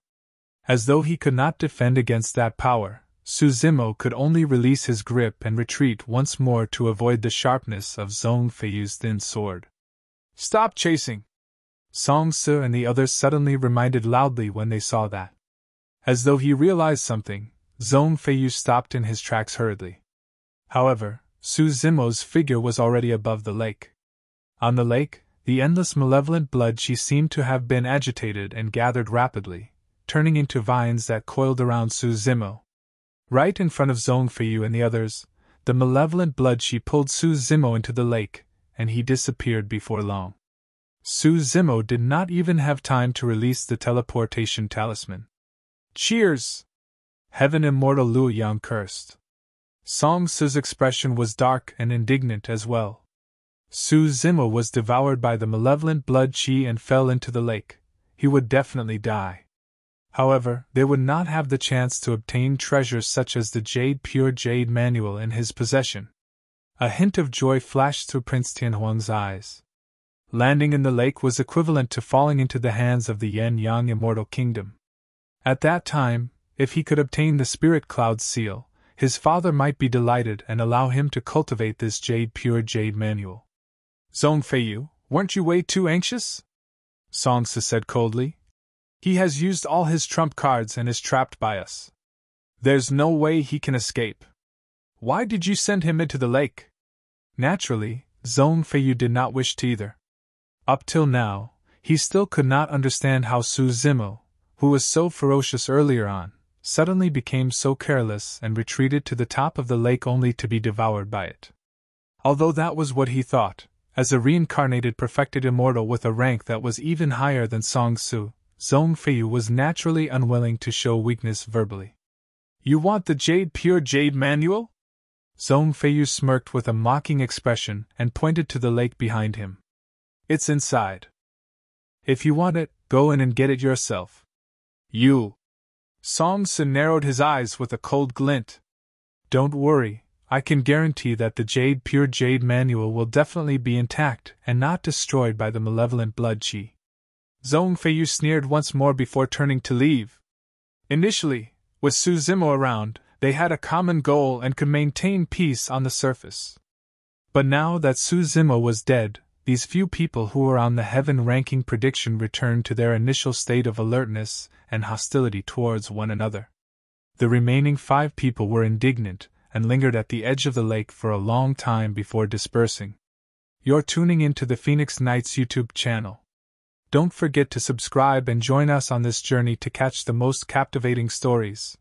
As though he could not defend against that power, Su Zimo could only release his grip and retreat once more to avoid the sharpness of Zhong Feiyu's thin sword. Stop chasing! Song Su and the others suddenly reminded loudly when they saw that. As though he realized something, Zhong Feiyu stopped in his tracks hurriedly. However, Su Zimo's figure was already above the lake. On the lake, the endless malevolent blood qi seemed to have been agitated and gathered rapidly, turning into vines that coiled around Su Zimo. Right in front of Zhong Feiyu and the others, the malevolent blood qi pulled Su Zimo into the lake, and he disappeared before long. Su Zimo did not even have time to release the teleportation talisman. Cheers! Heaven Immortal Luo Yang cursed. Song Su's expression was dark and indignant as well. Su Zimo was devoured by the malevolent blood qi and fell into the lake. He would definitely die. However, they would not have the chance to obtain treasures such as the Jade Pure Jade Manual in his possession. A hint of joy flashed through Prince Tianhuang's eyes. Landing in the lake was equivalent to falling into the hands of the Yen-Yang Immortal Kingdom. At that time, if he could obtain the Spirit Cloud seal, his father might be delighted and allow him to cultivate this Jade Pure Jade Manual. Zhong Feiyu, weren't you way too anxious? Song Su said coldly. He has used all his trump cards and is trapped by us. There's no way he can escape. Why did you send him into the lake? Naturally, Zhong Feiyu did not wish to either. Up till now, he still could not understand how Su Zimo, who was so ferocious earlier on, suddenly became so careless and retreated to the top of the lake only to be devoured by it. Although that was what he thought, as a reincarnated perfected immortal with a rank that was even higher than Song Su, Zhong Feiyu was naturally unwilling to show weakness verbally. You want the pure jade manual? Zhong Feiyu smirked with a mocking expression and pointed to the lake behind him. It's inside. If you want it, go in and get it yourself. You. Song Su narrowed his eyes with a cold glint. Don't worry, I can guarantee that the pure jade manual will definitely be intact and not destroyed by the malevolent blood qi. Zhong Feiyu sneered once more before turning to leave. Initially, with Su Zimo around, they had a common goal and could maintain peace on the surface. But now that Su Zimo was dead, these few people who were on the heaven-ranking prediction returned to their initial state of alertness and hostility towards one another. The remaining 5 people were indignant and lingered at the edge of the lake for a long time before dispersing. You're tuning into the Phoenix Knights YouTube channel. Don't forget to subscribe and join us on this journey to catch the most captivating stories.